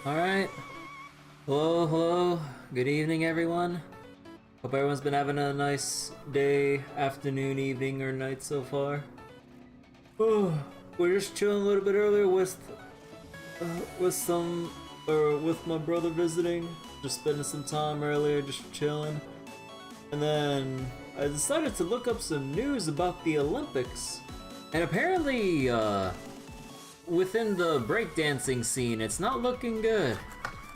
Alright. Hello, hello. Good evening, everyone. Hope everyone's been having a nice day, afternoon, evening, or night so far. Oh, we're just chilling a little bit earlier with my brother visiting. Just spending some time earlier, just chilling. And then I decided to look up some news about the Olympics. And apparently, within the breakdancing scene, it's not looking good.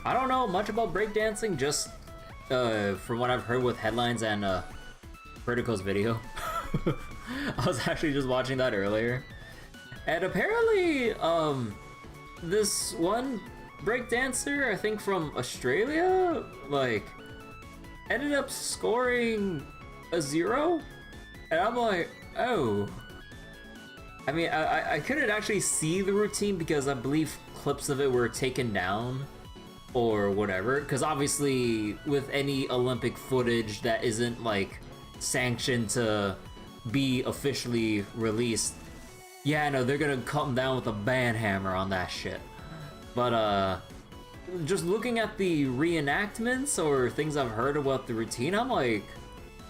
I don't know much about breakdancing, just from what I've heard with headlines and Vertico's video. I was actually just watching that earlier. And apparently, this one breakdancer, I think from Australia, like, ended up scoring a 0? And I'm like, oh. I mean, I couldn't actually see the routine because I believe clips of it were taken down or whatever, because obviously with any Olympic footage that isn't like sanctioned to be officially released, yeah, no, they're gonna come down with a ban hammer on that shit. But just looking at the reenactments or things I've heard about the routine, I'm like,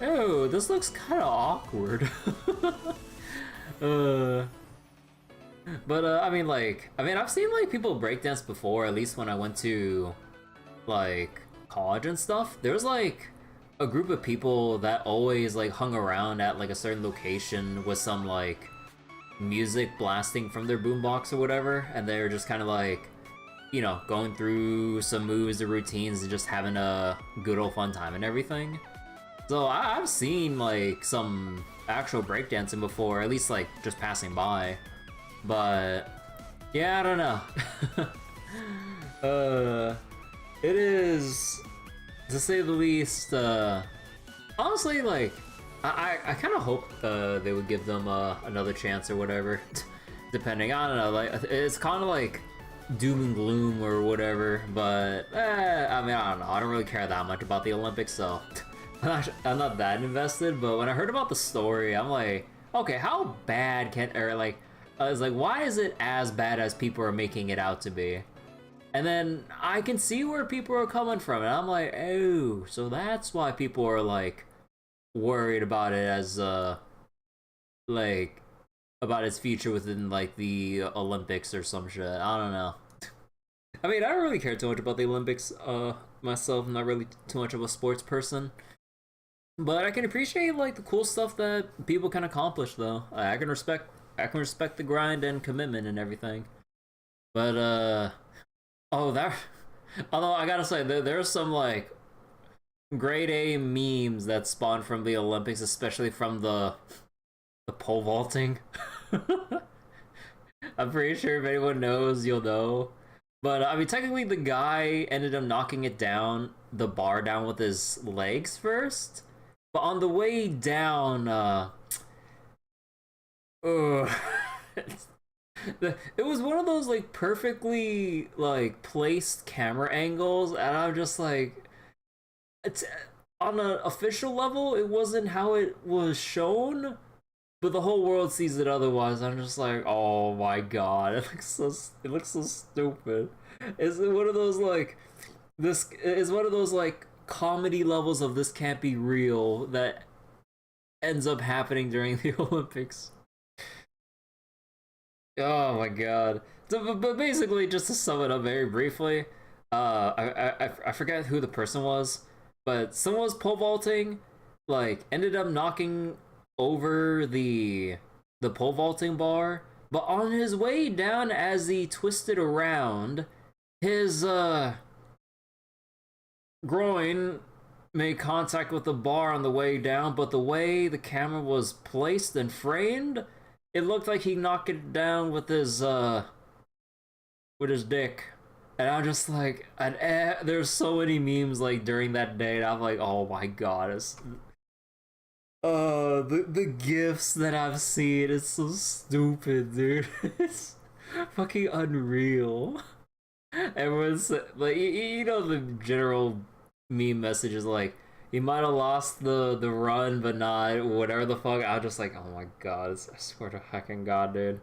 oh, this looks kind of awkward. I mean, I've seen like people breakdance before, at least when I went to like college and stuff. There was like a group of people that always like hung around at like a certain location with some like music blasting from their boombox or whatever, and they're just kind of like, you know, going through some moves or routines and just having a good old fun time and everything. So I've seen like some actual breakdancing before, at least like just passing by. But yeah, I don't know. It is, to say the least, honestly, like, I kind of hope they would give them another chance or whatever. Depending, I don't know, like, it's kind of like doom and gloom or whatever, but I mean, I don't know, I don't really care that much about the Olympics, so I'm not that invested. But when I heard about the story, I'm like, okay, how bad can, or like, I was like, why is it as bad as people are making it out to be? And then I can see where people are coming from, and I'm like, oh, so that's why people are like worried about it as like about its future within like the Olympics or some shit. I don't know. I mean, I don't really care too much about the Olympics myself. I'm not really too much of a sports person. But I can appreciate like the cool stuff that people can accomplish though. I can respect the grind and commitment and everything. But oh, that, although I gotta say there's some like grade A memes that spawn from the Olympics, especially from the pole vaulting. I'm pretty sure if anyone knows, you'll know. But I mean, technically, the guy ended up knocking it down, the bar down with his legs first. But on the way down, it was one of those like perfectly like placed camera angles, and I'm just like, it's on an official level, it wasn't how it was shown, but the whole world sees it otherwise. I'm just like, oh my god, it looks so stupid. Is it one of those like, this is one of those like comedy levels of this can't be real that ends up happening during the Olympics. Oh my god. So, but basically, just to sum it up very briefly, I forget who the person was, but someone was pole vaulting, like ended up knocking over the pole vaulting bar, but on his way down, as he twisted around, his groin made contact with the bar on the way down, but the way the camera was placed and framed, it looked like he knocked it down with his dick. And I'm just like, there's so many memes like during that day, and I'm like, oh my god, it's the gifs that I've seen, it's so stupid, dude. It's fucking unreal. Everyone's like, you know, the general meme message is like, he might have lost the run, but not whatever the fuck. I was just like, oh my god, I swear to fucking god, dude.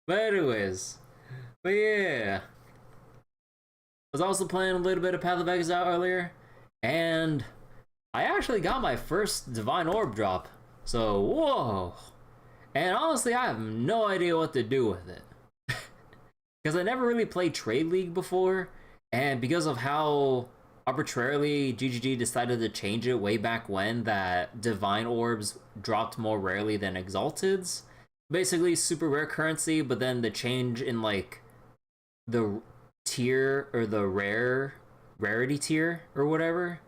But anyways, but yeah. was also playing a little bit of Path of Exile earlier, and I actually got my first Divine Orb drop. So, whoa. And honestly, I have no idea what to do with it. Because I never really played Trade League before, and because of how arbitrarily GGG decided to change it way back when, that Divine Orbs dropped more rarely than Exalteds. Basically, super rare currency, but then the change in, like, the tier, or the rarity tier, or whatever.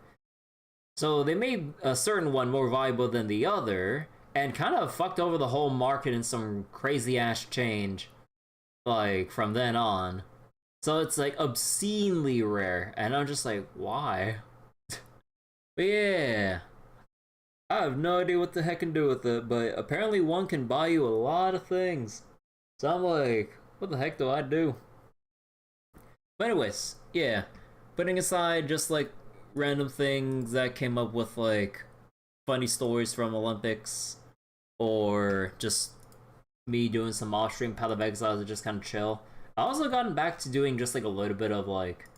So they made a certain one more valuable than the other, and kind of fucked over the whole market in some crazy-ass change. Like, from then on. So it's, like, obscenely rare, and I'm just like, why? But yeah, I have no idea what the heck can do with it, but apparently one can buy you a lot of things. So I'm like, what the heck do I do? But anyways, yeah, putting aside just, like, random things that came up with, like, funny stories from Olympics, or just me doing some off-stream Path of Exile to just kind of chill. I also gotten back to doing just like a little bit of like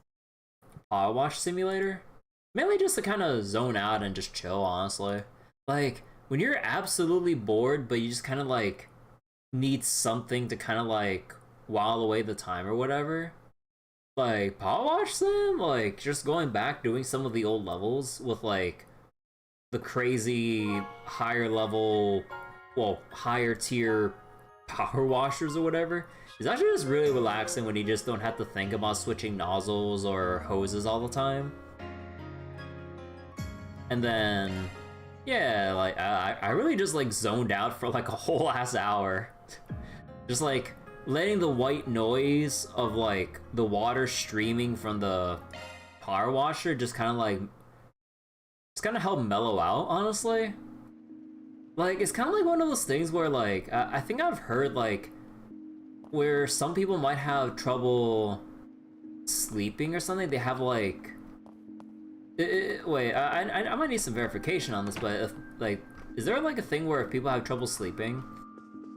Power Wash Simulator. Mainly just to kind of zone out and just chill, honestly. Like, when you're absolutely bored, but you just kind of like need something to kind of like while away the time or whatever. Like, Power Wash Sim? Like, just going back, doing some of the old levels with like the crazy higher level, well, higher tier power washers or whatever. It's actually just really relaxing when you just don't have to think about switching nozzles or hoses all the time. And then, yeah, like, I really just like zoned out for like a whole ass hour. Just like letting the white noise of like the water streaming from the power washer just kind of like, it's kind of help mellow out, honestly. Like, it's kind of like one of those things where, like, I think I've heard, like, where some people might have trouble sleeping or something. They have, like... wait, I might need some verification on this, but, if, like, is there, like, a thing where if people have trouble sleeping,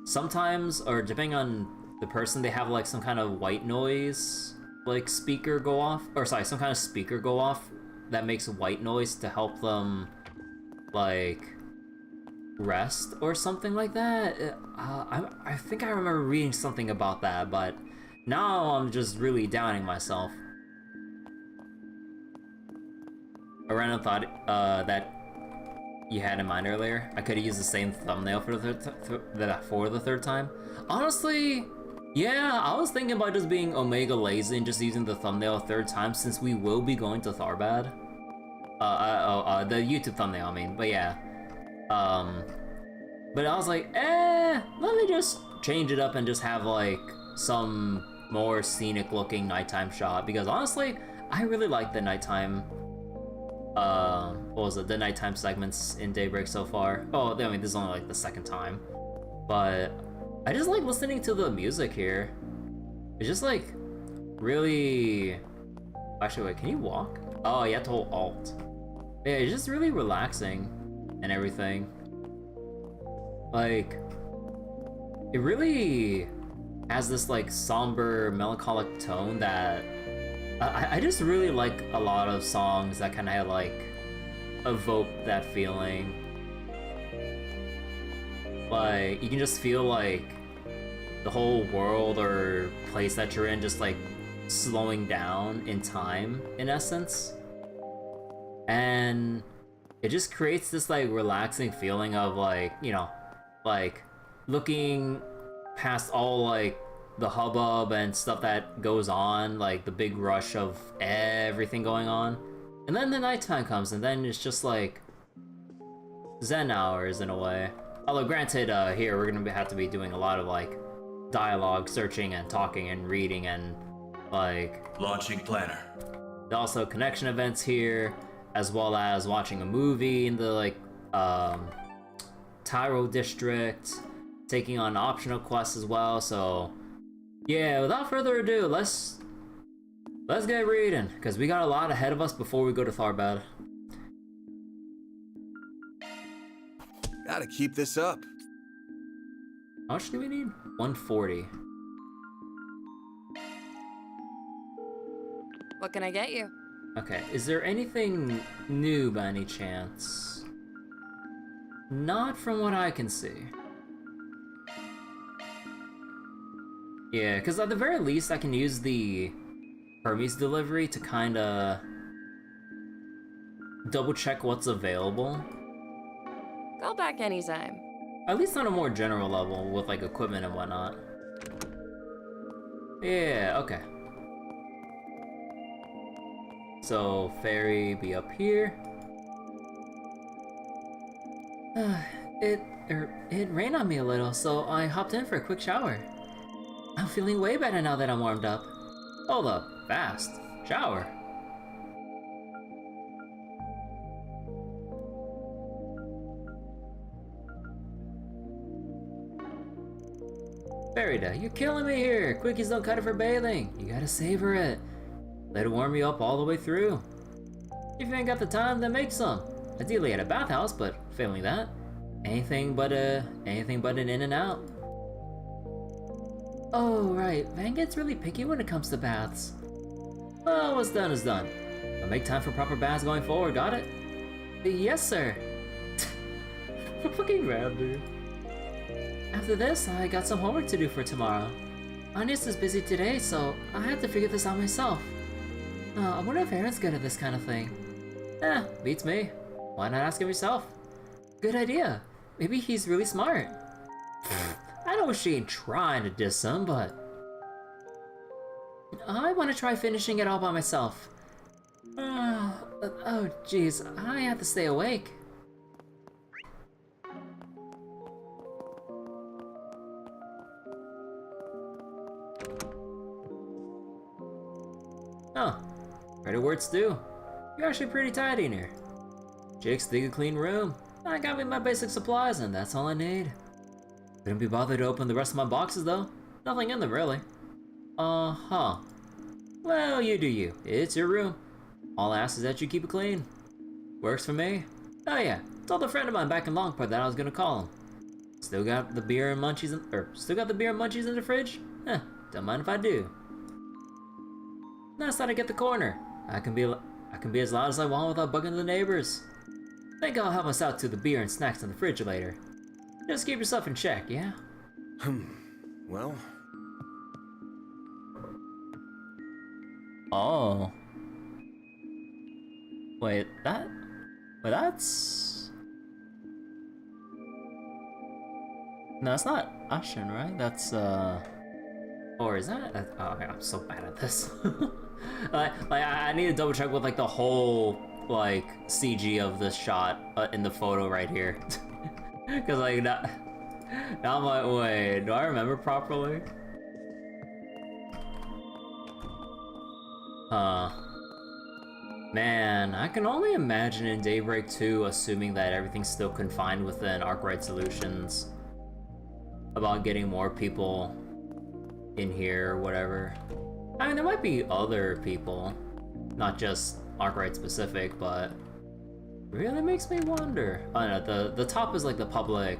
sometimes, or depending on the person, they have, like, some kind of white noise, like, speaker go off? Or, sorry, some kind of speaker go off that makes white noise to help them, like, rest or something like that. I think I remember reading something about that, but now I'm just really doubting myself. A random thought that you had in mind earlier. I could have used the same thumbnail for the third time. Honestly, yeah, I was thinking about just being Omega lazy and just using the thumbnail a third time, since we will be going to Tharbad. The YouTube thumbnail, I mean, but yeah. But I was like, let me just change it up and just have like some more scenic looking nighttime shot, because honestly, I really like the nighttime, what was it, the nighttime segments in Daybreak so far. Oh, I mean, this is only like the second time, but I just like listening to the music here. It's just like really, actually wait, can you walk? Oh, you have to hold Alt. Yeah, it's just really relaxing and everything. Like, it really has this like somber, melancholic tone that I just really like a lot of songs that kind of like evoke that feeling. Like, you can just feel like the whole world or place that you're in just like slowing down in time, in essence. And it just creates this like relaxing feeling of like, you know, like looking past all like the hubbub and stuff that goes on, like the big rush of everything going on, and then the nighttime comes, and then it's just like Zen hours in a way. Although granted, here we're gonna have to be doing a lot of like dialogue, searching and talking and reading and like launching planner. Also connection events here, as well as watching a movie in the like Tyro district, taking on optional quests as well. So yeah, without further ado, let's get reading, because we got a lot ahead of us before we go to Tharbad. Gotta keep this up. How much do we need? 140. What can I get you? Okay, is there anything new by any chance? Not from what I can see. Yeah, because at the very least I can use the Hermes delivery to kinda double check what's available. Go back anytime. At least on a more general level with like equipment and whatnot. Yeah, okay. So ferry be up here. It rained on me a little, so I hopped in for a quick shower. I'm feeling way better now that I'm warmed up. Hold up, fast. Shower. Farida, you're killing me here. Quickies don't cut it for bathing. You gotta savor it. Let it warm you up all the way through. If you ain't got the time, then make some. Ideally at a bathhouse, but failing that, anything but an in and out. Oh, right. Van gets really picky when it comes to baths. Well, what's done is done. I'll make time for proper baths going forward, got it? Yes, sir. Fucking rad, dude. After this, I got some homework to do for tomorrow. Anya's is busy today, so I have to figure this out myself. I wonder if Aaron's good at this kind of thing. Beats me. Why not ask him yourself? Good idea. Maybe he's really smart. I know she ain't trying to diss him, but I want to try finishing it all by myself. Oh jeez, I have to stay awake. Oh, credit where it's due. You're actually pretty tidy in here. Jake's dig a clean room. I got me my basic supplies and that's all I need. Couldn't be bothered to open the rest of my boxes though. Nothing in them really. Uh-huh. Well, you do you. It's your room. All I ask is that you keep it clean. Works for me. Oh yeah, told a friend of mine back in Longport that I was gonna call him. Still got the beer and munchies in the fridge? Don't mind if I do. Nice that I get the corner. I can be as loud as I want without bugging the neighbors. Think I'll help us out to the beer and snacks in the fridge later. Just keep yourself in check, yeah? Well... Oh. Wait, that's... No, it's not Ashen, right? That's, Or is that? Oh, I'm so bad at this. I need to double check with, like, the whole, like, CG of this shot in the photo right here. Because, like, now I'm like, wait, do I remember properly? Man, I can only imagine in Daybreak 2, assuming that everything's still confined within Arkwright Solutions, about getting more people in here or whatever. I mean, there might be other people, not just Arkwright specific, but it really makes me wonder. Oh no, the top is like the public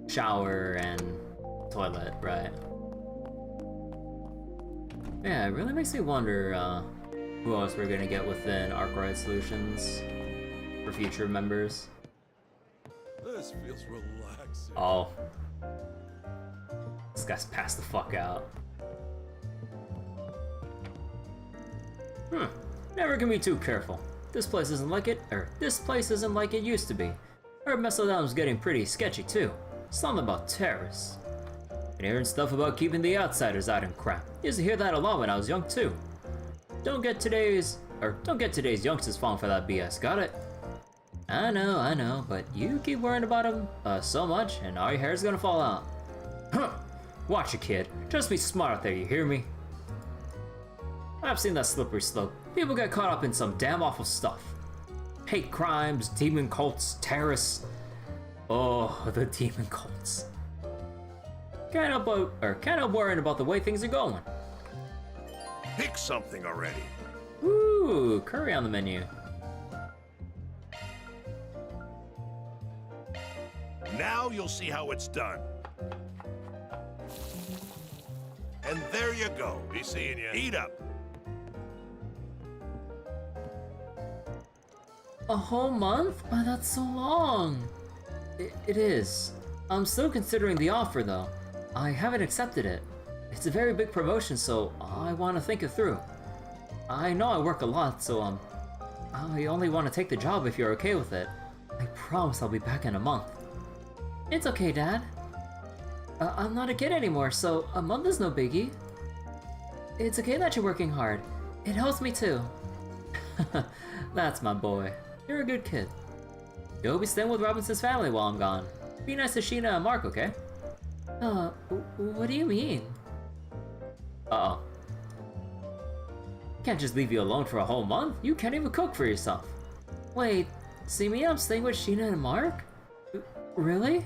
shower and toilet, right? Yeah, it really makes me wonder who else we're gonna get within Arkwright Solutions for future members. This feels relaxing. Oh. This guy's passed the fuck out. Never can be too careful. This place isn't like it used to be. Heard Mesodom's getting pretty sketchy too. Something about terrorists. Been hearing stuff about keeping the outsiders out and crap. Used to hear that a lot when I was young too. Don't get today's youngsters falling for that BS, got it? I know, but you keep worrying about them so much and all your hair's gonna fall out. Huh, watch it, kid. Just be smart out there, you hear me? I've seen that slippery slope. People get caught up in some damn awful stuff. Hate crimes, demon cults, terrorists. Oh, the demon cults. Can't help worrying about the way things are going. Pick something already. Ooh, curry on the menu. Now you'll see how it's done. And there you go. Be seeing you. Eat up. A whole month? Oh, that's so long. It is. I'm still considering the offer though. I haven't accepted it. It's a very big promotion, so I want to think it through. I know I work a lot, so I only want to take the job if you're okay with it. I promise I'll be back in a month. It's okay, Dad. I'm not a kid anymore, so a month is no biggie. It's okay that you're working hard. It helps me too. That's my boy. You're a good kid. You'll be staying with Robinson's family while I'm gone. Be nice to Sheena and Mark, okay? What do you mean? Uh-oh. Can't just leave you alone for a whole month. You can't even cook for yourself. Wait, see me? I'm staying with Sheena and Mark? Really?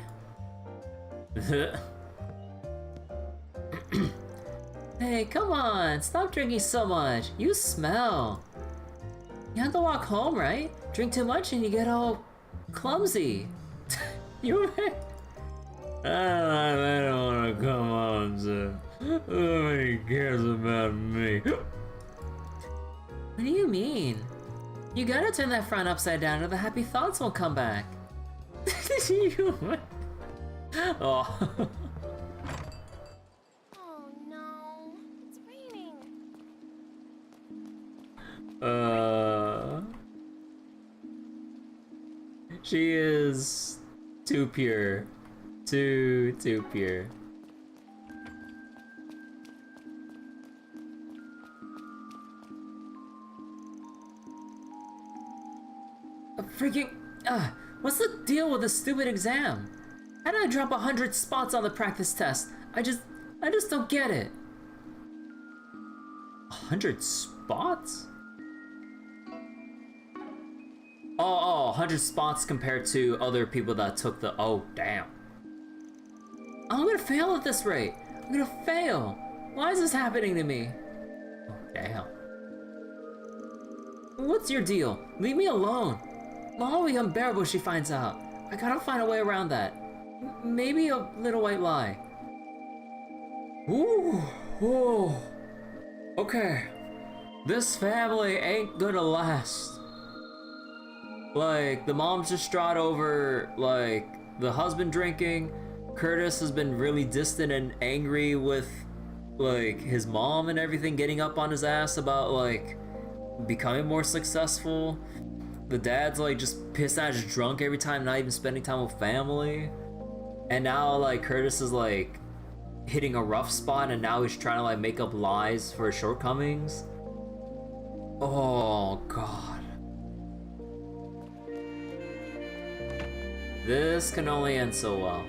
Hey, come on! Stop drinking so much! You smell! You have to walk home, right? Drink too much and you get all clumsy. You I don't wanna come home, sir. Nobody cares about me. What do you mean? You gotta turn that frown upside down or the happy thoughts won't come back. Oh. Oh no, it's raining. She is too pure. Too pure. Freaking, what's the deal with this stupid exam? How did I drop 100 spots on the practice test? I just don't get it. 100 spots? Oh, 100 spots compared to other people that took the, oh, damn. I'm gonna fail at this rate. I'm gonna fail. Why is this happening to me? Oh, damn. What's your deal? Leave me alone. Mom will be unbearable if she finds out. I gotta find a way around that. Maybe a little white lie. Ooh, whoa. Okay. This family ain't gonna last. Like, the mom's distraught over, like, the husband drinking. Curtis has been really distant and angry with, like, his mom and everything, getting up on his ass about, like, becoming more successful. The dad's, like, just pissed ass drunk every time, not even spending time with family. And now, like, Curtis is, like, hitting a rough spot, and now he's trying to, like, make up lies for his shortcomings. Oh, God. This can only end so well.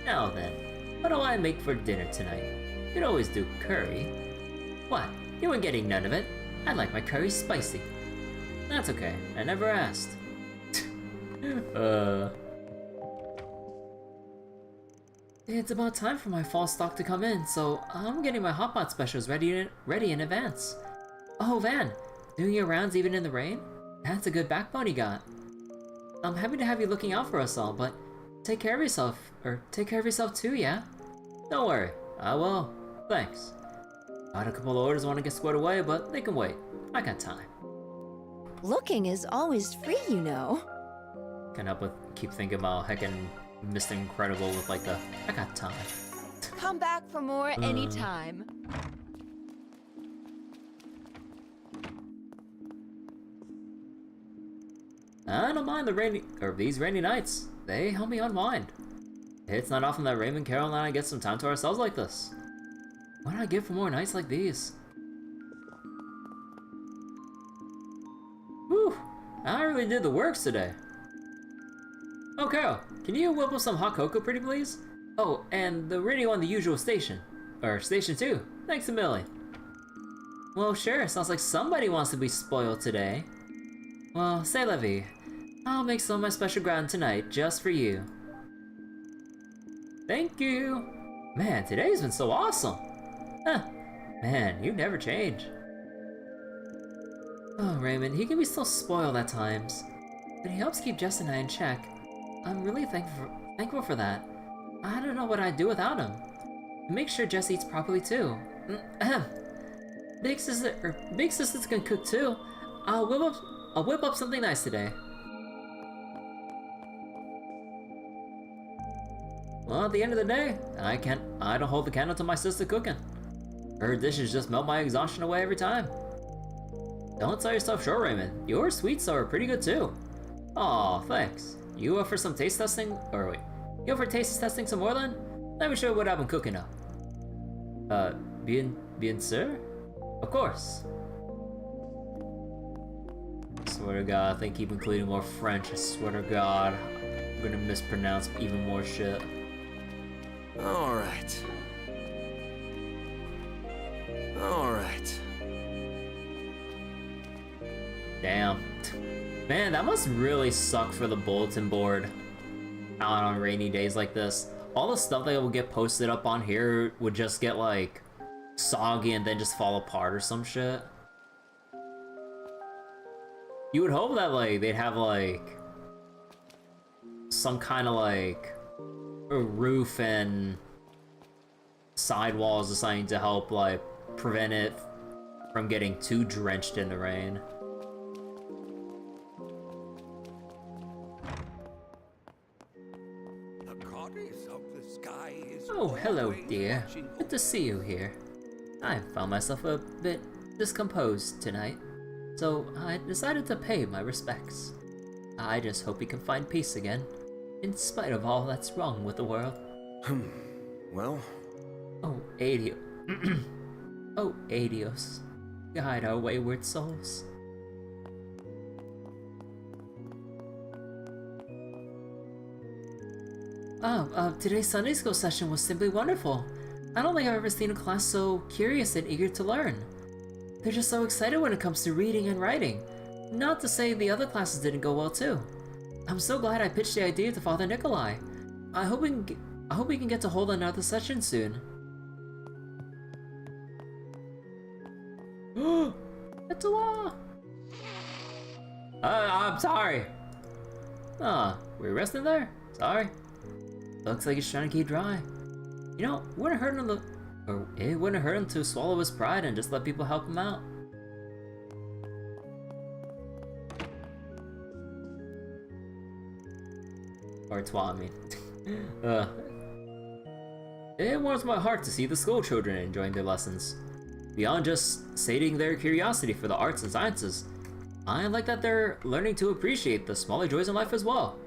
Now then, what do I make for dinner tonight? Could always do curry. What? You weren't getting none of it? I like my curry spicy. That's okay, I never asked. It's about time for my fall stock to come in, so I'm getting my hot pot specials ready in advance. Oh, Van, doing your rounds even in the rain? That's a good backbone you got. I'm happy to have you looking out for us all, but take care of yourself, or take care of yourself too, yeah? Don't worry, I will. Thanks. Got a couple of orders I want to get squared away, but they can wait. I got time. Looking is always free, you know. Can't help but keep thinking about heckin' Mr. Incredible with like the, I got time. Come back for more anytime. I don't mind these rainy nights. They help me unwind. It's not often that Raymond, Carol, and I get some time to ourselves like this. What do I give for more nights like these? Whew, I really did the works today. Oh, Carol, can you whip up some hot cocoa pretty please? Oh, and the radio on the usual station. Or station 2. Thanks a million. Well, sure, sounds like somebody wants to be spoiled today. Well, say la vie. I'll make some of my special ground tonight, just for you. Thank you! Man, today's been so awesome! Huh, man, you never change. Oh, Raymond, he can be so spoiled at times. But he helps keep Jess and I in check. I'm really thankful for that. I don't know what I'd do without him. Make sure Jess eats properly too. Big sisters can cook too. I'll whip up something nice today. Well, at the end of the day, I don't hold the candle to my sister cooking. Her dishes just melt my exhaustion away every time. Don't sell yourself short, Raymond. Your sweets are pretty good too. Aw, thanks. You up for some taste testing? Or wait, you up for taste testing some more then? Let me show you what I've been cooking up. Bien sir? Of course. Swear to God, they keep including more French. I swear to God, I'm gonna mispronounce even more shit. Alright. Damn. Man, that must really suck for the bulletin board out on rainy days like this. All the stuff that will get posted up on here would just get like soggy and then just fall apart or some shit. You would hope that like they'd have like some kind of like a roof and sidewalls or something to help like prevent it from getting too drenched in the rain. Oh, hello, dear. Good to see you here. I found myself a bit discomposed tonight, so I decided to pay my respects. I just hope we can find peace again, in spite of all that's wrong with the world. Well... Oh, Oh, Adios. Guide our wayward souls. Today's Sunday school session was simply wonderful. I don't think I've ever seen a class so curious and eager to learn. They're just so excited when it comes to reading and writing. Not to say the other classes didn't go well too. I'm so glad I pitched the idea to Father Nikolai. I hope we can get to hold another session soon. It's a law. I'm sorry. We're resting there? Sorry. Looks like he's trying to keep dry. You know, it wouldn't hurt him to swallow his pride and just let people help him out. Or twat, I mean. It warms my heart to see the school children enjoying their lessons. Beyond just sating their curiosity for the arts and sciences, I like that they're learning to appreciate the smaller joys in life as well.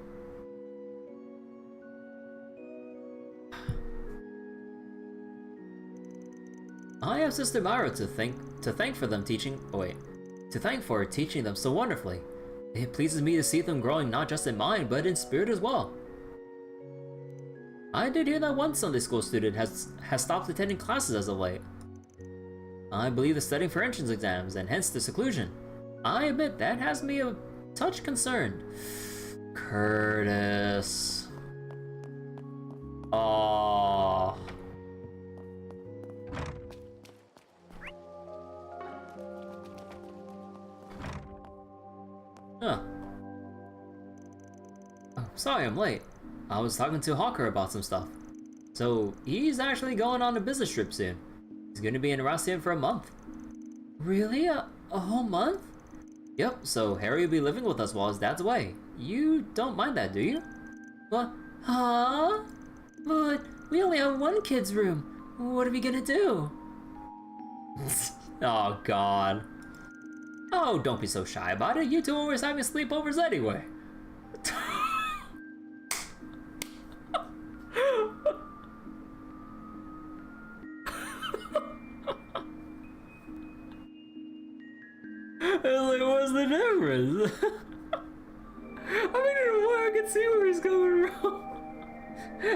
I have Sister Myra to thank for teaching them so wonderfully. It pleases me to see them growing not just in mind, but in spirit as well. I did hear that one Sunday school student has stopped attending classes as of late. I believe they're studying for entrance exams, and hence the seclusion. I admit that has me a touch concerned. Curtis. Aww. Huh. Oh, sorry I'm late. I was talking to Hawker about some stuff. So, he's actually going on a business trip soon. He's gonna be in Rossian for a month. Really? A whole month? Yep, so Harry will be living with us while his dad's away. You don't mind that, do you? What? Huh? But we only have one kid's room. What are we gonna do? Oh, God. Oh, don't be so shy about it. You two are always having sleepovers anyway. Like, what's the difference? I mean, I can see where he's going wrong.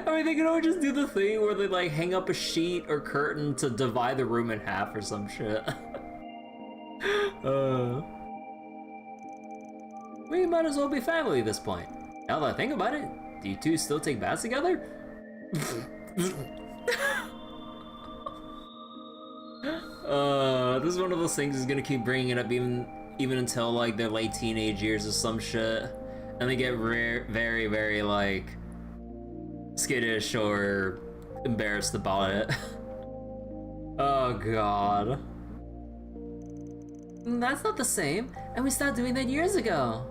I mean, they can always just do the thing where they like hang up a sheet or curtain to divide the room in half or some shit. We might as well be family at this point. Now that I think about it, do you two still take baths together? This is one of those things that's gonna keep bringing it up even until like their late teenage years or some shit, and they get very, very like skittish or embarrassed about it. Oh god. That's not the same, and we stopped doing that years ago.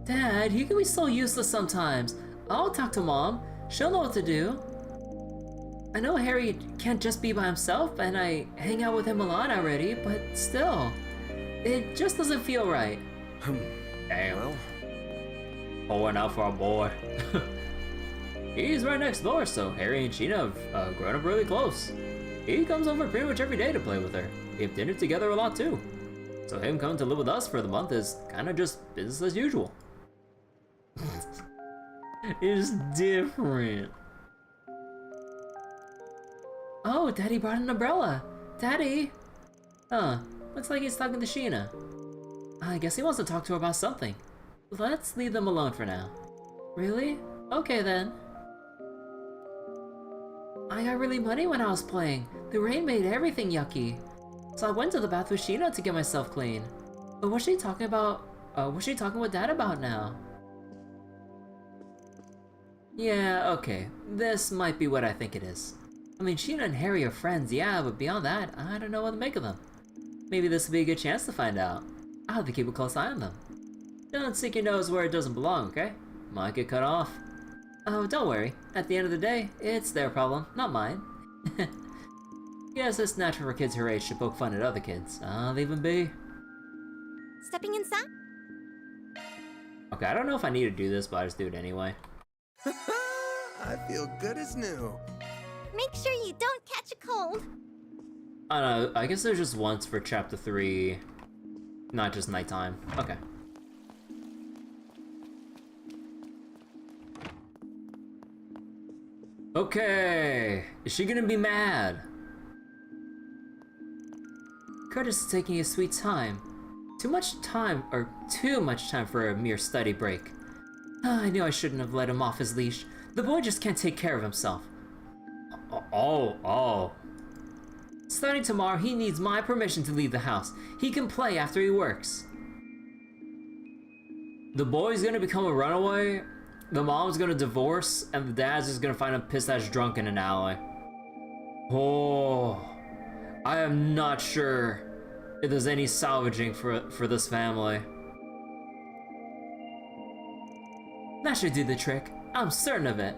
Dad, you can be so useless sometimes. I'll talk to Mom. She'll know what to do. I know Harry can't just be by himself, and I hang out with him a lot already, but still, it just doesn't feel right. Damn. Well, Pouring out for our boy. He's right next door, so Harry and Sheena have grown up really close. He comes over pretty much every day to play with her. We have dinner together a lot too. So him coming to live with us for the month is kind of just business as usual. It's different. Oh, Daddy brought an umbrella. Daddy! Huh, looks like he's talking to Sheena. I guess he wants to talk to her about something. Let's leave them alone for now. Really? Okay then. I got really muddy when I was playing. The rain made everything yucky. So I went to the bath with Sheena to get myself clean. But what's she talking about? What's she talking with Dad about now? Yeah, okay. This might be what I think it is. I mean, Sheena and Harry are friends, yeah, but beyond that, I don't know what to make of them. Maybe this will be a good chance to find out. I'll have to keep a close eye on them. Don't stick your nose where it doesn't belong, okay? Might get cut off. Oh, don't worry. At the end of the day, it's their problem, not mine. Yes, it's natural for kids her age to poke fun at other kids. I'll leave them be. Stepping inside? Okay, I don't know if I need to do this, but I just do it anyway. I feel good as new. Make sure you don't catch a cold. I don't know, I guess there's just once for chapter 3, not just nighttime. Okay. Okay, is she gonna be mad? Curtis is taking his sweet time. Too much time for a mere study break. I knew I shouldn't have let him off his leash. The boy just can't take care of himself. Oh. Starting tomorrow, he needs my permission to leave the house. He can play after he works. The boy's gonna become a runaway, the mom's gonna divorce, and the dad's just gonna find him pissed-ass drunk in an alley. Oh, I am not sure if there's any salvaging for this family. That should do the trick. I'm certain of it.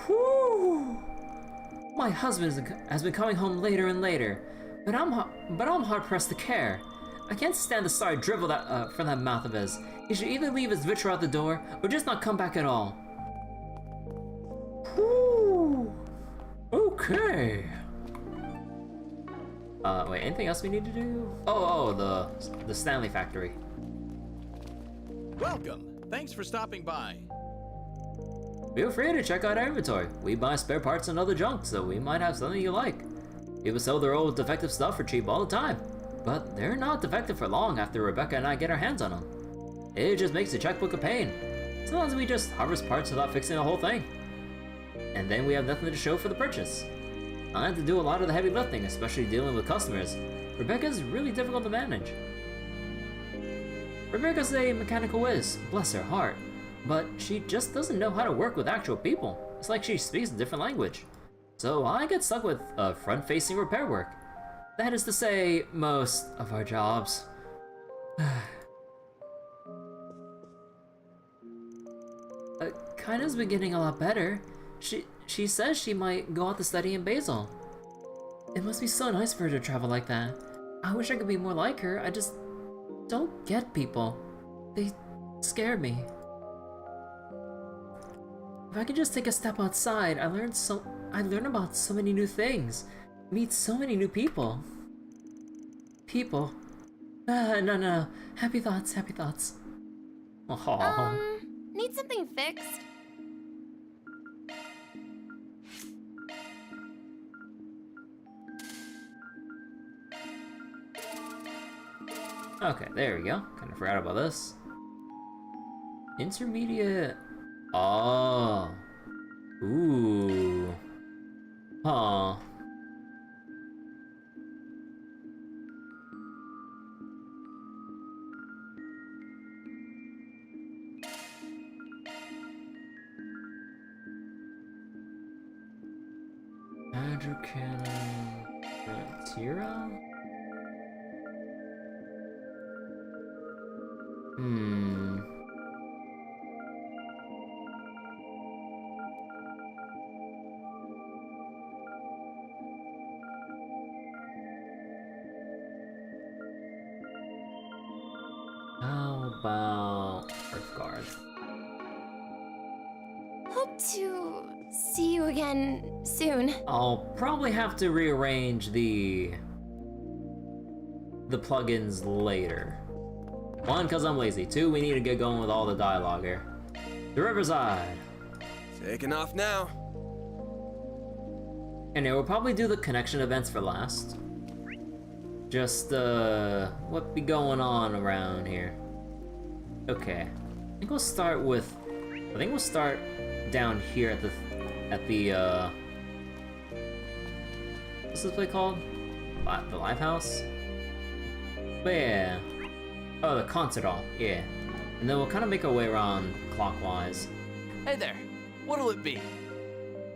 Whew. My husband has been coming home later and later, but I'm hard pressed to care. I can't stand the sorry drivel from that mouth of his. He should either leave his vitriol out the door or just not come back at all. Whew. Okay. Wait, anything else we need to do? Oh, the Stanley factory. Welcome. Thanks for stopping by. Feel free to check out our inventory. We buy spare parts and other junk, so we might have something you like. People sell their old defective stuff for cheap all the time, but they're not defective for long after Rebecca and I get our hands on them. It just makes the checkbook a pain. Sometimes we just harvest parts without fixing the whole thing. And then we have nothing to show for the purchase. I have to do a lot of the heavy lifting, especially dealing with customers. Rebecca's really difficult to manage. Rebecca's a mechanical whiz, bless her heart. But she just doesn't know how to work with actual people. It's like she speaks a different language. So I get stuck with front-facing repair work. That is to say, most of our jobs. Kina's been getting a lot better. She says she might go out to study in Basel. It must be so nice for her to travel like that. I wish I could be more like her. I just don't get people. They scare me. If I could just take a step outside, I learn about so many new things. Meet so many new people. No. Happy thoughts. Aww. Need something fixed? Okay, there we go. Kinda forgot about this. Intermediate. Oh. Ooh. Huh. Hydro Cannon... Tira? How about Earth Guard? Hope to see you again soon. I'll probably have to rearrange the plugins later. One, because I'm lazy. Two, we need to get going with all the dialogue here. The Riverside. Taking off now. And we'll probably do the connection events for last. Just, what be going on around here? Okay. I think we'll start down here at the, what's this place called? The Live House? But yeah. Oh, the concert hall, yeah. And then we'll kind of make our way around clockwise. Hey there. What'll it be?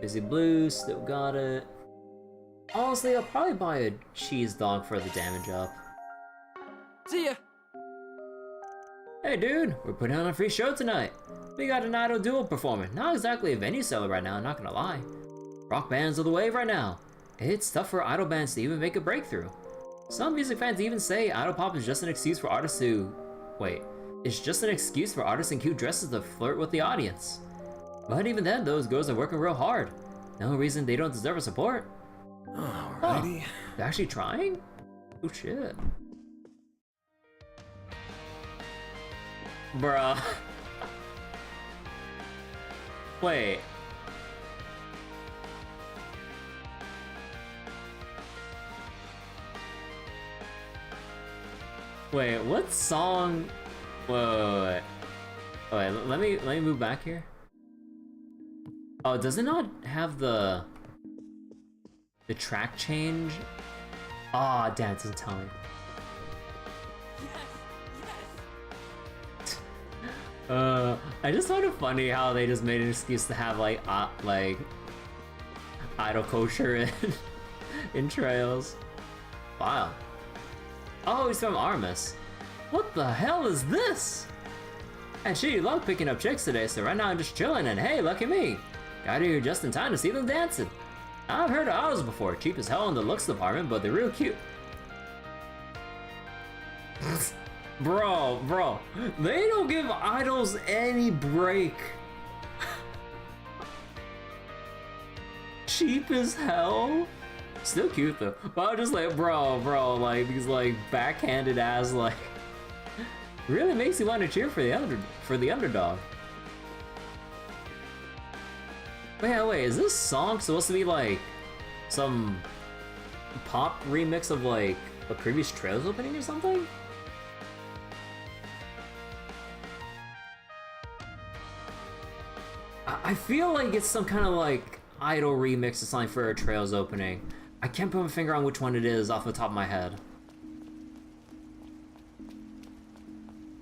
Busy Blue, still got it. Honestly, I'll probably buy a cheese dog for the damage up. See ya. Hey dude, we're putting on a free show tonight. We got an idol duo performing. Not exactly a venue seller right now, not gonna lie. Rock bands are the wave right now. It's tough for idol bands to even make a breakthrough. Some music fans even say idol pop is just an excuse for artists to... Wait, it's just an excuse for artists in cute dresses to flirt with the audience. But even then, those girls are working real hard. No reason they don't deserve our support. Alrighty. Huh, they're actually trying? Oh shit. Bruh. Wait. Wait, what song? Wait. Wait, let me move back here. Oh, does it not have the track change? Ah, damn, it doesn't tell me. I just find it funny how they just made an excuse to have like idol kosher in trails. Wow. Oh, he's from Armus. What the hell is this? And she loved picking up chicks today, so right now I'm just chilling and hey, lucky me. Got here just in time to see them dancing. I've heard of idols before, cheap as hell in the looks department, but they're real cute. Bro, they don't give idols any break. Cheap as hell? Still cute though. But I'm just like, bro, like these like backhanded ass like really makes you want to cheer for the underdog. Wait, is this song supposed to be like some pop remix of like a previous Trails opening or something? I feel like it's some kind of like idol remix or something for a Trails opening. I can't put my finger on which one it is off the top of my head.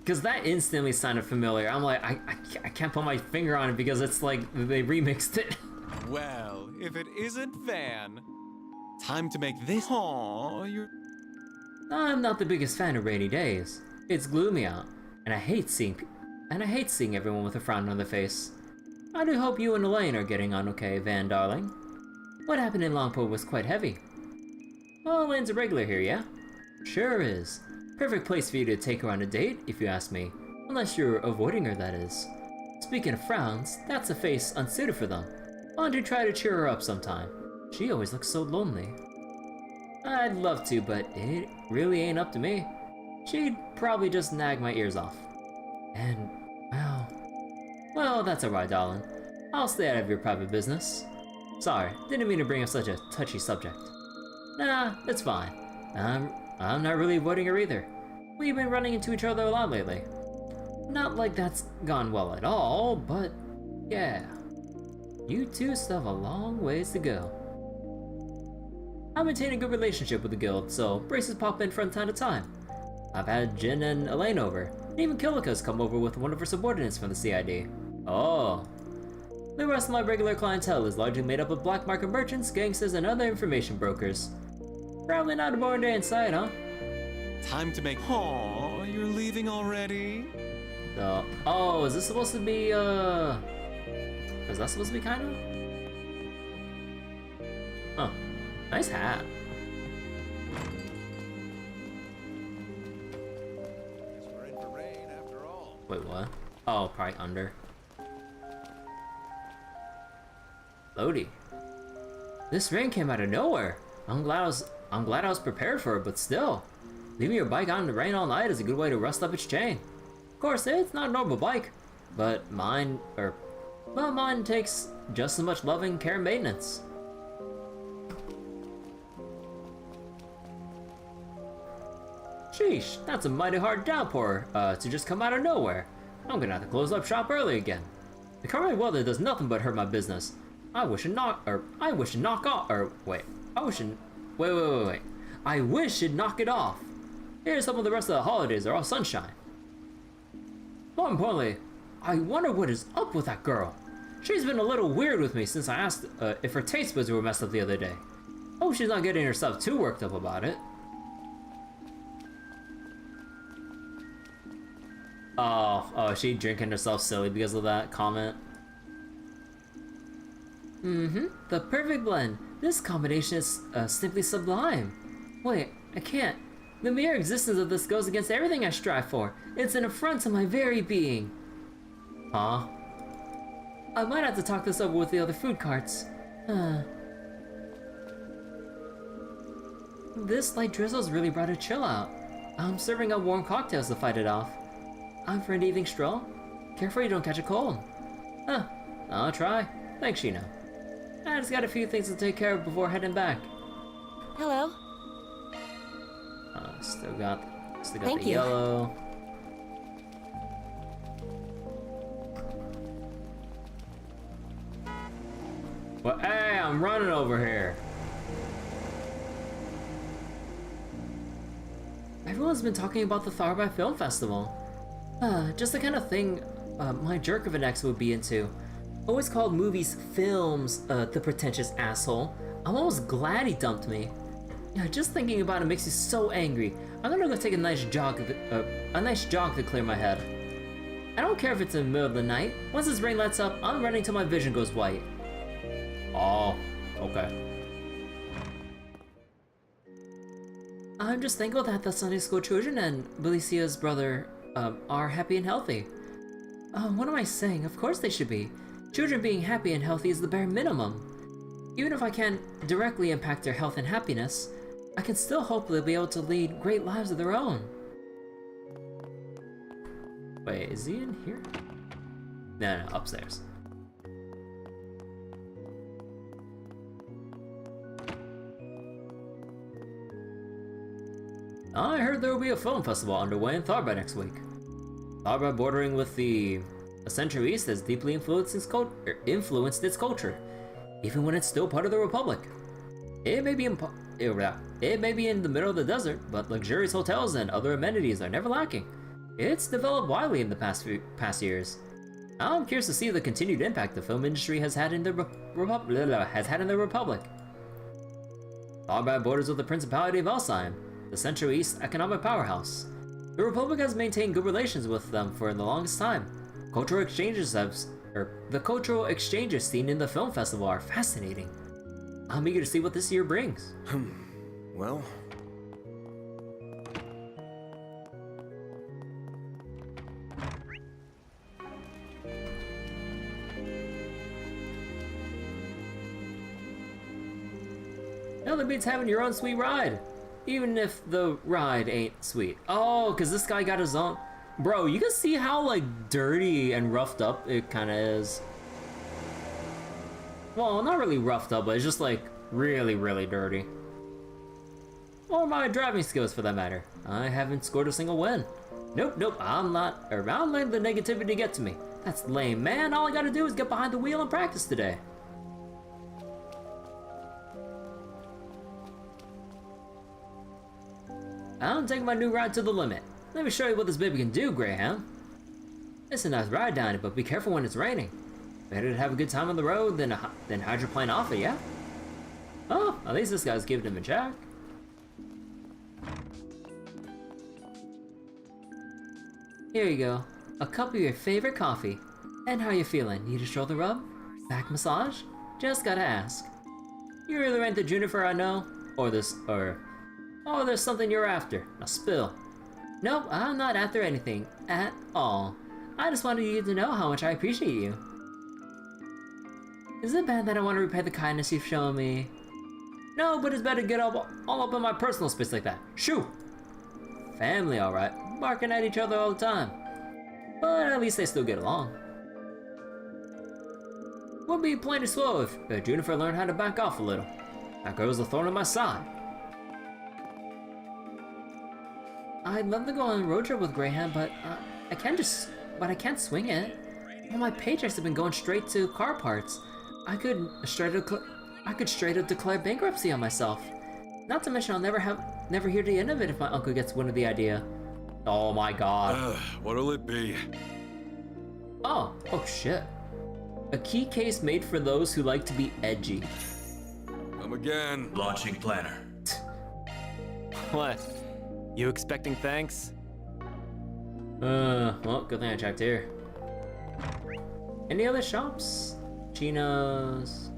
Because that instantly sounded familiar. I'm like, I can't put my finger on it because it's like they remixed it. Well, if it isn't Van. Time to make this. Aww, you're. I'm not the biggest fan of rainy days. It's gloomy out, and I hate seeing everyone with a frown on their face. I do hope you and Elaine are getting on okay, Van darling. What happened in Longport was quite heavy. Oh, Elaine's a regular here, yeah? Sure is. Perfect place for you to take her on a date, if you ask me. Unless you're avoiding her, that is. Speaking of frowns, that's a face unsuited for them. Why don't you try to cheer her up sometime? She always looks so lonely. I'd love to, but it really ain't up to me. She'd probably just nag my ears off. And, well, that's alright, darling. I'll stay out of your private business. Sorry, didn't mean to bring up such a touchy subject. Nah, it's fine. I'm not really avoiding her either. We've been running into each other a lot lately. Not like that's gone well at all, but yeah. You two still have a long ways to go. I maintain a good relationship with the guild, so braces pop in from time to time. I've had Jin and Elaine over, and even Kilika's come over with one of her subordinates from the CID. Oh. The rest of my regular clientele is largely made up of black market merchants, gangsters, and other information brokers. Probably not a boring day in sight, huh? Time to make. Aw, you're leaving already? Oh, is this supposed to be, is that supposed to be kind of? Huh. Nice hat. Guess we're in for rain after all. Wait, what? Oh, probably under. Lodi. This rain came out of nowhere. I'm glad I was prepared for it, but still. Leaving your bike out in the rain all night is a good way to rust up its chain. Of course, it's not a normal bike, but mine takes just as much loving care and maintenance. Sheesh, that's a mighty hard downpour to just come out of nowhere. I'm gonna have to close up shop early again. The current weather does nothing but hurt my business. I wish it'd knock it off. Here's some of the rest of the holidays are all sunshine. More importantly, I wonder what is up with that girl. She's been a little weird with me since I asked if her taste buds were messed up the other day. Hope she's not getting herself too worked up about it. Oh, she drinking herself silly because of that comment. The perfect blend. This combination is simply sublime. Wait, I can't. The mere existence of this goes against everything I strive for. It's an affront to my very being. Huh? I might have to talk this over with the other food carts. This light drizzle's really brought a chill out. I'm serving up warm cocktails to fight it off. I'm for an evening stroll. Careful you don't catch a cold. I'll try. Thanks, Sheena. I just got a few things to take care of before heading back. Hello. Still got Thank the you. yellow. Well, hey, I'm running over here. Everyone's been talking about the Tharbad Film Festival. Just the kind of thing my jerk of an ex would be into. Always called movies films, the pretentious asshole. I'm almost glad he dumped me. Yeah, just thinking about it makes me so angry. I'm gonna go take a nice jog to clear my head. I don't care if it's in the middle of the night. Once this rain lets up, I'm running till my vision goes white. Oh, okay. I'm just thankful that the Sunday school children and Belicia's brother are happy and healthy. What am I saying? Of course they should be. Children being happy and healthy is the bare minimum. Even if I can't directly impact their health and happiness, I can still hope they'll be able to lead great lives of their own. Wait, is he in here? No, upstairs. I heard there will be a film festival underway in Tharbad next week. Tharbad, bordering with the Central East, has deeply influenced its culture, even when it's still part of the Republic. It may be in the middle of the desert, but luxurious hotels and other amenities are never lacking. It's developed widely in the past years. I'm curious to see the continued impact the film industry has had in the Republic. Tharbad borders with the Principality of Elsheim, the Central East economic powerhouse. The Republic has maintained good relations with them for the longest time. The cultural exchanges seen in the film festival are fascinating. I'm eager to see what this year brings. Well... Nothing beats having your own sweet ride. Even if the ride ain't sweet. Oh, cause this guy got his own... Bro, you can see how like dirty and roughed up it kinda is. Well, not really roughed up, but it's just like really, really dirty. Or my driving skills for that matter. I haven't scored a single win. Nope, I'm letting the negativity get to me. That's lame, man. All I gotta do is get behind the wheel and practice today. I'm taking my new ride to the limit. Let me show you what this baby can do, Graham. It's a nice ride down it, but be careful when it's raining. Better to have a good time on the road than hydroplane off it, yeah? Oh, at least this guy's giving him a check. Here you go. A cup of your favorite coffee. And how you feeling? Need a shoulder rub? Back massage? Just gotta ask. You really ain't the Juniper I know? Oh, there's something you're after. Now spill. Nope, I'm not after anything. At all. I just wanted you to know how much I appreciate you. Is it bad that I want to repay the kindness you've shown me? No, but it's better to get all up in my personal space like that. Shoo! Family, alright. Barking at each other all the time. But at least they still get along. Would be plenty slow if Juniper learned how to back off a little. That girl's a thorn in my side. I'd love to go on a road trip with Greyhound, but I can't swing it. All my paychecks have been going straight to car parts. I could straight up declare bankruptcy on myself. Not to mention I'll never hear the end of it if my uncle gets wind of the idea. Oh my god. What'll it be? Oh shit. A key case made for those who like to be edgy. Come again. Launching planner. What? You expecting thanks? Well, good thing I checked here. Any other shops? Chino's,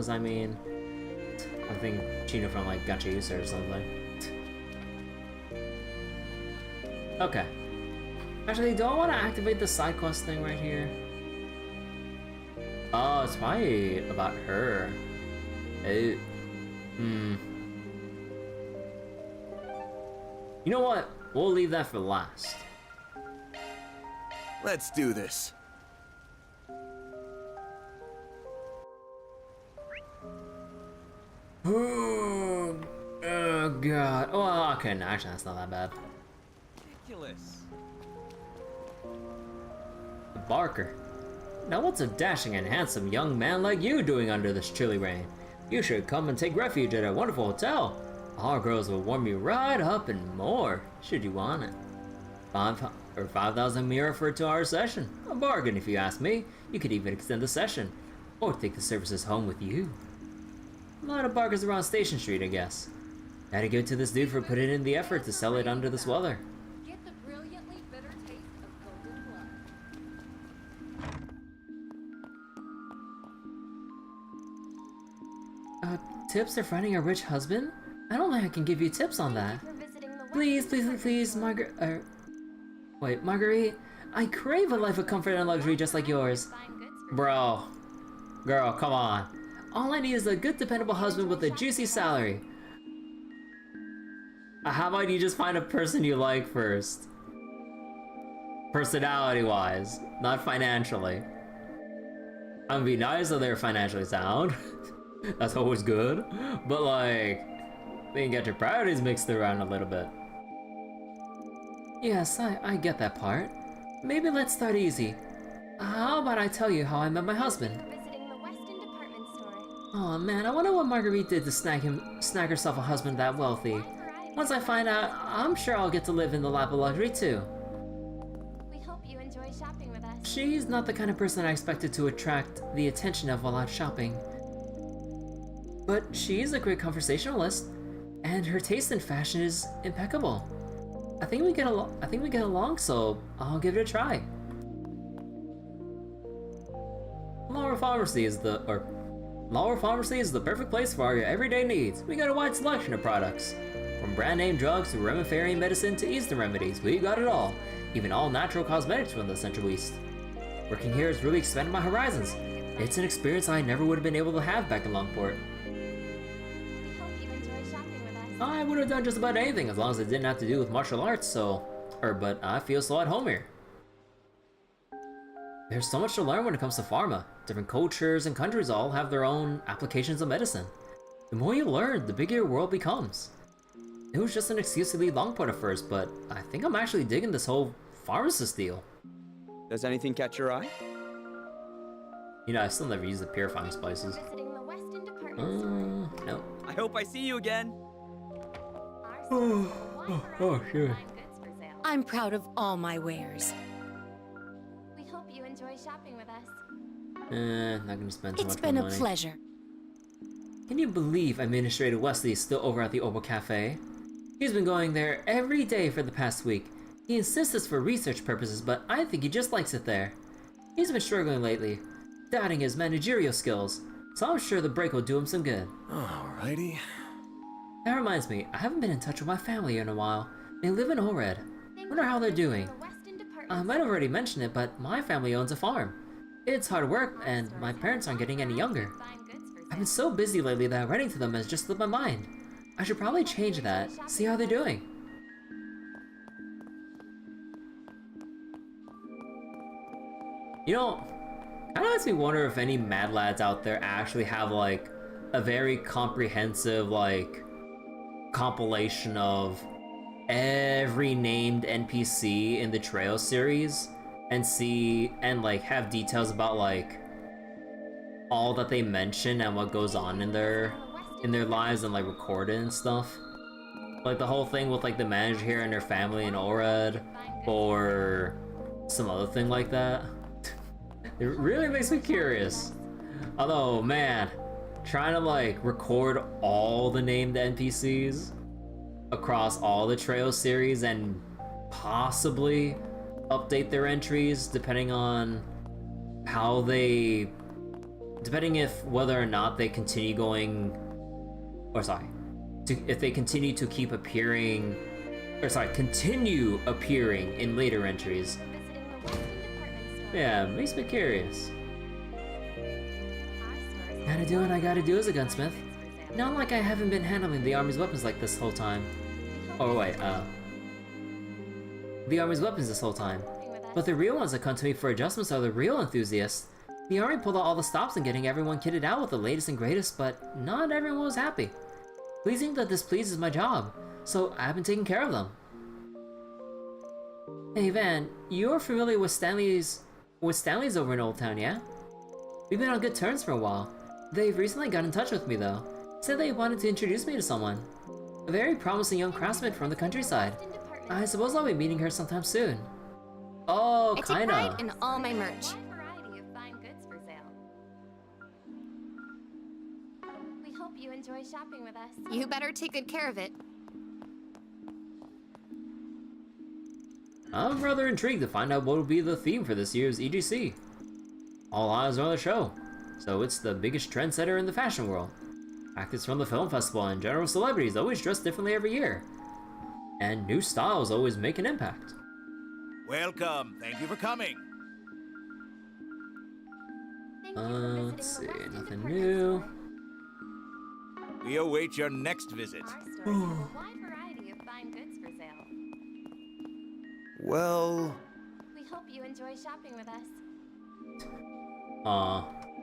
I mean. I think Chino from like Gacha User or something. Okay. Actually, do I want to activate the side quest thing right here? Oh, it's probably about her. You know what? We'll leave that for last. Let's do this. Oh god. Oh, okay, no, actually that's not that bad. Ridiculous. Barker. Now what's a dashing and handsome young man like you doing under this chilly rain? You should come and take refuge at a wonderful hotel. Our girls will warm you right up and more, should you want it. 5,000 mirror for a 2-hour session. A bargain if you ask me. You could even extend the session. Or take the services home with you. A lot of bargains around Station Street, I guess. Gotta give it to this dude for putting in the effort to sell it under this weather. Get the brilliantly bitter taste of golden blood. Tips for finding a rich husband? I don't think I can give you tips on that. Please, Marguerite. I crave a life of comfort and luxury just like yours. Bro. Girl, come on. All I need is a good, dependable husband with a juicy salary. How about you just find a person you like first? Personality-wise, not financially. I mean, be nice if they're financially sound. That's always good. But like, they can get your priorities mixed around a little bit. Yes, I get that part. Maybe let's start easy. How about I tell you how I met my husband? Oh man, I wonder what Marguerite did to snag herself a husband that wealthy. Once I find out, I'm sure I'll get to live in the lap of luxury too. We hope you enjoy shopping with us. She's not the kind of person I expected to attract the attention of while out shopping. But she's a great conversationalist, and her taste in fashion is impeccable. I think we get along, so I'll give it a try. Laura Pharmacy is the perfect place for all your everyday needs. We got a wide selection of products. From brand name drugs to Remiferian medicine to Eastern remedies, we got it all. Even all natural cosmetics from the Central East. Working here has really expanded my horizons. It's an experience I never would have been able to have back in Longport. We hope you enjoy shopping with us. I would have done just about anything as long as it didn't have to do with martial arts, but I feel so at home here. There's so much to learn when it comes to pharma. Different cultures and countries all have their own applications of medicine. The more you learn, the bigger your world becomes. It was just an excuse to leave Longport at first, but I think I'm actually digging this whole pharmacist deal. Does anything catch your eye? You know, I still never used the purifying spices. Visiting the Weston department store. No. I hope I see you again. Sure. I'm proud of all my wares. We hope you enjoy shopping with us. Not gonna spend too It's much been more a money. pleasure. Can you believe Administrator Wesley is still over at the Orbal Café? He's been going there every day for the past week. He insists it's for research purposes, but I think he just likes it there. He's been struggling lately, doubting his managerial skills, so I'm sure the break will do him some good. Alrighty. That reminds me, I haven't been in touch with my family in a while. They live in Ored. Wonder how they're doing. I might have already mentioned it, but my family owns a farm. It's hard work, and my parents aren't getting any younger. I've been so busy lately that writing to them has just slipped my mind. I should probably change that, see how they're doing. You know, kinda makes me wonder if any Mad Lads out there actually have like a very comprehensive like compilation of every named NPC in the Trail series and like have details about like all that they mention and what goes on in their lives and like record it and stuff. Like the whole thing with like the manager here and their family in Orad or some other thing like that. It really makes me curious. Although, man, trying to like record all the named NPCs across all the Trail series and possibly update their entries depending on how they, depending if whether or not they continue going, or sorry, if they continue to keep appearing, or sorry, continue appearing in later entries. Yeah, makes me curious. Gotta do what I gotta do as a gunsmith. Not like I haven't been handling the army's weapons like this whole time. Oh wait, the army's weapons this whole time. But the real ones that come to me for adjustments are the real enthusiasts. The army pulled out all the stops in getting everyone kitted out with the latest and greatest, but not everyone was happy. Pleasing that displeases my job, so I've been taking care of them. Hey Van, you're familiar with Stanley's over in Old Town, yeah? We've been on good terms for a while. They've recently got in touch with me though. Said they wanted to introduce me to someone. A very promising young craftsman from the countryside. I suppose I'll be meeting her sometime soon. Oh, I kinda. take pride in all my merch. Variety of fine goods for sale. We hope you enjoy shopping with us. You better take good care of it. I'm rather intrigued to find out what will be the theme for this year's EGC. All eyes are on the show, so it's the biggest trendsetter in the fashion world. Actors from the film festival and general celebrities always dress differently every year. And new styles always make an impact. Welcome. Thank you for coming. Thank you for Let's see, visiting the West nothing Department new. Store. We await your next visit. Our store has a wide variety of fine goods for sale. Well, We hope you enjoy shopping with us.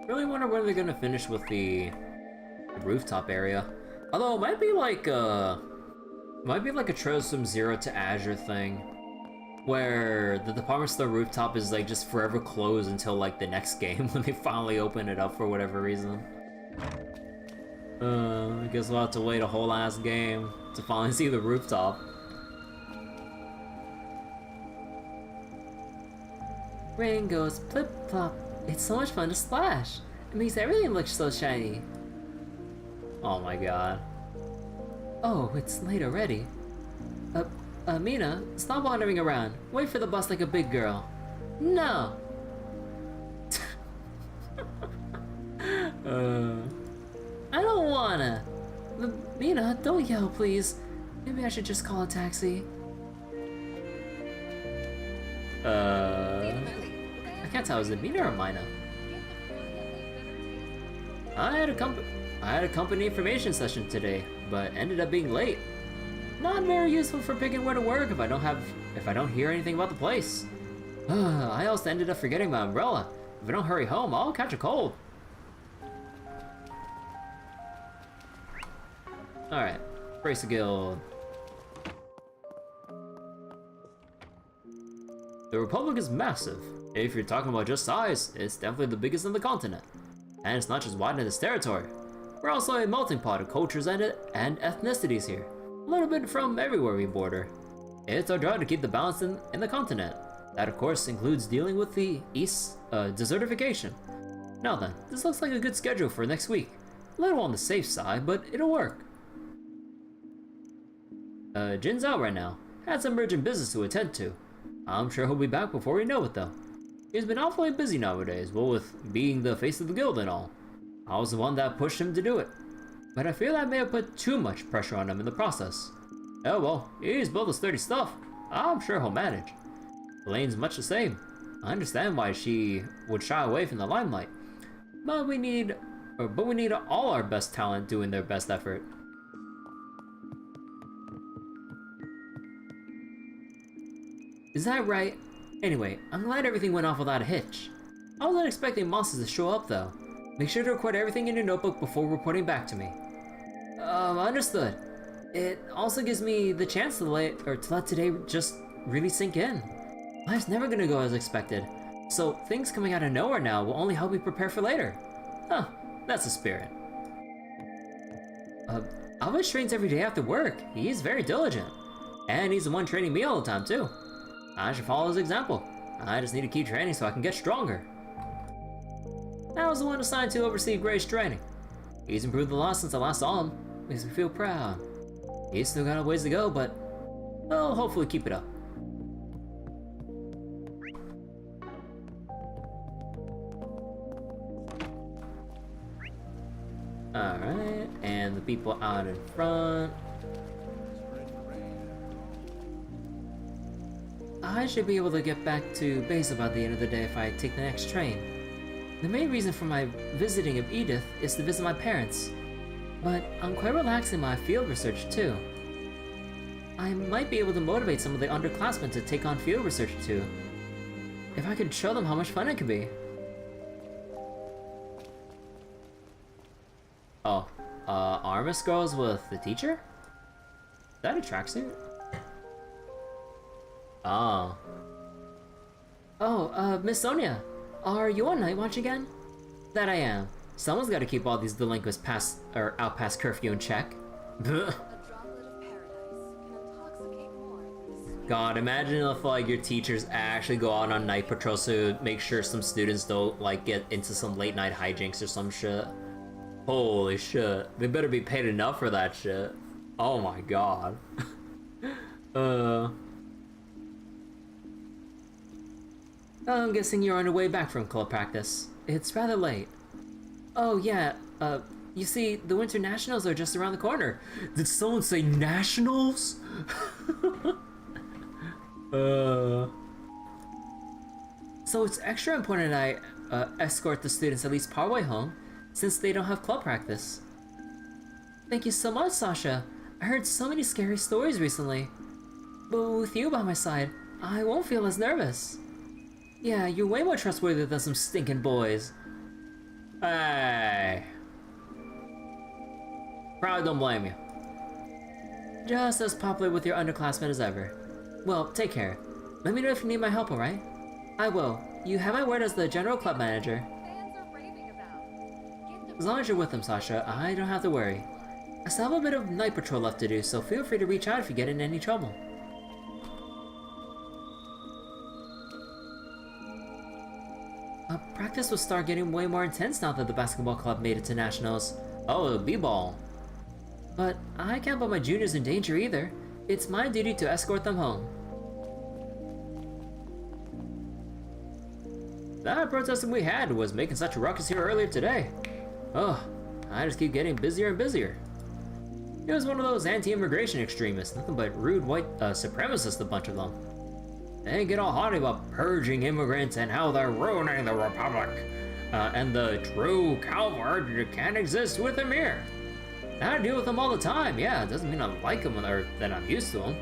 Really wonder when they're gonna finish with the rooftop area. Although it might be like a Trails from Zero to Azure thing, where the department store rooftop is like just forever closed until like the next game when they finally open it up for whatever reason. I guess we'll have to wait a whole ass game to finally see the rooftop. Rain goes plip plop. It's so much fun to splash. It makes everything look so shiny. Oh my god. Oh, it's late already. Mina, stop wandering around. Wait for the bus like a big girl. No! I don't wanna. Mina, don't yell, please. Maybe I should just call a taxi. I can't tell, is it Mina or Mina? I had a company information session today, but ended up being late. Not very useful for picking where to work if I don't hear anything about the place. I also ended up forgetting my umbrella. If I don't hurry home, I'll catch a cold. Alright, Brace a Guild. The Republic is massive. If you're talking about just size, it's definitely the biggest in the continent. And it's not just wide in its territory. We're also a melting pot of cultures and ethnicities here. A little bit from everywhere we border. It's our job to keep the balance in the continent. That of course includes dealing with the East's desertification. Now then, this looks like a good schedule for next week. A little on the safe side, but it'll work. Jin's out right now. Had some urgent business to attend to. I'm sure he'll be back before we know it though. He's been awfully busy nowadays, well with being the face of the guild and all. I was the one that pushed him to do it. But I feel I may have put too much pressure on him in the process. Oh well, he's built a sturdy stuff. I'm sure he'll manage. Elaine's much the same. I understand why she would shy away from the limelight. But we need all our best talent doing their best effort. Is that right? Anyway, I'm glad everything went off without a hitch. I wasn't expecting monsters to show up though. Make sure to record everything in your notebook before reporting back to me. Understood. It also gives me the chance to let today just really sink in. Life's never gonna go as expected, so things coming out of nowhere now will only help me prepare for later. Huh, that's the spirit. Alvis trains every day after work. He's very diligent. And he's the one training me all the time too. I should follow his example. I just need to keep training so I can get stronger. I was the one assigned to oversee Gray's training. He's improved a lot since I last saw him. Makes me feel proud. He's still got a ways to go, but I'll hopefully keep it up. Alright, and the people out in front. I should be able to get back to Bazaar by the end of the day if I take the next train. The main reason for my visiting of Edith is to visit my parents, but I'm quite relaxed in my field research too. I might be able to motivate some of the underclassmen to take on field research too, if I could show them how much fun it could be. Oh, Armis goes with the teacher? Is that a tracksuit? Oh. Oh, Miss Sonia, are you on night watch again? That I am. Someone's got to keep all these delinquents out past curfew in check. God, imagine if like your teachers actually go out on night patrols to make sure some students don't like get into some late night hijinks or some shit. Holy shit, they better be paid enough for that shit. Oh my god. I'm guessing you're on your way back from club practice. It's rather late. Oh yeah, you see, the Winter Nationals are just around the corner. Did someone say Nationals? So it's extra important I escort the students at least partway home, since they don't have club practice. Thank you so much, Sasha. I heard so many scary stories recently. But with you by my side, I won't feel as nervous. Yeah, you're way more trustworthy than some stinking boys. Hey. Probably don't blame you. Just as popular with your underclassmen as ever. Well, take care. Let me know if you need my help, alright? I will. You have my word as the general club manager. As long as you're with them, Sasha, I don't have to worry. I still have a bit of night patrol left to do, so feel free to reach out if you get in any trouble. Practice will start getting way more intense now that the basketball club made it to nationals. Oh, the b-ball. But I can't put my juniors in danger either. It's my duty to escort them home. That protesting we had was making such a ruckus here earlier today. Oh, I just keep getting busier and busier. It was one of those anti-immigration extremists, nothing but rude white supremacists, a bunch of them. They get all haughty about purging immigrants and how they're ruining the Republic. And the true Calvard can't exist with him here. I deal with them all the time, yeah, it doesn't mean I like them or that I'm used to them.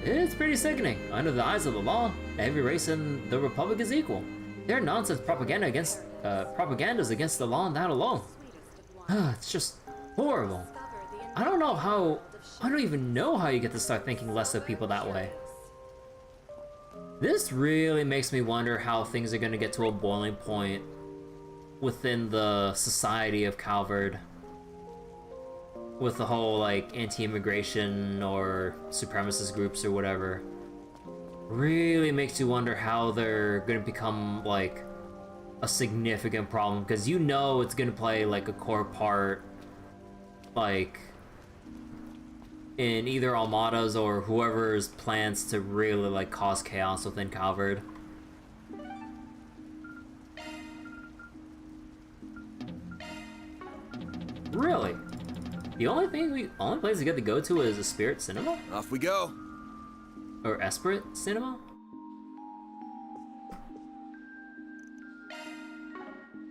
It's pretty sickening. Under the eyes of the law, every race in the Republic is equal. Their nonsense propaganda propaganda's against the law and that alone. It's just horrible. I don't even know how you get to start thinking less of people that way. This really makes me wonder how things are gonna get to a boiling point within the society of Calvard. With the whole like anti-immigration or supremacist groups or whatever. Really makes you wonder how they're gonna become like a significant problem, because you know it's gonna play like a core part, like in either Almada's or whoever's plans to really like cause chaos within Calvard. Really? The only place we get to go to is a Spirit Cinema? Off we go. Or Esprit Cinema?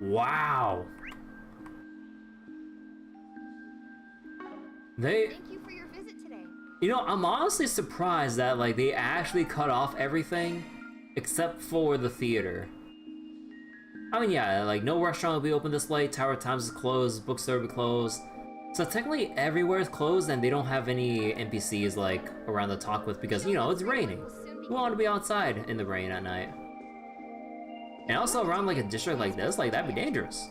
Wow. Thank you for your visit today. You know, I'm honestly surprised that like they actually cut off everything except for the theater. I mean, yeah, like no restaurant will be open this late, Tower of Times is closed, bookstore will be closed. So technically everywhere is closed and they don't have any NPCs like around to talk with because, you know, it's raining. We want to be outside in the rain at night. And also around like a district like this, like that'd be dangerous.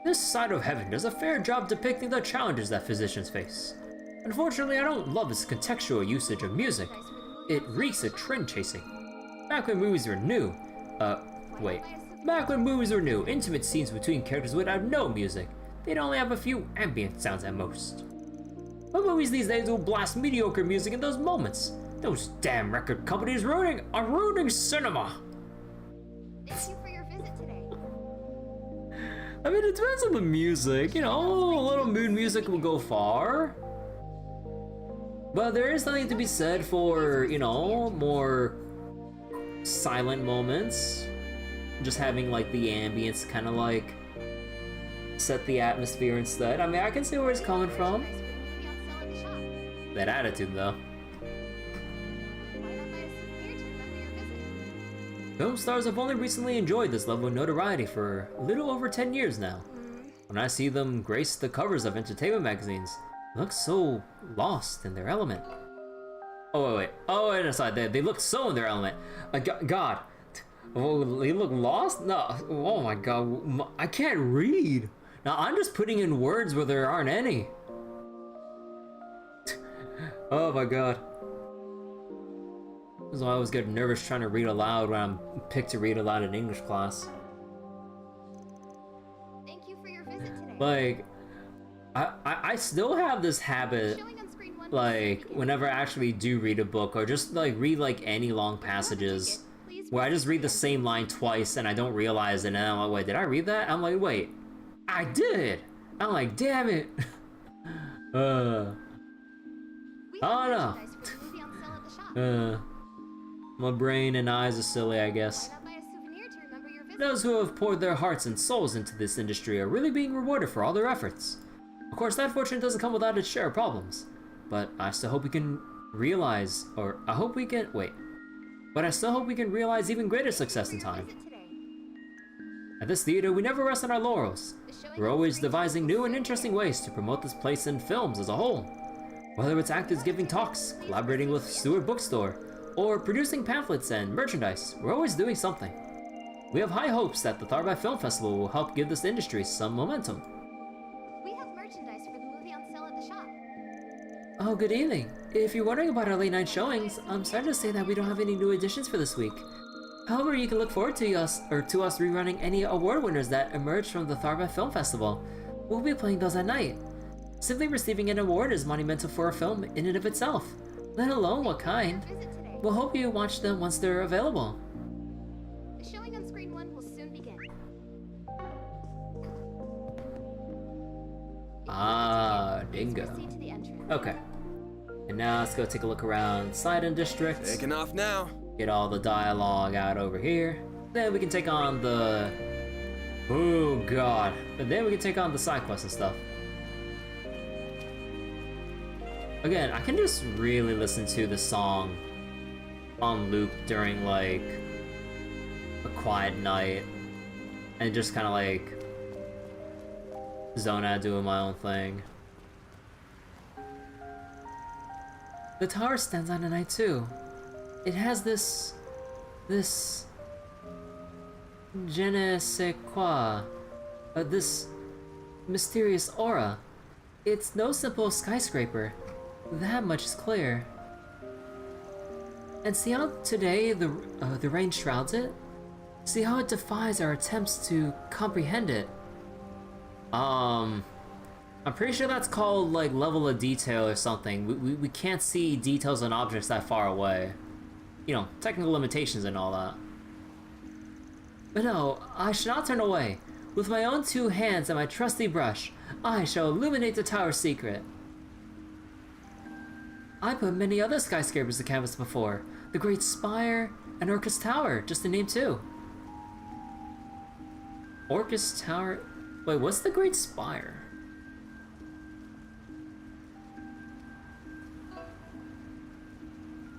This side of heaven does a fair job depicting the challenges that physicians face. Unfortunately, I don't love its contextual usage of music. It reeks of trend chasing. Back when movies were new, Back when movies were new, intimate scenes between characters would have no music. They'd only have a few ambient sounds at most. But movies these days will blast mediocre music in those moments. Those damn record companies are ruining cinema. Thank you for your visit today. I mean, it depends on the music, you know, a little mood music will go far. But there is something to be said for, you know, more silent moments. Just having like the ambience kind of like set the atmosphere instead. I mean, I can see where it's coming from. That attitude though. Film stars have only recently enjoyed this level of notoriety for a little over 10 years now. When I see them grace the covers of entertainment magazines, they look so lost in their element. Oh wait, aside, they look so in their element. God. Oh, they look lost? No, oh my god, I can't read. Now I'm just putting in words where there aren't any. Oh my god. This is why I always get nervous trying to read aloud when I'm picked to read aloud in English class. Thank you for your visit today. Like, I still have this habit, like, whenever I actually do read a book, or just like read like any long passages, where I just read the same line twice and I don't realize it, and I'm like, wait, did I read that? I'm like, wait, I did! I'm like, damn it! Oh no. My brain and eyes are silly, I guess. Those who have poured their hearts and souls into this industry are really being rewarded for all their efforts. Of course, that fortune doesn't come without its share of problems, but I still hope we can realize, but I still hope we can realize even greater success in time. At this theater, we never rest on our laurels. We're always devising new and interesting ways to promote this place and films as a whole. Whether it's actors giving talks, collaborating with Stewart Bookstore, or producing pamphlets and merchandise, we're always doing something. We have high hopes that the Tharbad Film Festival will help give this industry some momentum. We have merchandise for the movie on sale at the shop. Oh, good evening. If you're wondering about our late night showings, I'm sorry to say that we don't have any new additions for this week. However, you can look forward to us rerunning any award winners that emerged from the Tharbad Film Festival. We'll be playing those at night. Simply receiving an award is monumental for a film in and of itself, let alone what kind. We'll hope you watch them once they're available. The showing on screen 1 will soon begin. Ah, Dingo. Okay. And now let's go take a look around Seiden district. Taking off now. Get all the dialogue out over here. Then we can take on the... Oh god. But then we can take on the side quests and stuff. Again, I can just really listen to the song on loop during like a quiet night and just kind of like zone out doing my own thing. The tower stands on a night too. It has this je ne sais quoi, this mysterious aura. It's no simple skyscraper. That much is clear. And see how today the rain shrouds it? See how it defies our attempts to comprehend it. I'm pretty sure that's called like level of detail or something. We can't see details on objects that far away. You know, technical limitations and all that. But no, I shall not turn away. With my own 2 hands and my trusty brush, I shall illuminate the tower's secret. I put many other skyscrapers to canvas before. The Great Spire and Orcus Tower, just to name 2. Orcus Tower... Wait, what's the Great Spire?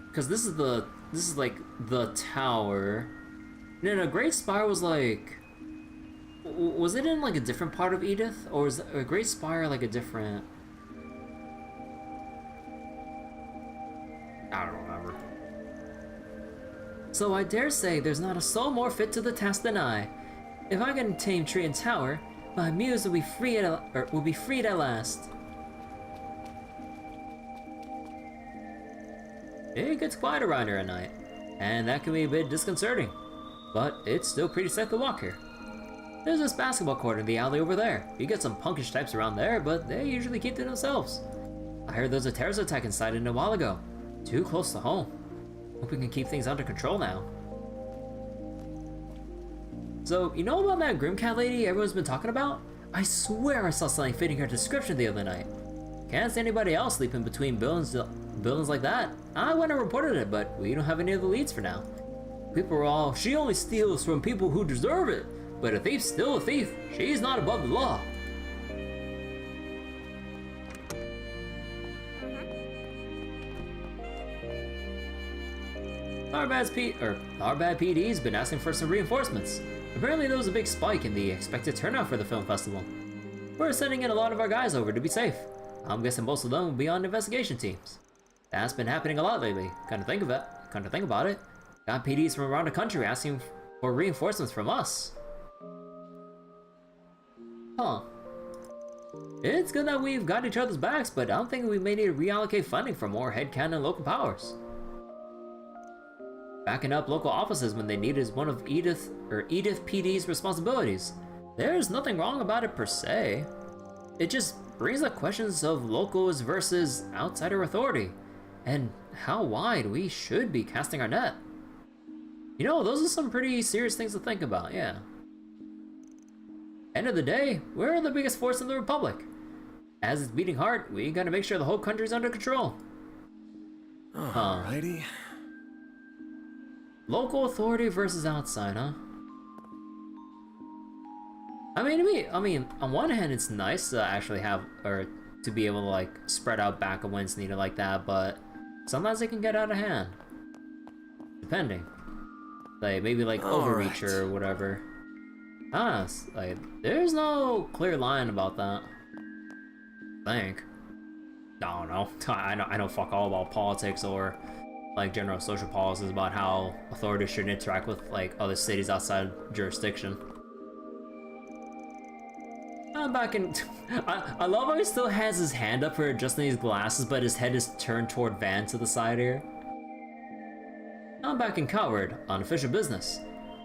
Because this is like the tower. No, Great Spire was like... Was it in like a different part of Edith? Or is a Great Spire like a different... I don't remember. So I dare say there's not a soul more fit to the task than I. If I can tame tree and tower, my muse will be freed at last. It gets quiet around here at night, and that can be a bit disconcerting. But it's still pretty safe to walk here. There's this basketball court in the alley over there. You get some punkish types around there, but they usually keep to themselves. I heard there's a terrorist attack inside a while ago. Too close to home. Hope we can keep things under control now. So, you know about that Grimcat lady everyone's been talking about? I swear I saw something fitting her description the other night. Can't see anybody else sleeping between buildings like that. I went and reported it, but we don't have any of the leads for now. People are all, she only steals from people who deserve it. But a thief's still a thief. She's not above the law. Tharbad PD's been asking for some reinforcements. Apparently there was a big spike in the expected turnout for the film festival. We're sending in a lot of our guys over to be safe. I'm guessing most of them will be on investigation teams. That's been happening a lot lately. Come to think about it. Got PDs from around the country asking for reinforcements from us. Huh. It's good that we've got each other's backs, but I'm thinking we may need to reallocate funding for more headcount and local powers. Backing up local offices when they need is one of Edith PD's responsibilities. There's nothing wrong about it per se. It just brings up questions of locals versus outsider authority, and how wide we should be casting our net. You know, those are some pretty serious things to think about, yeah. End of the day, we're the biggest force in the Republic. As its beating heart, we gotta make sure the whole country's under control. Alrighty. Local authority versus outside, huh? I mean, on one hand, it's nice to actually have, or to be able to like spread out backup when it's needed like that, but sometimes it can get out of hand. Depending. Like, maybe like overreach or whatever. Like, there's no clear line about that. I think. I don't know. I know fuck all about politics or like general social policies about how authorities should interact with like other cities outside jurisdiction. I'm back in. I love how he still has his hand up for adjusting his glasses, but his head is turned toward Van to the side here. I'm back in Coward on official business.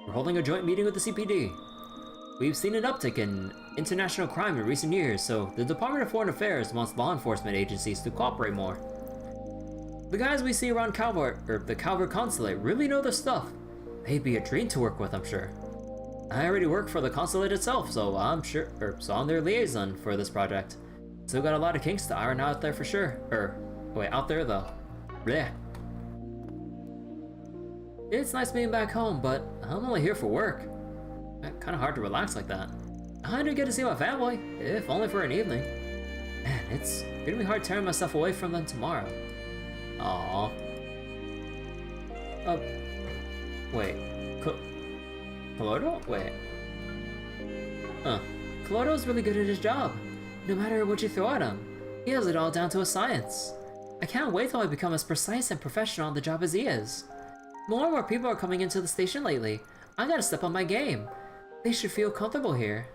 We're holding a joint meeting with the CPD. We've seen an uptick in international crime in recent years, so the Department of Foreign Affairs wants law enforcement agencies to cooperate more. The guys we see around the Calvert Consulate really know their stuff. They'd be a dream to work with, I'm sure. I already work for the consulate itself, so I'm their liaison for this project. Still got a lot of kinks to iron out there for sure. Out there though. Bleh. It's nice being back home, but I'm only here for work. Kinda hard to relax like that. I do get to see my family, if only for an evening. Man, it's gonna be hard tearing myself away from them tomorrow. Aww. Wait. Colorado? Wait. Colordo's really good at his job. No matter what you throw at him, he has it all down to a science. I can't wait till I become as precise and professional on the job as he is. More and more people are coming into the station lately. I gotta step up my game. They should feel comfortable here.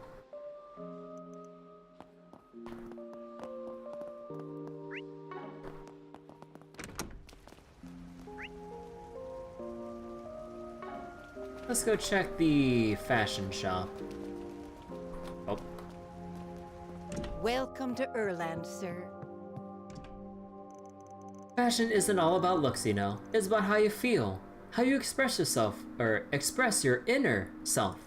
Let's go check the fashion shop. Oh. Welcome to Erland, sir. Fashion isn't all about looks, you know. It's about how you feel, how you express yourself, or express your inner self.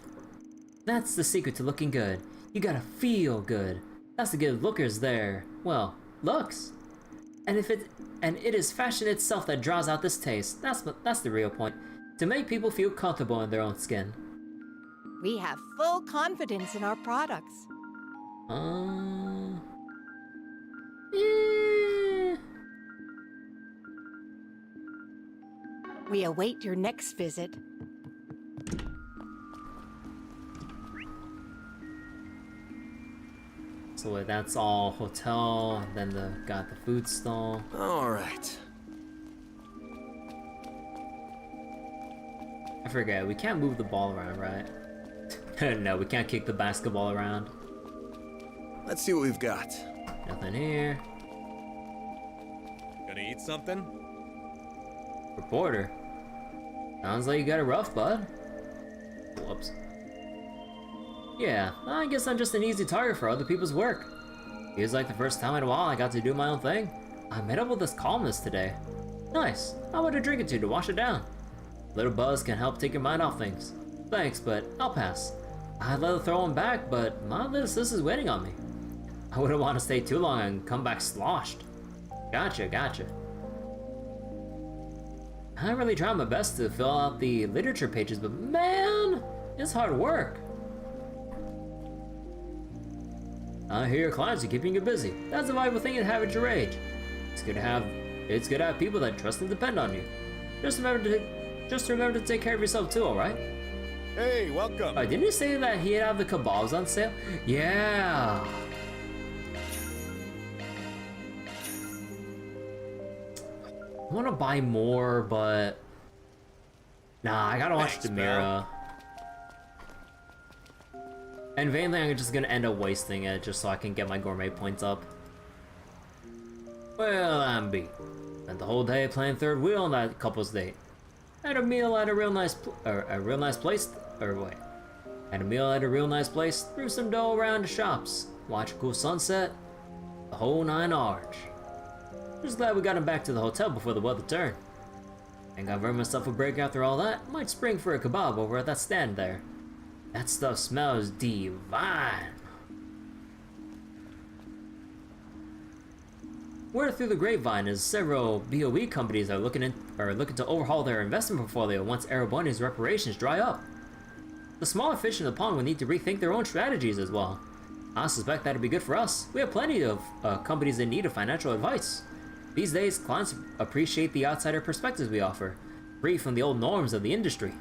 That's the secret to looking good. You gotta feel good. That's to give lookers their, well, looks. And it is fashion itself that draws out this taste. That's the real point. To make people feel comfortable in their own skin. We have full confidence in our products. Yeah. We await your next visit. So wait, that's all hotel, then got the food stall. Alright. I forget, we can't move the ball around, right? No, we can't kick the basketball around. Let's see what we've got. Nothing here. Gonna eat something? Reporter. Sounds like you got it rough, bud. Whoops. Yeah, I guess I'm just an easy target for other people's work. Feels like the first time in a while I got to do my own thing. I met up with this calmness today. Nice. I want a drink or two to wash it down. A little buzz can help take your mind off things. Thanks, but I'll pass. I'd love to throw him back, but my little sister's waiting on me. I wouldn't want to stay too long and come back sloshed. Gotcha. I really tried my best to fill out the literature pages, but man, it's hard work. I hear your clients are keeping you busy. That's a valuable thing to have at your age. It's good to have people that trust and depend on you. Just remember to take care of yourself too, alright? Hey, welcome. Didn't you say that he had the kebabs on sale? Yeah. I want to buy more, but nah, I gotta watch Demira. And vainly, I'm just gonna end up wasting it just so I can get my gourmet points up. Well, I'm beat. Spent the whole day playing third wheel on that couple's date. Had a meal at a real nice place. Had a meal at a real nice place. Threw some dough around the shops. Watch a cool sunset. The whole 9 yards. Just glad we got him back to the hotel before the weather turned. Think I've earned myself a break after all that. Might spring for a kebab over at that stand there. That stuff smells divine. Word through the grapevine is several BOE companies are looking to overhaul their investment portfolio once Ereboni's reparations dry up. The smaller fish in the pond will need to rethink their own strategies as well. I suspect that'd be good for us. We have plenty of companies in need of financial advice. These days, clients appreciate the outsider perspectives we offer, free from the old norms of the industry.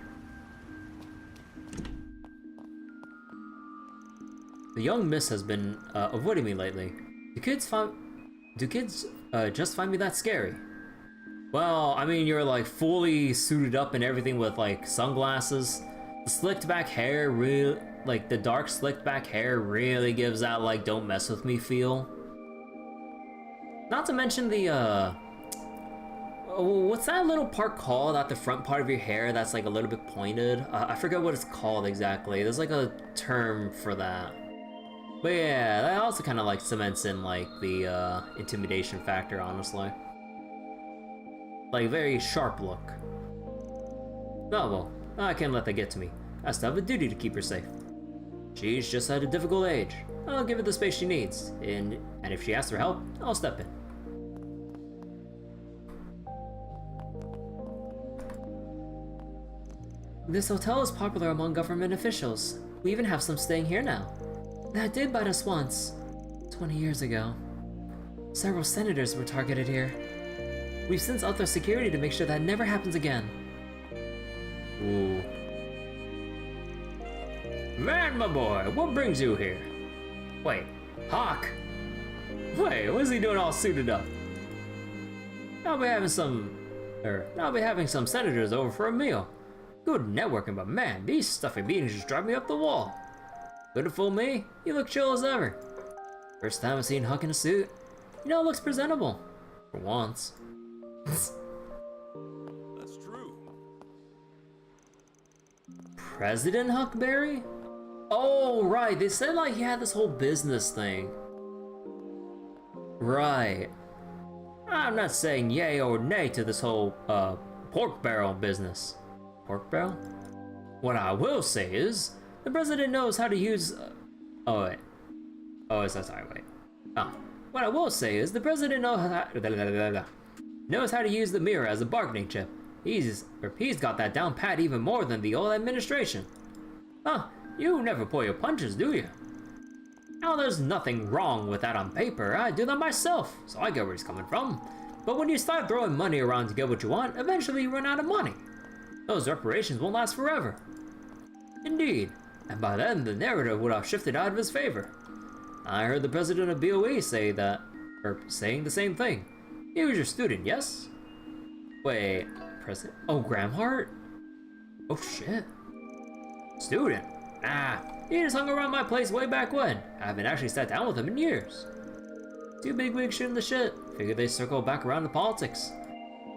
The young miss has been avoiding me lately. Do kids just find me that scary? Well, I mean, you're like fully suited up and everything with like sunglasses. The slicked back hair the dark slicked back hair really gives that like don't mess with me feel. Not to mention the what's that little part called at the front part of your hair that's like a little bit pointed? I forget what it's called exactly. There's like a term for that. But yeah, that also kind of like cements in like the intimidation factor, honestly. Like very sharp look. Oh well, I can't let that get to me. I still have a duty to keep her safe. She's just at a difficult age. I'll give her the space she needs, and if she asks for help, I'll step in. This hotel is popular among government officials. We even have some staying here now. That did bite us once, 20 years ago. Several senators were targeted here. We've since upped our security to make sure that never happens again. Ooh. Man, my boy, what brings you here? Wait, Hawk? Wait, what's he doing all suited up? I'll be having some senators over for a meal. Good networking, but man, these stuffy meetings just drive me up the wall. Good to fool me, you look chill as ever. First time I've seen Huck in a suit. You know, it looks presentable. For once. That's true. President Huckberry? Oh, right, they said like he had this whole business thing. Right. I'm not saying yay or nay to this whole, pork barrel business. Pork barrel? What I will say is, the president knows how to use, oh wait. Oh, is that, sorry, wait. Oh. What I will say is, the president knows how to use the mirror as a bargaining chip. He's got that down pat even more than the old administration. Huh, you never pull your punches, do you? Now there's nothing wrong with that on paper, I do that myself, so I get where he's coming from. But when you start throwing money around to get what you want, eventually you run out of money. Those reparations won't last forever. Indeed, and by then the narrative would have shifted out of his favor. I heard the president of BOE say that, or saying the same thing. He was your student, yes? Wait, president? Oh, Gramhart? Oh shit. Student? Ah, he just hung around my place way back when. I haven't actually sat down with him in years. Two bigwigs shooting the shit. Figured they circle back around to politics.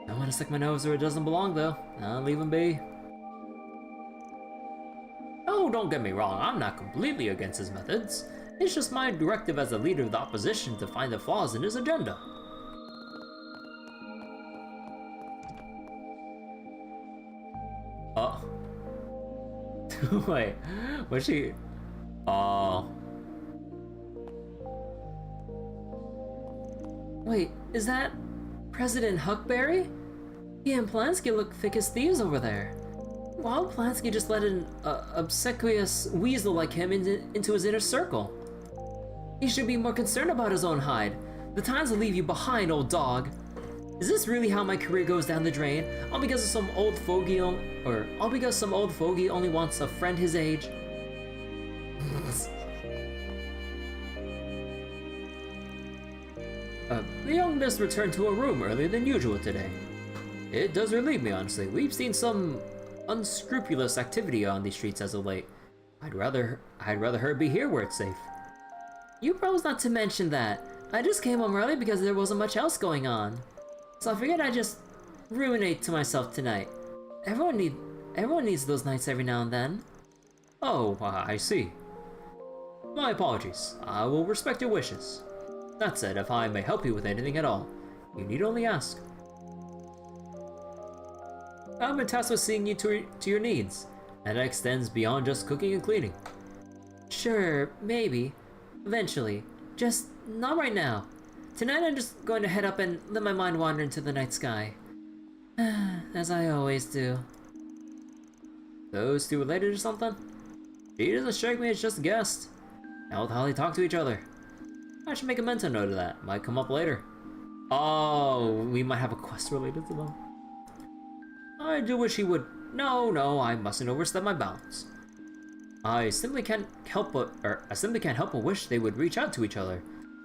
Don't want to stick my nose where it doesn't belong though. I'll leave him be. Oh, don't get me wrong, I'm not completely against his methods. It's just my directive as the leader of the opposition to find the flaws in his agenda. Oh. Wait, was she? Oh. Wait, is that President Huckberry? He and Plansky look thick as thieves over there. Why would Plansky just let an obsequious weasel like him into his inner circle? He should be more concerned about his own hide. The times will leave you behind, old dog. Is this really how my career goes down the drain? All because some old fogey only wants a friend his age? The young miss returned to her room earlier than usual today. It does relieve me, honestly. We've seen some unscrupulous activity on these streets as of late. I'd rather her be here where it's safe. You promised not to mention that. I just came home early because there wasn't much else going on. So I figured I'd just ruminate to myself tonight. Everyone needs those nights every now and then. Oh, I see. My apologies. I will respect your wishes. That said, if I may help you with anything at all, you need only ask. I've been tasked with seeing you to your needs, and that extends beyond just cooking and cleaning. Sure, maybe. Eventually. Just not right now. Tonight I'm just going to head up and let my mind wander into the night sky. As I always do. Those two related or something? She doesn't strike me as just a guest. How the hell they talk to each other? I should make a mental note of that. Might come up later. Oh, we might have a quest related to them. I do wish he would. No, I mustn't overstep my bounds. I simply can't help but wish they would reach out to each other.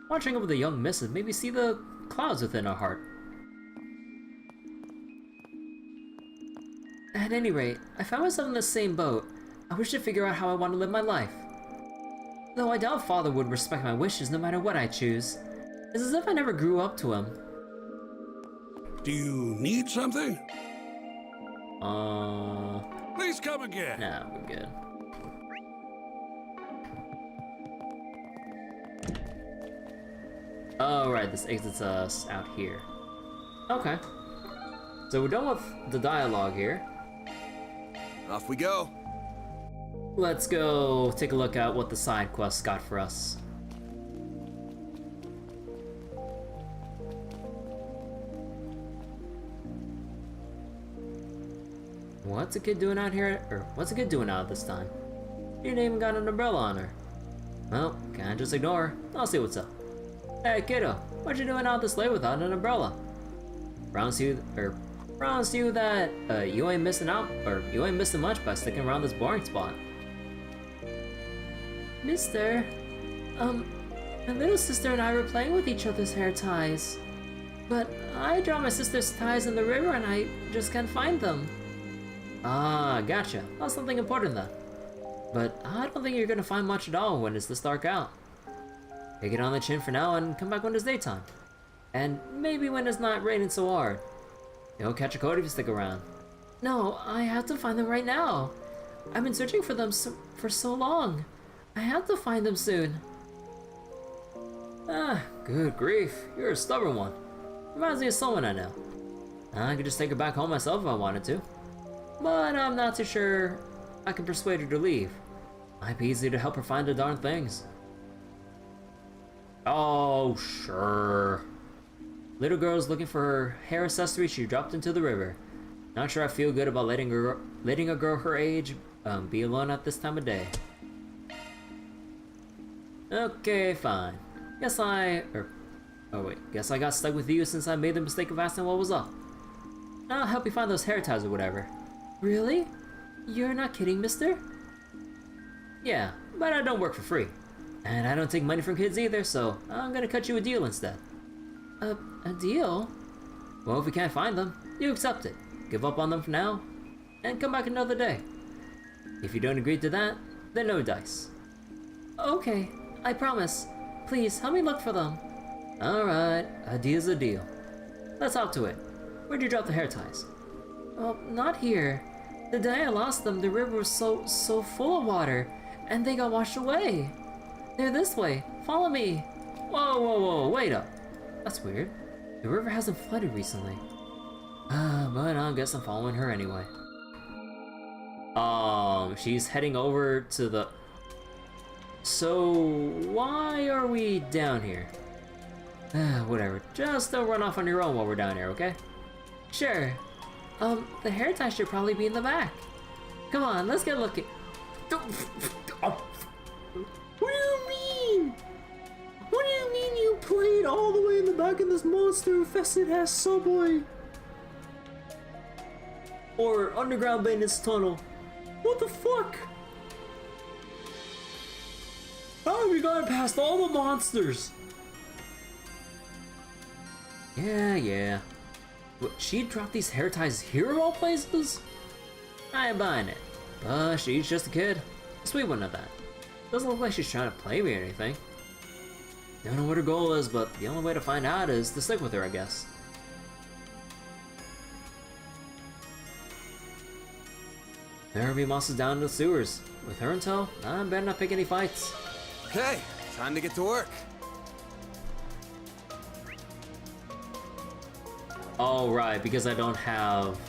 Watching over the young missus made me see the clouds within her heart. At any rate, I found myself in the same boat. I wish to figure out how I want to live my life. Though I doubt Father would respect my wishes no matter what I choose. It's as if I never grew up to him. Do you need something? Please come again. Nah, we're good. Oh, right, this exits us out here. Okay. So we're done with the dialogue here. Off we go. Let's go take a look at what the side quests got for us. What's a kid doing out here? Or what's a kid doing out this time? She ain't even got an umbrella on her. Well, can't just ignore her. I'll see what's up. Hey kiddo, what you doing out this late without an umbrella? Promise you that you ain't missing out, or you ain't missing much by sticking around this boring spot. Mister, my little sister and I were playing with each other's hair ties. But I dropped my sister's ties in the river and I just can't find them. Ah, gotcha. That's something important then. But I don't think you're gonna find much at all when it's this dark out. Take it on the chin for now and come back when it's daytime. And maybe when it's not raining so hard. You'll catch a cold if you stick around. No, I have to find them right now. I've been searching for them for so long. I have to find them soon. Ah, good grief. You're a stubborn one. Reminds me of someone I know. I could just take her back home myself if I wanted to. But I'm not too sure I can persuade her to leave. Might be easy to help her find the darn things. Oh, sure. Little girl's looking for her hair accessory she dropped into the river. Not sure I feel good about letting a girl her age be alone at this time of day. Okay, fine. Guess I got stuck with you since I made the mistake of asking what was up. I'll help you find those hair ties or whatever. Really? You're not kidding, mister? Yeah, but I don't work for free. And I don't take money from kids either, so I'm gonna cut you a deal instead. A deal? Well, if we can't find them, you accept it. Give up on them for now, and come back another day. If you don't agree to that, then no dice. Okay, I promise. Please, help me look for them. Alright, a deal's a deal. Let's hop to it. Where'd you drop the hair ties? Well, not here. The day I lost them, the river was so full of water, and they got washed away. They're this way. Follow me. Whoa, wait up. That's weird. The river hasn't flooded recently. But I guess I'm following her anyway. She's heading over to the... So, why are we down here? Whatever. Just don't run off on your own while we're down here, okay? Sure. The hair tie should probably be in the back. Come on, let's get looking. What do you mean? What do you mean you played all the way in the back of this monster-infested ass subway? Or underground maintenance tunnel? What the fuck? How have we gotten past all the monsters? Yeah. What, she dropped these hair ties here of all places? I ain't buying it. But she's just a kid. Sweet one at that. Doesn't look like she's trying to play me or anything. Don't know what her goal is, but the only way to find out is to stick with her, I guess. There will be monsters down in the sewers. With her in tow, I better not pick any fights. Okay, time to get to work. Oh, right, because I don't have...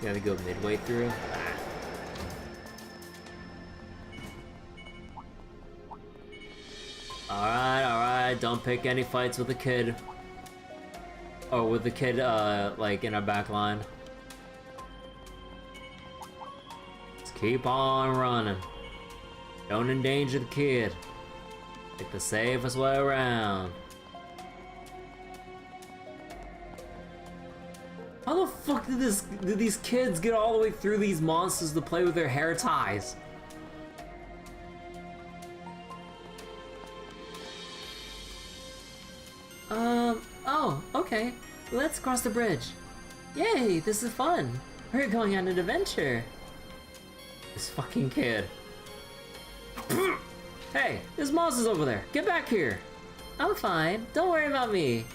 Gotta go midway through. Alright, don't pick any fights with the kid. Or with the kid, like, in our back line. Just keep on running. Don't endanger the kid. Take the safest way around. How the fuck did these kids get all the way through these monsters to play with their hair ties? Oh, okay. Let's cross the bridge. Yay, this is fun. We're going on an adventure. This fucking kid. Hey, there's monsters over there. Get back here. I'm fine. Don't worry about me.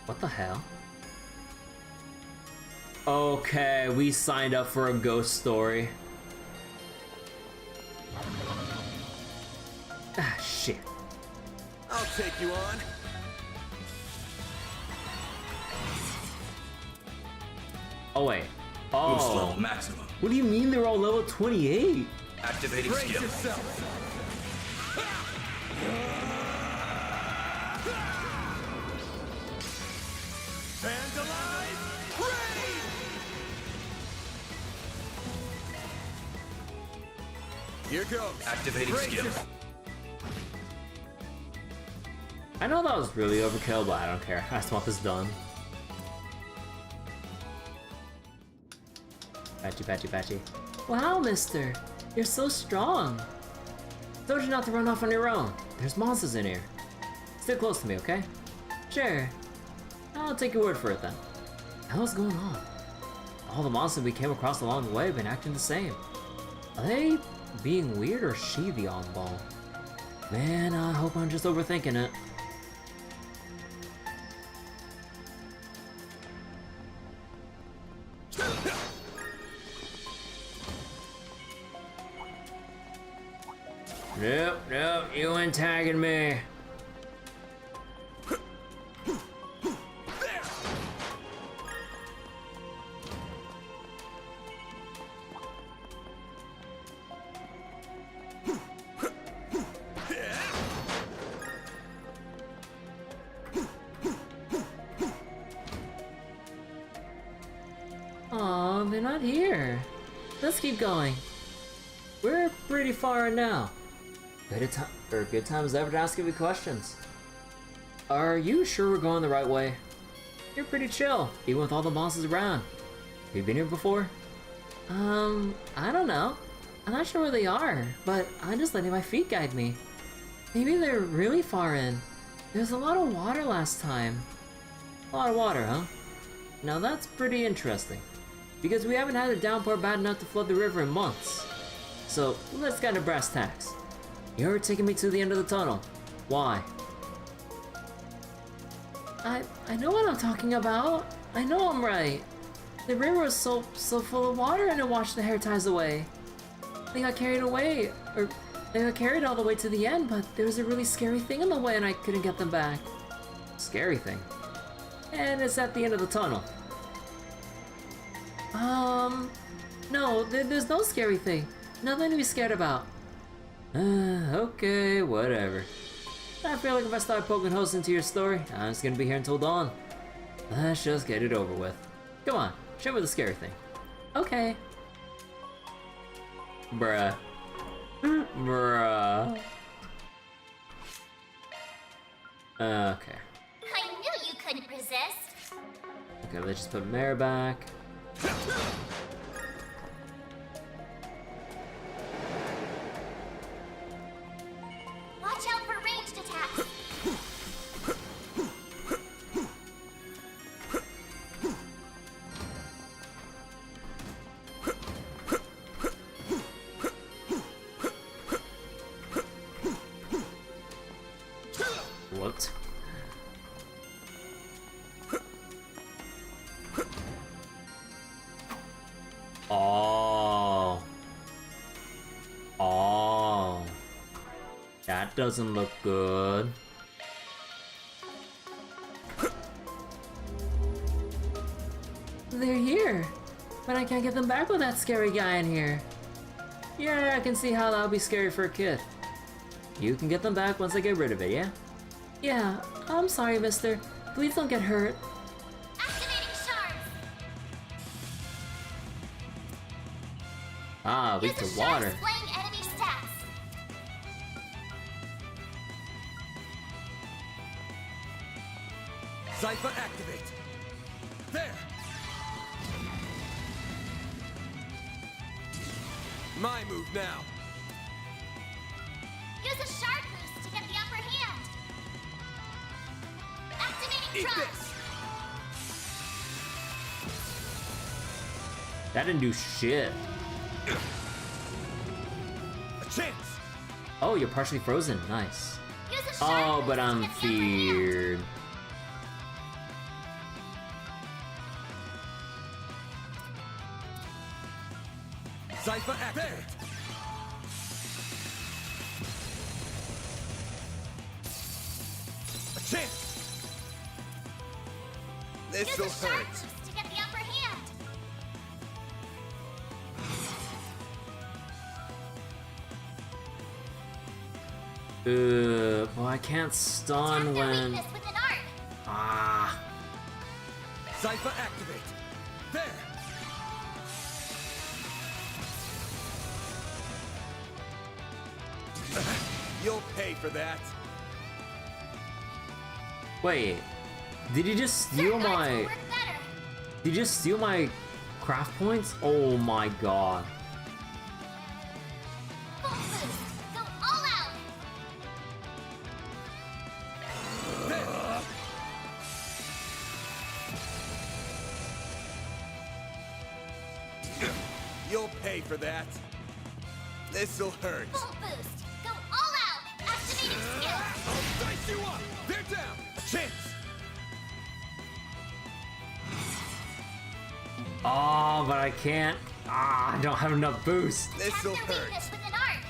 What the hell? Okay, we signed up for a ghost story. Ah, shit. I'll take you on. Oh, wait. Boost Oh. level maximum. What do you mean they're all level 28? Activating skill. Here goes. Activating skill. I know that was really overkill, but I don't care. I just want this done. Patchy. Wow, mister. You're so strong. Told you not to run off on your own. There's monsters in here. Stay close to me, okay? Sure. I'll take your word for it then. What's going on? All the monsters we came across along the way have been acting the same. Are they being weird or is she the oddball? Man, I hope I'm just overthinking it. Nope, you ain't tagging me. Aw, they're not here. Let's keep going. We're pretty far in now. Good time as ever to ask me questions. Are you sure we're going the right way? You're pretty chill, even with all the monsters around. Have you been here before? I don't know. I'm not sure where they are, but I'm just letting my feet guide me. Maybe they're really far in. There's a lot of water last time. A lot of water, huh? Now that's pretty interesting, because we haven't had a downpour bad enough to flood the river in months. So let's get to brass tacks. You're taking me to the end of the tunnel. Why? I know what I'm talking about. I know I'm right. The river was so full of water and it washed the hair ties away. They got carried away, or they got carried all the way to the end, but there was a really scary thing in the way and I couldn't get them back. Scary thing? And it's at the end of the tunnel. No, there's no scary thing. Nothing to be scared about. Okay, whatever. I feel like if I start poking holes into your story, I'm just gonna be here until dawn. Let's just get it over with. Come on, show me the scary thing. Okay. Bruh. Bruh. Okay. I knew you couldn't resist. Okay, let's just put Mare back. Watch out for ranged attacks. What? Oh. Oh. That doesn't look good. They're here, but I can't get them back with that scary guy in here. Yeah, I can see how that would be scary for a kid. You can get them back once I get rid of it, yeah? Yeah, I'm sorry, mister. Please don't get hurt. Activating shards. Ah, weak to Use a water. shard displaying enemy stats. Cypher activate. There. My move now. Use a shard boost to get the upper hand. Activating Eat trust. this. That didn't do shit. A chance. Oh, you're partially frozen. Nice. Use a shard Oh, boost but to I'm get the upper hand. feared. Cypher activate. A chance. Use This'll a shard hurt. boost to get the upper hand. Well, I can't stun Tap their when. weakness with an arc. Ah. Cypher activate. There. You'll pay for that. Wait. Did you just steal Certain arts will my. work better. Did you just steal my craft points? Oh my god. Full boost. Go all out. You'll pay for that. This'll hurt. Full boost. Go all out. Activating skill. I'll dice you up. They're down. A chance. Oh, but I can't. Ah, I don't have enough boost. This'll Test their hurt. weakness with an arc.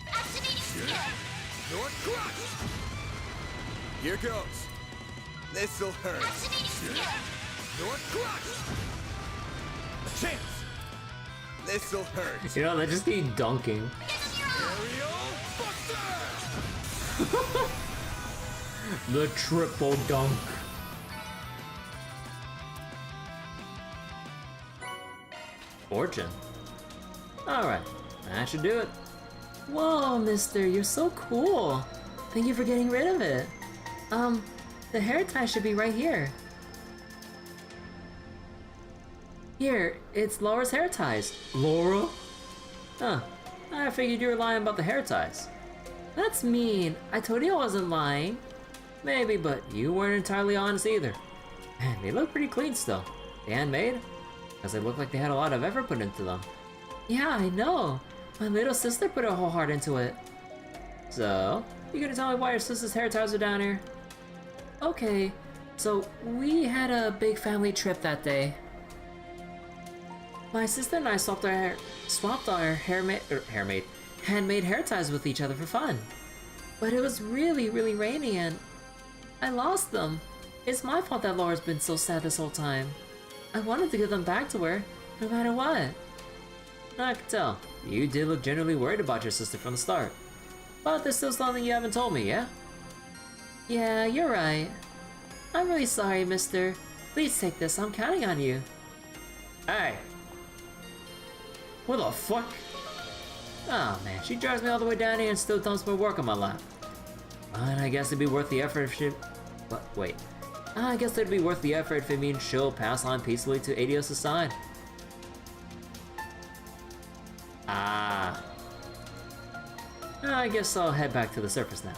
Activating skill. You're crushed. Here goes. This'll hurt. Activating skill. You're crushed. A chance. This'll hurt. You know, they just keep dunking. Give them your all. Aerial Buster! The triple dunk. Fortune. Alright, that should do it. Whoa, mister, you're so cool. Thank you for getting rid of it. The hair tie should be right here. Here, it's Laura's hair ties. Laura? Huh, I figured you were lying about the hair ties. That's mean. I told you I wasn't lying. Maybe, but you weren't entirely honest either. Man, they look pretty clean still. They handmade? Because they look like they had a lot of effort put into them. Yeah, I know. My little sister put her whole heart into it. So, you gonna tell me why your sister's hair ties are down here? Okay, so we had a big family trip that day. My sister and I swapped our handmade hair ties with each other for fun. But it was really rainy and I lost them. It's my fault that Laura's been so sad this whole time. I wanted to give them back to her, no matter what. I can tell. You did look genuinely worried about your sister from the start. But there's still something you haven't told me, yeah? Yeah, you're right. I'm really sorry, mister. Please take this, I'm counting on you. Hey! What the fuck? Oh man, she drives me all the way down here and still dumps more work on my lap. And I guess it'd be worth the effort if she... What? Wait. I guess it'd be worth the effort if it means she'll pass on peacefully to Adios' side. Ah. I guess I'll head back to the surface now.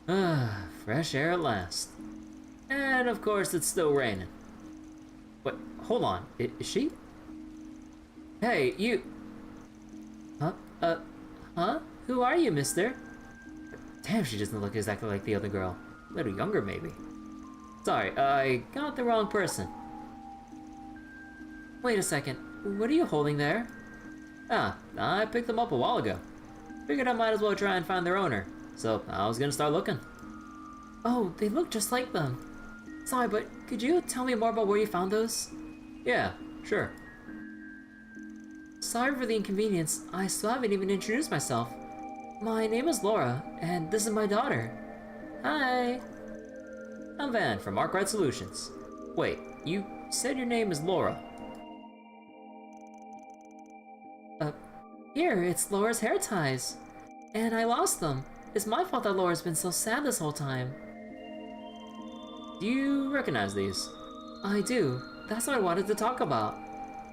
Ah, fresh air at last. And of course it's still raining. Wait, hold on. Is she? Hey, you... Huh? Who are you, mister? Damn, she doesn't look exactly like the other girl. A little younger, maybe. Sorry, I got the wrong person. Wait a second, what are you holding there? Ah, I picked them up a while ago. Figured I might as well try and find their owner, so I was gonna start looking. Oh, they look just like them. Sorry, but could you tell me more about where you found those? Yeah, sure. Sorry for the inconvenience, I still haven't even introduced myself. My name is Laura, and this is my daughter. Hi! I'm Van from Arkwright Solutions. Wait, you said your name is Laura. Here, it's Laura's hair ties. And I lost them. It's my fault that Laura's been so sad this whole time. Do you recognize these? I do. That's what I wanted to talk about.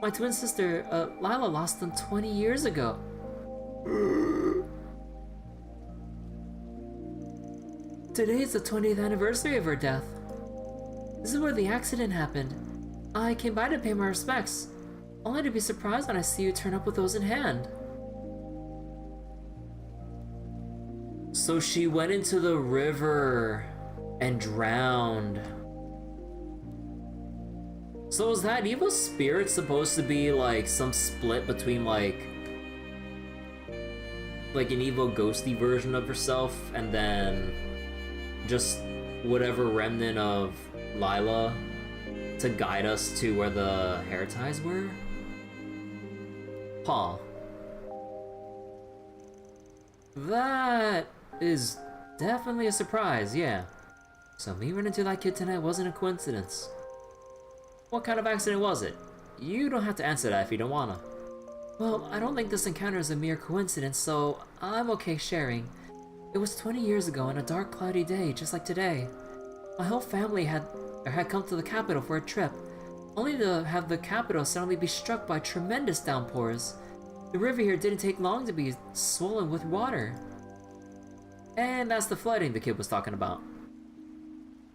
My twin sister, Lila, lost them 20 years ago. Today is the 20th anniversary of her death. This is where the accident happened. I came by to pay my respects, only to be surprised when I see you turn up with those in hand. So she went into the river and drowned. So is that evil spirit supposed to be like some split between like an evil ghosty version of herself and then just whatever remnant of Lila to guide us to where the hair ties were? Huh. That is definitely a surprise, yeah. So me running into that kid tonight wasn't a coincidence. What kind of accident was it? You don't have to answer that if you don't wanna. Well, I don't think this encounter is a mere coincidence, so I'm okay sharing. It was 20 years ago on a dark, cloudy day, just like today. My whole family had come to the capital for a trip, only to have the capital suddenly be struck by tremendous downpours. The river here didn't take long to be swollen with water. And that's the flooding the kid was talking about.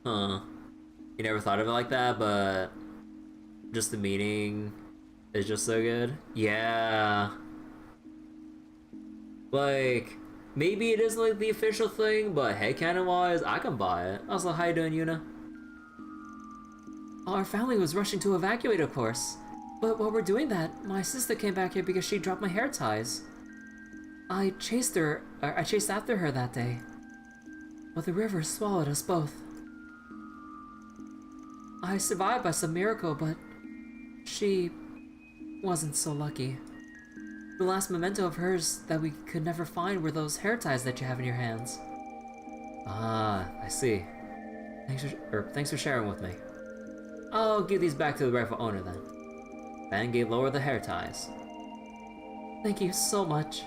Huh. You never thought of it like that, but just the meaning is just so good. Yeah. Like, maybe it isn't like the official thing, but headcanon wise, I can buy it. Also, how you doing, Yuna? Our family was rushing to evacuate, of course. But while we're doing that, my sister came back here because she dropped my hair ties. I chased after her that day. But the river swallowed us both. I survived by some miracle, but she wasn't so lucky. The last memento of hers that we could never find were those hair ties that you have in your hands. Ah, I see. Thanks for sharing with me. I'll give these back to the rightful owner then. Then gave Laura the hair ties. Thank you so much.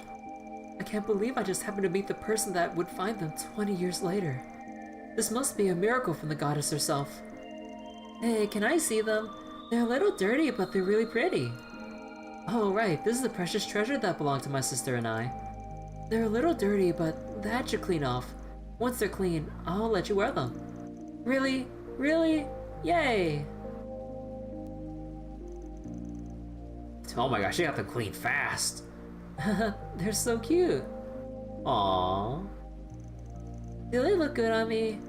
I can't believe I just happened to meet the person that would find them 20 years later. This must be a miracle from the goddess herself. Hey, can I see them? They're a little dirty, but they're really pretty. Oh right, this is a precious treasure that belonged to my sister and I. They're a little dirty, but that should clean off. Once they're clean, I'll let you wear them. Really? Really? Yay! Oh my gosh, she got them clean fast. They're so cute. Aww. Do they look good on me?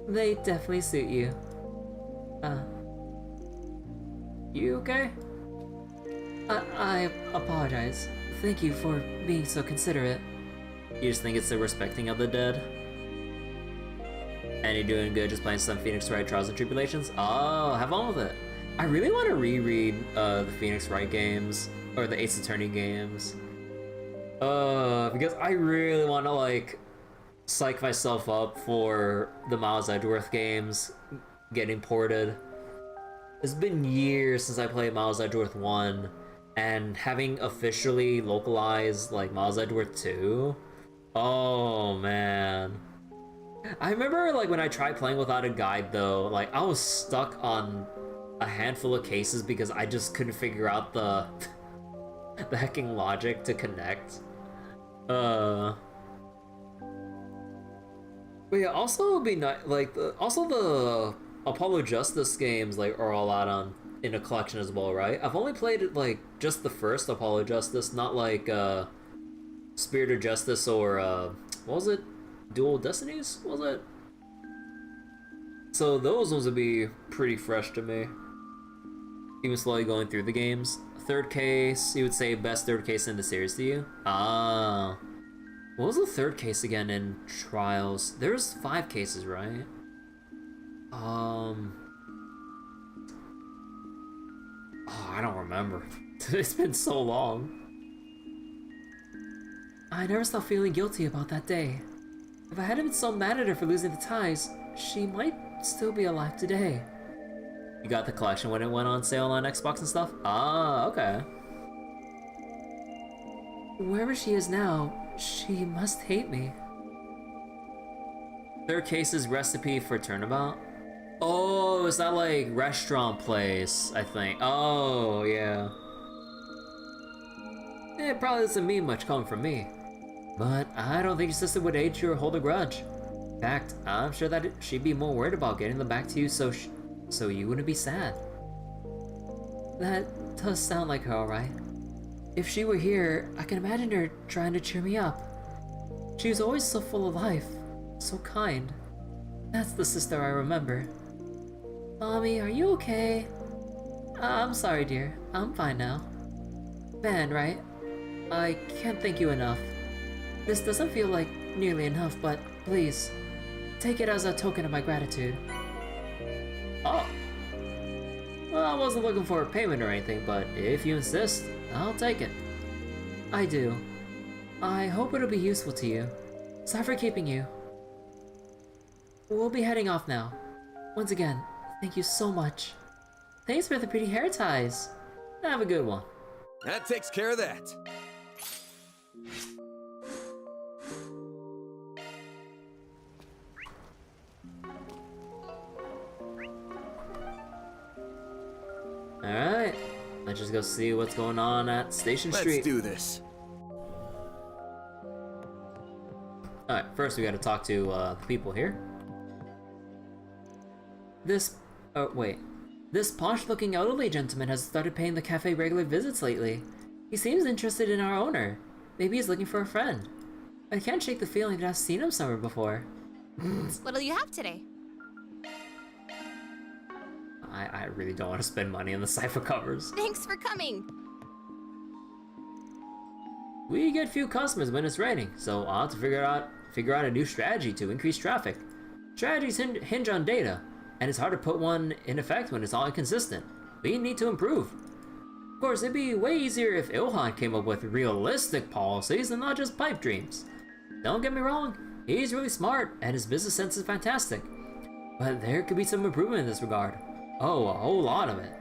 They definitely suit you. You okay? I apologize. Thank you for being so considerate. You just think it's the respecting of the dead? And you're doing good just playing some Phoenix Wright Trials and Tribulations? Oh, have fun with it. I really want to reread the Phoenix Wright games, or the Ace Attorney games. Because I really want to, like, psych myself up for the Miles Edgeworth games getting ported. It's been years since I played Miles Edgeworth 1, and having officially localized, like, Miles Edgeworth 2, oh man. I remember, like, when I tried playing without a guide, though, like, I was stuck on a handful of cases because I just couldn't figure out the hacking logic to connect. But yeah, also it'd be nice, like, also the Apollo Justice games, like, are all out on in a collection as well, right? I've only played it, like, just the first Apollo Justice, not like Spirit of Justice or what was it? Dual Destinies, was it? So those ones would be pretty fresh to me. Even slowly going through the games. Third case, you would say best third case in the series to you? Ah. What was the third case again in Trials? There's 5 cases, right? Oh, I don't remember. It's been so long. I never stopped feeling guilty about that day. If I hadn't been so mad at her for losing the ties, she might still be alive today. You got the collection when it went on sale on Xbox and stuff? Ah, okay. Wherever she is now, she must hate me. Third case's recipe for turnabout? Oh, is that like restaurant place, I think. Oh, yeah. It probably doesn't mean much coming from me. But I don't think your sister would hate you or hold a grudge. In fact, I'm sure that she'd be more worried about getting them back to you so you wouldn't be sad. That does sound like her, alright. If she were here, I can imagine her trying to cheer me up. She was always so full of life, so kind. That's the sister I remember. Mommy, are you okay? I'm sorry, dear. I'm fine now. Man, right? I can't thank you enough. This doesn't feel like nearly enough, but please, take it as a token of my gratitude. Oh. Well, I wasn't looking for a payment or anything, but if you insist, I'll take it. I do. I hope it'll be useful to you. Sorry for keeping you. We'll be heading off now. Once again, thank you so much. Thanks for the pretty hair ties. Have a good one. That takes care of that. Alright, let's just go see what's going on at Station Street. Let's do this. Alright, first we gotta talk to the people here. This posh-looking elderly gentleman has started paying the cafe regular visits lately. He seems interested in our owner. Maybe he's looking for a friend. I can't shake the feeling that I've seen him somewhere before. What'll you have today? I really don't want to spend money on the cipher covers. Thanks for coming. We get few customers when it's raining, so I'll have to figure out a new strategy to increase traffic. Strategies hinge on data, and it's hard to put one in effect when it's all inconsistent. We need to improve. Of course, it'd be way easier if Ilhan came up with realistic policies and not just pipe dreams. Don't get me wrong, he's really smart and his business sense is fantastic. But there could be some improvement in this regard. Oh, a whole lot of it.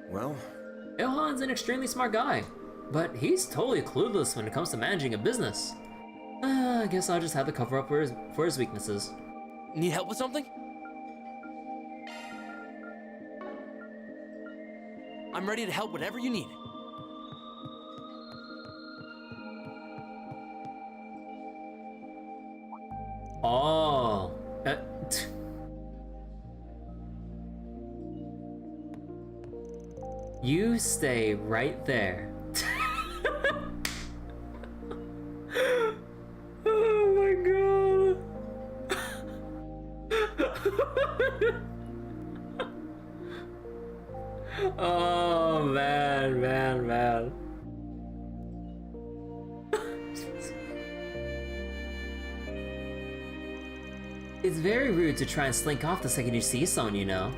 Well, Ilhan's an extremely smart guy, but he's totally clueless when it comes to managing a business. I guess I'll just have to cover up for his weaknesses. Need help with something? I'm ready to help whatever you need. Oh. You stay right there. Oh my god. Oh man. It's very rude to try and slink off the second you see someone you know.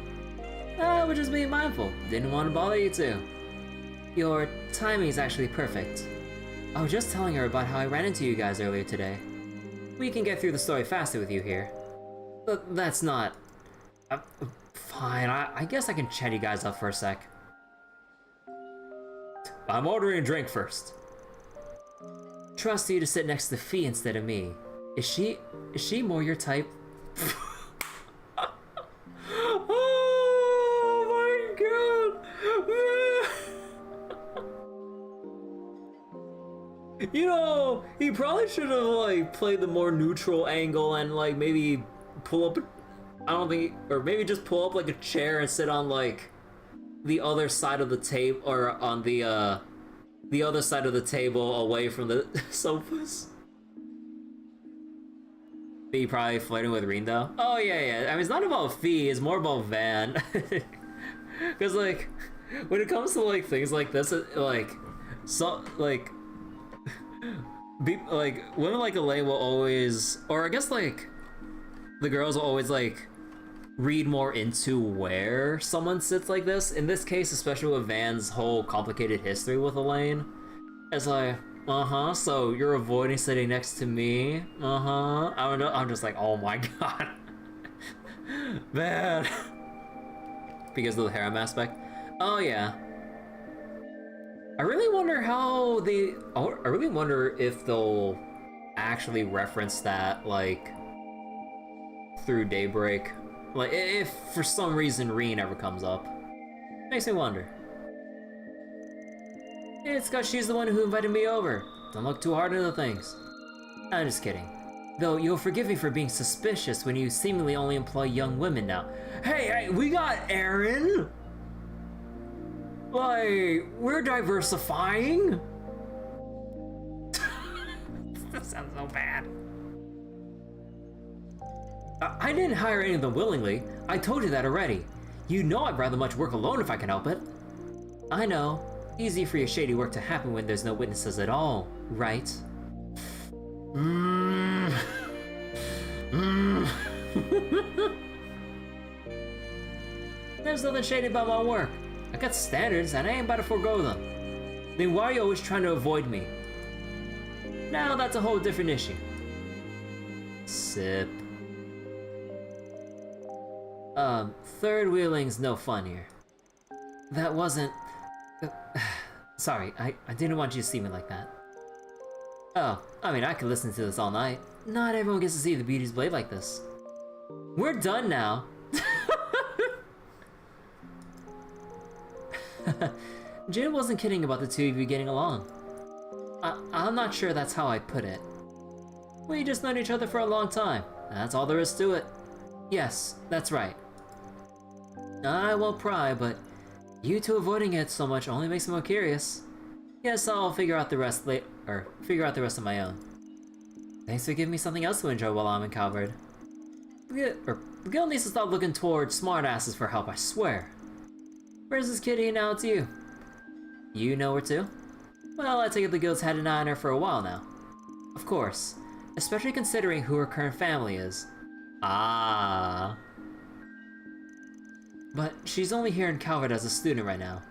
I was just being mindful. Didn't want to bother you too. Your timing is actually perfect. I was just telling her about how I ran into you guys earlier today. We can get through the story faster with you here. But that's not... fine, I guess I can chat you guys up for a sec. I'm ordering a drink first. Trust you to sit next to Fee instead of me. Is she more your type? Oh my god! You know, he probably should have like played the more neutral angle and like maybe pull up. Or maybe just pull up like a chair and sit on like the other side of the table, or on the other side of the table away from the sofas. Fee probably flirting with Reen though. Oh yeah. I mean, it's not about Fee, it's more about Van. Because like, when it comes to like things like this, like women like Elaine will always, or I guess like the girls will always like read more into where someone sits like this. In this case, especially with Van's whole complicated history with Elaine, it's like, so you're avoiding sitting next to me, I'm just like, oh my god. Van. Because of the harem aspect. Oh yeah. I really wonder if they'll actually reference that, like, through Daybreak. Like, if for some reason Reen ever comes up. Makes me wonder. It's cause she's the one who invited me over. Don't look too hard into things. I'm just kidding. Though you'll forgive me for being suspicious when you seemingly only employ young women now. Hey, we got Aaron! Like, we're diversifying? That sounds so bad. I didn't hire any of them willingly. I told you that already. You know I'd rather much work alone if I can help it. I know. Easy for your shady work to happen when there's no witnesses at all, right? There's nothing shady about my work. I got standards and I ain't about to forego them. Then why are you always trying to avoid me? Now that's a whole different issue. Sip. Third wheeling's no fun here. That wasn't... Sorry, I didn't want you to see me like that. Oh, I mean, I could listen to this all night. Not everyone gets to see the beauty's blade like this. We're done now. Jin wasn't kidding about the two of you getting along. I'm not sure that's how I'd put it. We just known each other for a long time. That's all there is to it. Yes, that's right. I won't pry, but you two avoiding it so much only makes me more curious. Guess I'll figure out the rest on my own. Thanks for giving me something else to enjoy while I'm in Tharbad. The guild needs to stop looking towards smartasses for help, I swear. Where's this kitty and now it's you? You know her too? Well, I take it the guild's had an eye on her for a while now. Of course, especially considering who her current family is. Ah. But she's only here in Tharbad as a student right now.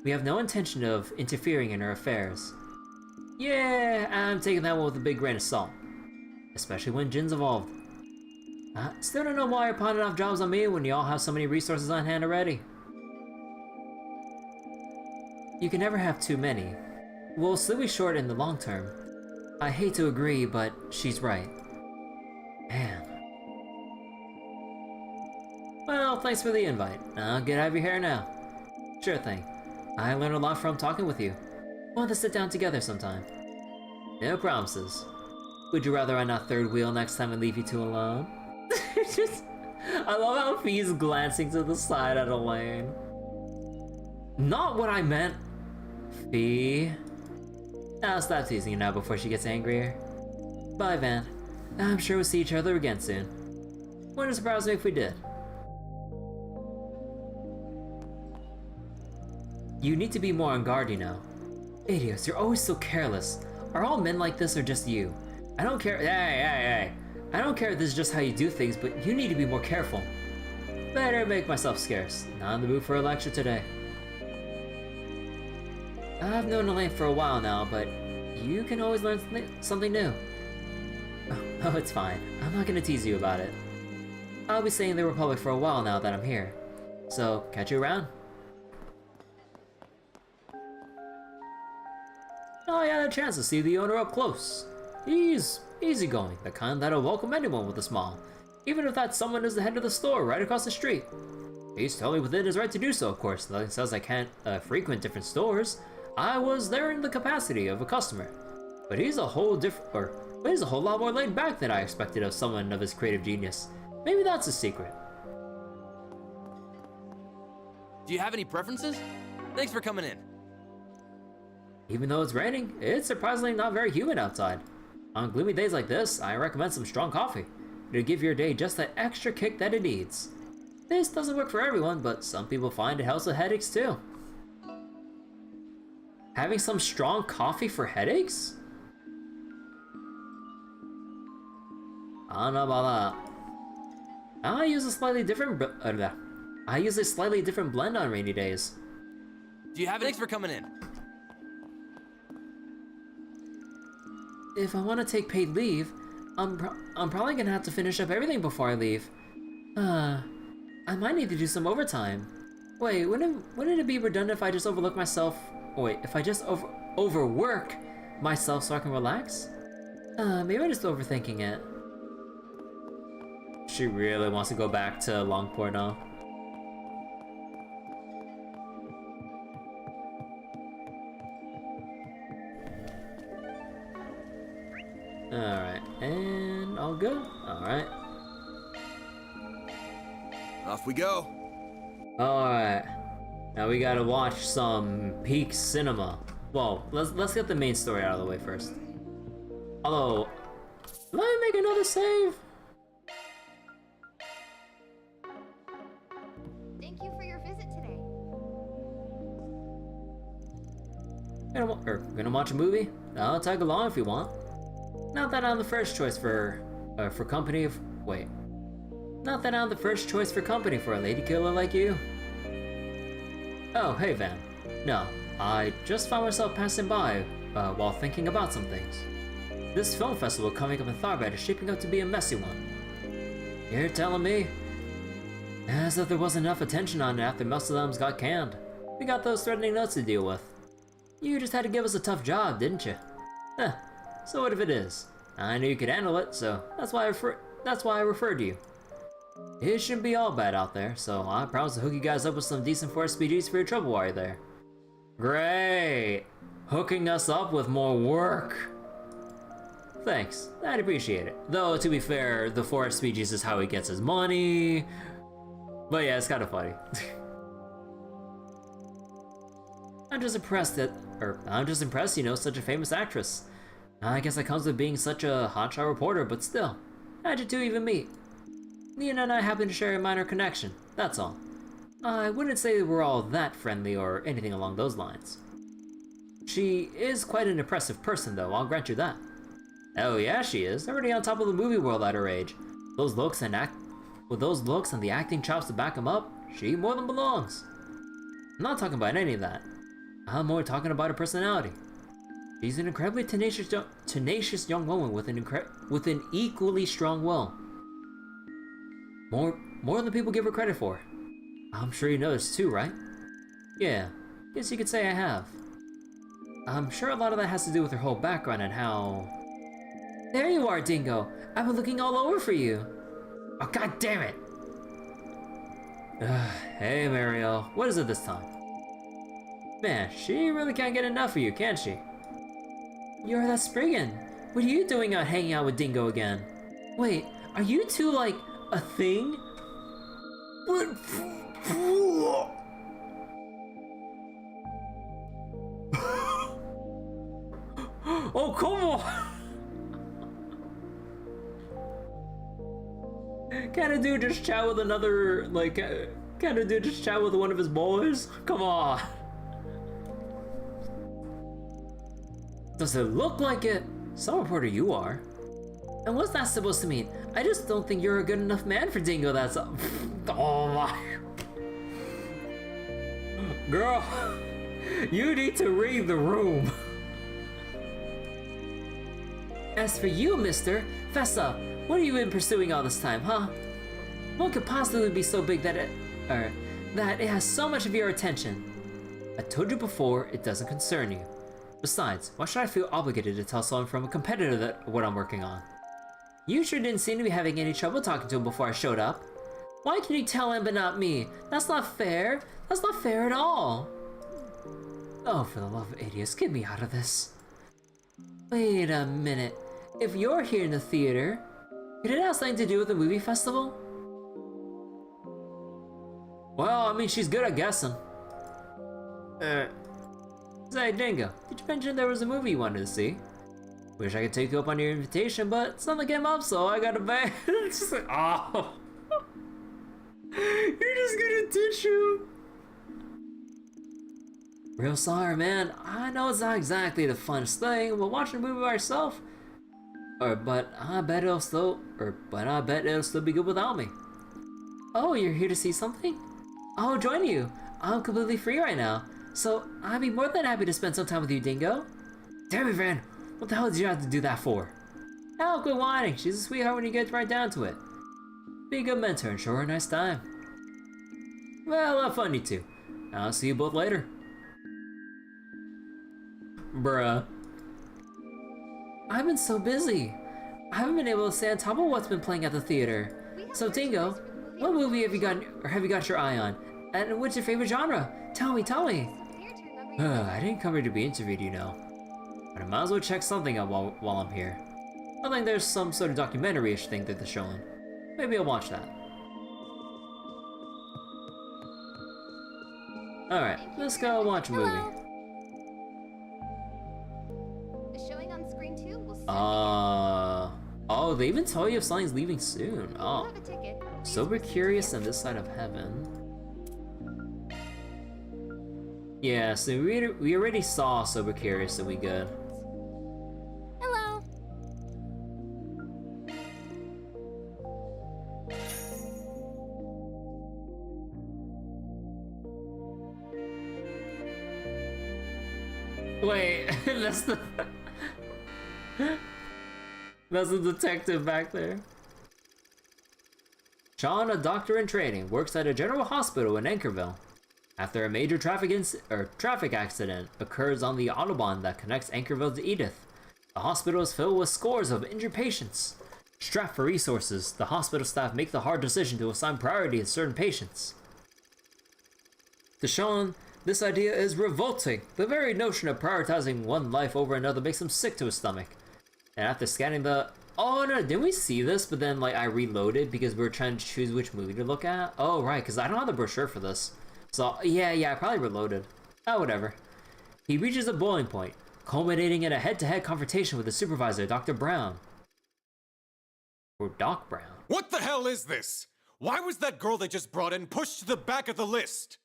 We have no intention of interfering in her affairs. Yeah, I'm taking that one with a big grain of salt. Especially when Jin's involved. Still don't know why you're pawning off jobs on me when you all have so many resources on hand already. You can never have too many. We'll still be short in the long term. I hate to agree, but she's right. Man. Well, thanks for the invite. I'll get out of your hair now. Sure thing. I learned a lot from talking with you. Want to sit down together sometime. No promises. Would you rather I not third wheel next time and leave you two alone? I love how Fee's glancing to the side at Elaine. Not what I meant, Fee. I'll stop teasing you now before she gets angrier. Bye, Van. I'm sure we'll see each other again soon. Wouldn't surprise me if we did. You need to be more on guard, you know. Idiots, you're always so careless. Are all men like this or just you? I don't care. Hey. I don't care if this is just how you do things, but you need to be more careful. Better make myself scarce. Not in the mood for a lecture today. I've known Elaine for a while now, but you can always learn something new. Oh, it's fine. I'm not gonna tease you about it. I'll be staying in the Republic for a while now that I'm here. So, catch you around. I had a chance to see the owner up close. He's easygoing, the kind that'll welcome anyone with a smile, even if that someone is the head of the store right across the street. He's totally within his right to do so, of course. Nothing says I can't frequent different stores. I was there in the capacity of a customer, but he's a whole lot more laid back than I expected of someone of his creative genius. Maybe that's a secret. Do you have any preferences? Thanks for coming in. Even though it's raining, it's surprisingly not very humid outside. On gloomy days like this, I recommend some strong coffee. It'll give your day just that extra kick that it needs. This doesn't work for everyone, but some people find it helps with headaches too. Having some strong coffee for headaches? I don't know about that. I use a slightly different blend on rainy days. Do you have Thanks for coming in. If I want to take paid leave, I'm probably gonna have to finish up everything before I leave. I might need to do some overtime. Wait, wouldn't it be redundant if I just overwork myself so I can relax? Maybe I'm just overthinking it. She really wants to go back to Longport now. Alright, and I'll go. Alright. Off we go. Alright. Now we gotta watch some peak cinema. Well, let's get the main story out of the way first. Although, let me make another save. Thank you for your visit today. Gonna watch a movie? I'll tag along if you want. Not that I'm the first choice for company for a lady killer like you. Oh, hey Van. No, I just found myself passing by while thinking about some things. This film festival coming up in Tharbad is shaping up to be a messy one. You're telling me? As if there wasn't enough attention on it after most of them got canned. We got those threatening notes to deal with. You just had to give us a tough job, didn't you? Huh. So what if it is? I knew you could handle it, so that's why I referred to you. It shouldn't be all bad out there, so I promise to hook you guys up with some decent forest SPGs for your trouble while you're there. Great! Hooking us up with more work! Thanks, I'd appreciate it. Though, to be fair, the forest SPGs is how he gets his money. But yeah, it's kind of funny. I'm just impressed you know such a famous actress. I guess that comes with being such a hotshot reporter, but still, how'd you two even meet? Nina and I happen to share a minor connection, that's all. I wouldn't say we're all that friendly or anything along those lines. She is quite an impressive person though, I'll grant you that. Oh yeah, she is, already on top of the movie world at her age. With those looks and the acting chops to back them up, she more than belongs. I'm not talking about any of that. I'm more talking about her personality. She's an incredibly tenacious young woman with an equally strong will. More than people give her credit for. I'm sure you noticed too, right? Yeah, guess you could say I have. I'm sure a lot of that has to do with her whole background and how... There you are, Dingo! I've been looking all over for you! Oh, god damn it! Hey, Mariel, what is it this time? Man, she really can't get enough of you, can she? You're that Spriggan! What are you doing out hanging out with Dingo again? Wait, are you two like a thing? What? Oh, come on! Can a dude just chat with another, like, can a dude just chat with one of his boys? Come on! Does it look like it? Some reporter you are. And what's that supposed to mean? I just don't think you're a good enough man for Dingo, that's all. Oh my... Girl, you need to read the room. As for you, mister, fess up. What have you been pursuing all this time, huh? What could possibly be so big that it has so much of your attention? I told you before, it doesn't concern you. Besides, why should I feel obligated to tell someone from a competitor what I'm working on? You sure didn't seem to be having any trouble talking to him before I showed up. Why can you tell him but not me? That's not fair. That's not fair at all. Oh, for the love of idiots, get me out of this. Wait a minute. If you're here in the theater, could it have something to do with the movie festival? Well, I mean, she's good at guessing. Say, Dingo, did you mention there was a movie you wanted to see? Wish I could take you up on your invitation, but something came up, so I got to beg. It's just like, oh. You're just gonna tissue. Real sorry, man. I know it's not exactly the funnest thing, but watching a movie by yourself. But I bet it'll still be good without me. Oh, you're here to see something? I'll join you. I'm completely free right now, so I'd be more than happy to spend some time with you, Dingo. Damn it, Van. What the hell did you have to do that for? Hell, quit whining. She's a sweetheart when you get right down to it. Be a good mentor and show her a nice time. Well, have fun, you two. I'll see you both later. Bruh. I've been so busy. I haven't been able to stay on top of what's been playing at the theater. So, Dingo, what movie have you got your eye on? And what's your favorite genre? Tell me. I didn't come here to be interviewed, you know. But I might as well check something out while I'm here. I think there's some sort of documentary-ish thing that they're showing. Maybe I'll watch that. Alright, let's go watch a movie. The showing on screen 2 will soon oh, they even tell you if something's leaving soon. Oh. have a ticket. Sober Curious and This Side of Heaven. Yeah, so we already saw Sober Curious, so we good. Hello. Wait, that's the... That's the detective back there. Sean, a doctor in training, works at a general hospital in Anchorville. After a major traffic accident occurs on the Autobahn that connects Anchorville to Edith, the hospital is filled with scores of injured patients. Strapped for resources, the hospital staff make the hard decision to assign priority to certain patients. To Sean, this idea is revolting. The very notion of prioritizing one life over another makes him sick to his stomach. And after scanning the... Oh no, didn't we see this? But then like I reloaded because we were trying to choose which movie to look at. Oh right, because I don't have the brochure for this. So yeah, I probably reloaded. Oh, whatever. He reaches a boiling point, culminating in a head-to-head confrontation with the supervisor, Dr. Brown. Or Doc Brown. What the hell is this? Why was that girl they just brought in pushed to the back of the list?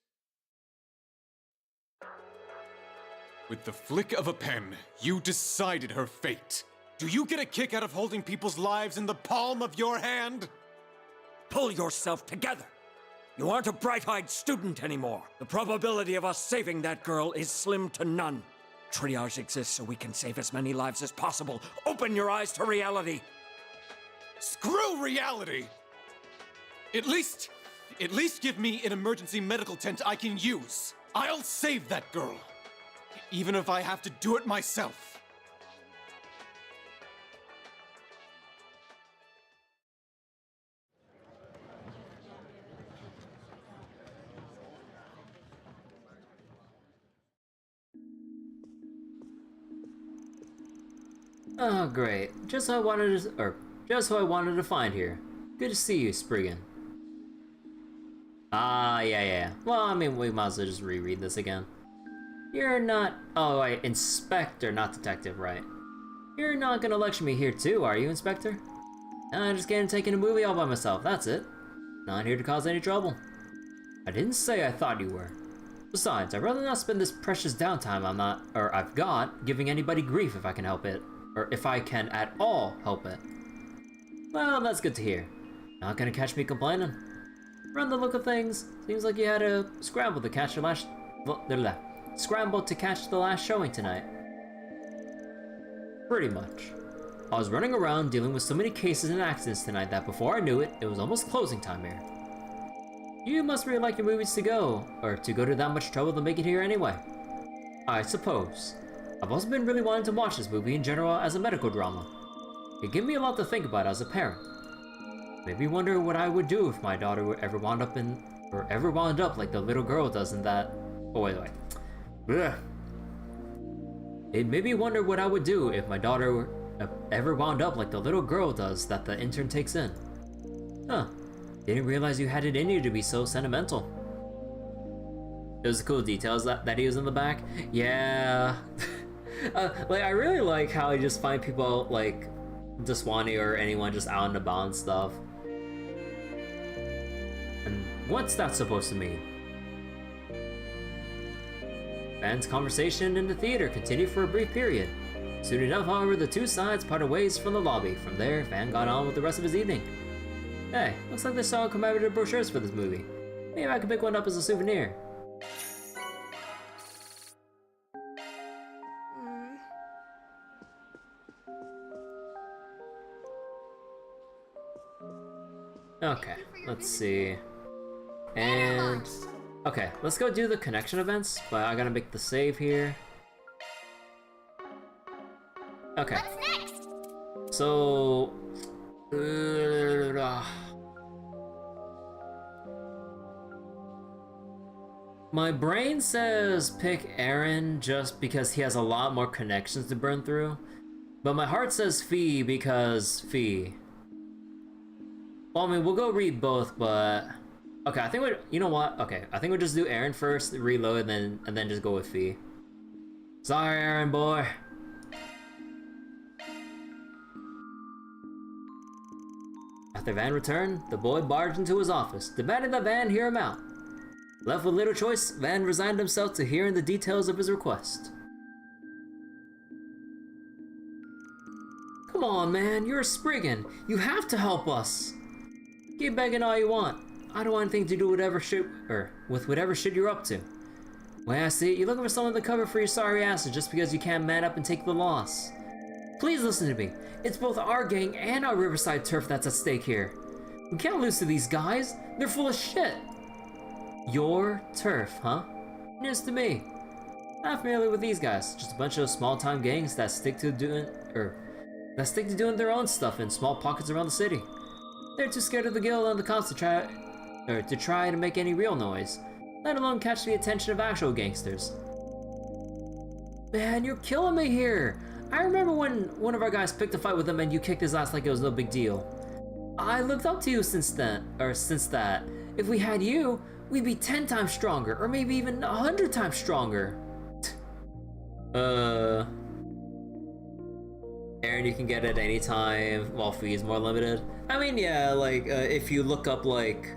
With the flick of a pen, you decided her fate. Do you get a kick out of holding people's lives in the palm of your hand? Pull yourself together. You aren't a bright-eyed student anymore. The probability of us saving that girl is slim to none. Triage exists so we can save as many lives as possible. Open your eyes to reality. Screw reality! At least give me an emergency medical tent I can use. I'll save that girl. Even if I have to do it myself. Oh, great. Just who I wanted to find here. Good to see you, Spriggan. Ah, yeah. Well, I mean, we might as well just reread this again. You're not... Oh, right, Inspector, not Detective, right. You're not gonna lecture me here too, are you, Inspector? I'm just getting taking a movie all by myself, that's it. Not here to cause any trouble. I didn't say I thought you were. Besides, I'd rather not spend this precious downtime I've got giving anybody grief if I can help it. Or if I can at all help it. Well, that's good to hear. Not gonna catch me complaining. From the look of things, seems like you had a scramble to catch the last showing tonight. Pretty much. I was running around dealing with so many cases and accidents tonight that before I knew it, it was almost closing time here. You must really like your movies to go to that much trouble to make it here anyway. I suppose. I've also been really wanting to watch this movie in general as a medical drama. It gave me a lot to think about as a parent. Made me wonder what I would do if my daughter ever wound up like the little girl does in that... Oh, wait. Ugh. It made me wonder what I would do if my daughter ever wound up like the little girl does that the intern takes in. Huh. Didn't realize you had it in you to be so sentimental. Those cool details that he was in the back. Yeah. Like, I really like how I just find people like Deswani or anyone just out and about and stuff. And what's that supposed to mean? Van's conversation in the theater continued for a brief period. Soon enough, however, the two sides parted ways from the lobby. From there, Van got on with the rest of his evening. Hey, looks like they saw commemorative brochures for this movie. Maybe I could pick one up as a souvenir. Okay, let's see. And... Okay, let's go do the connection events, but I gotta make the save here. Okay. What's next? So... my brain says pick Aaron just because he has a lot more connections to burn through. But my heart says Fee because Fee. Well, I mean, we'll go read both, but... Okay, I think you know what? Okay, I think we'll just do Aaron first, reload, and then just go with Fee. Sorry, Aaron boy. After Van returned, the boy barged into his office, demanding that Van hear him out. Left with little choice, Van resigned himself to hearing the details of his request. Come on, man, you're a Spriggan. You have to help us. Keep begging all you want. I don't want anything to do with whatever shit you're up to. Way I see it, you're looking for someone to cover for your sorry asses just because you can't man up and take the loss. Please listen to me. It's both our gang and our Riverside turf that's at stake here. We can't lose to these guys. They're full of shit. Your turf, huh? News to me. Not familiar with these guys. Just a bunch of small-time gangs that stick to doing their own stuff in small pockets around the city. They're too scared of the guild and the cops to try to make any real noise, let alone catch the attention of actual gangsters. Man, you're killing me here. I remember when one of our guys picked a fight with him and you kicked his ass like it was no big deal. I looked up to you since that. If we had you, we'd be 10 times stronger, or maybe even 100 times stronger. Aaron, you can get at any time while fee is more limited. I mean, yeah, like, if you look up, like,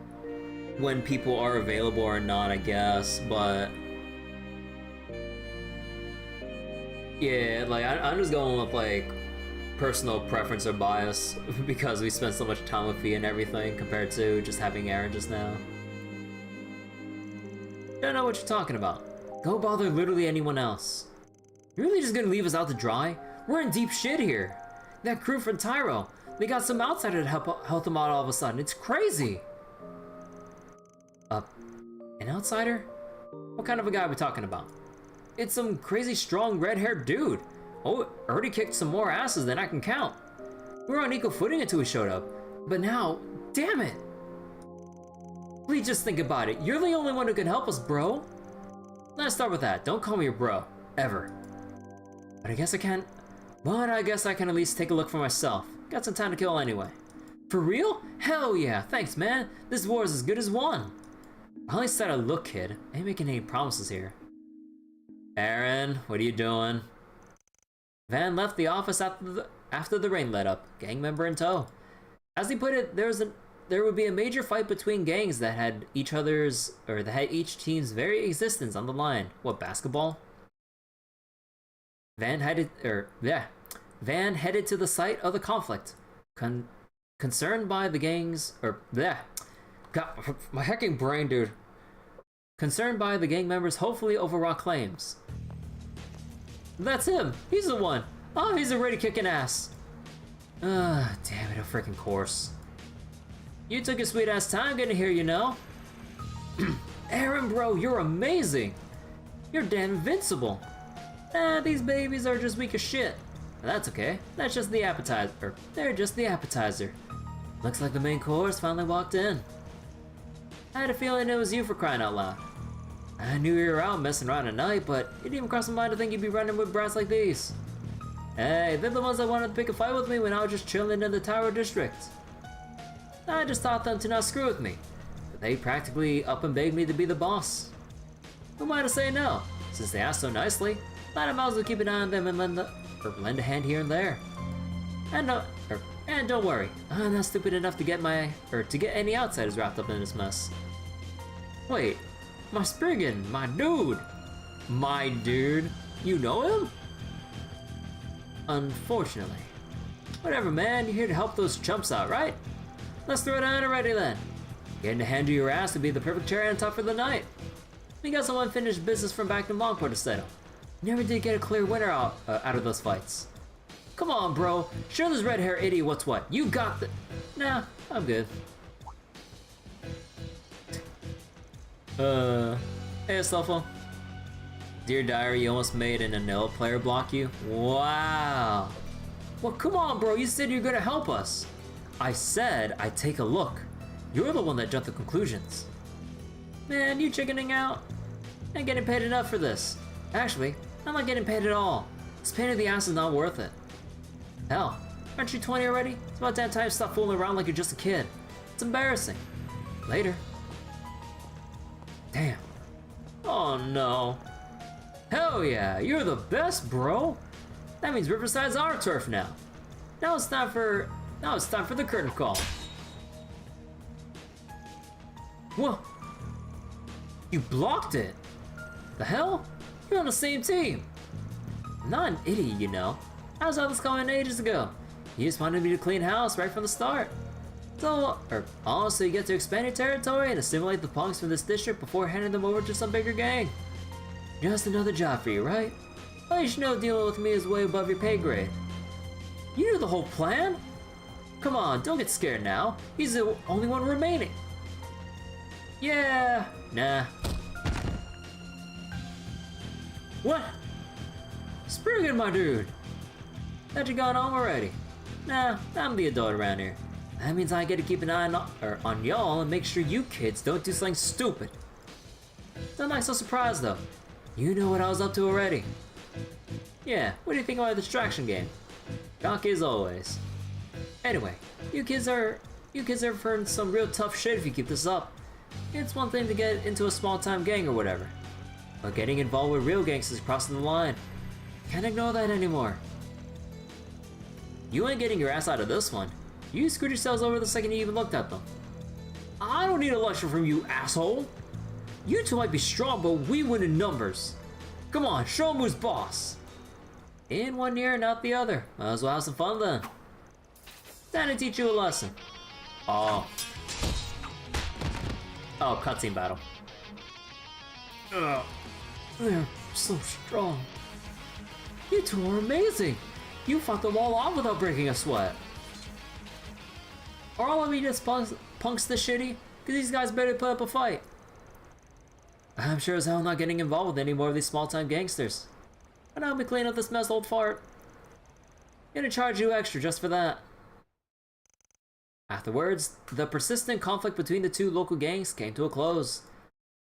when people are available or not, I guess, but... Yeah, like, I'm just going with, like, personal preference or bias, because we spent so much time with fee and everything, compared to just having Aaron just now. Don't know what you're talking about. Go bother literally anyone else. You're really just gonna leave us out to dry? We're in deep shit here. That crew from Tyro, they got some outsider to help them out all of a sudden. It's crazy. An outsider? What kind of a guy are we talking about? It's some crazy strong red-haired dude. Oh, already kicked some more asses than I can count. We were on equal footing until he showed up. But now, damn it. Please just think about it. You're the only one who can help us, bro. Let's start with that. Don't call me your bro. Ever. But I guess I can at least take a look for myself. Got some time to kill anyway. For real? Hell yeah. Thanks, man. This war is as good as won. I only said I look, kid. I ain't making any promises here. Aaron, what are you doing? Van left the office after the rain let up, gang member in tow. As he put it, there would be a major fight between gangs that had that had each team's very existence on the line. What, basketball? Van headed to the site of the conflict, concerned by the gangs, God, my hecking brain, dude. Concerned by the gang members' hopefully overwrought claims. That's him! He's the one! Oh, he's already kicking ass! Damn it, a freaking course. You took your sweet ass time getting here, you know? Aaron, bro, you're amazing! You're damn invincible! These babies are just weak as shit. That's okay, that's just the appetizer. They're just the appetizer. Looks like the main course finally walked in. I had a feeling it was you, for crying out loud. I knew you were out messing around at night, but it didn't even cross my mind to think you'd be running with brats like these. Hey, they're the ones that wanted to pick a fight with me when I was just chilling in the Tower District. I just taught them to not screw with me, but they practically up and begged me to be the boss. Who am I to say no? Since they asked so nicely, I might as well keep an eye on them and lend a hand here and there. And don't worry, I'm not stupid enough to get any outsiders wrapped up in this mess. Wait, my Spriggan, my dude. My dude? You know him? Unfortunately. Whatever, man, you're here to help those chumps out, right? Let's throw it on already then. Getting to handle your ass would be the perfect cherry on top for the night. We got some unfinished business from back in Longport to settle. Never did get a clear winner out of those fights. Come on, bro. Show this red hair idiot what's what. You got the... Nah, I'm good. Hey, Astolfo. Dear Diary, you almost made an Anil player block you? Wow. Well, come on, bro. You said you're gonna help us. I said I'd take a look. You're the one that jumped to conclusions. Man, you chickening out? I ain't getting paid enough for this. Actually, I'm not getting paid at all. This pain in the ass is not worth it. Hell, aren't you 20 already? It's about damn time to stop fooling around like you're just a kid. It's embarrassing. Later. Damn. Oh no. Hell yeah, you're the best, bro. That means Riverside's our turf now. Now it's time for the curtain call. Whoa. You blocked it. The hell? You're on the same team. I'm not an idiot, you know. I was all this going ages ago. You just wanted me to clean house right from the start. So you get to expand your territory and assimilate the punks from this district before handing them over to some bigger gang. Just another job for you, right? Well, you should know dealing with me is way above your pay grade. You knew the whole plan? Come on, don't get scared now. He's the only one remaining. Yeah, nah. What? Spriggan, my dude. Thought you gone home already. Nah, I'm the adult around here. That means I get to keep an eye on y'all and make sure you kids don't do something stupid. Don't act so surprised though. You know what I was up to already. Yeah, what do you think about the distraction game? Donkey as always. Anyway, you kids are for some real tough shit if you keep this up. It's one thing to get into a small-time gang or whatever, but getting involved with real gangsters is crossing the line. Can't ignore that anymore. You ain't getting your ass out of this one. You screwed yourselves over the second you even looked at them. I don't need a lecture from you, asshole. You two might be strong, but we win in numbers. Come on, show 'em who's boss. In one ear, not the other. Might as well have some fun then. Time to teach you a lesson. Oh. Oh, cutscene battle. Ugh. They're so strong. You two are amazing. You fought them all off without breaking a sweat. Are all of you just punks this shitty? Cause these guys better put up a fight. I'm sure as hell not getting involved with any more of these small-time gangsters. But I'll be cleaning up this mess, old fart. Gonna charge you extra just for that. Afterwards, the persistent conflict between the two local gangs came to a close.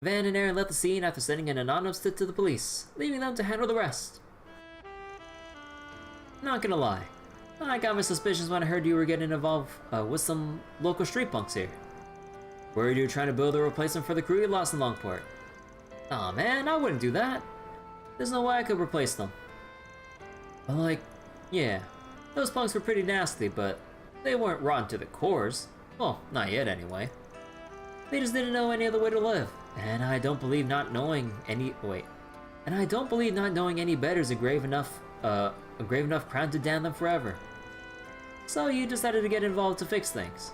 Van and Aaron left the scene after sending an anonymous tip to the police, leaving them to handle the rest. Not gonna lie, I got my suspicions when I heard you were getting involved with some local street punks here. Worried you were trying to build a replacement for the crew you lost in Longport. Aw man, I wouldn't do that. There's no way I could replace them. But like, yeah, those punks were pretty nasty, but they weren't rotten to the cores. Well, not yet anyway. They just didn't know any other way to live. And I don't believe not knowing any better is a grave enough crime to damn them forever. So you decided to get involved to fix things.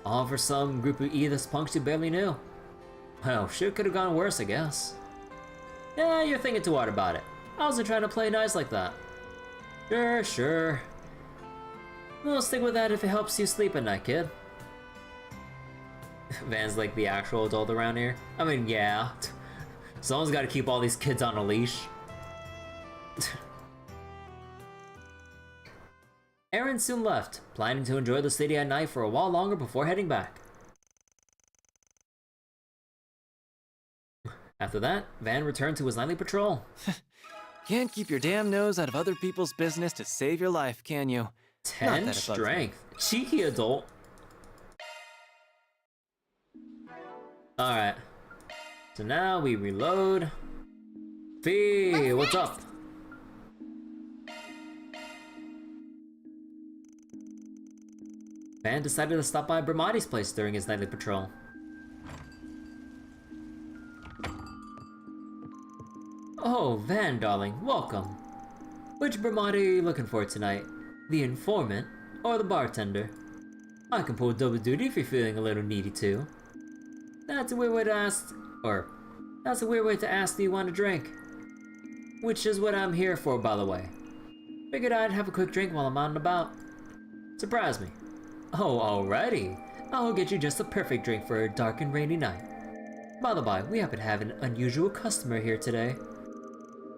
All for some group of Edith's punks you barely knew. Well, shit could have gone worse, I guess. Yeah, you're thinking too hard about it. I wasn't trying to play nice like that. Sure. We'll stick with that if it helps you sleep at night, kid. Van's like the actual adult around here. I mean, yeah. Someone's gotta keep all these kids on a leash. Aaron soon left, planning to enjoy the city at night for a while longer before heading back. After that, Van returned to his nightly patrol. Can't keep your damn nose out of other people's business to save your life, can you? 10 strength. Cheeky adult. Alright. So now we reload. Fee, what's up? Van decided to stop by Bramati's place during his nightly patrol. Oh, Van, darling, welcome. Which Bramati are you looking for tonight? The informant or the bartender? I can pull double duty if you're feeling a little needy too. That's a weird way to ask, do you want a drink? Which is what I'm here for, by the way. Figured I'd have a quick drink while I'm out and about. Surprise me. Oh, alrighty. I'll get you just the perfect drink for a dark and rainy night. By the by, we happen to have an unusual customer here today.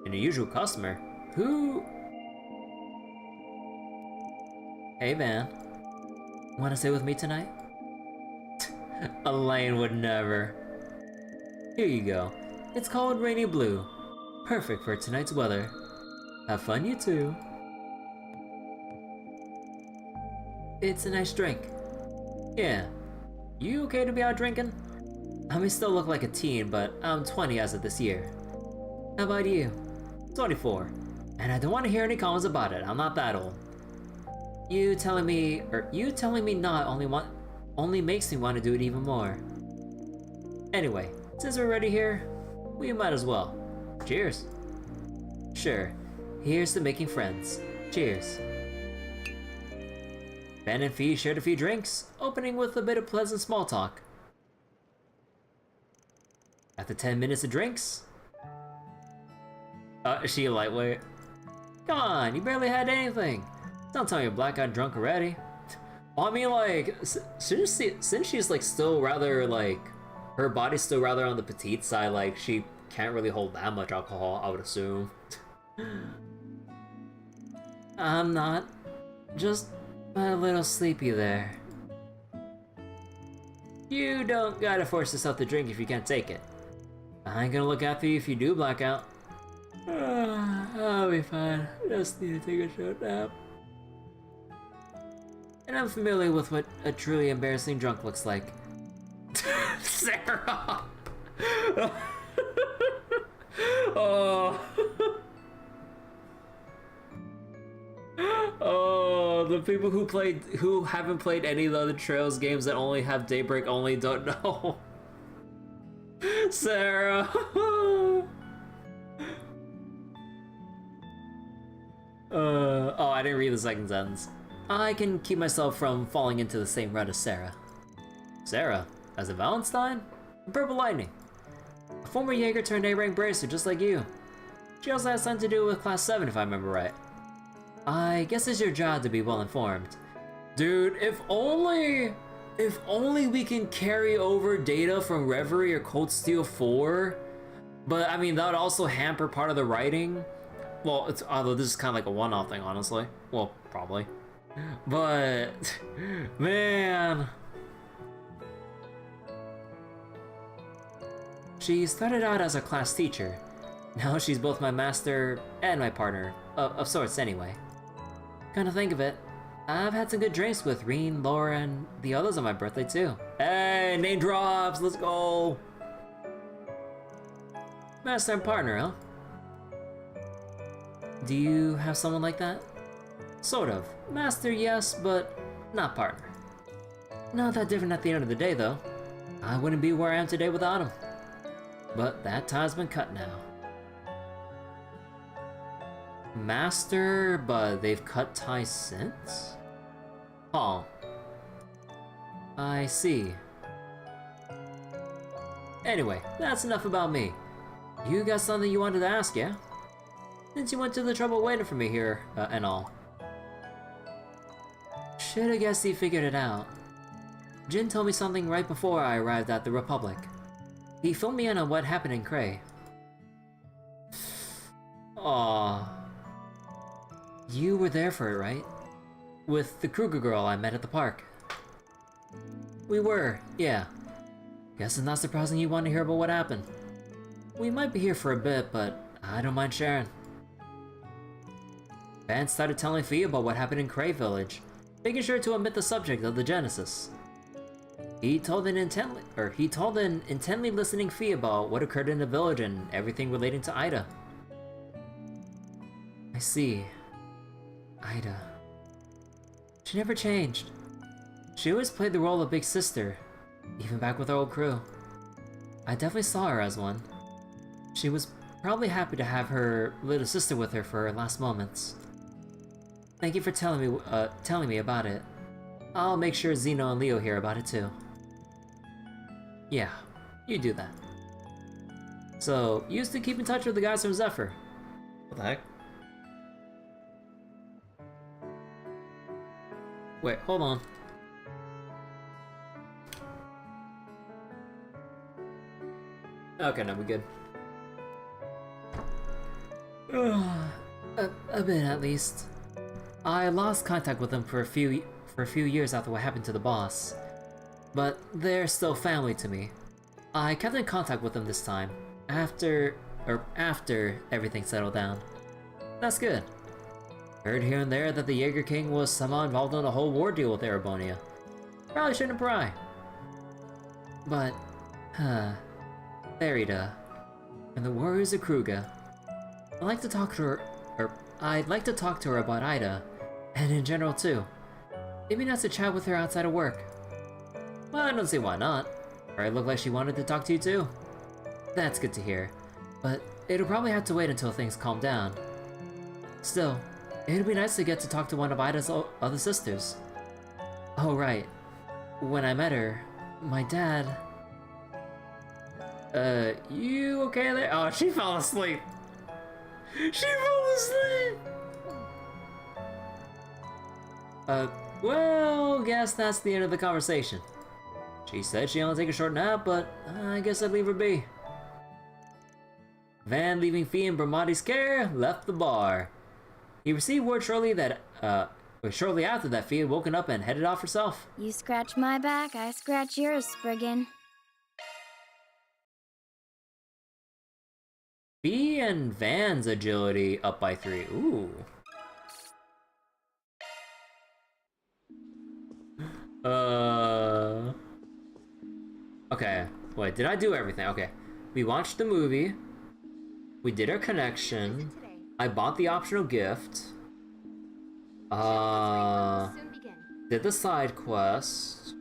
An unusual customer? Who? Hey, Van. Wanna stay with me tonight? Elaine would never. Here you go. It's called Rainy Blue. Perfect for tonight's weather. Have fun, you too. It's a nice drink. Yeah. You okay to be out drinking? I may still look like a teen, but I'm 20 as of this year. How about you? 24. And I don't want to hear any comments about it. I'm not that old. You telling me not only makes me want to do it even more. Anyway, since we're already here, we might as well. Cheers. Sure. Here's to making friends. Cheers. Ben and Fee shared a few drinks, opening with a bit of pleasant small talk. After 10 minutes of drinks... is she a lightweight? Come on, you barely had anything. Don't tell me you're blackout drunk already. Well, I mean, like, since she's, like, still rather, like, her body's still rather on the petite side, like, she can't really hold that much alcohol, I would assume. I'm not. Just a little sleepy there. You don't gotta force yourself to drink if you can't take it. I ain't gonna look after you if you do black out. I'll be fine. Just need to take a short nap. And I'm familiar with what a truly embarrassing drunk looks like. Sarah! Oh. the people who haven't played any of the other Trails games that only have Daybreak only don't know. Sarah. Oh, I didn't read the second sentence. I can keep myself from falling into the same rut as Sarah. Sarah? As a Valentine? Purple Lightning. A former Jaeger turned A-rank bracer just like you. She also has something to do with Class 7 if I remember right. I guess it's your job to be well informed. Dude, if only we can carry over data from Reverie or Cold Steel 4, but I mean that would also hamper part of the writing. Well, although this is kind of like a one-off thing, honestly. Well, probably. But man, she started out as a class teacher. Now she's both my master and my partner, of sorts anyway. Come to think of it, I've had some good drinks with Reen, Laura, and the others on my birthday too. Hey, name drops, let's go! Master and partner, huh? Do you have someone like that? Sort of. Master, yes, but not partner. Not that different at the end of the day, though. I wouldn't be where I am today without him. But that tie's been cut now. Master, but they've cut ties since? Oh. I see. Anyway, that's enough about me. You got something you wanted to ask, yeah? Since you went to the trouble waiting for me here, and all. Should've guessed he figured it out. Jin told me something right before I arrived at the Republic. He filled me in on what happened in Cray. Aww. You were there for it, right? With the Kruger girl I met at the park. We were, yeah. Guess it's not surprising you want to hear about what happened. We might be here for a bit, but I don't mind sharing. Van started telling Fee about what happened in Cray Village, making sure to omit the subject of the Genesis. He told an intently listening Fee about what occurred in the village and everything relating to Ida. I see. Ida. She never changed. She always played the role of big sister, even back with our old crew. I definitely saw her as one. She was probably happy to have her little sister with her for her last moments. Thank you for telling me about it. I'll make sure Zeno and Leo hear about it too. Yeah, you do that. So, you used to keep in touch with the guys from Zephyr. What the heck? Wait, hold on. Okay, no, we're good. A bit at least. I lost contact with them for a few years after what happened to the boss. But they're still family to me. I kept in contact with them this time, after everything settled down. That's good. Heard here and there that the Jaeger King was somehow involved in a whole war deal with Erebonia. Probably shouldn't pry. But, Therida, and the warriors of Kruga. I'd like to talk to her about Ida, and in general too. It'd be nice to chat with her outside of work. Well, I don't see why not. Or it looked like she wanted to talk to you too. That's good to hear, but it'll probably have to wait until things calm down. Still, it'd be nice to get to talk to one of Ida's other sisters. Oh right, when I met her, my dad... you okay there? Oh, she fell asleep. She fell asleep! Well, guess that's the end of the conversation. She said she'd only take a short nap, but I guess I'd leave her be. Van, leaving Fee in Bramati's care, left the bar. He received word shortly after that Fee had woken up and headed off herself. You scratch my back, I scratch yours, Spriggan. Fee and Van's agility up by 3. Ooh. Okay. Wait, did I do everything? Okay. We watched the movie. We did our connection. I bought the optional gift. Soon begin. Did the side quest.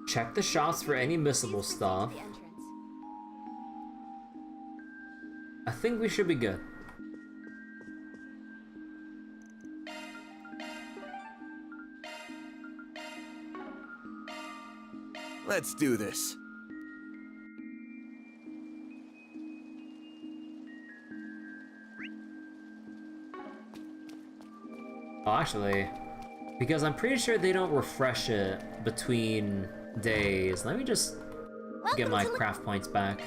Check the shops for any missable Please proceed to stuff. the entrance. I think we should be good. Let's do this. Oh, actually, because I'm pretty sure they don't refresh it between days. Let me just get my craft points back.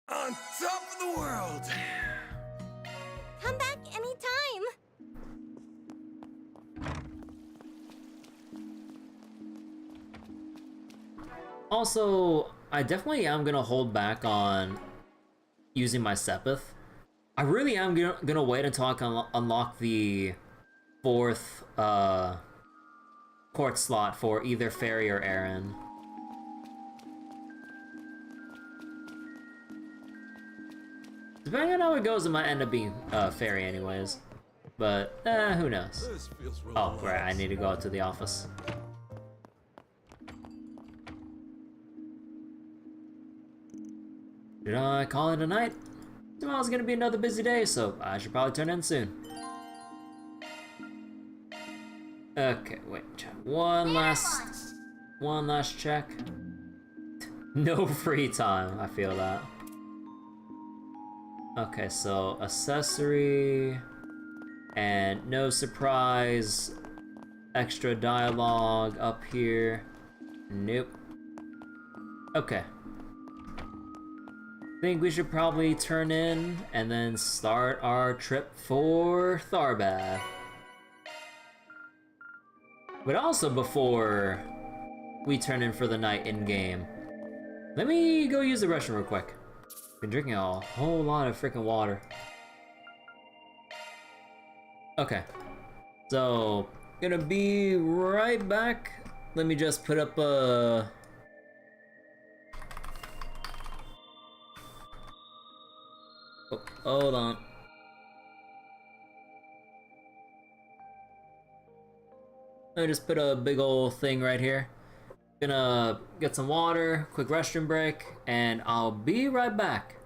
On top of the world! Come back anytime. Also, I definitely am gonna hold back on using my Sepith. I really am gonna wait until I can unlock the 4th court slot for either Fairy or Aaron. Depending on how it goes, it might end up being Fairy anyways. But, who knows? This feels real Oh, right, I nice. need to go out to the office. Should I call it a night? Tomorrow's gonna be another busy day, so I should probably turn in soon. Okay, wait. One last check. No free time, I feel that. Okay, so accessory and no surprise. Extra dialogue up here. Nope. Okay. Think we should probably turn in and then start our trip for Tharbad. But also before we turn in for the night in-game, let me go use the restroom real quick. Been drinking a whole lot of freaking water. Okay, so gonna be right back. Let me just put up a... Oh, hold on. I just put a big old thing right here. Gonna get some water, quick restroom break, and I'll be right back.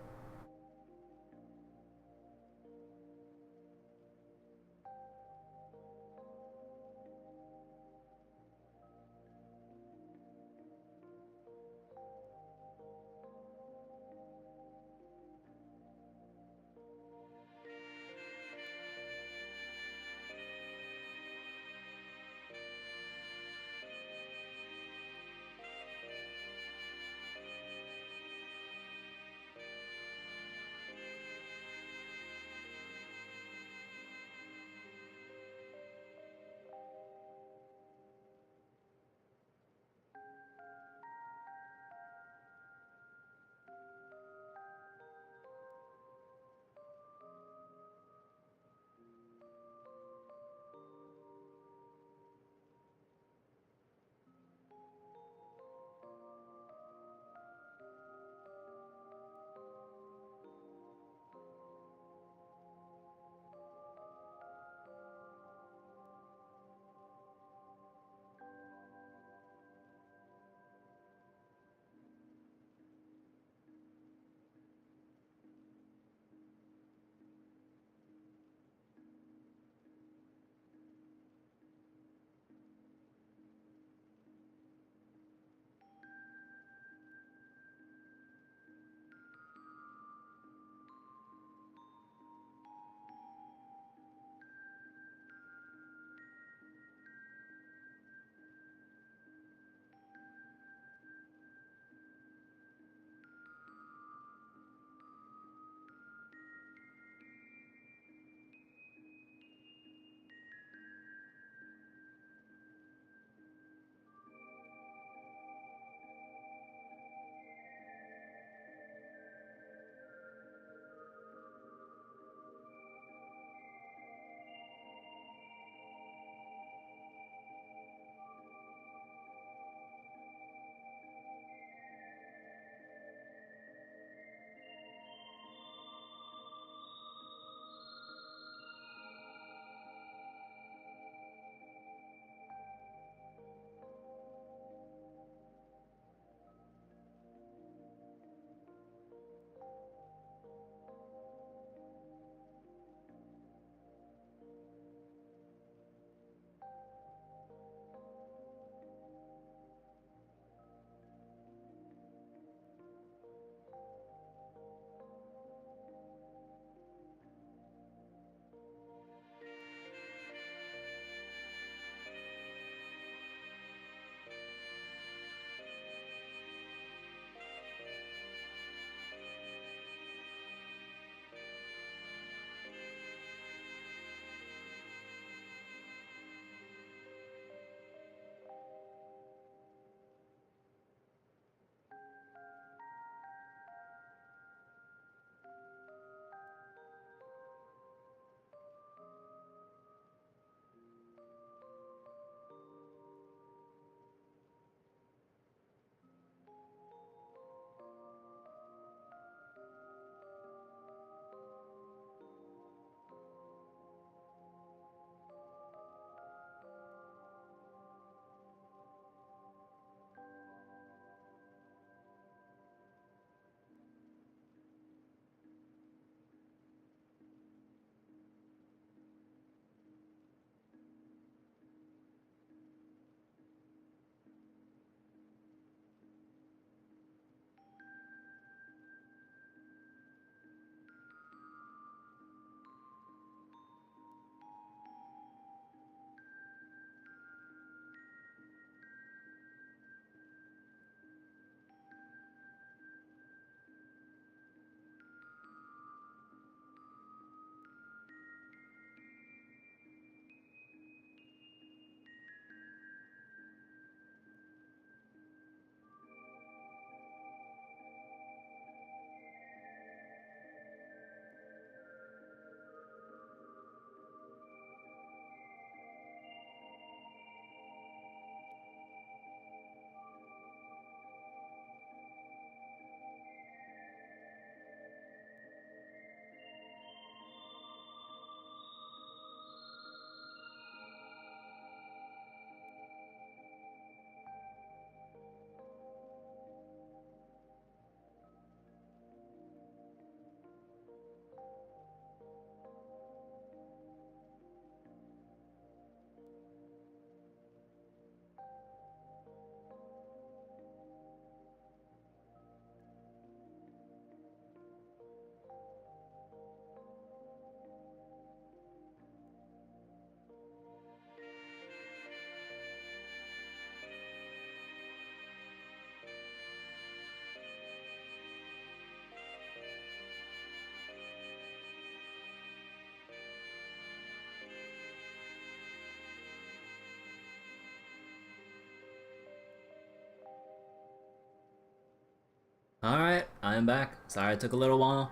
Alright, I'm back. Sorry it took a little while.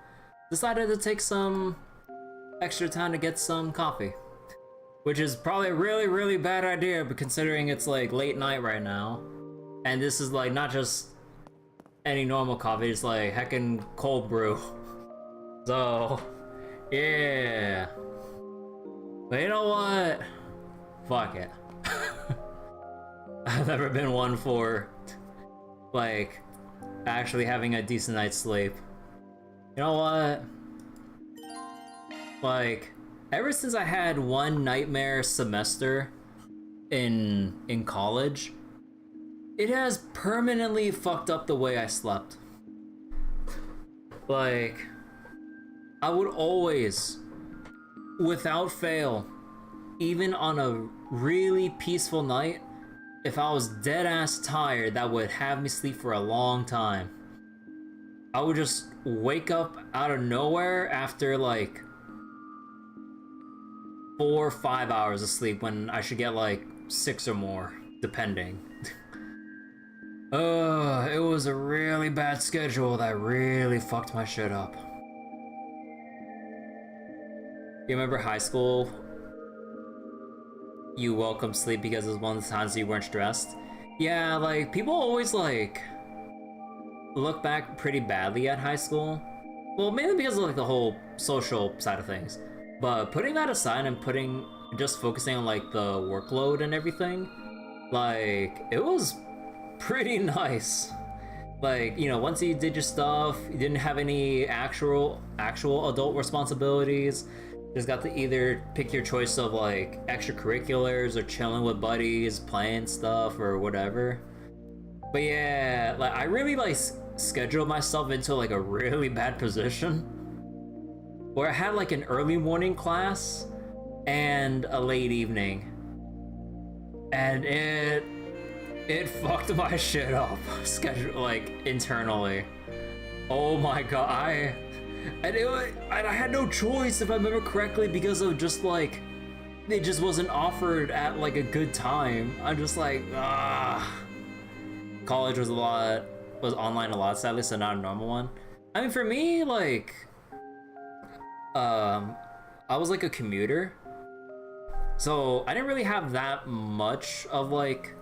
Decided to take some extra time to get some coffee. Which is probably a really, really bad idea, but considering it's like late night right now. And this is like not just any normal coffee, it's like heckin' cold brew. So, yeah. But you know what? Fuck it. I've never been one for, like, actually having a decent night's sleep. You know what? Like, ever since I had one nightmare semester in college, it has permanently fucked up the way I slept. Like, I would always, without fail, even on a really peaceful night, if I was dead ass tired, that would have me sleep for a long time. I would just wake up out of nowhere after like 4 or 5 hours of sleep when I should get like 6 or more, depending. It was a really bad schedule that really fucked my shit up. You remember high school? You welcome sleep because it was one of the times you weren't stressed? Yeah, like, people always, like, look back pretty badly at high school. Well, mainly because of, like, the whole social side of things. But putting that aside and just focusing on, like, the workload and everything, like, it was pretty nice. Like, you know, once you did your stuff, you didn't have any actual adult responsibilities. Just got to either pick your choice of like extracurriculars or chilling with buddies, playing stuff or whatever. But yeah, like I really like scheduled myself into like a really bad position where I had like an early morning class and a late evening, and it fucked my shit up schedule like internally. Oh my god, I had no choice, if I remember correctly, because of just like it just wasn't offered at like a good time. I'm just like, College was online a lot, sadly, so not a normal one. I mean, for me, like, I was like a commuter, so I didn't really have that much of like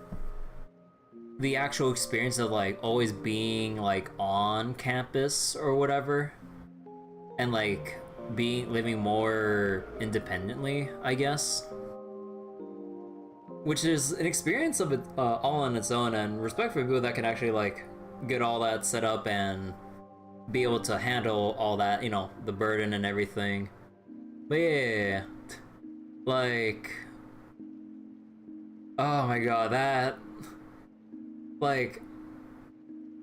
the actual experience of like always being like on campus or whatever, and like living more independently, I guess, which is an experience of it all on its own, and respect for people that can actually like get all that set up and be able to handle all that, you know, the burden and everything. But yeah, like, oh my god, that, like,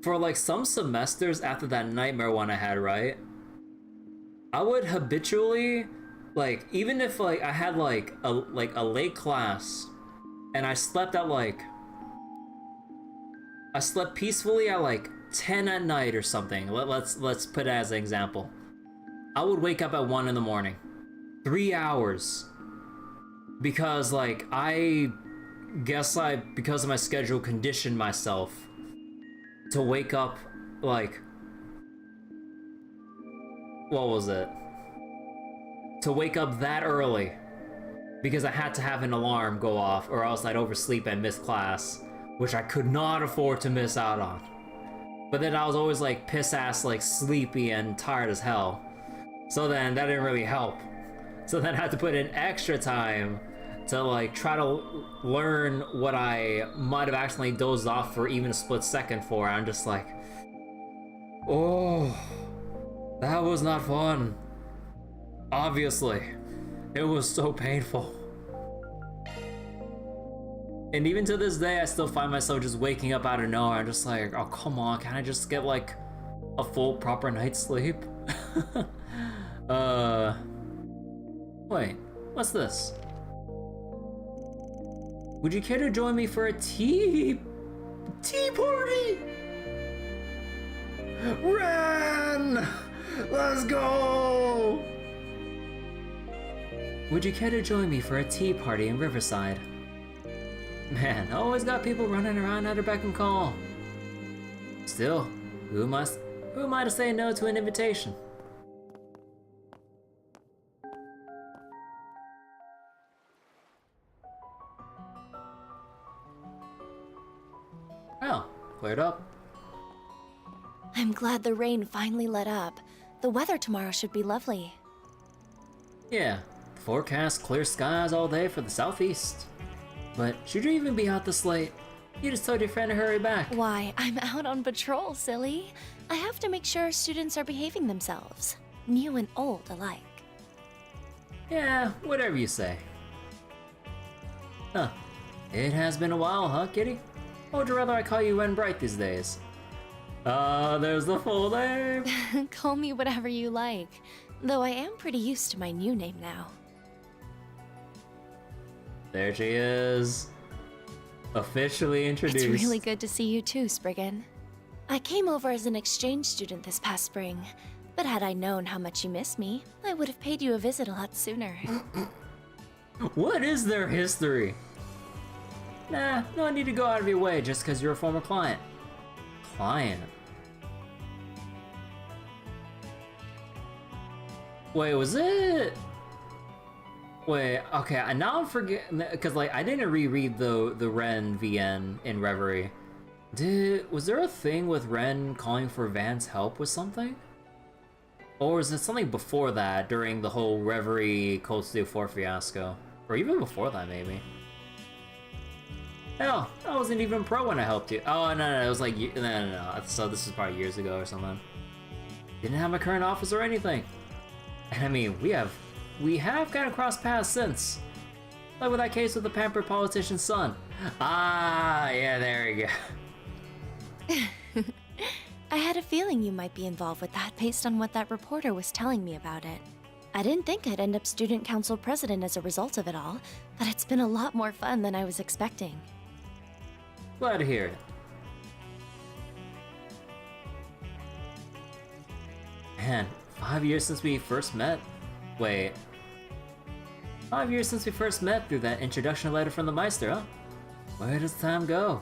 for like some semesters after that nightmare one I had, right, I would habitually, like, even if like I had like a late class and I slept peacefully at like 10 at night or something, let's put it as an example, I would wake up at 1 in the morning, 3 hours, because like I guess because of my schedule, conditioned myself to wake up like, what was it? To wake up that early because I had to have an alarm go off or else I'd oversleep and miss class, which I could not afford to miss out on. But then I was always like piss ass, like sleepy and tired as hell. So then that didn't really help. So then I had to put in extra time to like try to learn what I might have accidentally dozed off for even a split second for. I'm just like, oh, that was not fun. Obviously, it was so painful. And even to this day, I still find myself just waking up out of nowhere. I'm just like, oh, come on, can I just get like a full proper night's sleep? Wait, what's this? Would you care to join me for a tea party? Run! Let's go! Would you care to join me for a tea party in Riverside? Man, always got people running around at her beck and call. Still, who Who am I to say no to an invitation? Oh, cleared up. I'm glad the rain finally let up. The weather tomorrow should be lovely. Yeah, forecast clear skies all day for the southeast. But should you even be out this late? You just told your friend to hurry back. Why, I'm out on patrol, silly. I have to make sure students are behaving themselves. New and old alike. Yeah, whatever you say. Huh. It has been a while, huh, kitty? Or would you rather I call you Ren Bright these days? There's the full name. Call me whatever you like. Though I am pretty used to my new name now. There she is. Officially introduced. It's really good to see you too, Spriggan. I came over as an exchange student this past spring, but had I known how much you miss me, I would have paid you a visit a lot sooner. What is their history? Nah, no need to go out of your way just because you're a former client. Client? Wait, was it? Wait, okay, now I'm forgetting, because like I didn't reread the Ren VN in Reverie. Was there a thing with Ren calling for Van's help with something? Or was it something before that during the whole Reverie Cold Steel 4 fiasco? Or even before that, maybe? Hell, I wasn't even pro when I helped you. Oh, no, it was like, no. So this is probably years ago or something. Didn't have my current office or anything. And I mean, we have kind of crossed paths since. Like with that case with the pampered politician's son. Ah, yeah, there we go. I had a feeling you might be involved with that based on what that reporter was telling me about it. I didn't think I'd end up student council president as a result of it all, but it's been a lot more fun than I was expecting. Glad to hear it. Man, 5 years since we first met? Wait. 5 years since we first met through that introduction letter from the Meister, huh? Where does time go?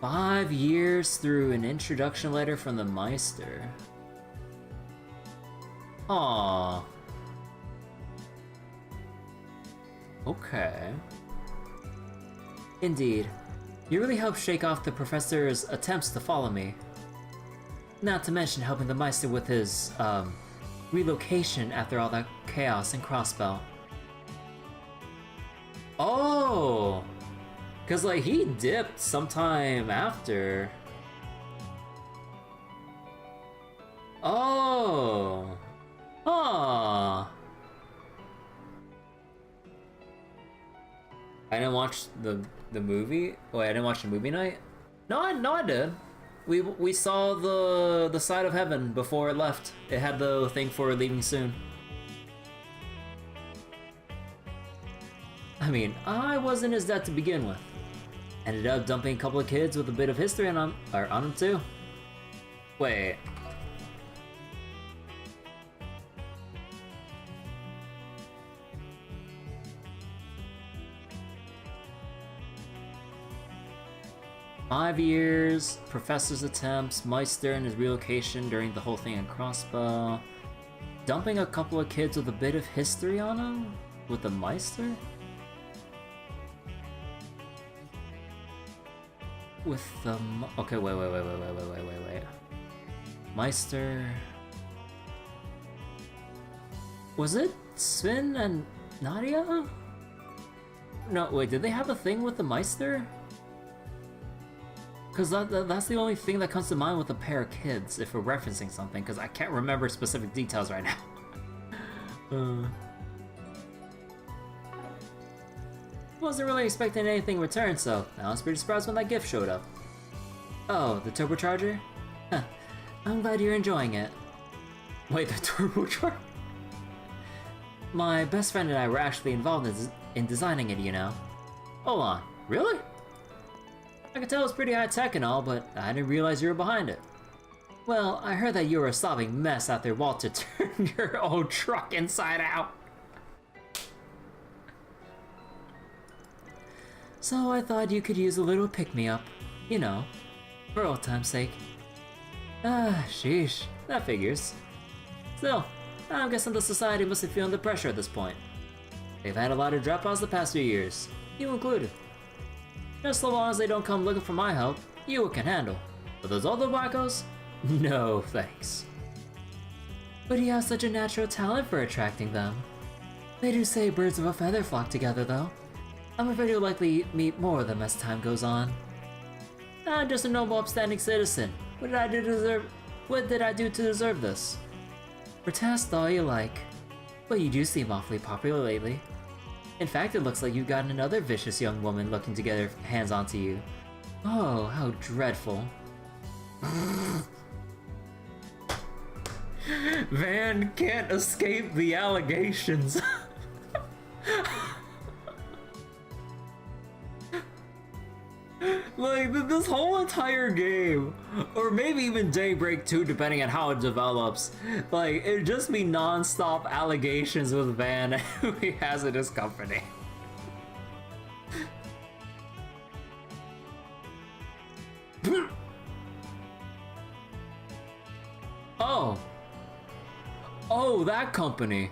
5 years through an introduction letter from the Meister. Aww. Okay. Indeed. You really helped shake off the professor's attempts to follow me. Not to mention helping the Meister with his, relocation after all that chaos in Crossbell. Oh! Cause like he dipped sometime after. Oh! Huh! I didn't watch the movie. Wait, I didn't watch the movie night? No, I did. We saw the side of heaven before it left. It had the thing for leaving soon. I mean, I wasn't his dad to begin with. Ended up dumping a couple of kids with a bit of history on them too. Wait. "5 years, professor's attempts, Meister and his relocation during the whole thing in Crossbow. Dumping a couple of kids with a bit of history on them? With the Meister? With the... Okay, wait. Meister... Was it Sven and Nadia? No, wait, did they have a thing with the Meister? Because that's the only thing that comes to mind with a pair of kids, if we're referencing something, because I can't remember specific details right now. Wasn't really expecting anything in return, so I was pretty surprised when that gift showed up. Oh, the turbocharger? Huh. I'm glad you're enjoying it. Wait, the turbocharger? My best friend and I were actually involved in designing it, you know. Hold on, really? I could tell it's pretty high-tech and all, but I didn't realize you were behind it. Well, I heard that you were a sobbing mess after Walter turned your old truck inside out. So I thought you could use a little pick-me-up, you know, for old time's sake. Sheesh, that figures. Still, I'm guessing the society must be feeling the pressure at this point. They've had a lot of dropouts the past few years, you included. Just so long as they don't come looking for my help, you can handle. But those other wackos? No thanks. But you have such a natural talent for attracting them. They do say birds of a feather flock together, though. I'm afraid you'll likely meet more of them as time goes on. I'm just a noble, upstanding citizen. What did I do to deserve this? Protest all you like, but you do seem awfully popular lately. In fact, it looks like you've gotten another vicious young woman looking to get her hands onto you. Oh, how dreadful. Van can't escape the allegations. Like, this whole entire game, or maybe even Daybreak 2, depending on how it develops, like, it'd just be non-stop allegations with Van who he has in his company. Oh. Oh, that company.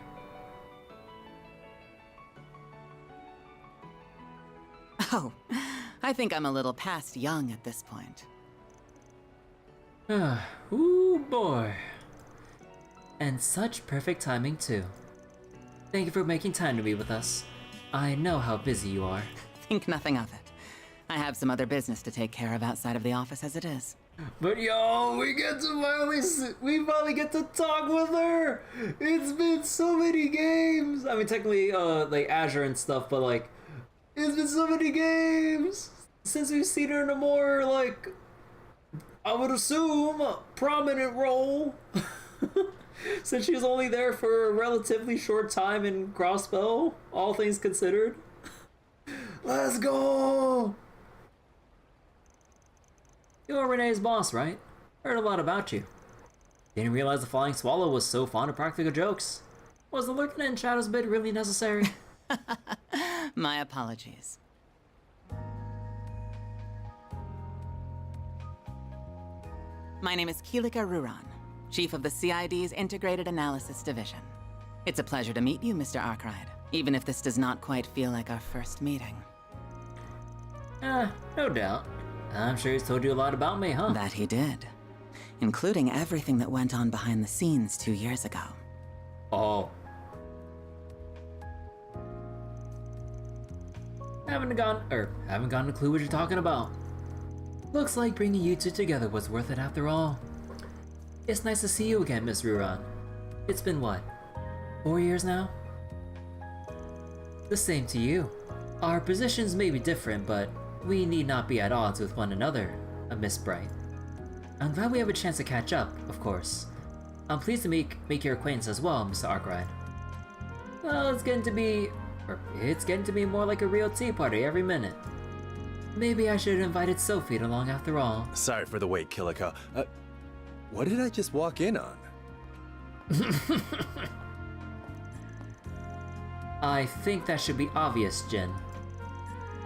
Oh, I think I'm a little past young at this point. Ooh boy. And such perfect timing too. Thank you for making time to be with us. I know how busy you are. Think nothing of it. I have some other business to take care of outside of the office as it is. But yo, we finally get to talk with her! It's been so many games! I mean, technically, like Azure and stuff, but like, it's been so many games since we've seen her in a more, like, I would assume, prominent role. Since she was only there for a relatively short time in Crossbow, all things considered. Let's go! You're Renne's boss, right? Heard a lot about you. Didn't realize the Flying Swallow was so fond of practical jokes. Was the lurking in Shadow's bit really necessary? My apologies. My name is Kilika Ruran, Chief of the CID's Integrated Analysis Division. It's a pleasure to meet you, Mr. Arkwright, even if this does not quite feel like our first meeting. No doubt. I'm sure he's told you a lot about me, huh? That he did. Including everything that went on behind the scenes 2 years ago. Oh. Haven't gotten a clue what you're talking about. Looks like bringing you two together was worth it after all. It's nice to see you again, Miss Ruran. It's been what, 4 years now? The same to you. Our positions may be different, but we need not be at odds with one another, Miss Bright. I'm glad we have a chance to catch up, of course. I'm pleased to make your acquaintance as well, Mr. Arkwright. Well, it's getting to be more like a real tea party every minute. Maybe I should have invited Sophie along after all. Sorry for the wait, Kilika. What did I just walk in on? I think that should be obvious, Jin.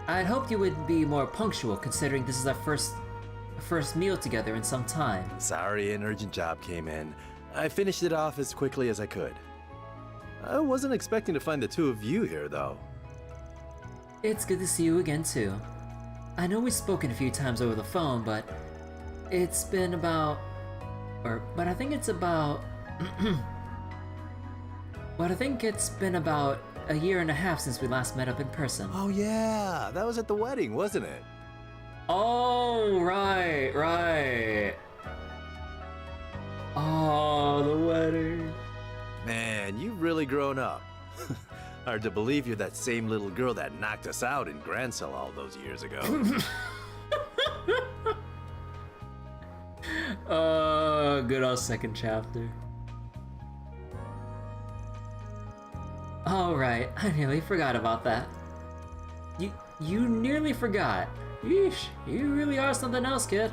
I'd hoped you would be more punctual, considering this is our first meal together in some time. Sorry, an urgent job came in. I finished it off as quickly as I could. I wasn't expecting to find the two of you here, though. It's good to see you again, too. I know we've spoken a few times over the phone, but it's been about... But I think it's been about a year and a half since we last met up in person. Oh yeah, that was at the wedding, wasn't it? Oh, right. Oh, the wedding. Man, you've really grown up. Hard to believe you're that same little girl that knocked us out in Grancel all those years ago. Good old second chapter. All right, I nearly forgot about that. You nearly forgot. Yeesh, you really are something else, kid.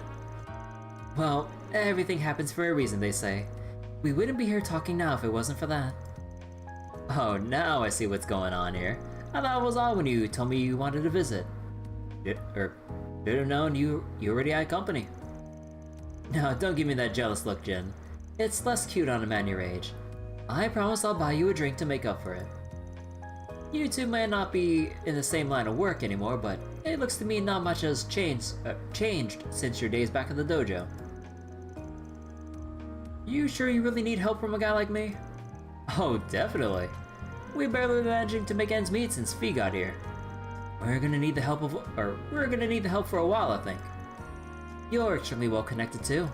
Well, everything happens for a reason, they say. We wouldn't be here talking now if it wasn't for that. Oh, now I see what's going on here. I thought it was odd when you told me you wanted to visit. Should have known you already had company. No, don't give me that jealous look, Jin. It's less cute on a man your age. I promise I'll buy you a drink to make up for it. You two may not be in the same line of work anymore, but it looks to me not much has changed since your days back at the dojo. You sure you really need help from a guy like me? Oh, definitely. We're barely managing to make ends meet since Fee got here. We're gonna need the help for a while, I think. You're extremely well connected too.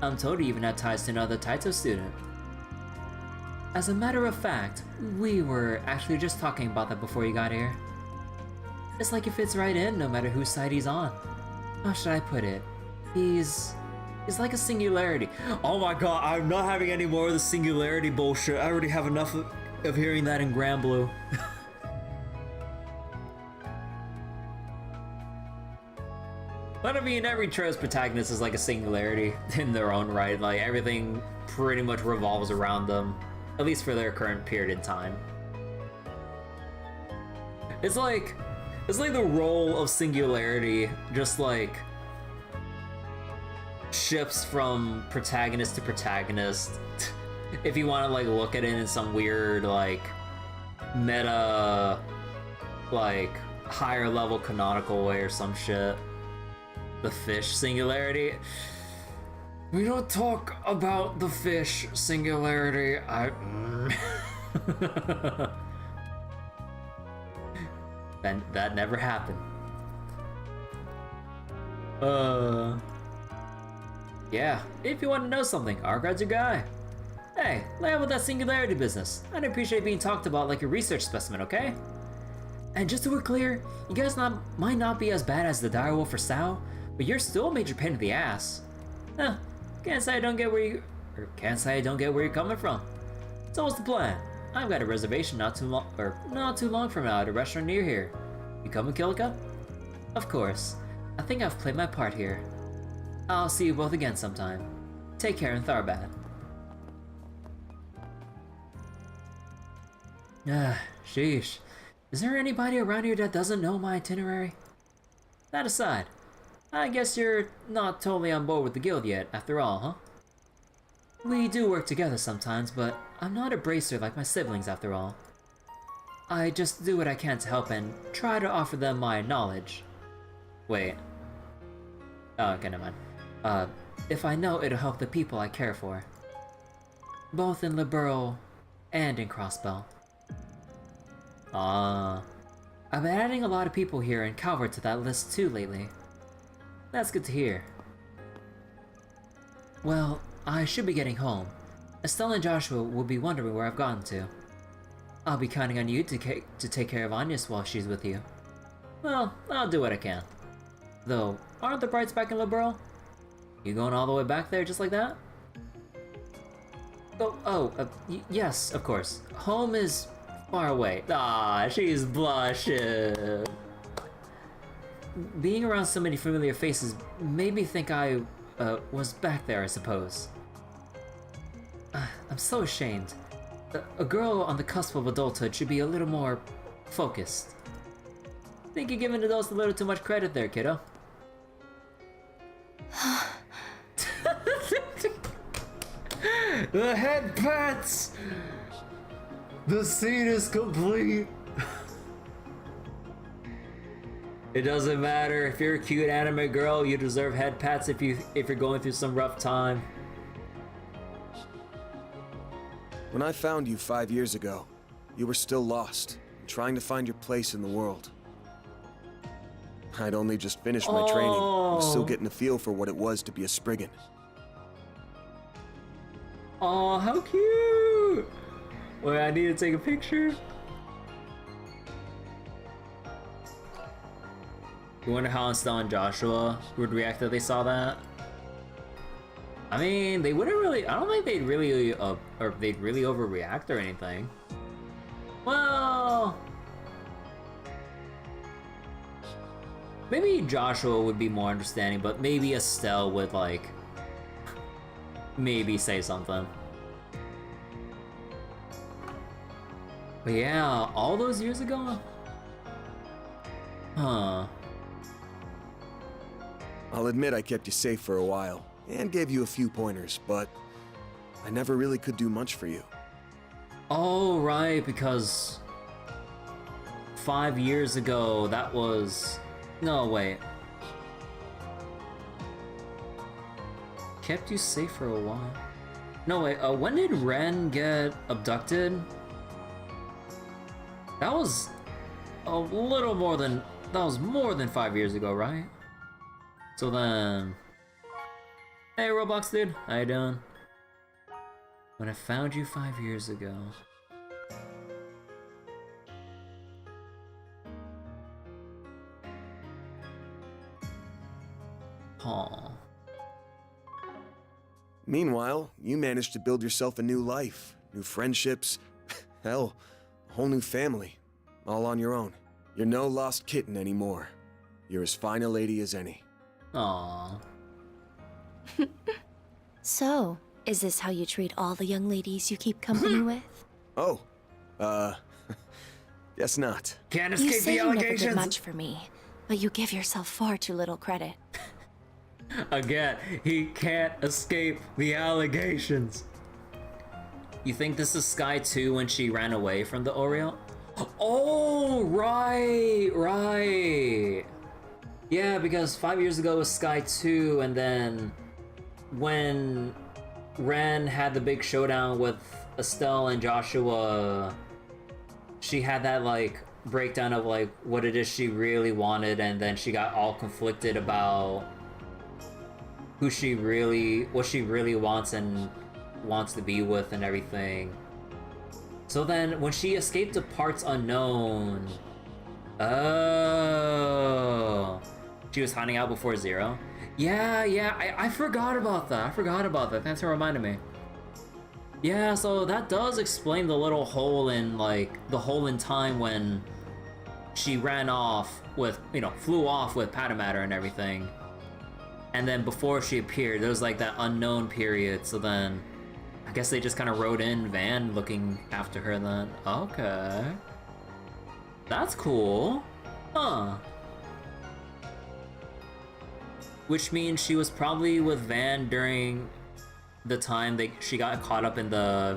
I'm told you even have ties to another Taito student. As a matter of fact, we were actually just talking about that before you got here. It's like he fits right in no matter whose side he's on. How should I put it? He's like a singularity. Oh my god, I'm not having any more of the singularity bullshit. I already have enough of hearing that in Grand Blue. But I mean, every trove's protagonist is like a singularity in their own right. Like, everything pretty much revolves around them. At least for their current period in time. It's like the role of singularity just like shifts from protagonist to protagonist. If you want to like look at it in some weird like meta, like higher level canonical way or some shit. The fish singularity. We don't talk about the fish singularity. That never happened. Yeah, if you want to know something, Argrad's your guy. Hey, lay out with that singularity business. I'd appreciate being talked about like a research specimen, okay? And just so we're clear, you guys might not be as bad as the direwolf or Sao, but you're still a major pain in the ass. Huh, can't say I don't get where you're coming from. So what's the plan? I've got a reservation not too long from now at a restaurant near here. You coming, Kilika? Of course. I think I've played my part here. I'll see you both again sometime. Take care in Tharbad. Sheesh. Is there anybody around here that doesn't know my itinerary? That aside, I guess you're not totally on board with the guild yet, after all, huh? We do work together sometimes, but I'm not a bracer like my siblings, after all. I just do what I can to help and try to offer them my knowledge. Wait. Oh, okay, never mind. If I know it'll help the people I care for. Both in Liberl and in Crossbell. I've been adding a lot of people here in Calvert to that list too lately. That's good to hear. Well, I should be getting home. Estelle and Joshua will be wondering where I've gotten to. I'll be counting on you to take care of Agnes while she's with you. Well, I'll do what I can. Though, aren't the Brights back in Liberl? You going all the way back there just like that? Yes, of course. Home is far away. Ah, she's blushing. Being around so many familiar faces made me think I was back there, I suppose. I'm so ashamed. A girl on the cusp of adulthood should be a little more focused. Think you're giving adults a little too much credit there, kiddo. The headpats! The scene is complete! It doesn't matter if you're a cute anime girl, you deserve headpats if you're going through some rough time. When I found you 5 years ago, you were still lost, trying to find your place in the world. I'd only just finished my training, and was still getting a feel for what it was to be a Spriggan. Oh, how cute! Wait, I need to take a picture. You wonder how Estelle and Joshua would react if they saw that? I mean, they wouldn't really. I don't think they'd really, they'd really overreact or anything. Well, maybe Joshua would be more understanding, but maybe Estelle would like, maybe say something. But yeah, all those years ago? Huh. I'll admit I kept you safe for a while, and gave you a few pointers, but I never really could do much for you. Oh, right, because 5 years ago, that was... No, wait. Kept you safe for a while. No, wait, when did Ren get abducted? That was a little more than... That was more than 5 years ago, right? So then... Hey, Roblox dude, how you doing? When I found you 5 years ago... Aw. Meanwhile, you managed to build yourself a new life, new friendships, hell, a whole new family, all on your own. You're no lost kitten anymore. You're as fine a lady as any. Aww. So, is this how you treat all the young ladies you keep company with? Oh, guess not. Can't You escape say the you never did allegations! much for me, but you give yourself far too little credit. Again, he can't escape the allegations. You think this is Sky 2 when she ran away from the Oriole? Oh, right. Yeah, because 5 years ago was Sky 2, and then when Ren had the big showdown with Estelle and Joshua, she had that, like, breakdown of, like, what it is she really wanted, and then she got all conflicted about what she really wants and wants to be with and everything. So then when she escaped to parts unknown, oh, she was hiding out before Zero. Yeah, I forgot about that. Thanks for reminding me. Yeah, so that does explain the little hole in, like, the hole in time when she ran off with, flew off with Patamatter and everything. And then before she appeared, there was like that unknown period, so then I guess they just kind of wrote in Van looking after her then. Okay. That's cool. Huh. Which means she was probably with Van during the time she got caught up in the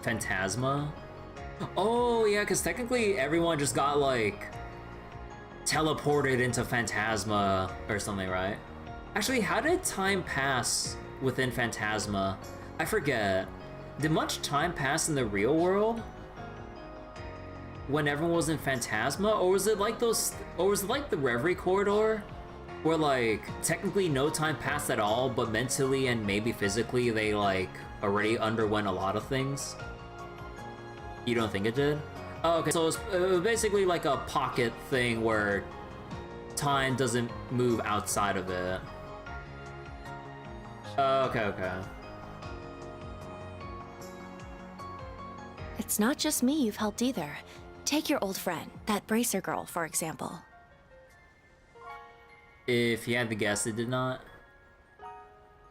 Phantasma. Oh yeah, because technically everyone just got like teleported into Phantasma or something, right? Actually, how did time pass within Phantasma? I forget. Did much time pass in the real world when everyone was in Phantasma, or was it like the Reverie corridor, where like technically no time passed at all, but mentally and maybe physically they like already underwent a lot of things? You don't think it did? Oh, okay, so it was basically like a pocket thing where time doesn't move outside of it. Okay. It's not just me you've helped either. Take your old friend, that Bracer girl, for example. If you had to guess, it did not.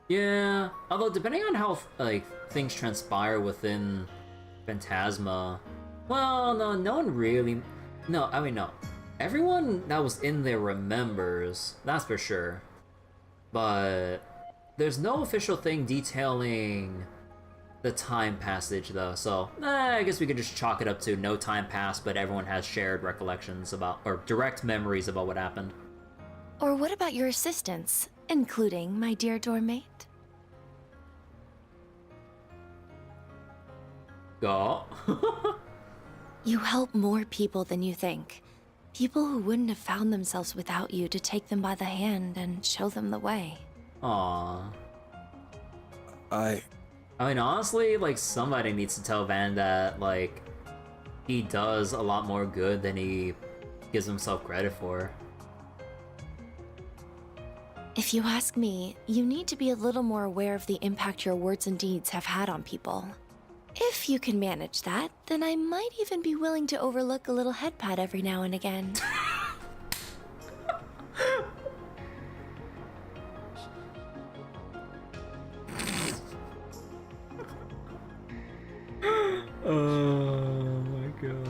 Yeah, although depending on how like things transpire within Phantasma, well, no one really. No, I mean no. Everyone that was in there remembers, that's for sure. But there's no official thing detailing the time passage though, so I guess we could just chalk it up to no time passed, but everyone has shared recollections about, or direct memories about what happened. Or what about your assistants, including my dear doormate? Oh. You help more people than you think. People who wouldn't have found themselves without you to take them by the hand and show them the way. Aww. I mean, honestly, like, somebody needs to tell Van that, like, he does a lot more good than he gives himself credit for. If you ask me, you need to be a little more aware of the impact your words and deeds have had on people. If you can manage that, then I might even be willing to overlook a little headpat every now and again. Oh my god.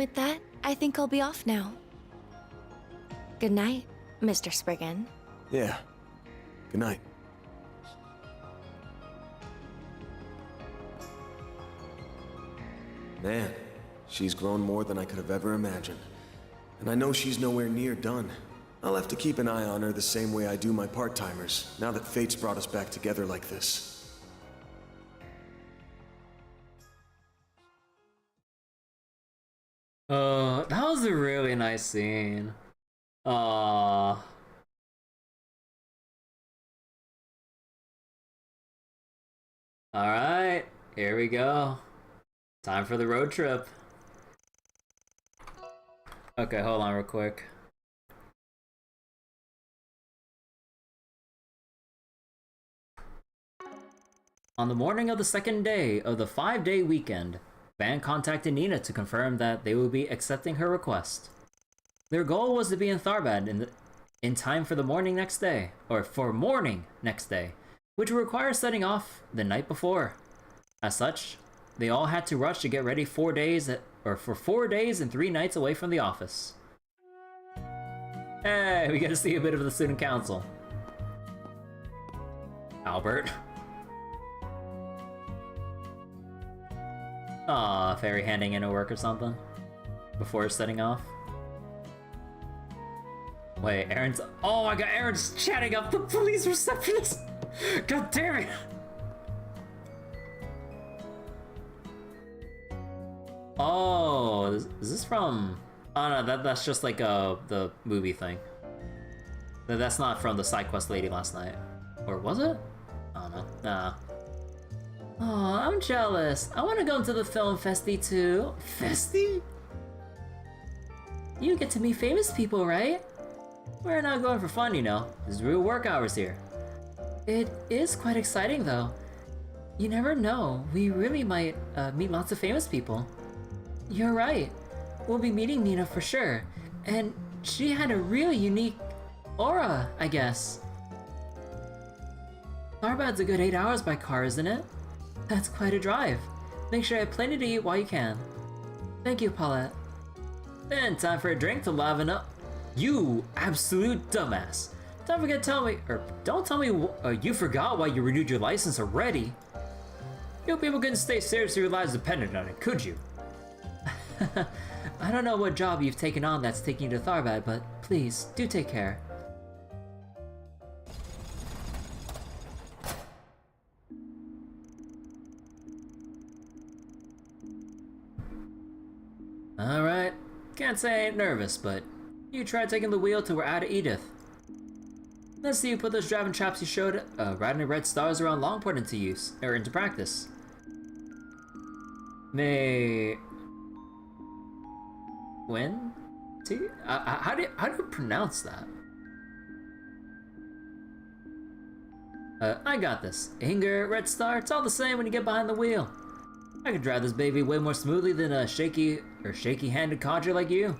With that, I think I'll be off now. Good night, Mr. Spriggan. Yeah. Good night. Man, she's grown more than I could have ever imagined. And I know she's nowhere near done. I'll have to keep an eye on her the same way I do my part-timers, now that fate's brought us back together like this. That was a really nice scene. Aww. Alright, here we go. Time for the road trip. Okay, hold on real quick. On the morning of the second day of the 5-day weekend, Van contacted Nina to confirm that they will be accepting her request. Their goal was to be in Tharbad in time for the morning next day, which would require setting off the night before. As such, they all had to rush to get ready for 4 days and 3 nights away from the office. Hey, we get to see a bit of the student council. Albert. Aw, Fairy handing in her work or something before setting off. Wait, Aaron's. Oh my god, Aaron's chatting up the police receptionist! God damn it! Oh, is this from. Oh no, that's just like the movie thing. That's not from the side quest lady last night. Or was it? I don't know. Nah. Oh, I'm jealous. I want to go to the film festy too. Festy? You get to meet famous people, right? We're not going for fun, you know. There's real work hours here. It is quite exciting, though. You never know. We really might meet lots of famous people. You're right. We'll be meeting Nina for sure. And she had a really unique aura, I guess. Tharbad's a good 8 hours by car, isn't it? That's quite a drive. Make sure you have plenty to eat while you can. Thank you, Paulette. Then time for a drink to liven up. You absolute dumbass. Don't tell me you forgot why you renewed your license already. You people couldn't stay seriously your lives dependent on it, could you? I don't know what job you've taken on that's taking you to Tharbad, but please, do take care. Alright, can't say I ain't nervous, but you try taking the wheel till we're out of Edith. Let's see you put those driving chops you showed riding the red stars around Longport into practice. When? How do you pronounce that? I got this. Inger, Red Star, it's all the same when you get behind the wheel. I can drive this baby way more smoothly than a shaky-handed codger like you.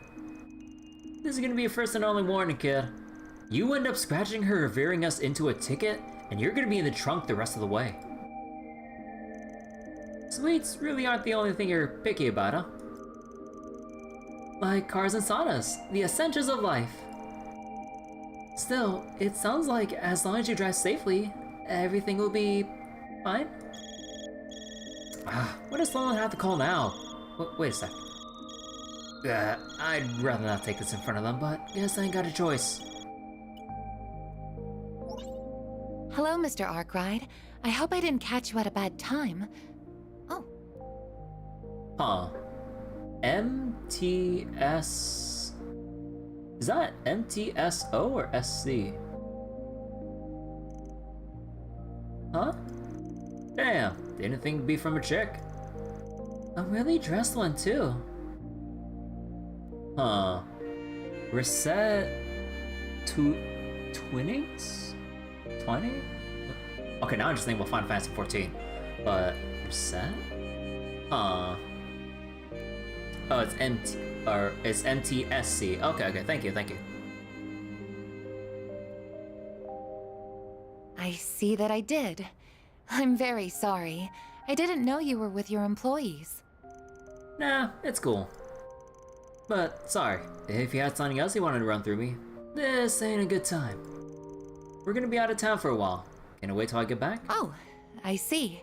This is gonna be your first and only warning, kid. You end up scratching her or veering us into a ticket, and you're gonna be in the trunk the rest of the way. Sweets really aren't the only thing you're picky about, huh? Like cars and saunas, the essentials of life. Still, it sounds like as long as you drive safely, everything will be fine. What does someone have to call now? Wait a sec. I'd rather not take this in front of them, but guess I ain't got a choice. Hello, Mr. Arkwright. I hope I didn't catch you at a bad time. Oh. Huh. MTS... Is that MTSO or SC? Huh? Damn, didn't think it'd be from a chick. A really dressed one too. Huh. Reset... Twinnings? 20? Okay, now I'm just thinking about Final Fantasy 14. But... Reset? Huh. Oh, it's it's MTSC. Okay, thank you. I see that I did. I'm very sorry. I didn't know you were with your employees. Nah, it's cool. But, sorry, if you had something else you wanted to run through me, this ain't a good time. We're gonna be out of town for a while. Can I wait till I get back? Oh, I see.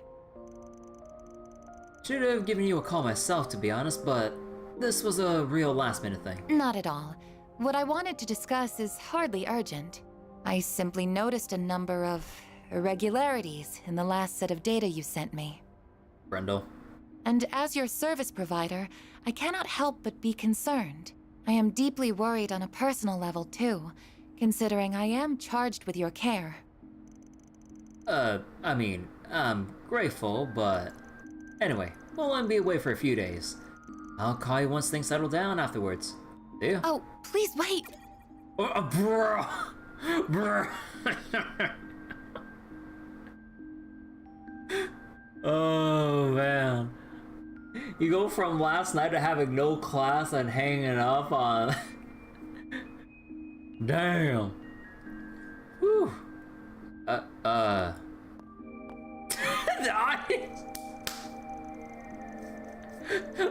Should have given you a call myself, to be honest, but this was a real last-minute thing. Not at all. What I wanted to discuss is hardly urgent. I simply noticed a number of irregularities in the last set of data you sent me. Brendel. And as your service provider, I cannot help but be concerned. I am deeply worried on a personal level too, considering I am charged with your care. I mean, I'm grateful, but... Anyway, we'll only be away for a few days. I'll call you once things settle down afterwards. See ya. Oh, please wait! Bro! Bro! Oh, man. You go from last night to having no class and hanging up on... Damn. Whew.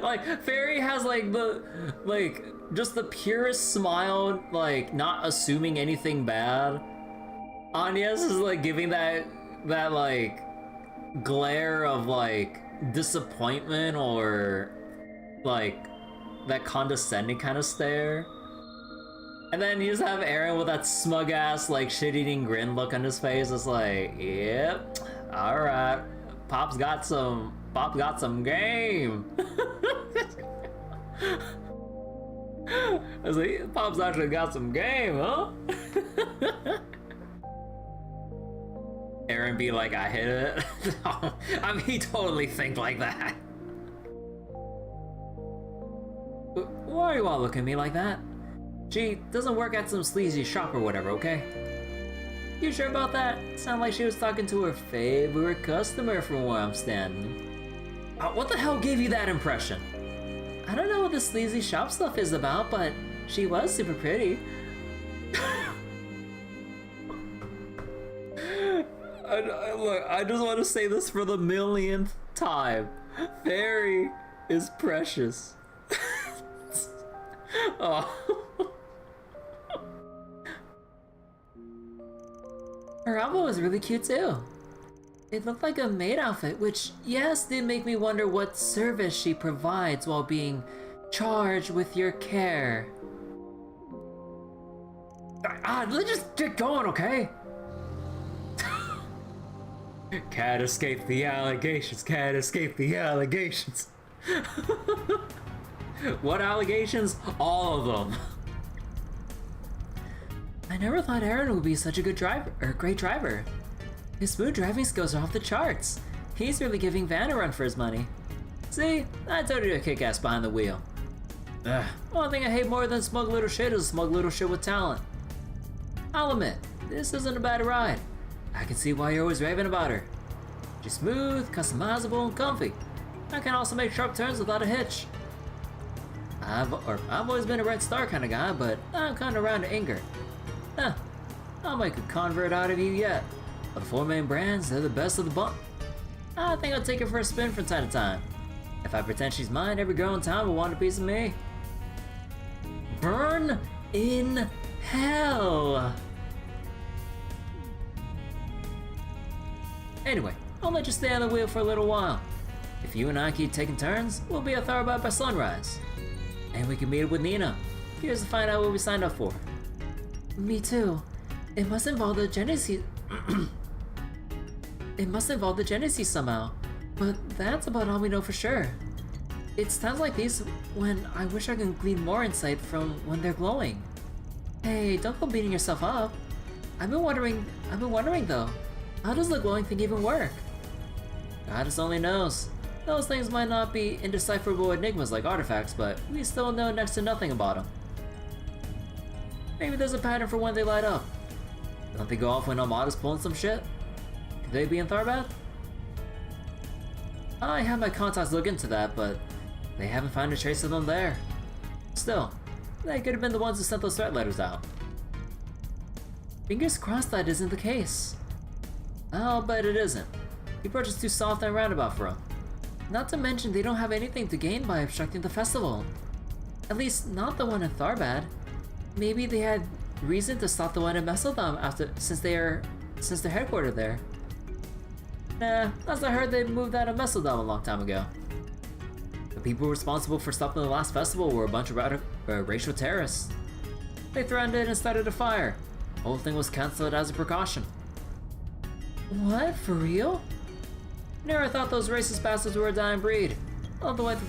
Like, Fairy has, like, just the purest smile, like, not assuming anything bad. Anya's is, like, giving that, like, glare of, like, disappointment or, like, that condescending kind of stare. And then you just have Aaron with that smug-ass, like, shit-eating grin look on his face. It's like, yep, alright, Pop's got some game. I was like, Pop's actually got some game, huh? Aaron be like, I hit it. I mean, he totally think like that. Why are you all looking at me like that? She doesn't work at some sleazy shop or whatever, okay? You sure about that? Sound like she was talking to her favorite customer from where I'm standing. What the hell gave you that impression? I don't know what the sleazy shop stuff is about, but she was super pretty. Look, I just want to say this for the millionth time. Fairy is precious. Oh. Her outfit was really cute too. It looked like a maid outfit, which, yes, did make me wonder what service she provides while being charged with your care. Let's just get going, okay? Can't escape the allegations, can't escape the allegations. What allegations? All of them. I never thought Aaron would be such a good driver, or great driver. His smooth driving skills are off the charts. He's really giving Van a run for his money. See, I told you to kick ass behind the wheel. One thing I hate more than smug little shit is smug little shit with talent. I'll admit, this isn't a bad ride. I can see why you're always raving about her. She's smooth, customizable, and comfy. I can also make sharp turns without a hitch. I've always been a Red Star kind of guy, but I'm kind of around to Inger. I'll make a convert out of you yet. Of the four main brands, they're the best of the bunch. I think I'll take her for a spin from time to time. If I pretend she's mine, every girl in town will want a piece of me. Burn in hell! Anyway, I'll let you stay on the wheel for a little while. If you and I keep taking turns, we'll be at Tharbad by sunrise. And we can meet up with Nina. Here's to find out what we signed up for. Me too. It must involve the Genesis. It must involve the Genesis somehow. But that's about all we know for sure. It's times like these when I wish I could glean more insight from when they're glowing. Hey, don't go beating yourself up. I've been wondering though, how does the glowing thing even work? Goddess only knows. Those things might not be indecipherable enigmas like artifacts, but we still know next to nothing about them. Maybe there's a pattern for when they light up. Don't they go off when Armada's pulling some shit? Could they be in Tharbad? I had my contacts look into that, but they haven't found a trace of them there. Still, they could have been the ones who sent those threat letters out. Fingers crossed that isn't the case. I'll bet it isn't. The approach is too soft and roundabout for them. Not to mention they don't have anything to gain by obstructing the festival. At least not the one in Tharbad. Maybe they had reason to stop the one in Messeldom since they're headquartered there. Nah, as I heard they moved out of Messeldom a long time ago. The people responsible for stopping the last festival were a bunch of racial terrorists. They threatened it and started a fire. The whole thing was cancelled as a precaution. What? For real? Never thought those racist bastards were a dying breed. I love to wipe the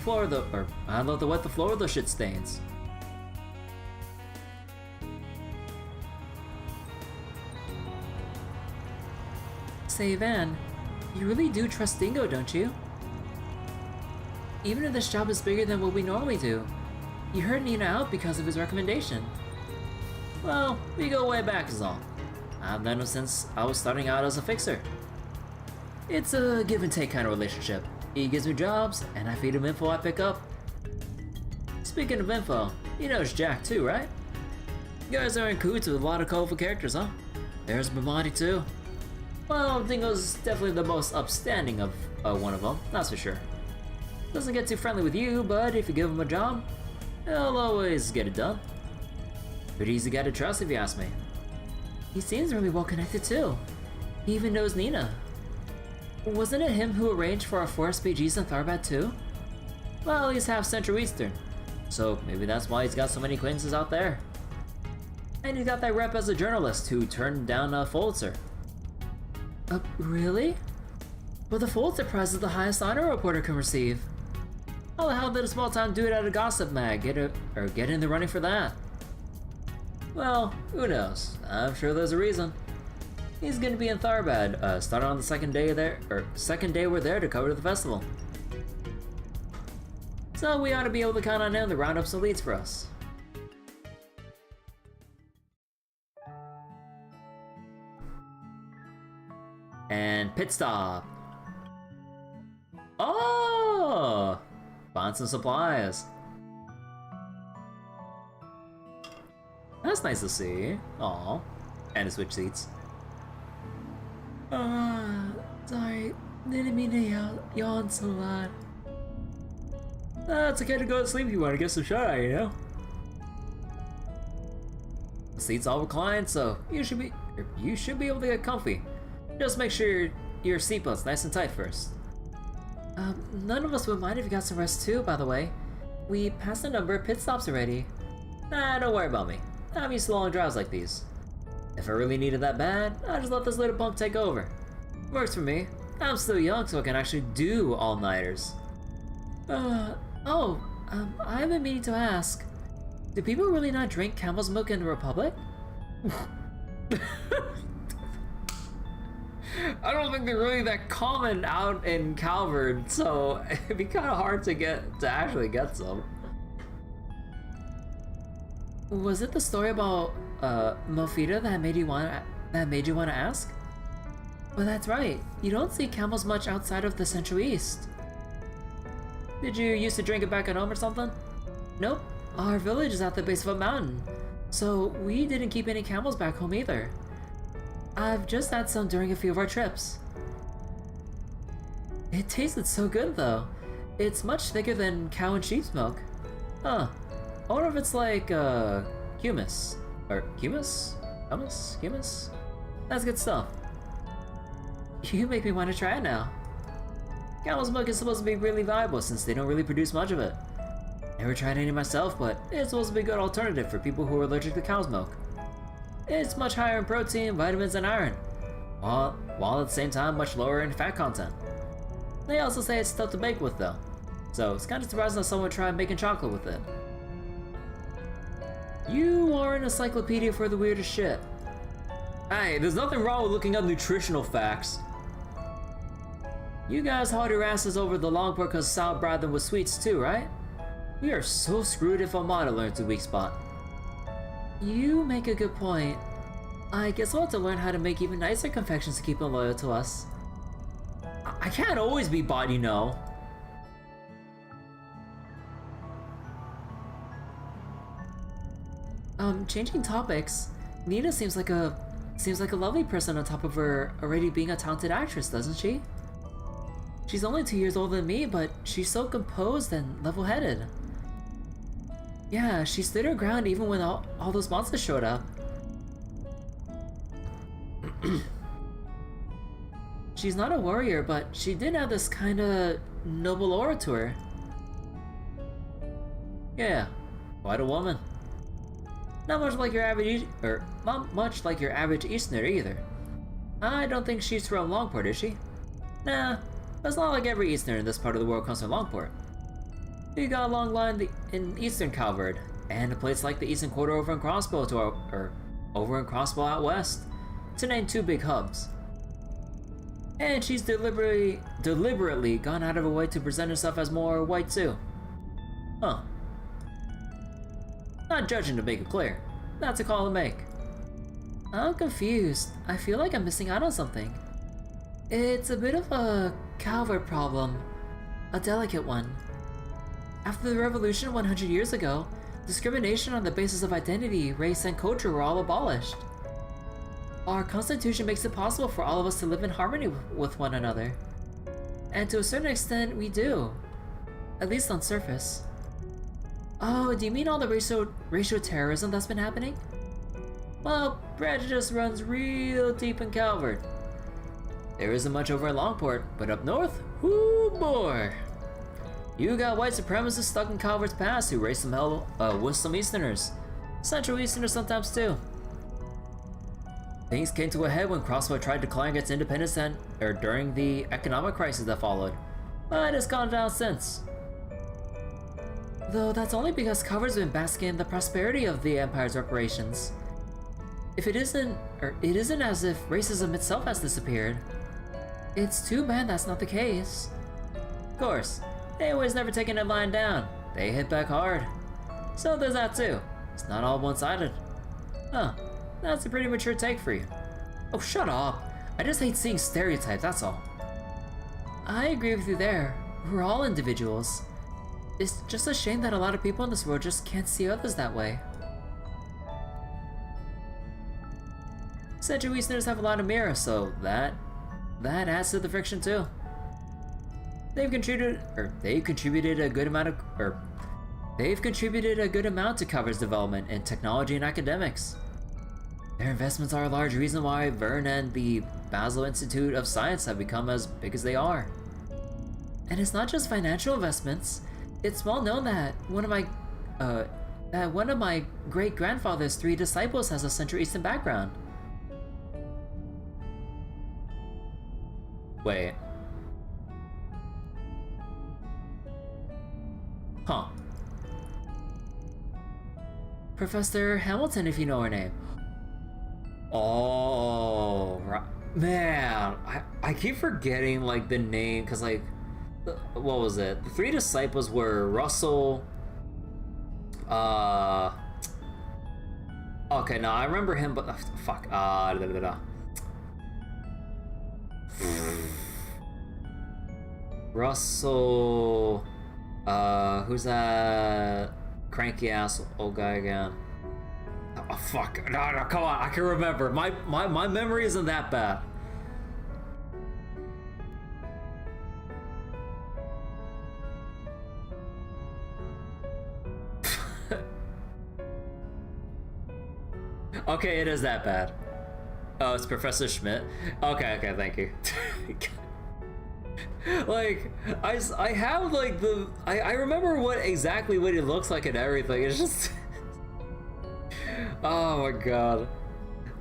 floor with those shit stains. Say, Van, you really do trust Dingo, don't you? Even if this job is bigger than what we normally do, you heard Nina out because of his recommendation. Well, we go way back is all. I've known him since I was starting out as a fixer. It's a give and take kind of relationship. He gives me jobs, and I feed him info I pick up. Speaking of info, you know it's Jack too, right? You guys are in cahoots with a lot of colorful characters, huh? There's Bamati too. Well, Dingo's definitely the most upstanding of one of them, that's for sure. Doesn't get too friendly with you, but if you give him a job, he'll always get it done. Pretty easy guy to trust if you ask me. He seems really well connected too. He even knows Nina. Wasn't it him who arranged for our 4 SPGs in Tharbad too? Well, he's half Central Eastern, so maybe that's why he's got so many acquaintances out there. And he's got that rep as a journalist who turned down Pulitzer. Really? Well, the Pulitzer Prize is the highest honor a reporter can receive. How the hell did a small-town dude at a gossip mag get in the running for that? Well, who knows? I'm sure there's a reason. He's gonna be in Tharbad, starting on the second day we're there to cover the festival. So we ought to be able to count on him to round up some leads for us. And pit stop. Oh! Find some supplies. That's nice to see. Aw. And to switch seats. Sorry. Didn't mean to yawn so loud. It's okay to go to sleep if you want to get some shut-eye, you know? The seats all reclined, so you should be able to get comfy. Just make sure your seatbelt's nice and tight first. None of us would mind if you got some rest too, by the way. We passed a number of pit stops already. Nah, don't worry about me. I'm used to long drives like these. If I really need it that bad, I'll just let this little punk take over. Works for me. I'm still young, so I can actually do all-nighters. I've been meaning to ask. Do people really not drink camel's milk in the Republic? I don't think they're really that common out in Calvard, so it'd be kind of hard to actually get some. Was it the story about Mofita that made you want to ask? Well, that's right. You don't see camels much outside of the Central East. Did you used to drink it back at home or something? Nope. Our village is at the base of a mountain, so we didn't keep any camels back home either. I've just had some during a few of our trips. It tasted so good though. It's much thicker than cow and sheep's milk. Huh. I wonder if it's like, humus. Or humus? Hummus? Humus? That's good stuff. You make me want to try it now. Camel's milk is supposed to be really valuable since they don't really produce much of it. Never tried any myself, but it's supposed to be a good alternative for people who are allergic to cow's milk. It's much higher in protein, vitamins, and iron, while at the same time much lower in fat content. They also say it's tough to bake with though, so it's kind of surprising that someone tried making chocolate with it. You are an encyclopedia for the weirdest shit. Hey, there's nothing wrong with looking up nutritional facts. You guys hauled your asses over the longboard because Sal bribed them with sweets too, right? We are so screwed if Amada learns a weak spot. You make a good point. I guess we'll have to learn how to make even nicer confections to keep them loyal to us. I can't always be bought, you know. Changing topics. Nina seems like a lovely person on top of her already being a talented actress, doesn't she? She's only 2 years older than me, but she's so composed and level-headed. Yeah, she stood her ground even when all those monsters showed up. She's not a warrior, but she did have this kinda noble aura to her. Yeah, quite a woman. Not much like your average Easterner either. I don't think she's from Longport, is she? Nah, it's not like every Easterner in this part of the world comes from Longport. You got a long line in Eastern Calvard, and a place like the Eastern Quarter over in Crossbow out west, to name 2 big hubs. And she's deliberately gone out of her way to present herself as more white too. Huh. Not judging to make it clear. That's a call to make. I'm confused. I feel like I'm missing out on something. It's a bit of a Calvard problem. A delicate one. After the revolution 100 years ago, discrimination on the basis of identity, race, and culture were all abolished. Our constitution makes it possible for all of us to live in harmony with one another. And to a certain extent, we do. At least on surface. Oh, do you mean all the racial terrorism that's been happening? Well, prejudice runs real deep in Calvard. There isn't much over in Longport, but up north, whoo boy! You got white supremacists stuck in Calvard's past who raised some hell with some Easterners. Central Easterners sometimes too. Things came to a head when Crossbow tried declaring its independence during the economic crisis that followed, but it's gone down since. Though that's only because Calvard's been basking in the prosperity of the Empire's reparations. It isn't as if racism itself has disappeared. It's too bad that's not the case. Of course, they always never taken it lying down. They hit back hard. So there's that too. It's not all one-sided. Huh, that's a pretty mature take for you. Oh, shut up. I just hate seeing stereotypes, that's all. I agree with you there. We're all individuals. It's just a shame that a lot of people in this world just can't see others that way. Central Easterners have a lot of mirrors, so that adds to the friction too. They've contributed a good amount to Calvard's development in technology and academics. Their investments are a large reason why Vern and the Basel Institute of Science have become as big as they are. And it's not just financial investments. It's well known that one of my great-grandfather's 3 disciples has a Central Eastern background. Wait. Huh. Professor Hamilton, if you know her name. Oh, right. Man, I keep forgetting like the name, cause like, what was it? The 3 disciples were Russell. Okay, no, I remember him, but fuck. Russell. Who's that cranky ass old guy again? Oh fuck! No, come on! I can remember. My memory isn't that bad. Okay, it is that bad. Oh, it's Professor Schmidt. Okay, thank you. Like, I have like I remember exactly what he looks like and everything. It's just oh my god.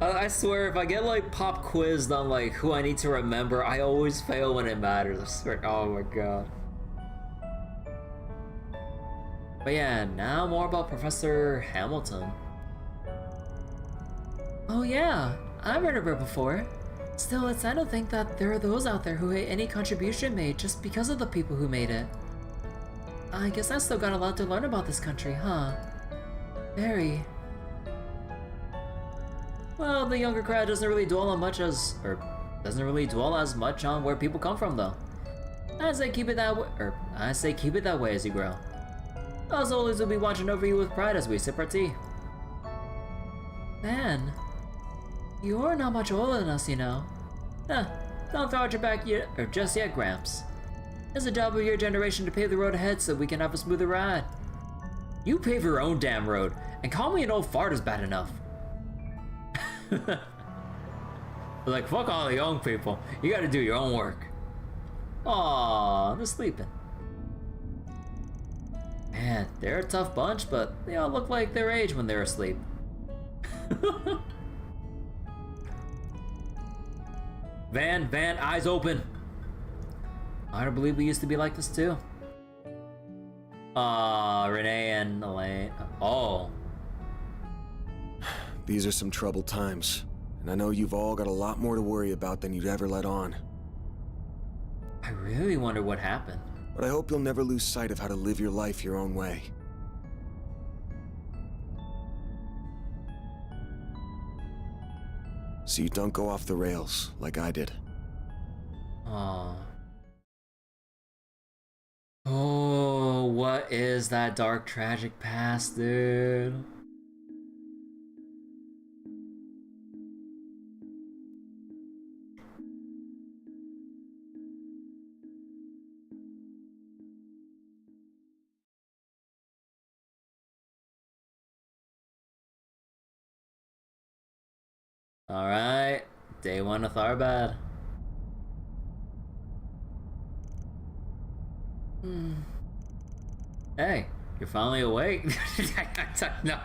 I swear if I get like pop quizzed on like who I need to remember, I always fail when it matters. I swear, oh my god. But yeah, now more about Professor Hamilton. Oh yeah, I've heard of her before. Still, I don't think that there are those out there who hate any contribution made just because of the people who made it. I guess I still got a lot to learn about this country, huh? Very. Well, the younger crowd doesn't really dwell as much on where people come from, though. I say keep it that way as you grow. Us oldies will be watching over you with pride as we sip our tea. Man. You're not much older than us, you know. Don't throw out your back yet, or just yet, Gramps. It's the job of your generation to pave the road ahead so we can have a smoother ride. You pave your own damn road, and call me an old fart is bad enough. Like, fuck all the young people. You gotta do your own work. Aww, they're sleeping. Man, they're a tough bunch, but they all look like their age when they're asleep. Van, eyes open. I believe we used to be like this too. Renne and Elaine. Oh. These are some troubled times, and I know you've all got a lot more to worry about than you'd ever let on. I really wonder what happened. But I hope you'll never lose sight of how to live your life your own way. So you don't go off the rails like I did. Aww. Oh, what is that dark, tragic past, dude? Alright, day 1 of Tharbad. Hey, you're finally awake. No.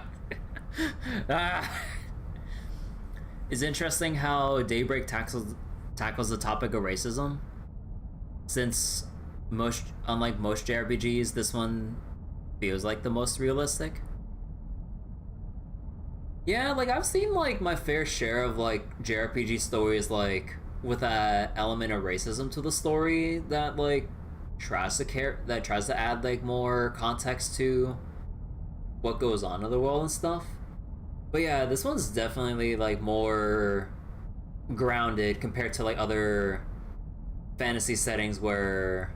It's interesting how Daybreak tackles the topic of racism. Since unlike most JRPGs, this one feels like the most realistic. Yeah, like I've seen like my fair share of like JRPG stories like with that element of racism to the story that like tries to add like more context to what goes on in the world and stuff. But yeah, this one's definitely like more grounded compared to like other fantasy settings where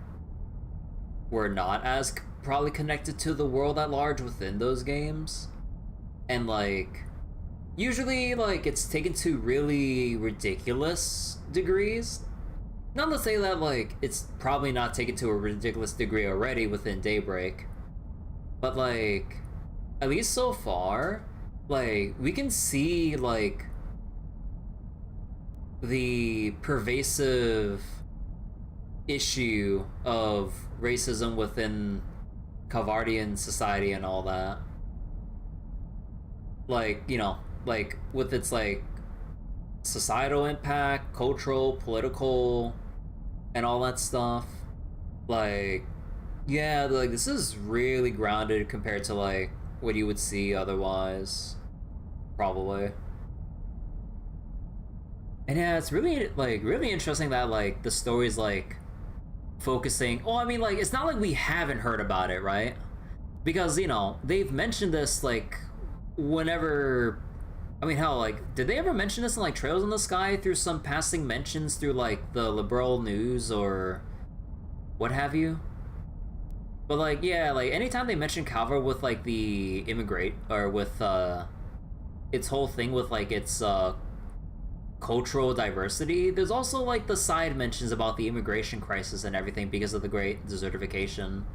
we're not as probably connected to the world at large within those games. And like usually like it's taken to really ridiculous degrees. Not to say that like it's probably not taken to a ridiculous degree already within Daybreak, but like at least so far, like we can see like the pervasive issue of racism within Kavardian society and all that. Like, you know, like with its like societal impact, cultural, political, and all that stuff. Like, yeah, like this is really grounded compared to like what you would see otherwise, probably. And yeah, it's really like really interesting that like the story's like focusing. Well, I mean, like it's not like we haven't heard about it, right? Because you know they've mentioned this like whenever. I mean, hell, like, did they ever mention this in, like, Trails in the Sky through some passing mentions through, like, the liberal news or what have you? But, like, yeah, like, anytime they mention Calvar with, like, the or with, its whole thing with, like, its, cultural diversity, there's also, like, the side mentions about the immigration crisis and everything because of the Great Desertification.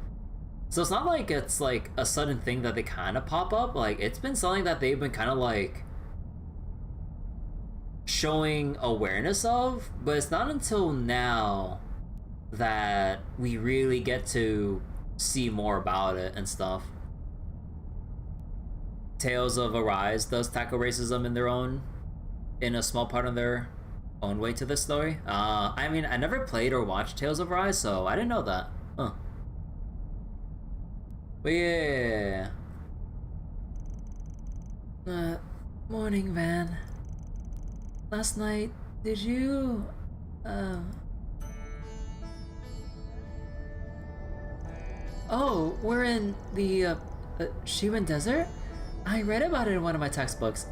So it's not like it's, like, a sudden thing that they kind of pop up. Like, it's been something that they've been kind of, like, showing awareness of, but it's not until now that we really get to see more about it and stuff. Tales of Arise does tackle racism in a small part of their own way to this story. I mean, I never played or watched Tales of Arise, so I didn't know that. Huh. But yeah. Morning, Van. Last night, did you, Oh, we're in the, Shivan Desert? I read about it in one of my textbooks.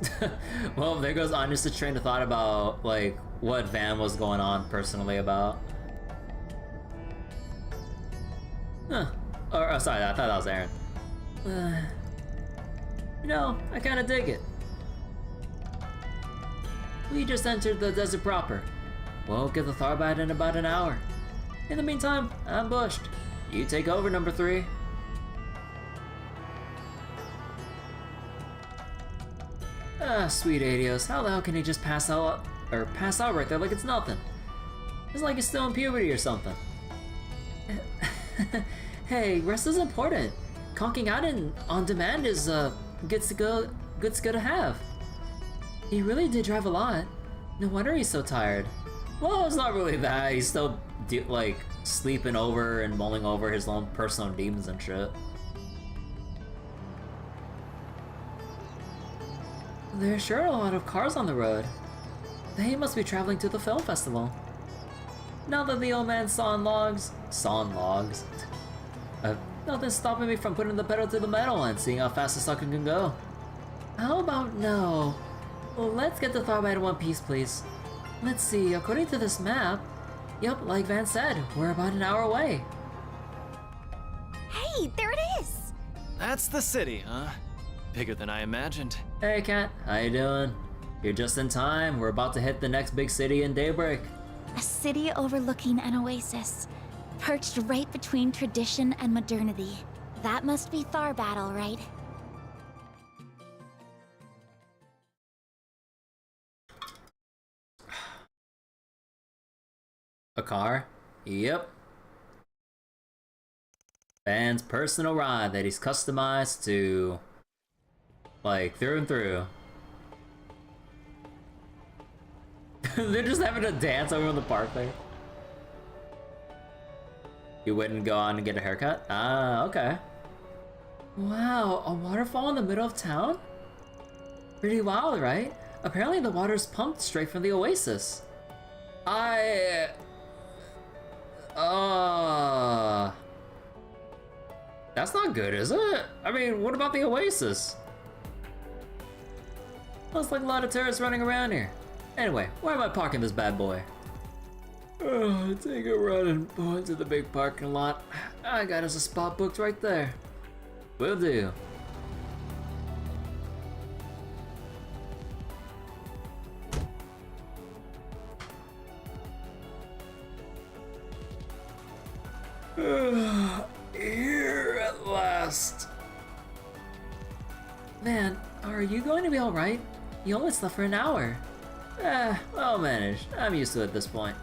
Well, there goes Anya's train of thought about, like, what Van was going on personally about. Huh. Oh, sorry, I thought that was Aaron. You know, I kinda dig it. We just entered the desert proper. We'll get the Tharbad in about an hour. In the meantime, I'm bushed. You take over, number 3. Ah, sweet Adios, how the hell can he just pass out right there like it's nothing? It's like he's still in puberty or something. Hey, rest is important. Conking out on demand is good to go to have. He really did drive a lot. No wonder he's so tired. Well, it's not really that. He's still like sleeping over and mulling over his own personal demons and shit. There's sure a lot of cars on the road. They must be traveling to the film festival. Now that the old man sawing logs, nothing's stopping me from putting the pedal to the metal and seeing how fast the sucker can go. How about no? Well, let's get to Tharbad in one piece, please. Let's see, according to this map, yep, like Van said, we're about an hour away. Hey, there it is! That's the city, huh? Bigger than I imagined. Hey, Kat, how you doing? You're just in time. We're about to hit the next big city in Daybreak. A city overlooking an oasis, perched right between tradition and modernity. That must be Tharbad, all right. A car? Yep. Van's personal ride that he's customized to, like, through and through. They're just having a dance over in the park there. You wouldn't go on and get a haircut? Ah, okay. Wow, a waterfall in the middle of town? Pretty wild, right? Apparently the water's pumped straight from the oasis. That's not good, is it? I mean, what about the oasis? Looks like a lot of tourists running around here. Anyway, where am I parking this bad boy? Oh, take a run and pull into the big parking lot. I got us a spot booked right there. Will do. Here at last. Man, are you going to be alright? You only slept for an hour. Well managed. I'm used to it at this point.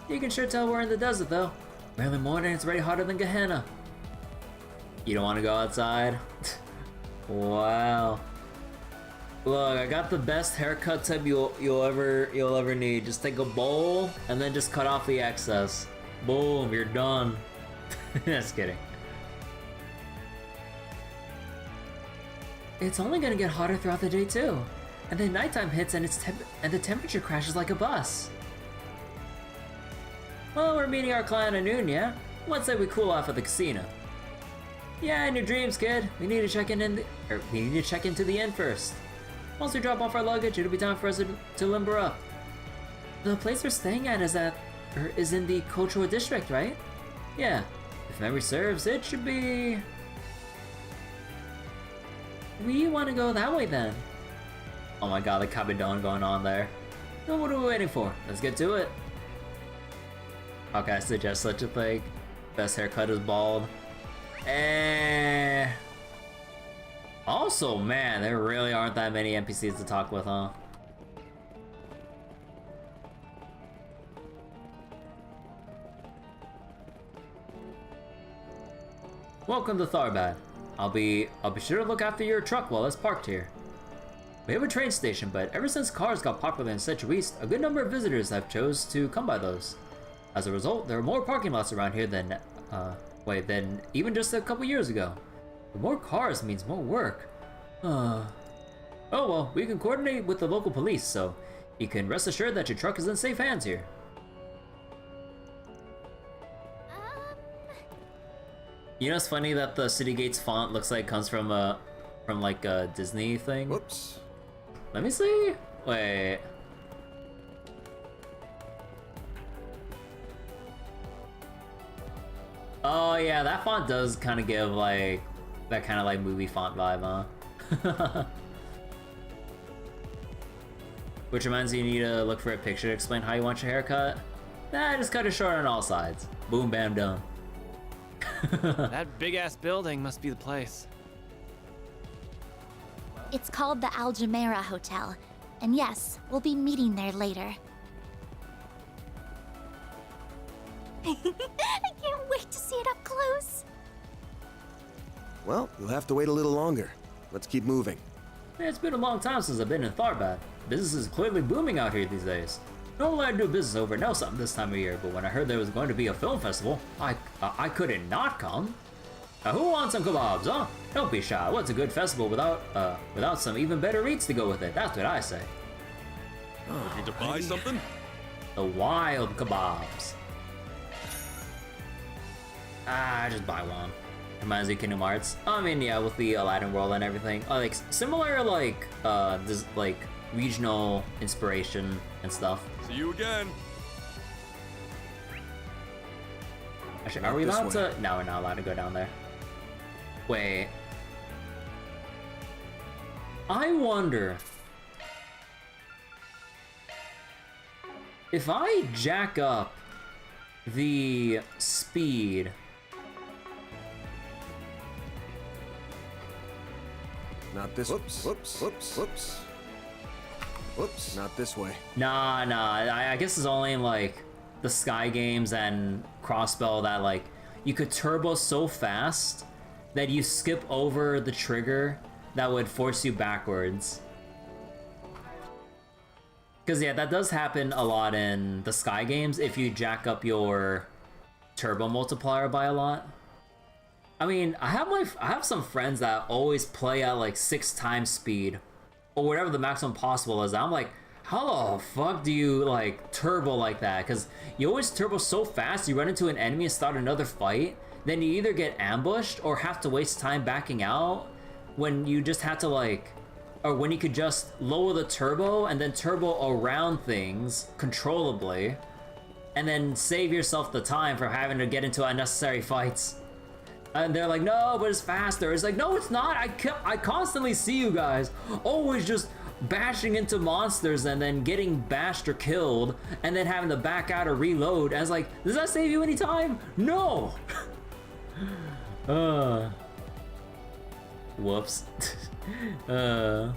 You can sure tell we're in the desert though. Early morning, it's already hotter than Gehenna. You don't want to go outside? Wow. Look, I got the best haircut tip you'll ever need. Just take a bowl and then just cut off the excess. Boom, you're done. Just kidding. It's only gonna get hotter throughout the day too. And then nighttime hits and the temperature crashes like a bus. Well, we're meeting our client at noon, yeah? Let's say we cool off at the casino. Yeah, in your dreams, kid. We need to check into the inn first. Once we drop off our luggage, it'll be time for us to limber up. The place we're staying at is in the cultural district, right? Yeah. If memory serves, it should be. We want to go that way then. Oh my god, the cabidon going on there. Then what are we waiting for? Let's get to it. Okay, I suggest such a thing. Best haircut is bald. Also, man, there really aren't that many NPCs to talk with, huh? Welcome to Tharbad. I'll be sure to look after your truck while it's parked here. We have a train station, but ever since cars got popular in Central East, a good number of visitors have chose to come by those. As a result, there are more parking lots around here than even just a couple years ago. But more cars means more work. Oh well, we can coordinate with the local police, so you can rest assured that your truck is in safe hands here. You know, it's funny that the City Gates font looks like it comes from like a Disney thing. Whoops. Let me see. Wait. Oh yeah, that font does kind of give like that kind of like movie font vibe, huh? Which reminds you need to look for a picture to explain how you want your haircut. Nah, just cut it short on all sides. Boom, bam, done. That big ass building must be the place. It's called the Al Jumeirah Hotel. And yes, we'll be meeting there later. I can't wait to see it up close. Well, you'll have to wait a little longer. Let's keep moving. It's been a long time since I've been in Tharbad. Business is clearly booming out here these days. Normally I do business over at something this time of year, but when I heard there was going to be a film festival, I couldn't not come. Who wants some kebabs, huh? Don't be shy. What's a good festival without some even better eats to go with it? That's what I say. Looking to buy something? The wild kebabs. Just buy one. Reminds me of Kingdom Hearts. I mean, yeah, with the Aladdin world and everything. Like similar, like this, like regional inspiration and stuff. See you again. Actually, are we allowed to? No, we're not allowed to go down there. Wait. I wonder if I jack up the speed. Not this. Whoops. Whoops. Whoops. Whoops. Whoops. Not this way. Nah. I guess it's only in like the Sky games and Crossbell that like you could turbo so fast that you skip over the trigger that would force you backwards. Because yeah, that does happen a lot in the Sky games if you jack up your turbo multiplier by a lot. I mean, I have some friends that always play at like 6 times speed or whatever the maximum possible is. I'm like, how the fuck do you like turbo like that? Because you always turbo so fast, you run into an enemy and start another fight, then you either get ambushed or have to waste time backing out when you just had to like, or when you could just lower the turbo and then turbo around things controllably and then save yourself the time from having to get into unnecessary fights. And they're like, no, but it's faster. It's like, no, it's not. I constantly see you guys always just bashing into monsters and then getting bashed or killed and then having to back out or reload. And it's like, does that save you any time? No. Whoops. But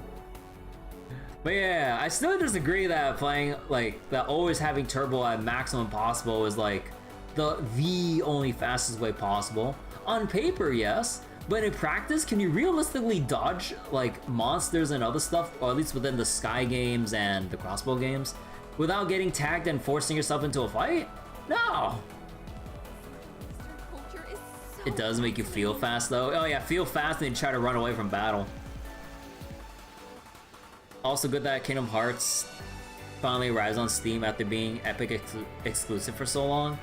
yeah, I still disagree that playing like that, always having turbo at maximum possible is like the only fastest way possible. On paper, yes, but in practice, can you realistically dodge like monsters and other stuff, or at least within the Sky games and the Crossbow games, without getting tagged and forcing yourself into a fight? No. It does make you feel fast though. Oh yeah, feel fast and then try to run away from battle. Also good that Kingdom Hearts finally arrives on Steam after being Epic exclusive for so long.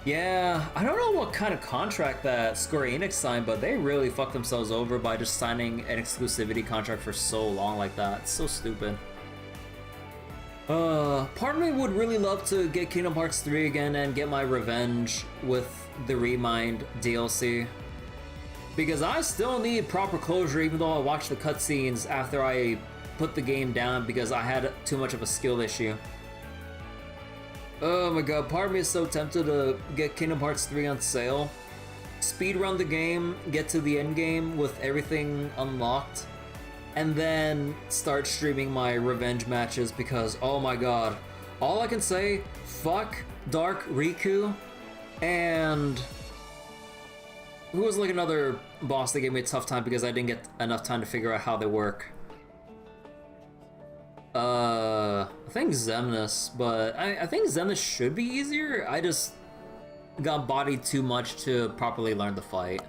Yeah, I don't know what kind of contract that Square Enix signed, but they really fucked themselves over by just signing an exclusivity contract for so long like that. It's so stupid. Part of me would really love to get Kingdom Hearts 3 again and get my revenge with the Remind DLC. Because I still need proper closure even though I watched the cutscenes after I put the game down because I had too much of a skill issue. Oh my god, part of me is so tempted to get Kingdom Hearts 3 on sale, speedrun the game, get to the end game with everything unlocked, and then start streaming my revenge matches because, oh my god, all I can say, fuck Dark Riku, and who was like another boss that gave me a tough time because I didn't get enough time to figure out how they work. I think Xemnas, but I think Xemnas should be easier. I just got bodied too much to properly learn the fight.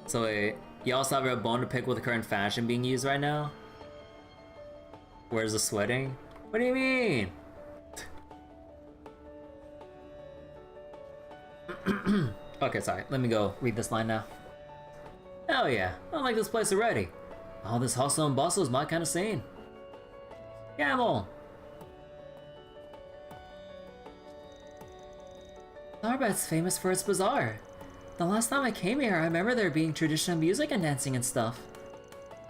So wait, you also have a bone to pick with the current fashion being used right now? Where's the sweating? What do you mean? Okay, sorry, let me go read this line now. Hell yeah, I like this place already. All this hustle and bustle is my kind of scene. Camel! Tharbad's famous for its bazaar. The last time I came here, I remember there being traditional music and dancing and stuff.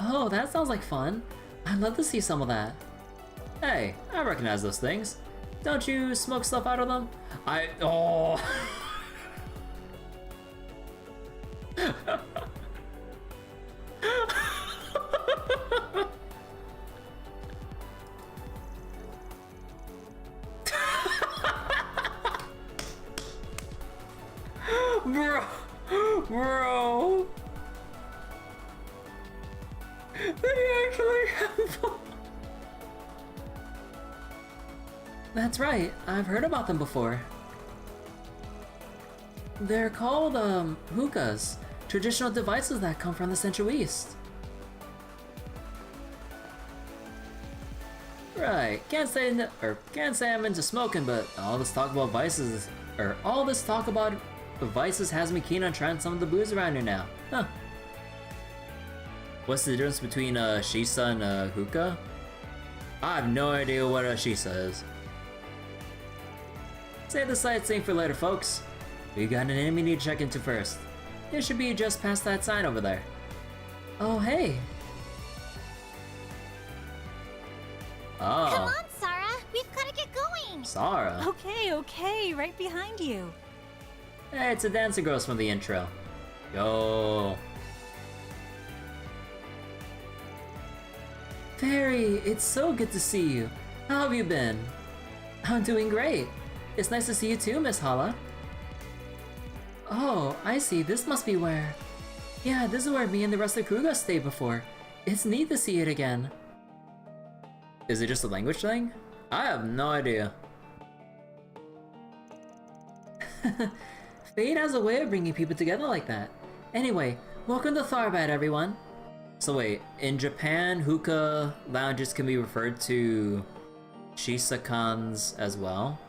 Oh, that sounds like fun. I'd love to see some of that. Hey, I recognize those things. Don't you smoke stuff out of them? Oh! Bro! They actually have them! That's right, I've heard about them before. They're called, hookahs. Traditional devices that come from the Central East. Right, can't say I'm into smoking, but all this talk about vices has me keen on trying some of the booze around here now. Huh. What's the difference between a shisha and a hookah? I have no idea what a shisha is. Save the sightseeing for later, folks. We got an enemy to check into first. It should be just past that sign over there. Oh, hey. Oh. Come on, Saara. We've got to get going. Saara. Okay, right behind you. Hey, it's the dancing girls from the intro. Yo. Fairy, it's so good to see you. How have you been? I'm doing great. It's nice to see you too, Miss Hala. Oh, I see. This must be where... Yeah, this is where me and the rest of the Kruga stayed before. It's neat to see it again. Is it just a language thing? I have no idea. Fate has a way of bringing people together like that. Anyway, welcome to Tharbad, everyone. So wait, in Japan, hookah lounges can be referred to shisha-cans as well?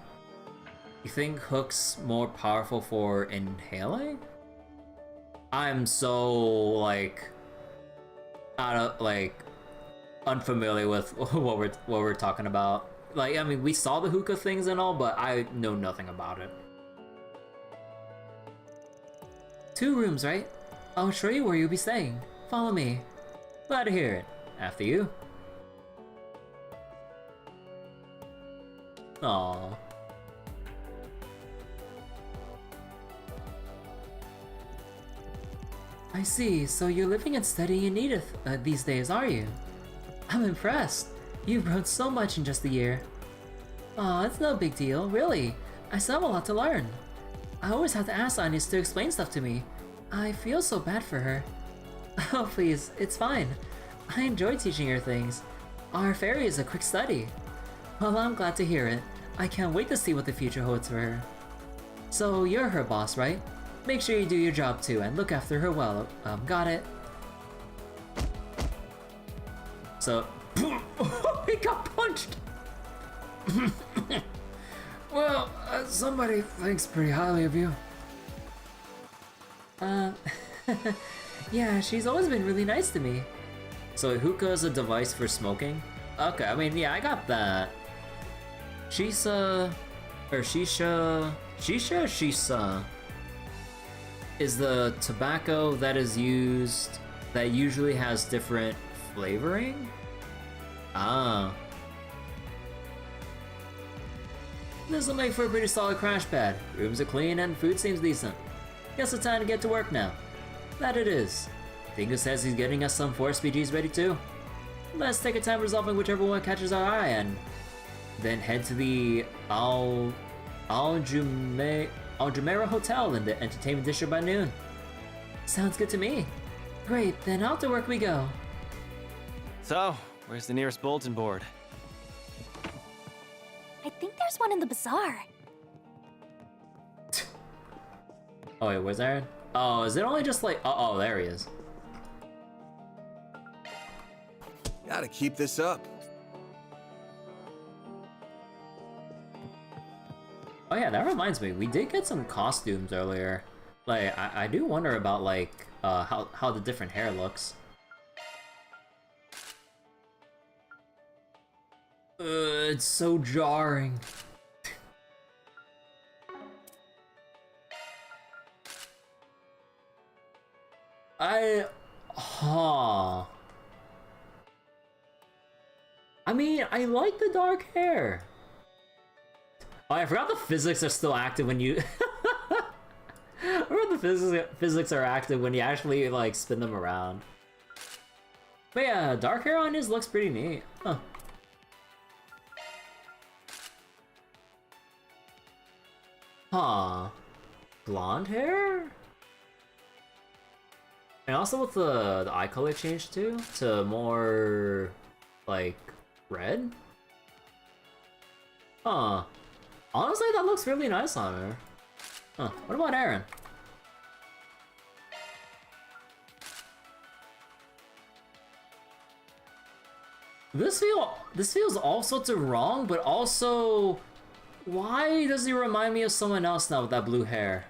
You think hook's more powerful for inhaling? I'm so, like, unfamiliar with what we're talking about. Like, I mean, we saw the hookah things and all, but I know nothing about it. 2 rooms, right? I'll show you where you'll be staying. Follow me. Glad to hear it. After you. Aww. I see, so you're living and studying in Edith these days, are you? I'm impressed. You've grown so much in just a year. Aw, it's no big deal, really. I still have a lot to learn. I always have to ask Agnes to explain stuff to me. I feel so bad for her. Oh please, it's fine. I enjoy teaching her things. Our fairy is a quick study. Well, I'm glad to hear it. I can't wait to see what the future holds for her. So, you're her boss, right? Make sure you do your job too and look after her well. Got it? So, he got punched! Well, somebody thinks pretty highly of you. Yeah, she's always been really nice to me. So hookah is a device for smoking? Okay, I mean, yeah, I got that. Shisha is the tobacco that is used that usually has different flavoring? Ah. This'll make for a pretty solid crash pad. Rooms are clean and food seems decent. Guess it's time to get to work now. That it is. Dingo says he's getting us some Force PGs ready too. Let's take our time resolving whichever one catches our eye and then head to the Al Jumeirah Hotel in the entertainment district by noon. Sounds good to me. Great, then out to work we go. So, where's the nearest bulletin board? I think there's one in the bazaar. Oh wait, where's Aaron? Oh, is it only just like... Oh, there he is. Gotta keep this up. Oh yeah, that reminds me. We did get some costumes earlier. Like, I do wonder about, like, how the different hair looks. It's so jarring. I mean, I like the dark hair. Oh, I forgot the physics are still active when you... I forgot the physics are active when you actually, like, spin them around. But yeah, dark hair on his looks pretty neat. Huh. Huh. blonde hair? And also with the eye color change too, to more, like, red? Huh. Honestly, that looks really nice on her. Huh. What about Aaron? This feels all sorts of wrong, but also, why does he remind me of someone else now with that blue hair?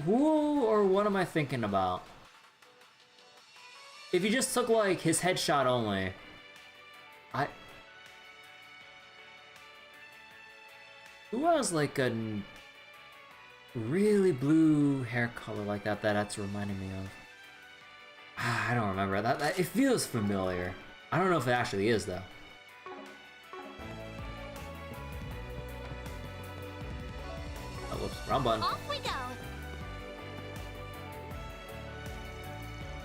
Who or what am I thinking about? If you just took like his headshot only, who has like a really blue hair color like that that's reminding me of? I don't remember. That it feels familiar. I don't know if it actually is though. Oh, whoops, wrong button. Off we go.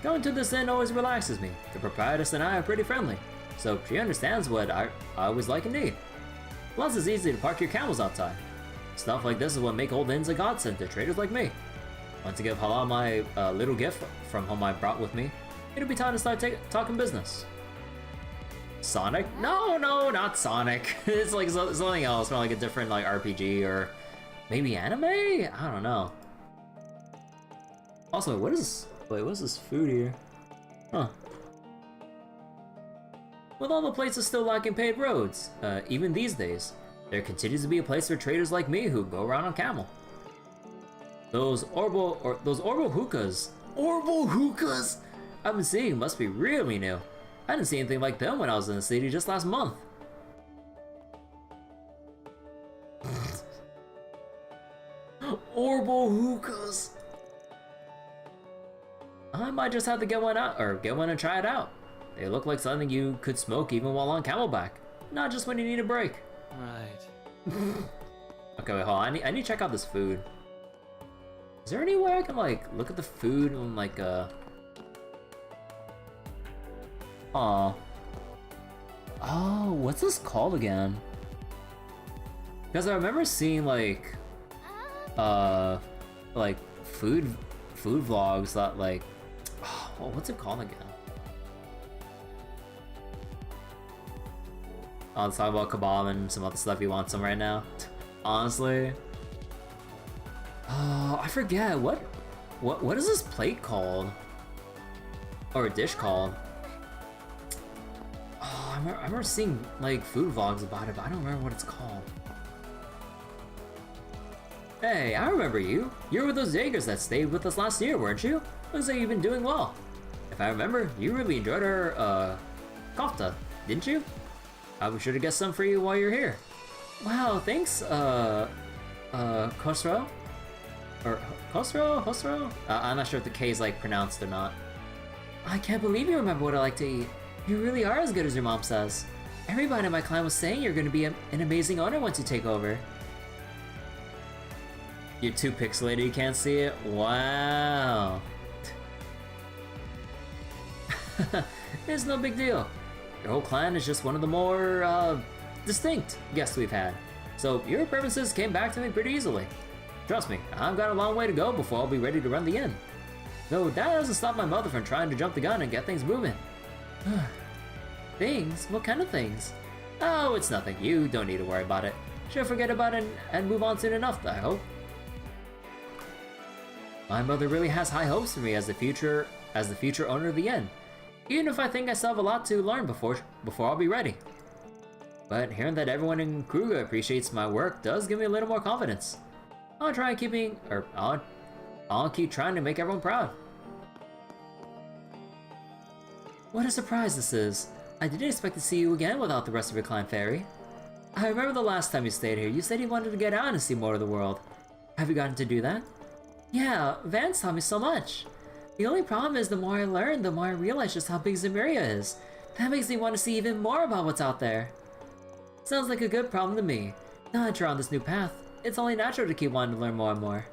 Going to this inn always relaxes me. The proprietress and I are pretty friendly, so she understands what I always like and need. Plus, it's easy to park your camels outside. Stuff like this is what make old inns a godsend to traders like me. Want to give Hala my little gift from home I brought with me? It'll be time to start talking business. Sonic? No, not Sonic. It's like something else, not like a different like RPG or maybe anime? I don't know. Also, what is this food here? Huh. With all the places still lacking paved roads, even these days, there continues to be a place for traders like me who go around on camel. Those Orbal hookahs. Orbal hookahs? I've been seeing must be really new. I didn't see anything like them when I was in the city just last month. Orbal hookahs. I might just have to get one out, or get one and try it out. They look like something you could smoke even while on camelback, not just when you need a break. Right. Okay, wait, hold on. I need to check out this food. Is there any way I can like look at the food and like oh, what's this called again? Because I remember seeing like food vlogs that like, oh, what's it called again? Oh, let's talk about kebab and some other stuff you want some right now. Honestly. Oh, I forget. What is this plate called? Or a dish called? Oh, I remember seeing like food vlogs about it, but I don't remember what it's called. Hey, I remember you. You were with those Jaegers that stayed with us last year, weren't you? Looks like you've been doing well. If I remember, you really enjoyed our kofta, didn't you? I be sure to get some for you while you're here. Wow, thanks, Khosrow? Or Khosrow? I'm not sure if the K is like pronounced or not. I can't believe you remember what I like to eat. You really are as good as your mom says. Everybody in my clan was saying you're gonna be an amazing owner once you take over. You're too pixelated, you can't see it? Wow. It's no big deal. Your whole clan is just one of the more, distinct guests we've had. So your preferences came back to me pretty easily. Trust me, I've got a long way to go before I'll be ready to run the inn. Though that doesn't stop my mother from trying to jump the gun and get things moving. Things? What kind of things? Oh, it's nothing. You don't need to worry about it. She'll forget about it and move on soon enough, I hope. My mother really has high hopes for me as the future owner of the inn. Even if I think I still have a lot to learn before I'll be ready. But hearing that everyone in Kruger appreciates my work does give me a little more confidence. I'll keep trying to make everyone proud. What a surprise this is. I didn't expect to see you again without the rest of your clan fairy. I remember the last time you stayed here, you said you wanted to get out and see more of the world. Have you gotten to do that? Yeah, Vance taught me so much. The only problem is the more I learn, the more I realize just how big Zemuria is. That makes me want to see even more about what's out there. Sounds like a good problem to me. Now that you're on this new path, it's only natural to keep wanting to learn more and more.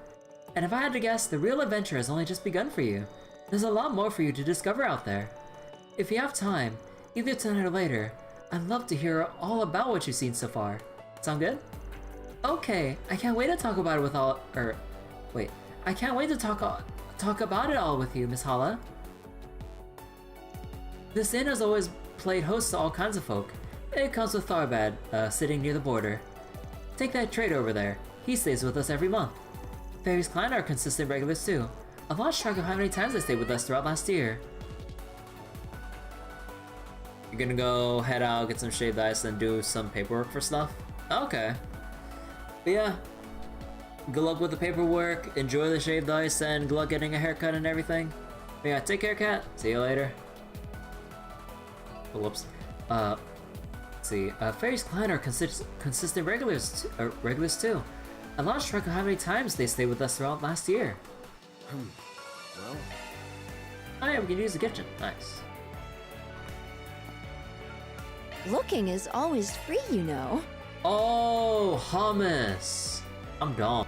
And if I had to guess, the real adventure has only just begun for you. There's a lot more for you to discover out there. If you have time, either tonight or later, I'd love to hear all about what you've seen so far. Sound good? Okay, I can't wait to talk about it with all. I can't wait to talk about it all with you, Miss Hala. This inn has always played host to all kinds of folk. It comes with Tharbad, sitting near the border. Take that trader over there. He stays with us every month. Fairy's clan are consistent regulars too. I've lost track of how many times they stayed with us throughout last year. You're gonna go head out, get some shaved ice, and do some paperwork for stuff? Okay. But yeah. Good luck with the paperwork, enjoy the shaved ice, and good luck getting a haircut and everything. But yeah, take care, cat. See you later. Oh, whoops. Let's see. Fairy's clan are consistent regulars too. I lost track of how many times they stayed with us throughout last year. Well. Oh yeah, we can use the kitchen. Nice. Looking is always free, you know. Oh, hummus. I'm dumb.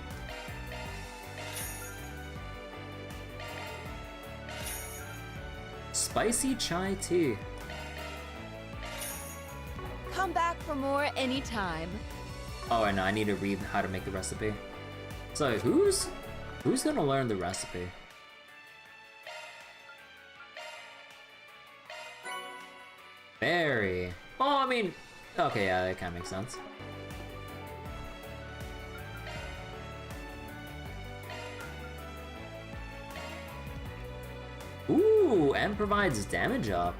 Spicy chai tea. Come back for more anytime. Oh, and I need to read how to make the recipe. So who's gonna learn the recipe? Berry. Oh, I mean, okay, yeah, that kind of makes sense. Ooh, and provides damage up.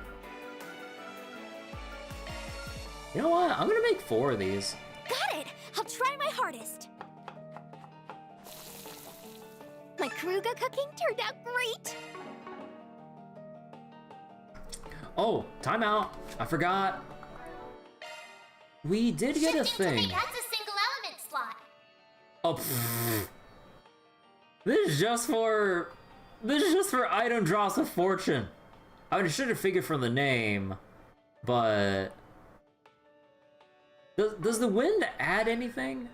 You know what? I'm gonna make 4 of these. Got it! I'll try my hardest. My Kruga cooking turned out great. Oh, timeout. I forgot. We did get a thing. That's a single element slot. Oh, pfft. This is just for item drops of fortune. I mean, I should have figured from the name, but does the wind add anything?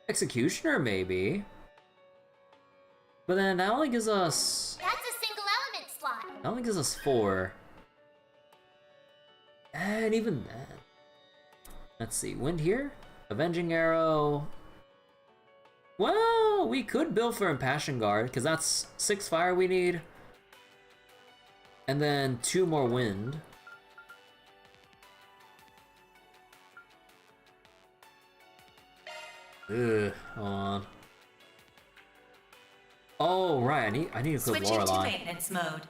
Executioner maybe, but then that only gives us. That's a single element slot. That only gives us 4, and even then. Let's see, wind here, avenging arrow. Well, we could build for Impassion Guard, because that's 6 fire we need. And then 2 more wind. Ugh, hold on. Oh, right, I need to put Switching to Lorelei. maintenance mode.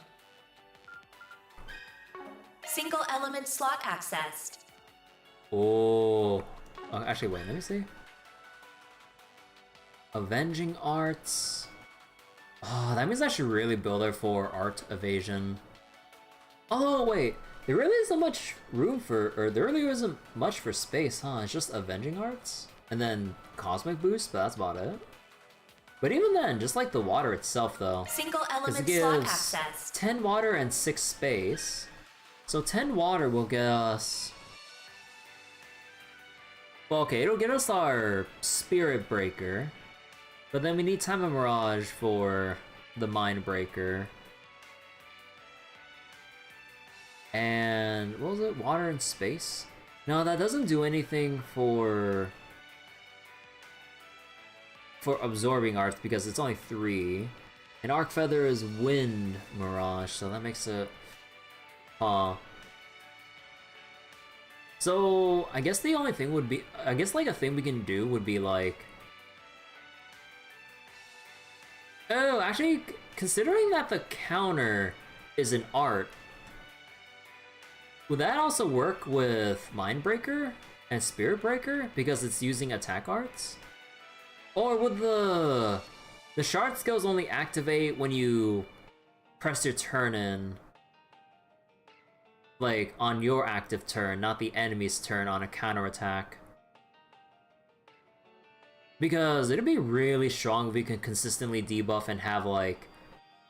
Single element slot accessed. Oh, actually, wait, let me see. Avenging arts. Oh, that means I should really build her for art evasion. Oh, wait. There really isn't much room for, or there really isn't much for space, huh? It's just avenging arts? And then cosmic boost, but that's about it. But even then, just like the water itself, though. Single element it gives slot accessed. 10 water and 6 space. So 10 water will get us... Well, okay, it'll get us our Spirit Breaker. But then we need Time of Mirage for the Mind Breaker. And what was it? Water and space? No, that doesn't do anything for absorbing arts because it's only 3. And Arc Feather is Wind Mirage, so that makes it So I guess the only thing would be, I guess like a thing we can do would be like, oh, actually, considering that the counter is an art, would that also work with Mind Breaker and Spirit Breaker because it's using attack arts? Or would the shard skills only activate when you press your turn in, like on your active turn, not the enemy's turn on a counterattack? Because it'd be really strong if we can consistently debuff and have like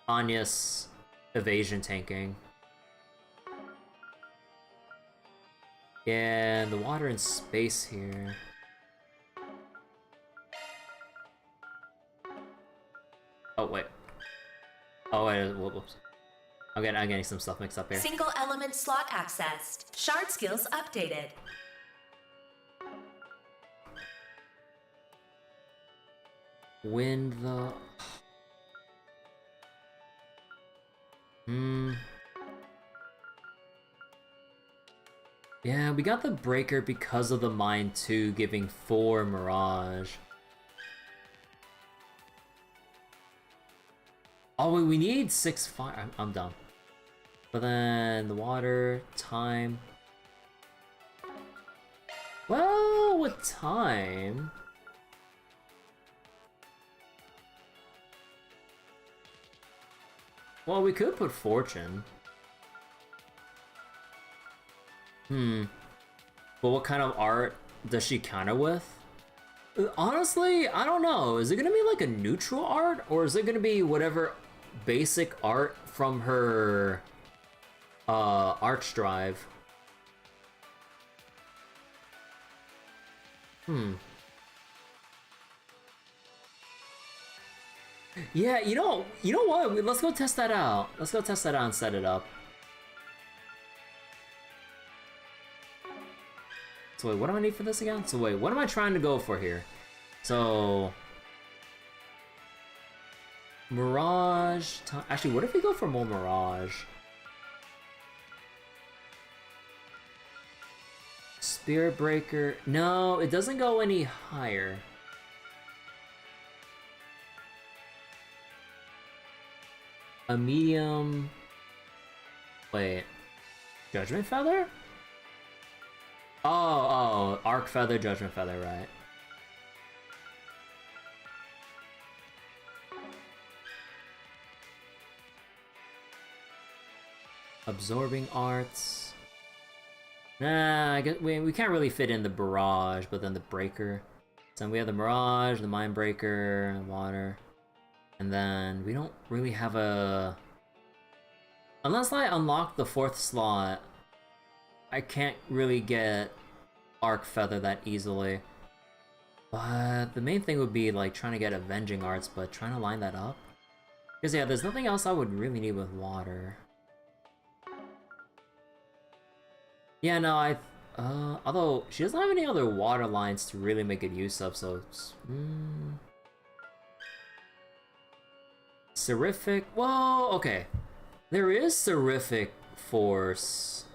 Anya's evasion tanking. Yeah, and the water and space here. Oh wait. Oh wait, whoops. I'm getting some stuff mixed up here. Single element slot accessed. Shard skills updated. Wind though. Yeah, we got the breaker because of the mine 2 giving 4 mirage. Oh wait, we need 6 fire. I'm dumb. But then the water, time. Well, with time. Well, we could put fortune. But what kind of art does she counter with? Honestly, I don't know. Is it gonna be like a neutral art, or is it gonna be whatever basic art from her arch drive? Yeah, you know what? Let's go test that out. Let's go test that out and set it up. So wait, what do I need for this again? So wait, what am I trying to go for here? So... Mirage... Actually, what if we go for more Mirage? Spirit Breaker... No, it doesn't go any higher. A medium... Wait... Judgment Feather? Oh, Arc Feather, Judgment Feather, right. Absorbing Arts. Nah, I guess we can't really fit in the Barrage, but then the Breaker. So we have the Mirage, the Mind Breaker, Water. And then we don't really have a... Unless I unlock the 4th slot, I can't really get Arc Feather that easily. But the main thing would be like trying to get Avenging Arts, but trying to line that up. Because yeah, there's nothing else I would really need with water. Yeah, no, although she doesn't have any other water lines to really make it use of, so it's... Seraphic? Whoa, okay. There is Seraphic Force.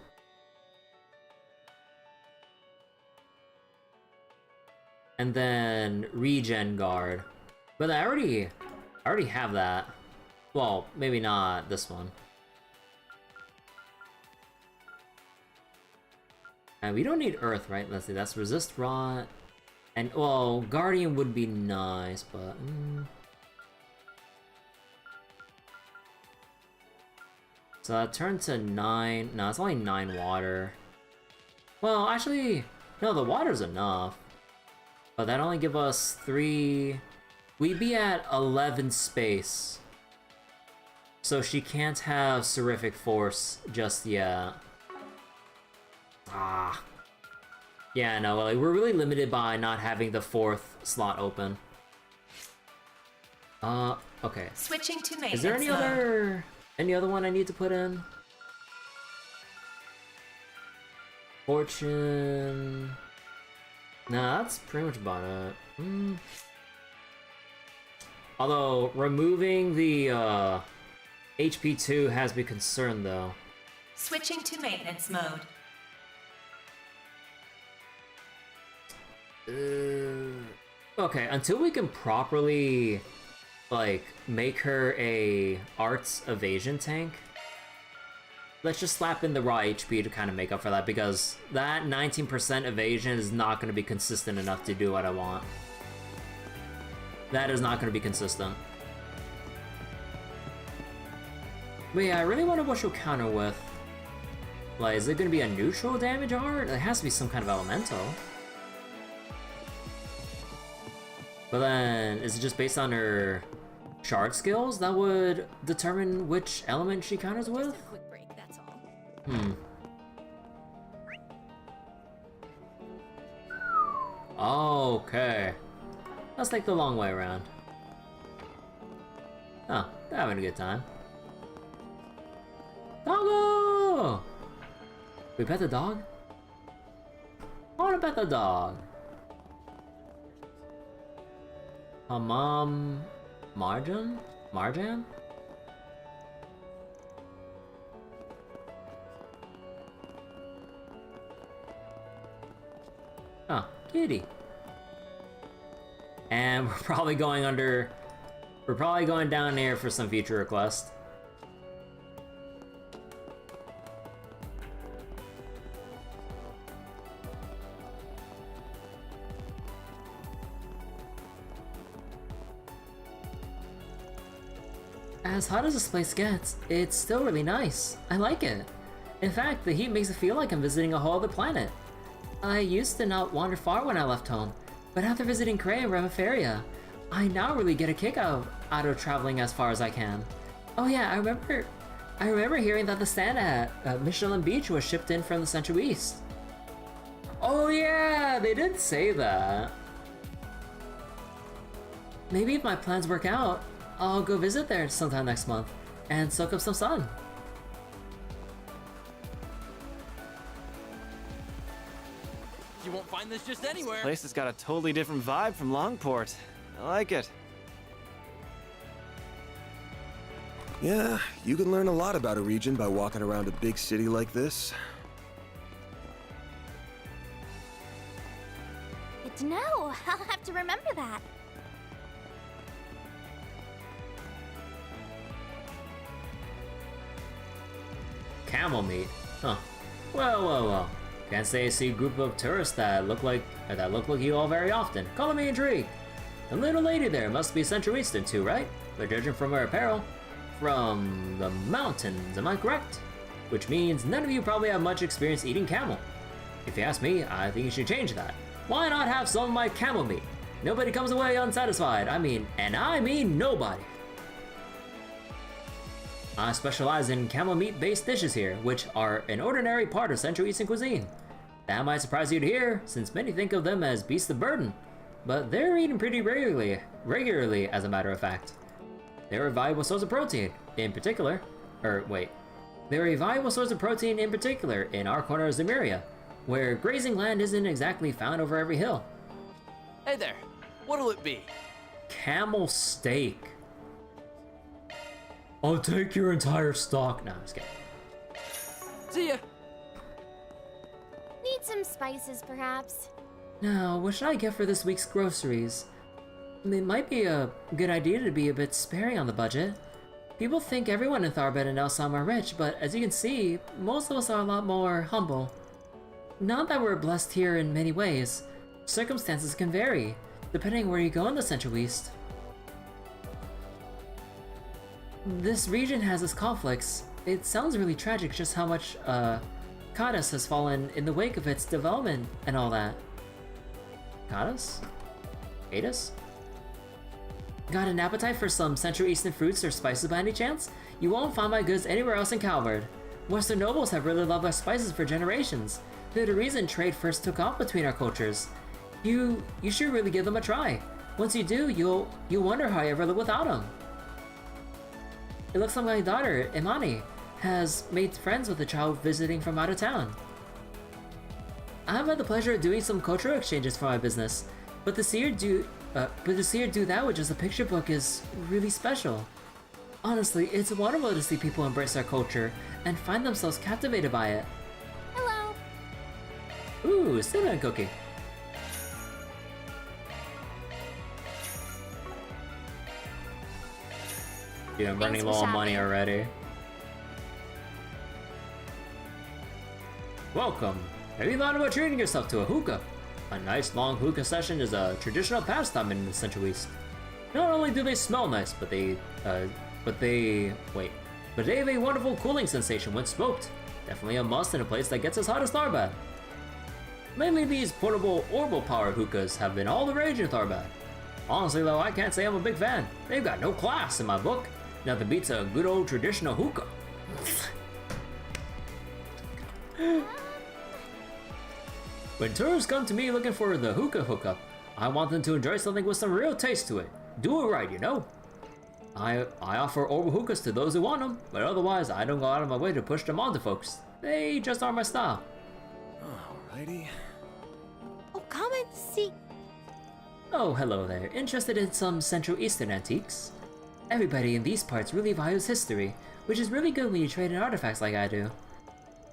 And then Regen Guard. But I already have that. Well, maybe not this one. And we don't need Earth, right? Let's see, that's Resist Rot. And, well, Guardian would be nice, but... So that turned to 9. No, it's only 9 water. Well, actually, no, the water's enough. But that only give us 3... We'd be at 11 space. So she can't have Seraphic Force just yet. Ah. Yeah, no, like, we're really limited by not having the 4th slot open. Okay. Switching to maintenance. Is there any other one I need to put in? Fortune... Nah, that's pretty much about it. Although, removing the HP 2 has me concerned, though. Switching to maintenance mode. Okay, until we can properly, like, make her a arts evasion tank, let's just slap in the raw HP to kind of make up for that, because that 19% evasion is not going to be consistent enough to do what I want. That is not going to be consistent. But yeah, I really wonder what she'll counter with. Like, is it going to be a neutral damage art? It has to be some kind of elemental. But then, is it just based on her shard skills that would determine which element she counters with? Okay. Let's take the long way around. Oh, they're having a good time. Doggo! We pet the dog? I wanna pet the dog. Hammam Marjan? Marjan? Oh, kitty. And we're probably going down here for some feature request. As hot as this place gets, it's still really nice. I like it. In fact, the heat makes it feel like I'm visiting a whole other planet. I used to not wander far when I left home, but after visiting Cray and Remiferia, I now really get a kick out of traveling as far as I can. Oh yeah, I remember hearing that the stand at Michelin Beach was shipped in from the Central East. Oh yeah, they did say that. Maybe if my plans work out, I'll go visit there sometime next month and soak up some sun. You won't find this just anywhere. This place has got a totally different vibe from Longport. I like it. Yeah, you can learn a lot about a region by walking around a big city like this. Good to know. I'll have to remember that. Camel meat? Huh. Well. Can't say I see a group of tourists that look like you all very often. Calling me intrigued. The little lady there must be Central Eastern too, right? But judging from her apparel, from the mountains, am I correct? Which means none of you probably have much experience eating camel. If you ask me, I think you should change that. Why not have some of my camel meat? Nobody comes away unsatisfied. I mean nobody. I specialize in camel meat-based dishes here, which are an ordinary part of Central Eastern cuisine. That might surprise you to hear, since many think of them as beasts of burden, but they're eaten pretty regularly as a matter of fact. They're a valuable source of protein, in particular, in our corner of Zemuria, where grazing land isn't exactly found over every hill. Hey there, what'll it be? Camel steak. I'll take your entire stock. No, I'm just kidding. See ya. Need some spices, perhaps? Now, what should I get for this week's groceries? It might be a good idea to be a bit sparing on the budget. People think everyone in Tharbad and Elsam are rich, but as you can see, most of us are a lot more humble. Not that we're blessed here in many ways. Circumstances can vary, depending where you go in the Central East. This region has its conflicts. It sounds really tragic just how much, Kadas has fallen in the wake of its development and all that. Kadas? Kadas? Got an appetite for some Central Eastern fruits or spices by any chance? You won't find my goods anywhere else in Calvard. Western nobles have really loved our spices for generations. They're the reason trade first took off between our cultures. You should really give them a try. Once you do, you'll wonder how I ever lived without them. It looks like my daughter, Imani, has made friends with a child visiting from out of town. I've had the pleasure of doing some cultural exchanges for my business, but to see her do that with just a picture book is really special. Honestly, it's wonderful to see people embrace our culture and find themselves captivated by it. Hello. Ooh, cinnamon cookie. Dude, I'm running low on money already. Welcome. Have you thought about treating yourself to a hookah? A nice long hookah session is a traditional pastime in the Central East. Not only do they smell nice, but they have a wonderful cooling sensation when smoked. Definitely a must in a place that gets as hot as Tharbad. Lately, these portable Orbal powered hookahs have been all the rage in Tharbad. Honestly though, I can't say I'm a big fan. They've got no class in my book. Nothing beats a good old traditional hookah. When tourists come to me looking for the hookah hookup, I want them to enjoy something with some real taste to it. Do it right, you know. I offer Orbal hookahs to those who want them, but otherwise I don't go out of my way to push them onto folks. They just aren't my style. Alrighty. Oh, come and see. Oh, hello there. Interested in some Central Eastern antiques? Everybody in these parts really values history, which is really good when you trade in artifacts like I do.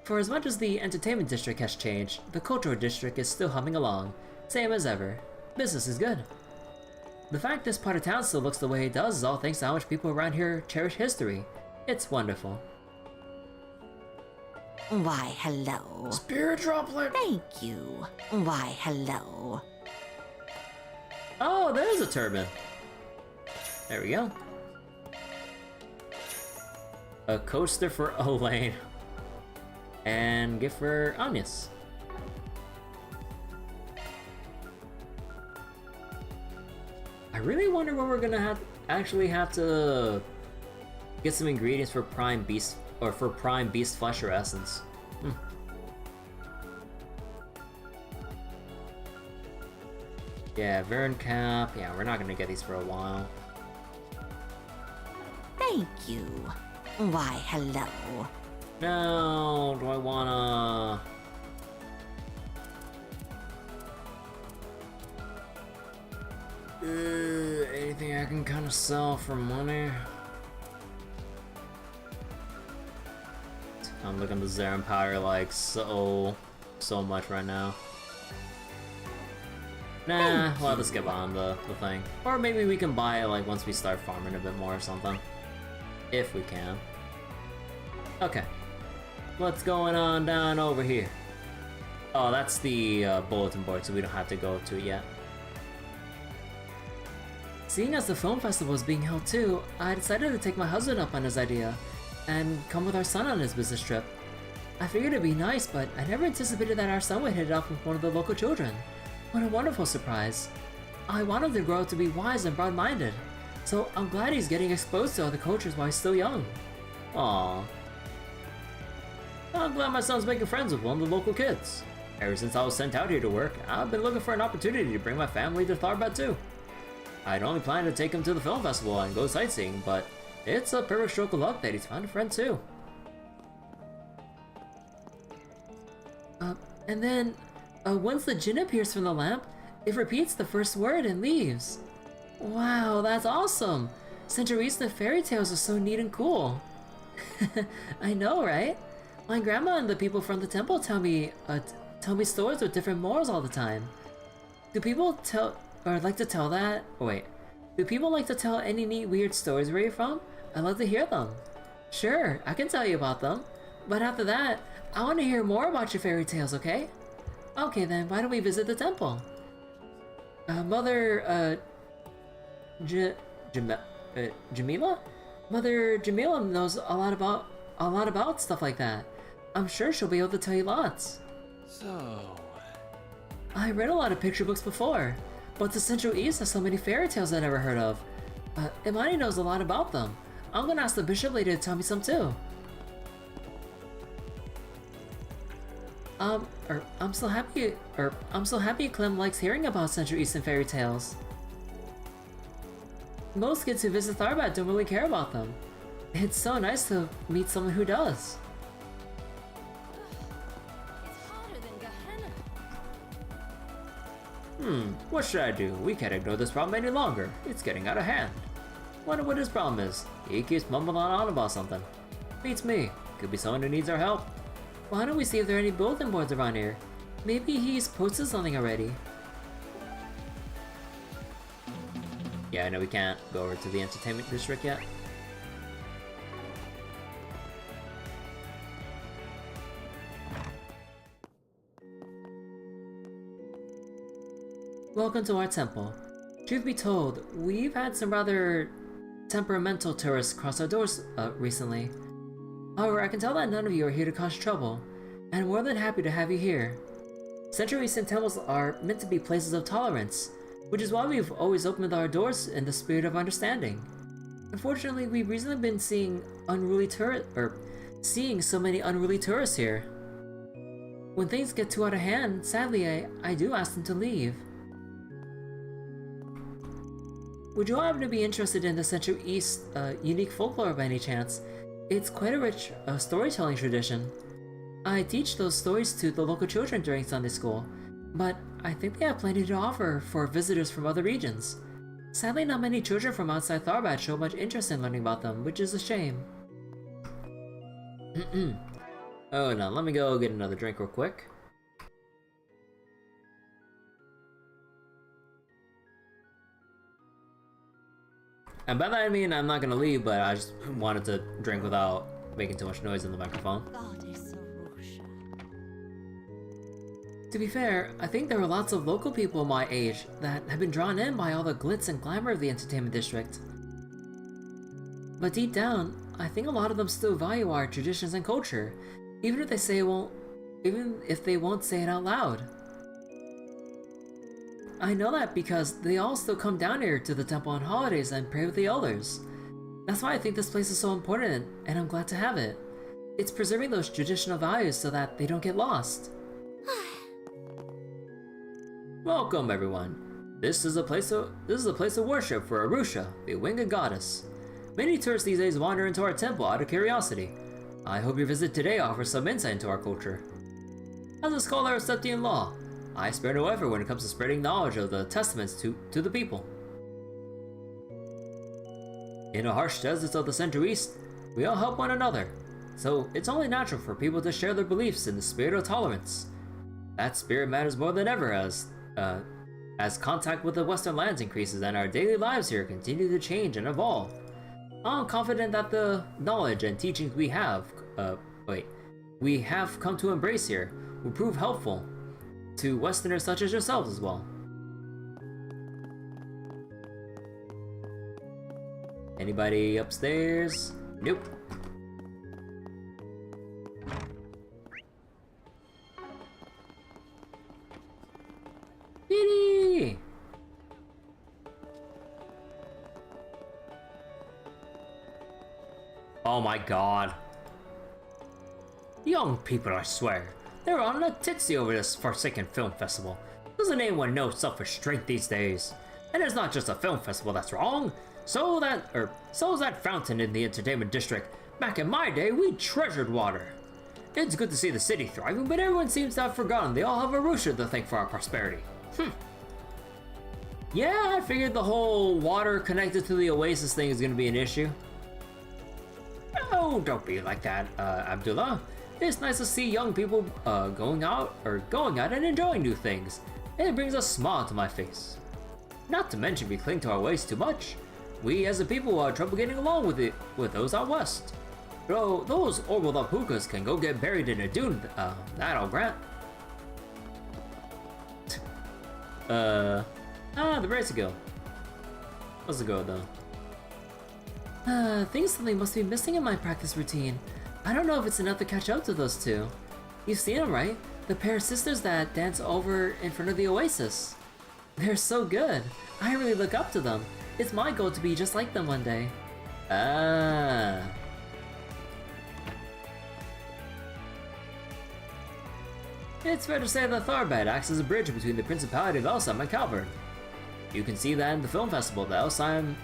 For as much as the entertainment district has changed, the cultural district is still humming along, same as ever. Business is good. The fact this part of town still looks the way it does is all thanks to how much people around here cherish history. It's wonderful. Why, hello. Spirit droplet! Thank you. Why, hello. Oh, there's a turban. There we go. A coaster for Elaine. And gift for Agnes. I really wonder when we're gonna actually have to get some ingredients for prime beast flesh or essence. Yeah, Vern Cap. Yeah, we're not gonna get these for a while. Thank you. Why, hello. No, do I wanna... anything I can kind of sell for money? I'm looking at the Zarin powder like so much right now. Nah, we'll have to skip on the thing. Or maybe we can buy it like once we start farming a bit more or something. If we can. Okay. What's going on down over here? Oh, that's the bulletin board, so we don't have to go to it yet. Seeing as the film festival is being held too, I decided to take my husband up on his idea and come with our son on his business trip. I figured it'd be nice, but I never anticipated that our son would hit it off with one of the local children. What a wonderful surprise. I want him to grow up to be wise and broad-minded, so I'm glad he's getting exposed to other cultures while he's still young. Aww. I'm glad my son's making friends with one of the local kids. Ever since I was sent out here to work, I've been looking for an opportunity to bring my family to Tharbad too. I'd only planned to take him to the film festival and go sightseeing, but it's a perfect stroke of luck that he's found a friend too. And then, once the djinn appears from the lamp, it repeats the first word and leaves. Wow, that's awesome! Central Eastern fairy tales are so neat and cool. I know, right? My grandma and the people from the temple tell me stories with different morals all the time. Do people like to tell that? Oh, wait. Do people like to tell any neat weird stories where you're from? I'd love to hear them. Sure, I can tell you about them. But after that, I want to hear more about your fairy tales, okay? Okay then, why don't we visit the temple? Mother, Jamila? Mother Jamila knows a lot about stuff like that. I'm sure she'll be able to tell you lots. So... I read a lot of picture books before, but the Central East has so many fairy tales I never heard of. Imani knows a lot about them. I'm gonna ask the bishop lady to tell me some too. I'm so happy Clem likes hearing about Central Eastern fairy tales. Most kids who visit Tharbad don't really care about them. It's so nice to meet someone who does. What should I do? We can't ignore this problem any longer. It's getting out of hand. Wonder what his problem is. He keeps mumbling on about something. Beats me. Could be someone who needs our help. Why don't we see if there are any bulletin boards around here? Maybe he's posted something already. Yeah, I know we can't go over to the entertainment district yet. Welcome to our temple. Truth be told, we've had some rather temperamental tourists cross our doors recently. However, I can tell that none of you are here to cause trouble, and I'm more than happy to have you here. Central Eastern temples are meant to be places of tolerance, which is why we've always opened our doors in the spirit of understanding. Unfortunately, we've recently been seeing so many unruly tourists here. When things get too out of hand, sadly, I do ask them to leave. Would you all happen to be interested in the Central East unique folklore by any chance? It's quite a rich storytelling tradition. I teach those stories to the local children during Sunday school, but I think they have plenty to offer for visitors from other regions. Sadly, not many children from outside Tharbad show much interest in learning about them, which is a shame. Oh no, let me go get another drink real quick. And by that I mean I'm not gonna leave, but I just wanted to drink without making too much noise in the microphone. To be fair, I think there are lots of local people my age that have been drawn in by all the glitz and glamour of the entertainment district. But deep down, I think a lot of them still value our traditions and culture, even if they won't say it out loud. I know that because they all still come down here to the temple on holidays and pray with the elders. That's why I think this place is so important, and I'm glad to have it. It's preserving those traditional values so that they don't get lost. Welcome, everyone. This is a place of worship for Arusha, the winged goddess. Many tourists these days wander into our temple out of curiosity. I hope your visit today offers some insight into our culture. As a scholar of Septian law, I spare no effort when it comes to spreading knowledge of the testaments to the people. In the harsh deserts of the Central East, we all help one another, so it's only natural for people to share their beliefs in the spirit of tolerance. That spirit matters more than ever as contact with the Western lands increases and our daily lives here continue to change and evolve. I'm confident that the knowledge and teachings we have come to embrace here will prove helpful to Westerners such as yourselves as well. Anybody upstairs? Nope. Kitty! Oh my god. Young people, I swear. They're on a titsy over this forsaken film festival. Doesn't anyone know self-restraint these days? And it's not just a film festival that's wrong. So is that fountain in the entertainment district. Back in my day, we treasured water. It's good to see the city thriving, but everyone seems to have forgotten they all have Arusha to thank for our prosperity. Yeah, I figured the whole water connected to the oasis thing is gonna be an issue. Oh, don't be like that, Abdullah. It's nice to see young people going out and enjoying new things. It brings a smile to my face. Not to mention we cling to our ways too much. We as a people have trouble getting along with those out west. Though those Orbal up hookahs can go get buried in a dune, that I'll grant. The Bracer Guild. What's the go though? I think something must be missing in my practice routine. I don't know if it's enough to catch up to those two. You've seen them, right? The pair of sisters that dance over in front of the oasis. They're so good. I really look up to them. It's my goal to be just like them one day. Ah. It's fair to say that Tharbad acts as a bridge between the Principality of Elsheim and Calvard. You can see that in the film festival, the Elsheim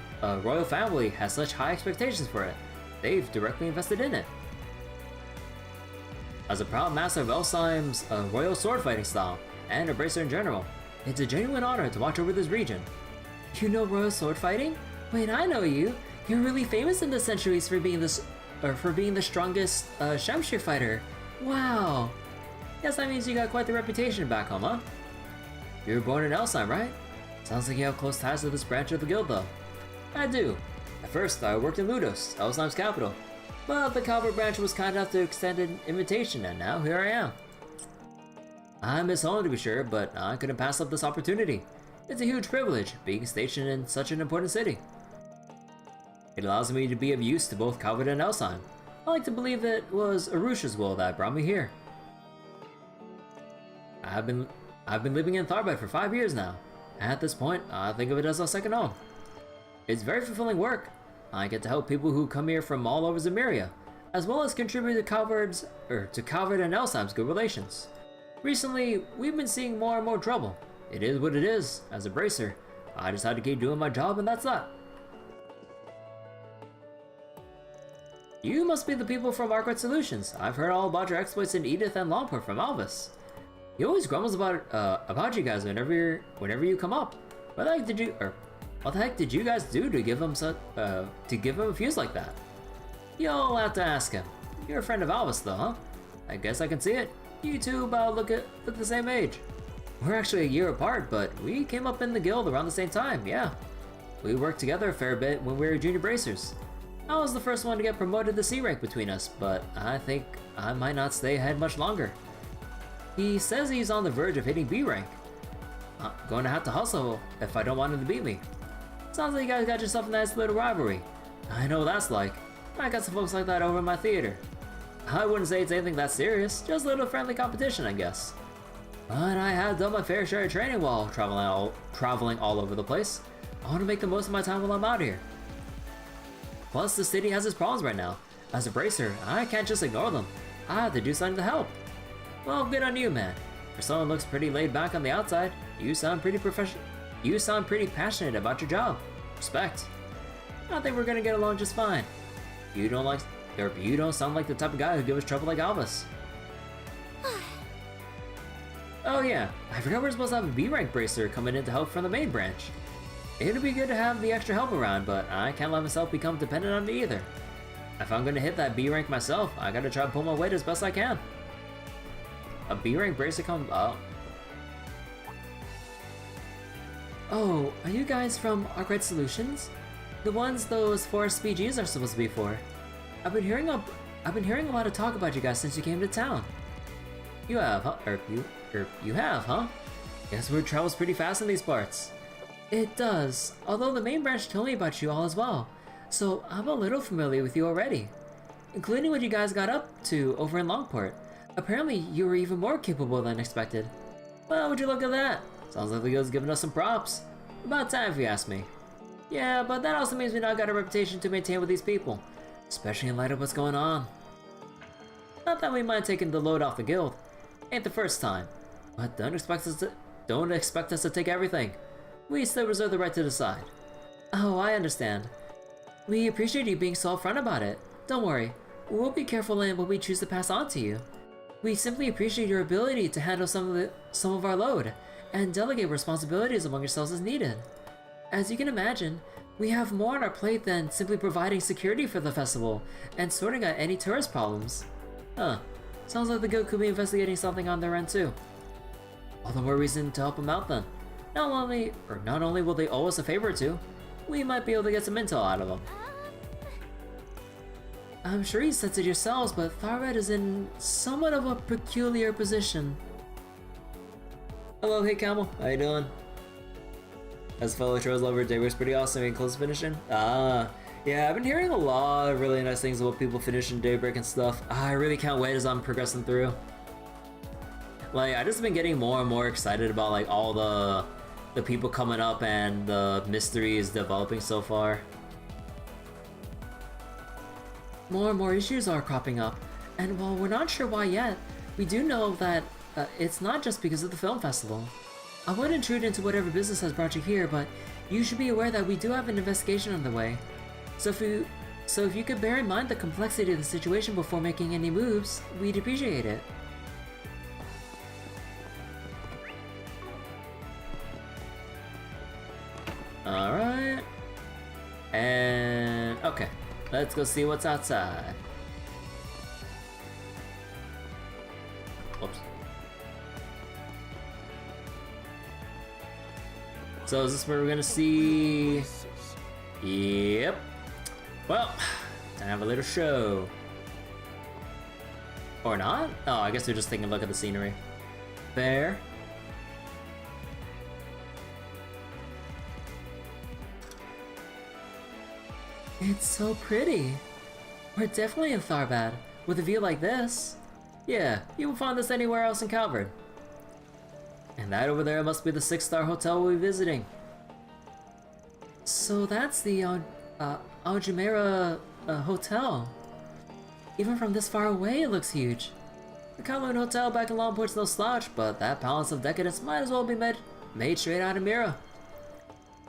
royal family has such high expectations for it. They've directly invested in it. As a proud master of Elsheim's royal sword fighting style, and a bracer in general, it's a genuine honor to watch over this region. You know royal sword fighting? Wait, I know you. You're really famous in the centuries for being the strongest Shamshir fighter. Wow. Guess that means you got quite the reputation back home, huh? You were born in Elsheim, right? Sounds like you have close ties to this branch of the guild, though. I do. At first, I worked in Ludos, Elsheim's capital. But the Calvert branch was kind enough to extend an invitation, and now here I am. I miss home to be sure, but I couldn't pass up this opportunity. It's a huge privilege, being stationed in such an important city. It allows me to be of use to both Calvert and Elsheim. I like to believe it was Arusha's will that brought me here. I've been living in Tharbad for 5 years now. At this point, I think of it as a second home. It's very fulfilling work. I get to help people who come here from all over Zemuria, as well as contribute to Calvard and Elsheim's good relations. Recently, we've been seeing more and more trouble. It is what it is. As a bracer, I just had to keep doing my job, and that's that. You must be the people from Arkwright Solutions. I've heard all about your exploits in Edith and Longport from Alvis. He always grumbles about you guys whenever you come up. What the heck did you guys do to give him a fuse like that? You'll have to ask him. You're a friend of Albus though, huh? I guess I can see it. You two about look the same age. We're actually a year apart, but we came up in the guild around the same time, yeah. We worked together a fair bit when we were junior bracers. I was the first one to get promoted to C rank between us, but I think I might not stay ahead much longer. He says he's on the verge of hitting B rank. I'm going to have to hustle if I don't want him to beat me. Sounds like you guys got yourself a nice little rivalry. I know what that's like. I got some folks like that over in my theater. I wouldn't say it's anything that serious, just a little friendly competition, I guess. But I have done my fair share of training while traveling all over the place. I want to make the most of my time while I'm out here. Plus, the city has its problems right now. As a bracer, I can't just ignore them. I have to do something to help. Well, good on you, man. For someone who looks pretty laid back on the outside, you sound pretty passionate about your job. Respect. I think we're gonna get along just fine. You don't sound like the type of guy who gives us trouble like Albus. Oh yeah, I forgot we're supposed to have a B rank bracer coming in to help from the main branch. It'd be good to have the extra help around, but I can't let myself become dependent on it either. If I'm gonna hit that B rank myself, I gotta try to pull my weight as best I can. A B rank bracer comes up. Oh, are you guys from Arkwright Solutions? The ones those forest BGs are supposed to be for. I've been hearing a lot of talk about you guys since you came to town. You have, huh? You have, huh? Guess word travels pretty fast in these parts. It does, although the main branch told me about you all as well, so I'm a little familiar with you already. Including what you guys got up to over in Longport. Apparently, you were even more capable than expected. Well, would you look at that? Sounds like the guild's giving us some props. About time if you ask me. Yeah, but that also means we now got a reputation to maintain with these people. Especially in light of what's going on. Not that we mind taking the load off the guild. Ain't the first time. But don't expect us to take everything. We still reserve the right to decide. Oh, I understand. We appreciate you being so upfront about it. Don't worry. We'll be careful in what we choose to pass on to you. We simply appreciate your ability to handle some of our load and delegate responsibilities among yourselves as needed. As you can imagine, we have more on our plate than simply providing security for the festival and sorting out any tourist problems. Huh. Sounds like the guild could be investigating something on their end too. All the more reason to help them out then. Not only will they owe us a favor or two, we might be able to get some intel out of them. I'm sure you said it yourselves, but Tharbad is in somewhat of a peculiar position. Hello, hey Camel, how you doing? As a fellow Trails lover, Daybreak's pretty awesome and close to finishing. Yeah, I've been hearing a lot of really nice things about people finishing Daybreak and stuff. I really can't wait as I'm progressing through. Like, I just been getting more and more excited about like all the people coming up and the mysteries developing so far. More and more issues are cropping up, and while we're not sure why yet, we do know that it's not just because of the film festival. I wouldn't intrude into whatever business has brought you here, but you should be aware that we do have an investigation underway. So if you could bear in mind the complexity of the situation before making any moves, we'd appreciate it. Alright. And okay, let's go see what's outside. Whoops. So is this where we're gonna see? Yep. Well, time to have a little show. Or not? Oh, I guess they're just taking a look at the scenery. Fair. It's so pretty. We're definitely in Tharbad, with a view like this. Yeah, you won't find this anywhere else in Calvard. And that over there must be the 6-star hotel we'll be visiting. So that's the Aljumera hotel. Even from this far away, it looks huge. The Kowloon Hotel back in Longport's no slouch, but that palace of decadence might as well be made straight out of Mira.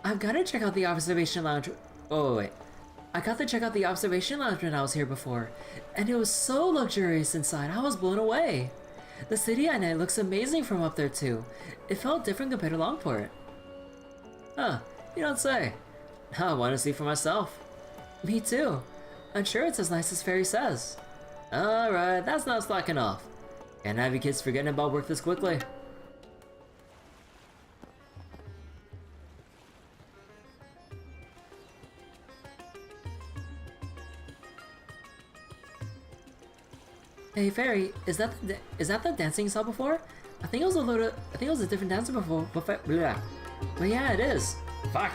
I've got to check out the observation lounge. Oh wait. I got to check out the observation lounge when I was here before, and it was so luxurious inside, I was blown away. The city at night looks amazing from up there too. It felt different compared to Longport. Huh, you don't say. I want to see for myself. Me too. I'm sure it's as nice as Fairy says. Alright, that's not slacking off. Can't have you kids forgetting about work this quickly. Hey Fairy, is that the dancing you saw before? I think it was a different dancer before, but yeah, it is. Fuck.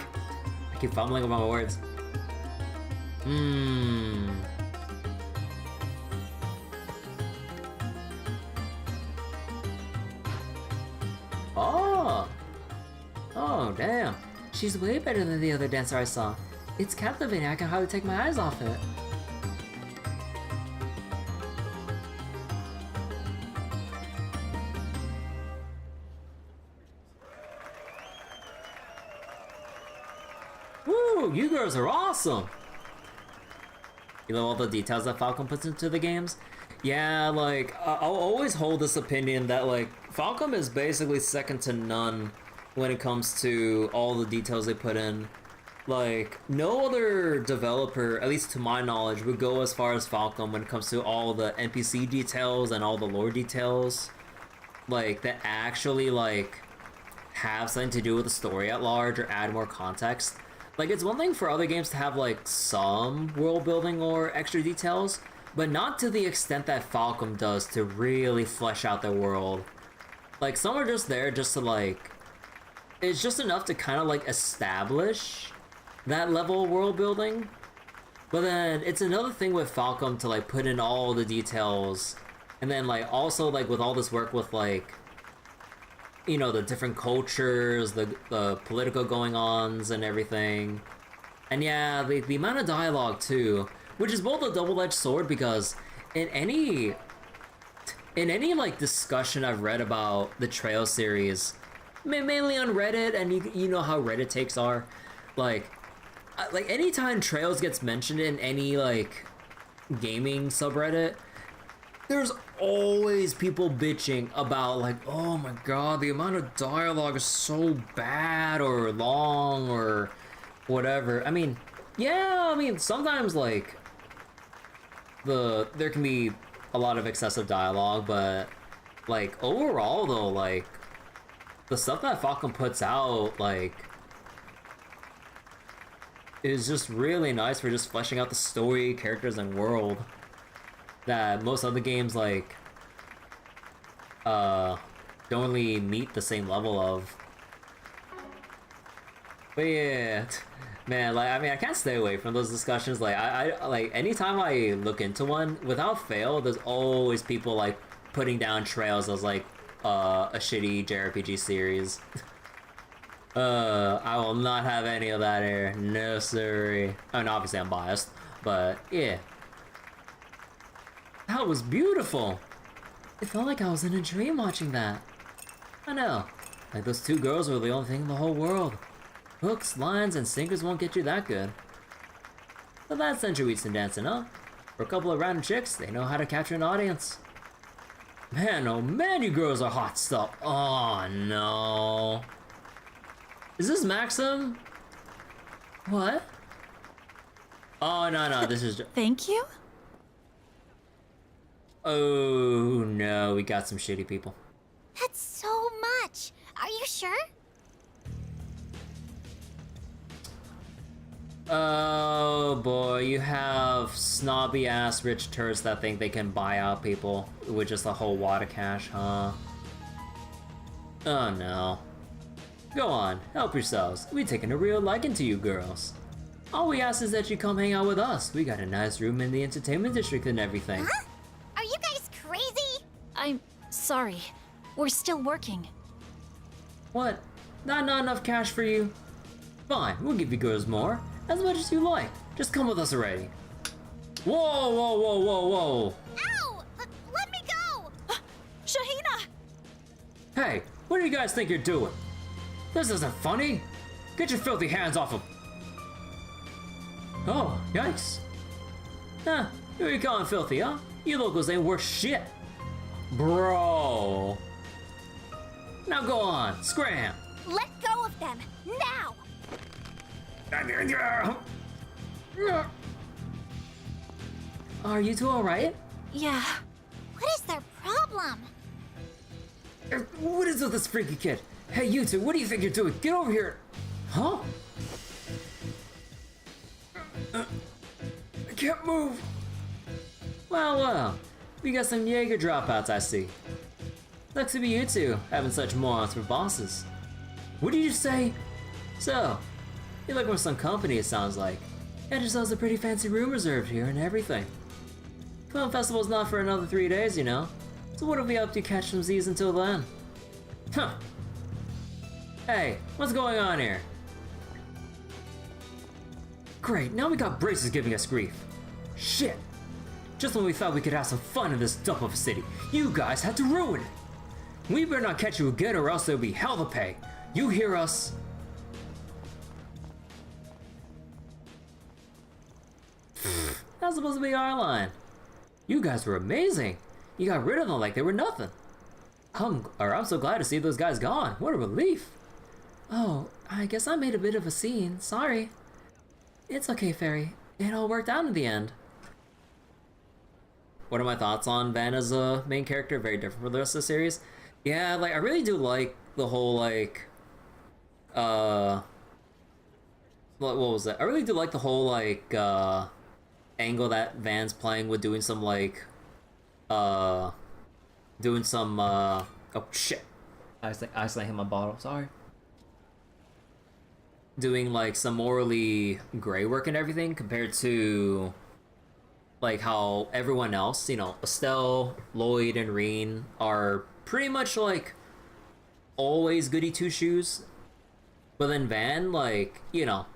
I keep fumbling over my words. Oh, damn. She's way better than the other dancer I saw. It's captivating, I can hardly take my eyes off it. Woo, you girls are awesome! You know all the details that Falcom puts into the games? Yeah, like, I'll always hold this opinion that, like, Falcom is basically second to none when it comes to all the details they put in. Like, no other developer, at least to my knowledge, would go as far as Falcom when it comes to all the NPC details and all the lore details. Like, that actually, like, have something to do with the story at large or add more context. Like, it's one thing for other games to have, like, some world building or extra details, but not to the extent that Falcom does to really flesh out their world. Like, some are just there just to, like, it's just enough to kind of, like, establish that level of world building. But then it's another thing with Falcom to, like, put in all the details, and then, like, also, like, with all this work with, like, you know, the different cultures, the political going-ons and everything. And yeah, the amount of dialogue too, which is both a double-edged sword, because in any like discussion I've read about the Trail series, mainly on Reddit, and you know how Reddit takes are, like anytime Trails gets mentioned in any like gaming subreddit, there's always people bitching about, like, oh my god, the amount of dialogue is so bad or long or whatever. I mean, yeah, I mean, sometimes, like, there can be a lot of excessive dialogue, but, like, overall, though, like, the stuff that Falcom puts out, like, is just really nice for just fleshing out the story, characters, and world that most other games, like, don't really meet the same level of. But yeah, man, like, I mean, I can't stay away from those discussions. Like, I like, anytime I look into one, without fail, there's always people, like, putting down Trails as, like, a shitty JRPG series. I will not have any of that here. No siree. I mean, obviously I'm biased, but yeah. That was beautiful! It felt like I was in a dream watching that. I know. Like, those two girls were the only thing in the whole world. Hooks, lines, and sinkers won't get you that good. But that's centuries in dancing, huh? For a couple of random chicks, they know how to capture an audience. Man, oh man, you girls are hot stuff. Oh no. Is this Maxim? What? Oh no, this is Thank you? Oh no, we got some shitty people. That's so much. Are you sure? Oh boy, you have snobby ass rich tourists that think they can buy out people with just a whole wad of cash, huh? Oh no. Go on, help yourselves. We've taken a real liking to you girls. All we ask is that you come hang out with us. We got a nice room in the entertainment district and everything. Huh? Are you guys crazy? I'm sorry. We're still working. What? Not enough cash for you? Fine, we'll give you girls more. As much as you like. Just come with us already. Whoa! Ow! Let me go! Shaheena! Hey, what do you guys think you're doing? This isn't funny. Get your filthy hands off him. Oh, yikes. Huh, who are you calling filthy, huh? You locals ain't worth shit. Bro. Now go on, scram! Let go of them, now! Are you two alright? Yeah. What is their problem? What is with this freaky kid? Hey, you two, what do you think you're doing? Get over here! Huh? I can't move! Well, we got some Jaeger dropouts, I see. Looks to be you two, having such morons for bosses. What did you say? So, you're looking for some company, it sounds like. Got yourselves a pretty fancy room reserved here and everything. Film festival's not for another 3 days, you know. So what'll we up to catch some Z's until then? Huh. Hey, what's going on here? Great, now we got braces giving us grief. Shit. Just when we thought we could have some fun in this dump of a city, you guys had to ruin it. We better not catch you again or else there'll be hell to pay. You hear us? That's supposed to be our line. You guys were amazing. You got rid of them like they were nothing. I'm so glad to see those guys gone. What a relief. Oh, I guess I made a bit of a scene. Sorry. It's okay, Fairy. It all worked out in the end. What are my thoughts on Van as a main character? Very different from the rest of the series. Yeah, like, I really do like the whole, like, what was it? I really do like the whole, like, angle that Van's playing with doing some, like, oh, shit. I accidentally hit my bottle, sorry. Doing, like, some morally gray work and everything compared to, like, how everyone else, you know, Estelle, Lloyd, and Reen are pretty much, like, always goody two-shoes. But then Van, like, you know,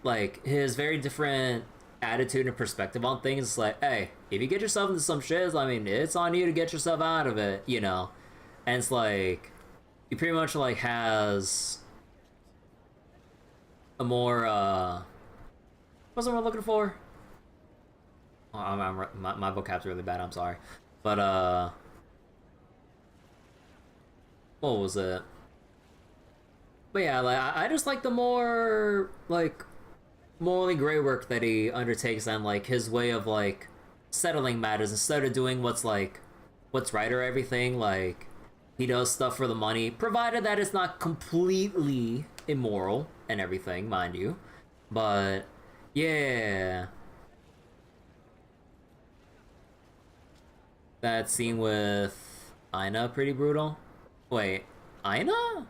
like, his very different attitude and perspective on things is like, hey, if you get yourself into some shit, I mean, it's on you to get yourself out of it, you know? And it's like, he pretty much, like, has a more, what's the word I'm looking for? Oh, my vocab's really bad, I'm sorry. But, what was it? But yeah, like, I just like the more, like, morally gray work that he undertakes and, like, his way of, like, settling matters instead of doing what's right or everything. Like, he does stuff for the money, provided that it's not completely immoral and everything, mind you. But, yeah. That scene with Ina, pretty brutal. Wait, Ina?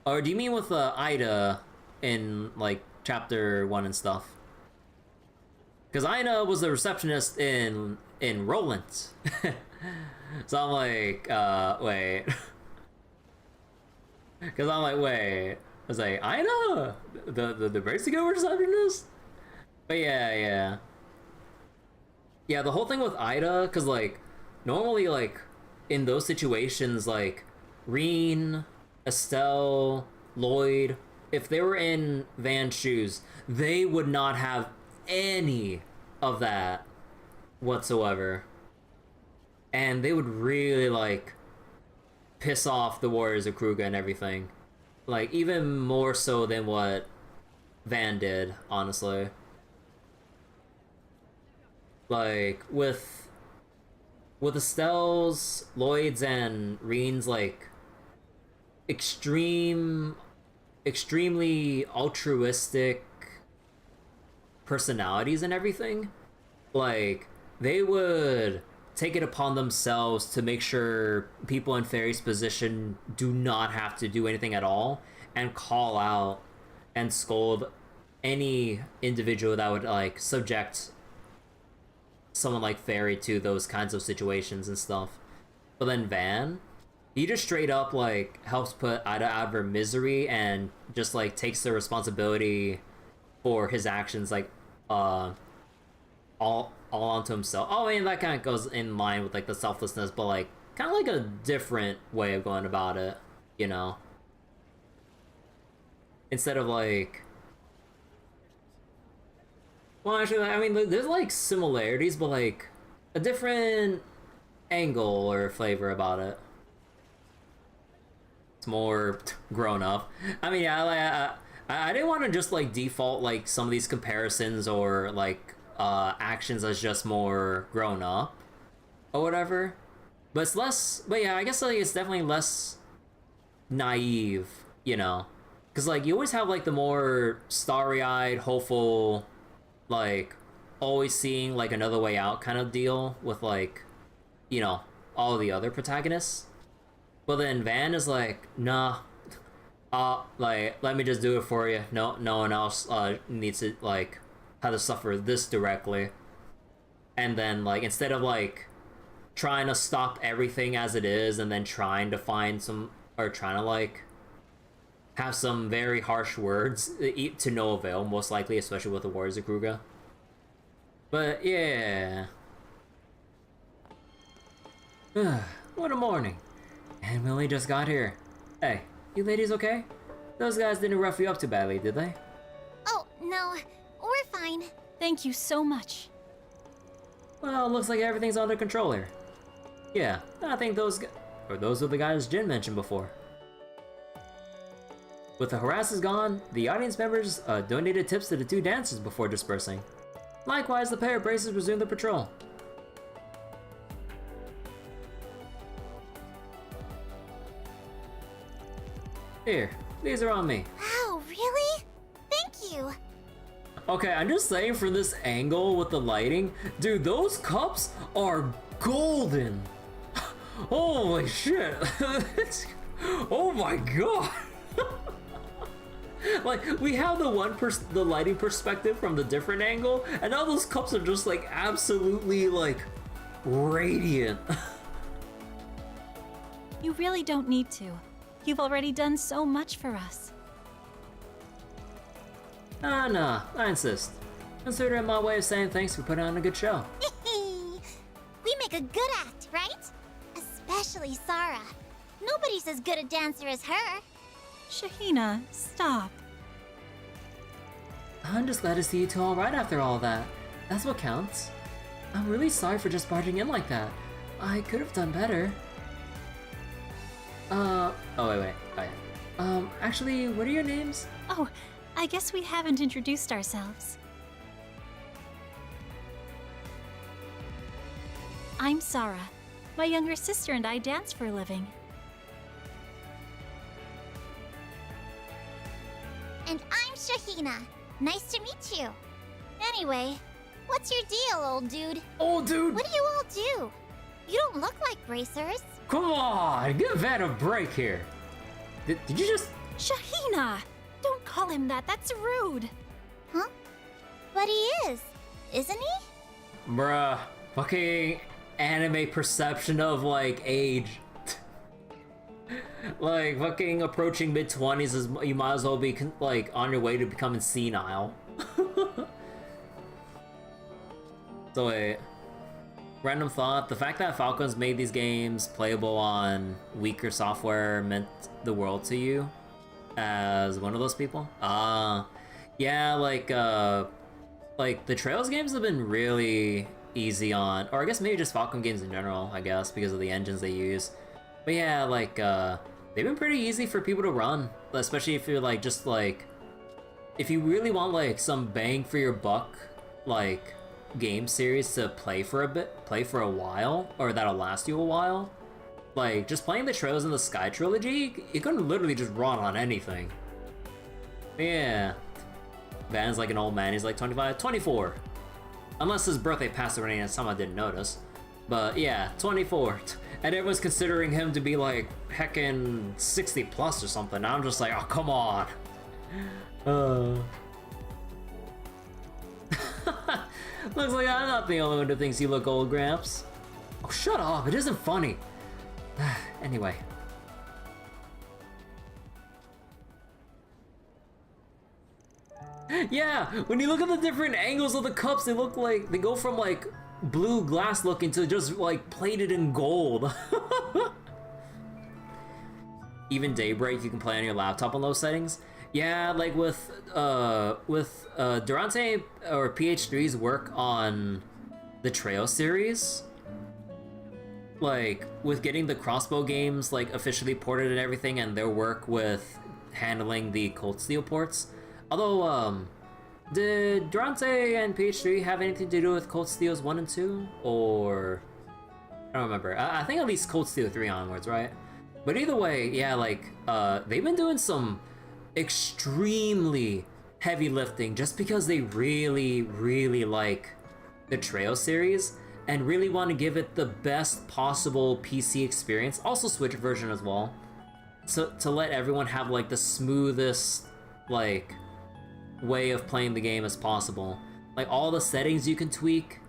Or do you mean with Ida in, like, chapter 1 and stuff? Because Ina was the receptionist in Roland. So I'm like, wait. Because I'm like, wait. I was like, Ina? The Mexico receptionist? But yeah. Yeah, the whole thing with Ida, because, like, normally, like, in those situations, like, Reen, Estelle, Lloyd, if they were in Van's shoes, they would not have any of that whatsoever. And they would really, like, piss off the Warriors of Kruger and everything. Like, even more so than what Van did, honestly. Like, with Estelle's, Lloyd's, and Reen's, like, extremely altruistic personalities and everything, like, they would take it upon themselves to make sure people in Fairy's position do not have to do anything at all, and call out and scold any individual that would, like, subject someone like Fairy to those kinds of situations and stuff. But then Van, he just straight up, like, helps put Ida out of her misery and just, like, takes the responsibility for his actions, like, all onto himself. Oh, I mean, that kind of goes in line with, like, the selflessness, but, like, kind of like a different way of going about it, you know? Instead of, like... Well, actually, I mean, there's, like, similarities, but, like, a different angle or flavor about it. more grown up. I mean, yeah, I didn't want to just like default like some of these comparisons or like actions as just more grown up or whatever. But it's less. But yeah, I guess like it's definitely less naive, you know, because like you always have like the more starry-eyed, hopeful, like always seeing like another way out kind of deal with like, you know, all the other protagonists. But then Van is like, nah, like, let me just do it for you. No one else needs to like have to suffer this directly. And then like instead of like trying to stop everything as it is and then trying to find some, or trying to like have some very harsh words to no avail, most likely, especially with the Warriors of Kruga. But yeah. What a morning. And we only just got here. Hey, you ladies okay? Those guys didn't rough you up too badly, did they? Oh, no. We're fine. Thank you so much. Well, looks like everything's under control here. Yeah, I think those are the guys Jin mentioned before. With the harassers gone, the audience members donated tips to the 2 dancers before dispersing. Likewise, the pair of braces resumed the patrol. Here, these are on me. Wow, really? Thank you. Okay, I'm just saying for this angle with the lighting, dude, those cups are golden. Holy shit. Oh my god. Like, we have the lighting perspective from the different angle, and now those cups are just like absolutely like radiant. You really don't need to. You've already done so much for us. Nah, I insist. Consider it my way of saying thanks for putting on a good show. We make a good act, right? Especially Saara. Nobody's as good a dancer as her. Shaheena, stop. I'm just glad to see you two all right after all that. That's what counts. I'm really sorry for just barging in like that. I could have done better. Oh, wait. Oh, yeah. Actually, what are your names? Oh, I guess we haven't introduced ourselves. I'm Saara. My younger sister and I dance for a living. And I'm Shaheena. Nice to meet you. Anyway, what's your deal, old dude? Old dude? What do you all do? You don't look like bracers. Come on, give Van a break here. Did you just... Shaheena! Don't call him that, that's rude. Huh? But he is, isn't he? Bruh, fucking anime perception of, like, age. Like, fucking approaching mid-20s is, you might as well be, like, on your way to becoming senile. So wait. Random thought, the fact that Falcons made these games playable on weaker software meant the world to you as one of those people? Yeah, like the Trails games have been really easy on, or I guess maybe just Falcon games in general, I guess, because of the engines they use. But yeah, like, they've been pretty easy for people to run, especially if you're like, just like, if you really want like some bang for your buck, like, game series to play for a while, or that'll last you a while. Like, just playing the Trails in the Sky trilogy, you can literally just run on anything. Yeah. Van's like an old man, he's like 25, 24. Unless his birthday passed already and some I didn't notice. But yeah, 24. And everyone's considering him to be like heckin' 60 plus or something. I'm just like, oh, come on. Looks like I'm not the only one who thinks you look old, Gramps. Oh, shut up, it isn't funny. Anyway. Yeah, when you look at the different angles of the cups, they look like, they go from like blue glass looking to just like plated in gold. Even Daybreak you can play on your laptop on those settings. Yeah, like with Durante or PH3's work on the Trail series, like, with getting the crossbow games, like, officially ported and everything, and their work with handling the Cold Steel ports. Although, did Durante and PH3 have anything to do with Cold Steels 1 and 2? Or... I don't remember. I think at least Cold Steel 3 onwards, right? But either way, yeah, like, they've been doing some extremely heavy lifting just because they really, really like the Trail series and really want to give it the best possible PC experience, also Switch version as well, so to let everyone have like the smoothest like way of playing the game as possible. Like all the settings you can tweak,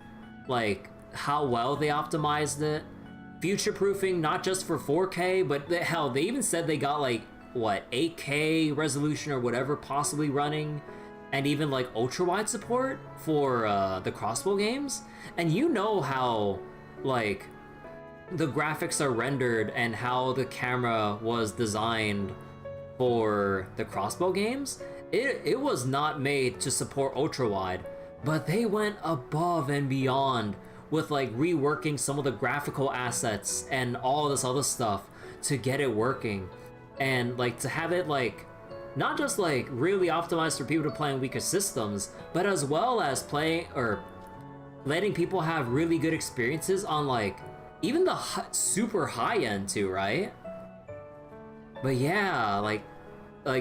like how well they optimized it, future-proofing not just for 4K, but hell, they even said they got like what 8K resolution or whatever possibly running, and even like ultra-wide support for the crossbow games. And you know how like the graphics are rendered and how the camera was designed for the crossbow games. It was not made to support ultra-wide, but they went above and beyond with like reworking some of the graphical assets and all this other stuff to get it working. And like to have it like not just like really optimized for people to play on weaker systems, but as well as playing or letting people have really good experiences on like even the super high end too, right? But yeah, like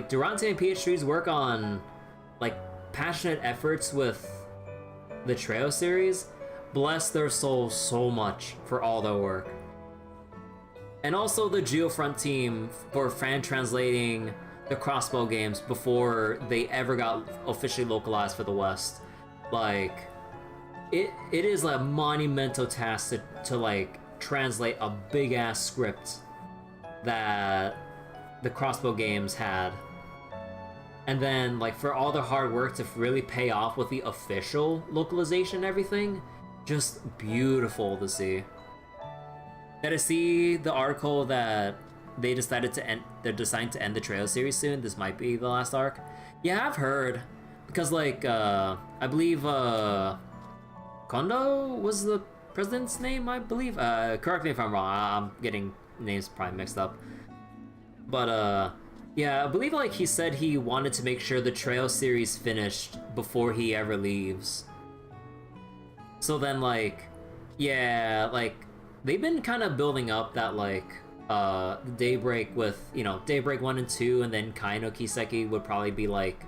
Durante and PH3's work on like passionate efforts with the Trail series, bless their souls so much for all their work. And also the Geofront team for fan translating the crossbow games before they ever got officially localized for the West. Like, it is a monumental task to like translate a big ass script that the crossbow games had. And then like for all the hard work to really pay off with the official localization and everything, just beautiful to see. Did I see the article that they decided to end? They're deciding to end the Trail series soon. This might be the last arc. Yeah, I've heard, because like I believe Kondo was the president's name. I believe. Correct me if I'm wrong. I'm getting names probably mixed up. But yeah, I believe like he said he wanted to make sure the Trail series finished before he ever leaves. So then like, yeah, like they've been kind of building up that like Daybreak with, you know, Daybreak 1 and 2, and then Kai no Kiseki would probably be like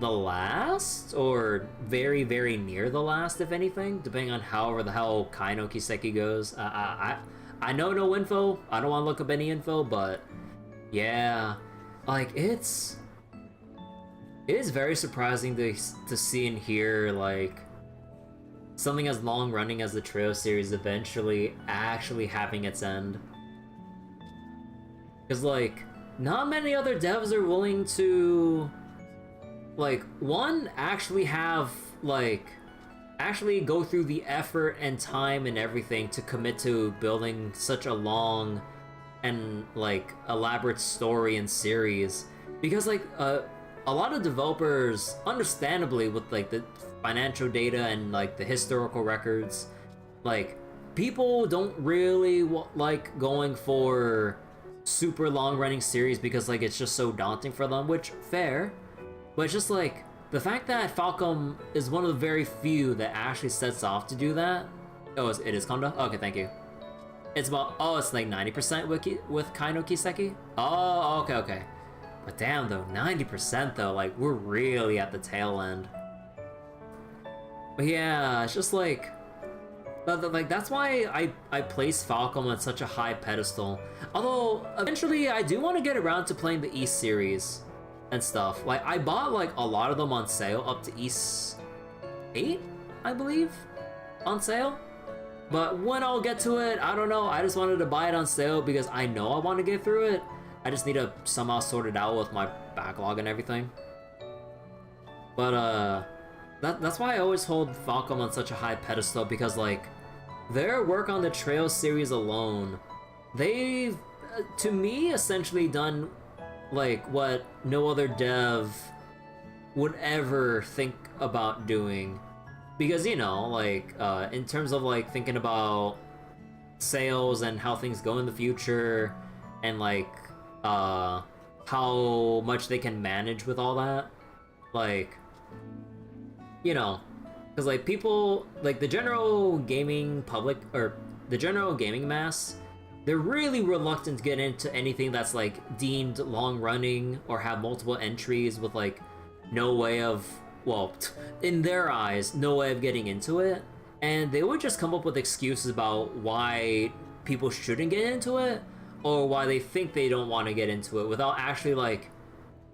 the last or very, very near the last, if anything, depending on however the hell Kai no Kiseki goes. I know no info. I don't want to look up any info, but yeah, like it is very surprising to see and hear like something as long running as the Trail series eventually actually having its end. Because like not many other devs are willing to like one actually have like actually go through the effort and time and everything to commit to building such a long and like elaborate story and series. Because like a lot of developers, understandably, with like the financial data and like the historical records, like people don't really like going for super long running series because like it's just so daunting for them, which fair. But it's just like the fact that Falcom is one of the very few that actually sets off to do that. Oh, it is Kondo? Okay, thank you. It's about, oh, it's like 90% with Kai no Kiseki? Oh, okay. But damn though, 90% though, like we're really at the tail end. But yeah, it's just like that's why I place Falcom on such a high pedestal. Although eventually I do want to get around to playing the East series and stuff. Like I bought like a lot of them on sale up to East 8, I believe, on sale. But when I'll get to it, I don't know. I just wanted to buy it on sale because I know I want to get through it. I just need to somehow sort it out with my backlog and everything. But that's why I always hold Falcom on such a high pedestal, because like their work on the Trail series alone, they've to me essentially done like what no other dev would ever think about doing. Because, you know, like in terms of like thinking about sales and how things go in the future, and like how much they can manage with all that. Like, you know, because like people, like the general gaming public, or the general gaming mass, they're really reluctant to get into anything that's like deemed long running or have multiple entries with like no way of, well, in their eyes, no way of getting into it. And they would just come up with excuses about why people shouldn't get into it, or why they think they don't want to get into it, without actually like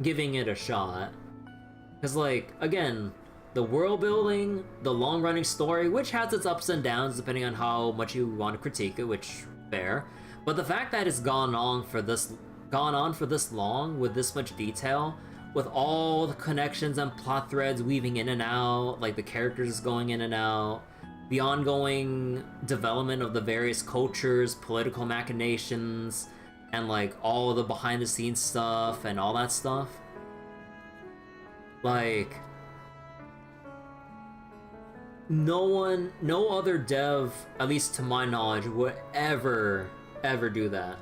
giving it a shot. Because like, again, the world building, the long running story, which has its ups and downs depending on how much you want to critique it, which fair. But the fact that it's gone on for this long with this much detail, with all the connections and plot threads weaving in and out, like the characters going in and out, the ongoing development of the various cultures, political machinations, and like all the behind the scenes stuff and all that stuff. Like, no other dev, at least to my knowledge, would ever do that.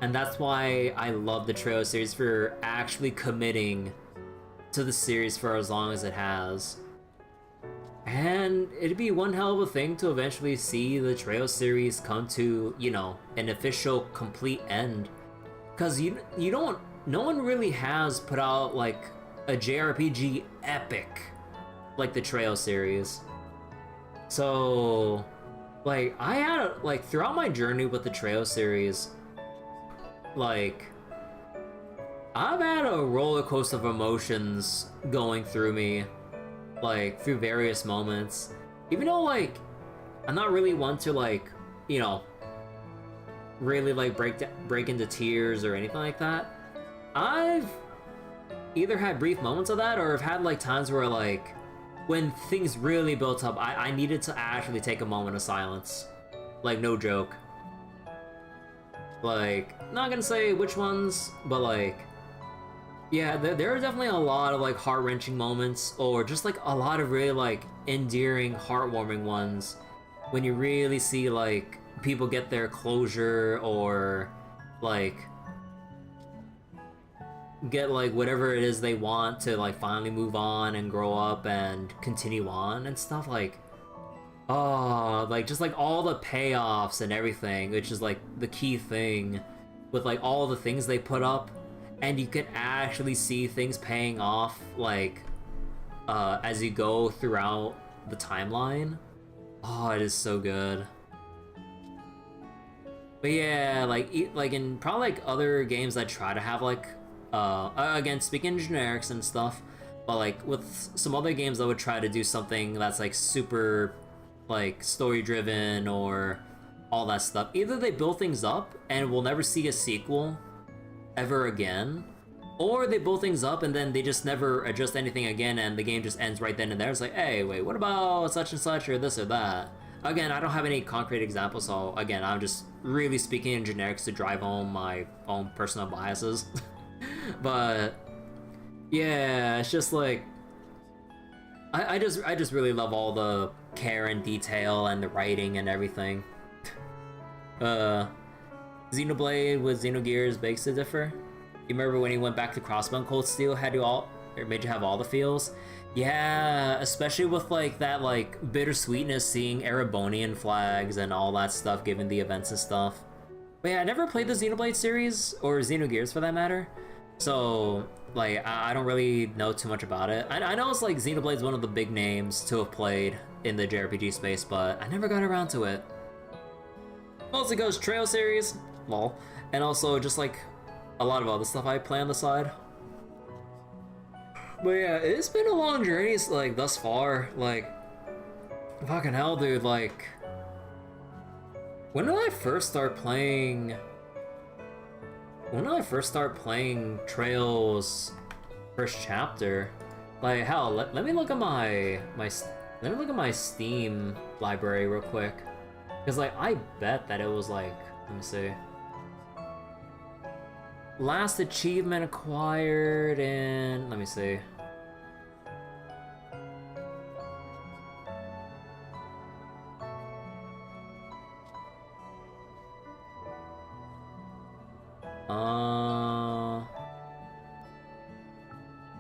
And that's why I love the Trail series for actually committing to the series for as long as it has. And it'd be one hell of a thing to eventually see the Trail series come to, you know, an official complete end. Because no one really has put out like a JRPG epic like the Trail series. So, like, I had, like, throughout my journey with the Trail series, like, I've had a roller coaster of emotions going through me, like, through various moments. Even though, like, I'm not really one to, like, you know, really, like, break into tears or anything like that. I've either had brief moments of that, or I've had, like, times where, like, when things really built up, I needed to actually take a moment of silence. Like, no joke. Like, not gonna say which ones, but like, yeah, there are definitely a lot of like heart-wrenching moments, or just like a lot of really like endearing, heartwarming ones when you really see like people get their closure, or like get like whatever it is they want to like finally move on and grow up and continue on and stuff. Like, oh, like just like all the payoffs and everything, which is like the key thing with like all the things they put up, and you can actually see things paying off like as you go throughout the timeline. Oh, it is so good. But yeah, like in probably like other games that try to have like again, speaking in generics and stuff, but like with some other games that would try to do something that's like super like story driven or all that stuff, either they build things up and we'll never see a sequel ever again, or they build things up and then they just never adjust anything again and the game just ends right then and there. It's like, hey, wait, what about such and such or this or that? Again, I don't have any concrete examples, so again, I'm just really speaking in generics to drive home my own personal biases. But yeah, it's just like I just really love all the care and detail and the writing and everything. Xenoblade with Xenogears begs to differ. You remember when he went back to Crossbone Cold Steel, had you all, or made you have all the feels? Yeah, especially with like that like bittersweetness seeing Erebonian flags and all that stuff given the events and stuff. But yeah, I never played the Xenoblade series, or Xenogears for that matter. So, like, I don't really know too much about it. I know it's like Xenoblade's one of the big names to have played in the JRPG space, but I never got around to it. Mostly goes Trail series, lol, and also just like a lot of other stuff I play on the side. But yeah, it's been a long journey, like, thus far. Like, fucking hell, dude, like, when did I first start playing Trail's first chapter? Like, hell, let me look at my Steam library real quick, because like I bet that it was like, let me see, last achievement acquired in, let me see,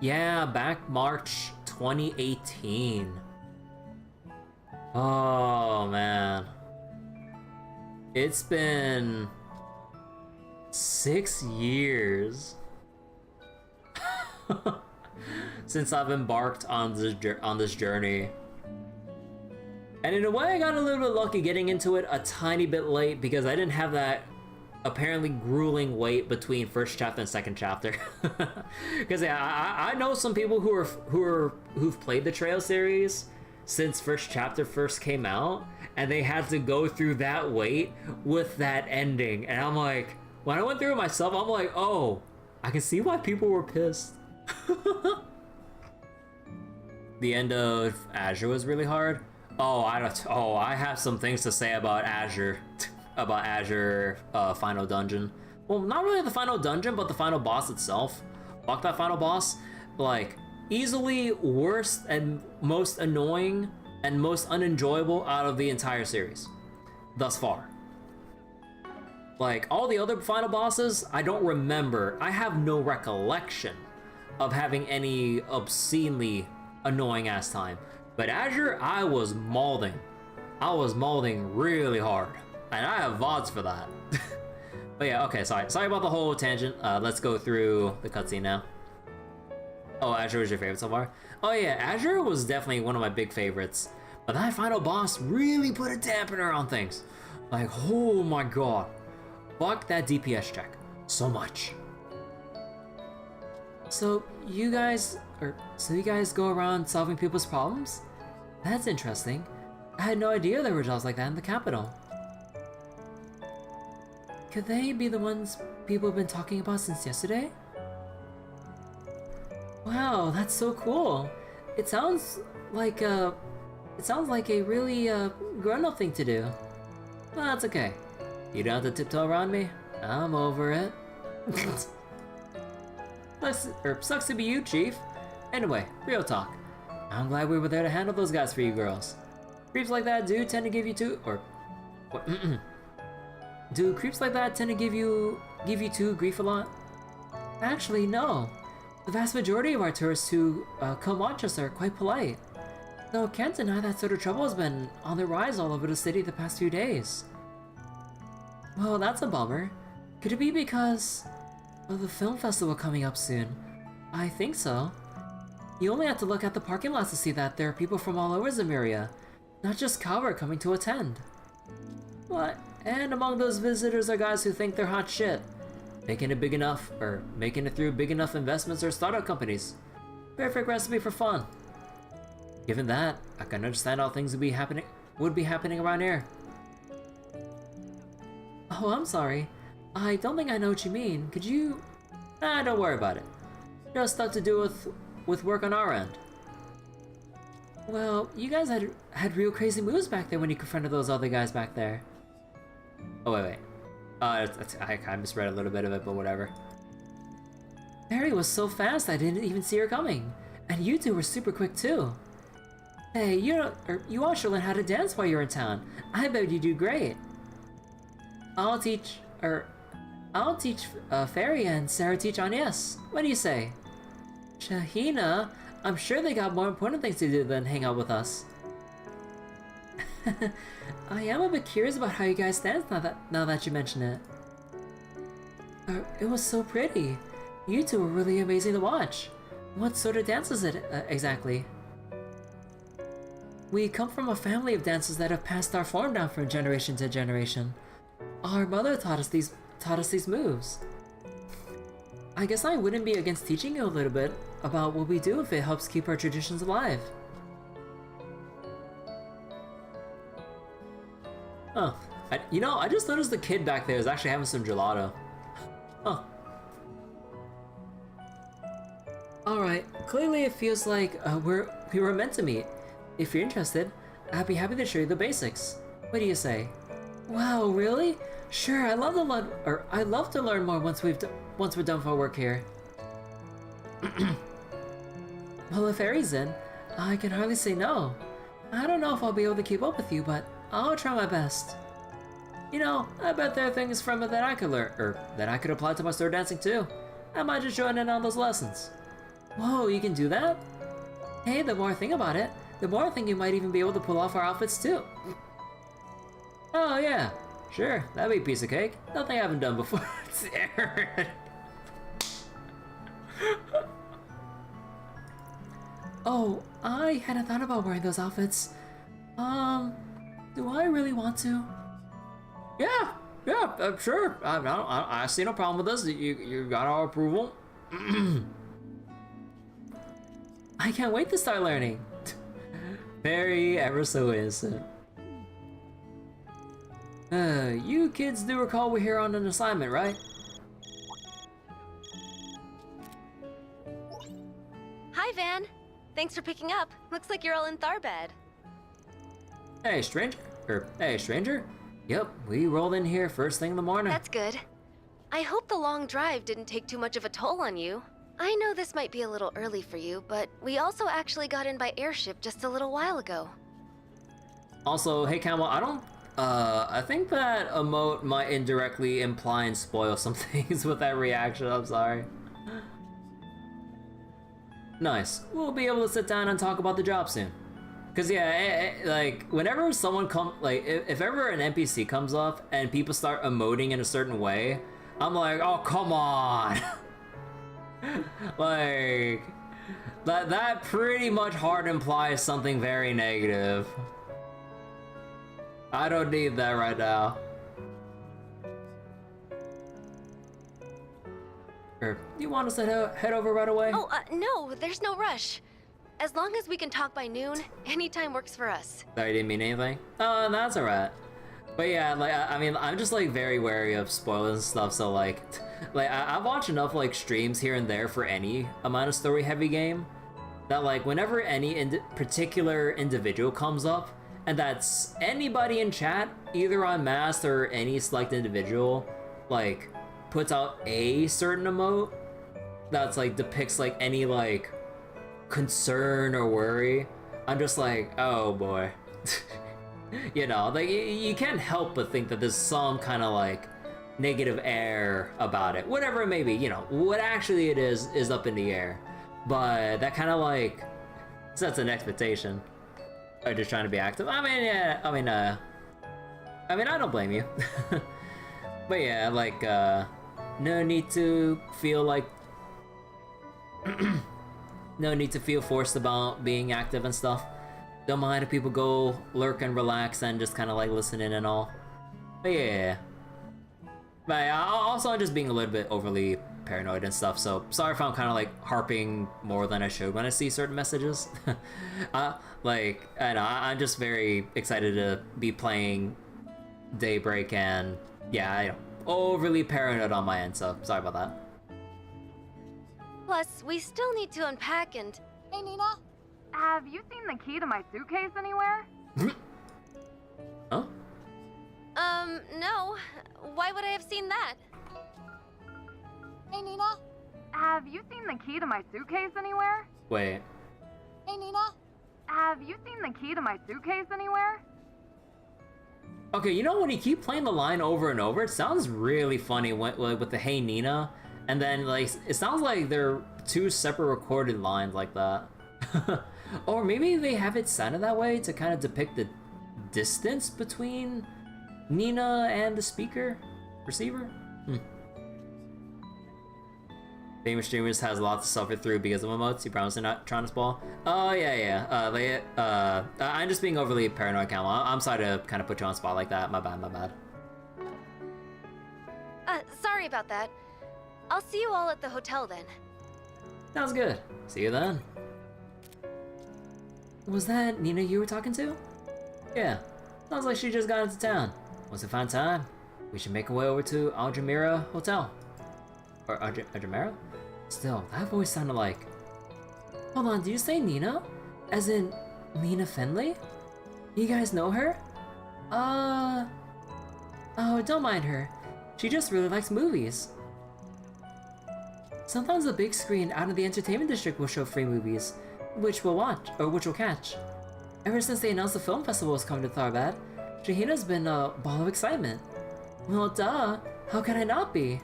Yeah, back March 2018. Oh man. It's been 6 years since I've embarked on this journey. And in a way, I got a little bit lucky getting into it a tiny bit late because I didn't have that apparently grueling wait between first chapter and second chapter. Because yeah, I know some people who've played the Trail series since first chapter first came out, and they had to go through that wait with that ending. And I'm like, when I went through it myself, I'm like, oh, I can see why people were pissed. The end of Azure was really hard. I have some things to say about Azure. About Azure final dungeon. Well, not really the final dungeon, but the final boss itself. Fuck that final boss. Like, easily worst and most annoying and most unenjoyable out of the entire series. Thus far. Like, all the other final bosses, I don't remember. I have no recollection of having any obscenely annoying ass time. But Azure, I was mauling. I was mauling really hard. And I have VODs for that. But yeah, okay, sorry about the whole tangent. Let's go through the cutscene now. Oh, Azure was your favorite so far? Oh yeah, Azure was definitely one of my big favorites. But that final boss really put a dampener on things. Like, oh my god. Fuck that DPS check. So much. So you guys go around solving people's problems? That's interesting. I had no idea there were jobs like that in the capital. Could they be the ones people have been talking about since yesterday? Wow, that's so cool. It sounds like a really grown-up thing to do. Well, that's okay. You don't have to tiptoe around me. I'm over it. Sucks to be you, Chief. Anyway, real talk. I'm glad we were there to handle those guys for you girls. Creeps like that do tend to give you Do creeps like that tend to give you two grief a lot? Actually, no. The vast majority of our tourists who come watch us are quite polite. Though can't deny that sort of trouble has been on the rise all over the city the past few days. Well, that's a bummer. Could it be because of the film festival coming up soon? I think so. You only have to look at the parking lots to see that there are people from all over Zemuria, not just Calvert coming to attend. What? And among those visitors are guys who think they're hot shit, making it through big enough investments or startup companies. Perfect recipe for fun. Given that, I can understand how things would be happening around here. Oh, I'm sorry. I don't think I know what you mean. Could you... don't worry about it. Just stuff to do with work on our end. Well, you guys had real crazy moves back there when you confronted those other guys back there. Oh, wait. I misread a little bit of it, but whatever. Mary was so fast I didn't even see her coming. And you two were super quick too. Hey, you all should learn how to dance while you're in town. I bet you do great. I'll teach Fairy and Sarah teach Agnes. What do you say? Shaheena, I'm sure they got more important things to do than hang out with us. I am a bit curious about how you guys dance now that you mention it. It was so pretty. You two were really amazing to watch. What sort of dance is it exactly? We come from a family of dances that have passed our form down from generation to generation. Our mother taught us these moves. I guess I wouldn't be against teaching you a little bit about what we do if it helps keep our traditions alive. Huh. I just noticed the kid back there is actually having some gelato. Huh. Alright, clearly it feels like we were meant to meet. If you're interested, I'd be happy to show you the basics. What do you say? Wow, really? Sure, I'd love to learn more once we're done for work here. Well, if Aries in, I can hardly say no. I don't know if I'll be able to keep up with you, but I'll try my best. You know, I bet there are things from it that I could learn, or that I could apply to my sword dancing too. I might just join in on those lessons. Whoa, you can do that? Hey, the more I think about it, the more I think you might even be able to pull off our outfits too. Oh yeah, sure, that'd be a piece of cake. Nothing I haven't done before. Oh, I hadn't thought about wearing those outfits. Do I really want to? Yeah, sure. I see no problem with this. You got our approval. I can't wait to start learning. Very ever so innocent. You kids do recall we're here on an assignment, right? Hi, Van. Thanks for picking up. Looks like you're all in Tharbad. Hey, stranger. Hey, stranger. Yep, we rolled in here first thing in the morning. That's good. I hope the long drive didn't take too much of a toll on you. I know this might be a little early for you, but we also actually got in by airship just a little while ago. Also, hey Camel, I think that emote might indirectly imply and spoil some things with that reaction, I'm sorry. Nice, we'll be able to sit down and talk about the job soon. Cause yeah, like, whenever someone if ever an NPC comes up and people start emoting in a certain way, I'm like, oh, come on. Like, that pretty much hard implies something very negative. I don't need that right now. You want us to head over right away? Oh, no, there's no rush. As long as we can talk by noon, any time works for us. Sorry, didn't mean anything? Oh, that's alright. But yeah, like, I mean, I'm just like very wary of spoilers and stuff, so like I've watched enough like streams here and there for any amount of story-heavy game that like whenever any particular individual comes up, and that's anybody in chat, either on masked or any select individual, like puts out a certain emote that's like depicts like any like concern or worry, I'm just like, oh boy. You know, like you can't help but think that there's some kind of like negative air about it, whatever it may be. You know, what actually it is up in the air, but that kind of like sets an expectation. Or just trying to be active. I mean, yeah, I mean, I don't blame you. But yeah, like, no need to feel like no need to feel forced about being active and stuff. Don't mind if people go lurk and relax and just kind of like listen in and all. But yeah. But also I'm just being a little bit overly paranoid and stuff, so sorry if I'm kind of like harping more than I should when I see certain messages. Like, I know, I'm just very excited to be playing Daybreak, and yeah, I know, overly paranoid on my end, so sorry about that. Plus, we still need to unpack and... Hey, Nina? Have you seen the key to my suitcase anywhere? Huh? No. Why would I have seen that? Hey, Nina? Have you seen the key to my suitcase anywhere? Wait. Hey, Nina? Have you seen the key to my suitcase anywhere? Okay, you know when you keep playing the line over and over, it sounds really funny with the Hey Nina, and then like it sounds like they're two separate recorded lines like that. Or maybe they have it sounded that way to kind of depict the distance between Nina and the speaker receiver. Famous streamers has lots to suffer through because of emotes. You promise they're not trying to spoil? Oh yeah. I'm just being overly paranoid, Camel. I'm sorry to kind of put you on the spot like that. My bad. Sorry about that. I'll see you all at the hotel then. Sounds good. See you then. Was that Nina you were talking to? Yeah. Sounds like she just got into town. Once we find time, we should make our way over to Aljamira Hotel. Or Aljamira? Still, that voice sounded like... Hold on, do you say Nina? As in, Nina Finley? You guys know her? Oh, don't mind her. She just really likes movies. Sometimes the big screen out of the entertainment district will show free movies, which we'll watch, or which we'll catch. Ever since they announced the film festival was coming to Tharbad, Shaheena's been a ball of excitement. Well, duh. How could I not be?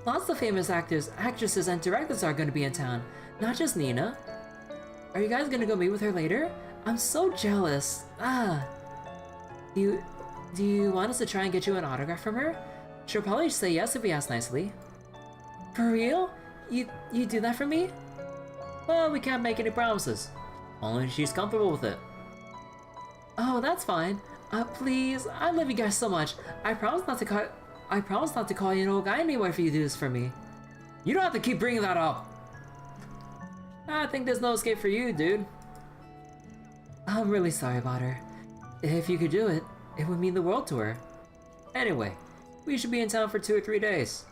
Lots of famous actors, actresses, and directors are gonna be in town, not just Nina. Are you guys gonna go meet with her later? I'm so jealous. Do you want us to try and get you an autograph from her? She'll probably say yes if we ask nicely. For real? You do that for me? Well, we can't make any promises. Only if she's comfortable with it. Oh, that's fine. Please, I love you guys so much. I promise not to call you an old guy anymore if you do this for me. You don't have to keep bringing that up. I think there's no escape for you, dude. I'm really sorry about her. If you could do it, it would mean the world to her. Anyway, we should be in town for 2 or 3 days.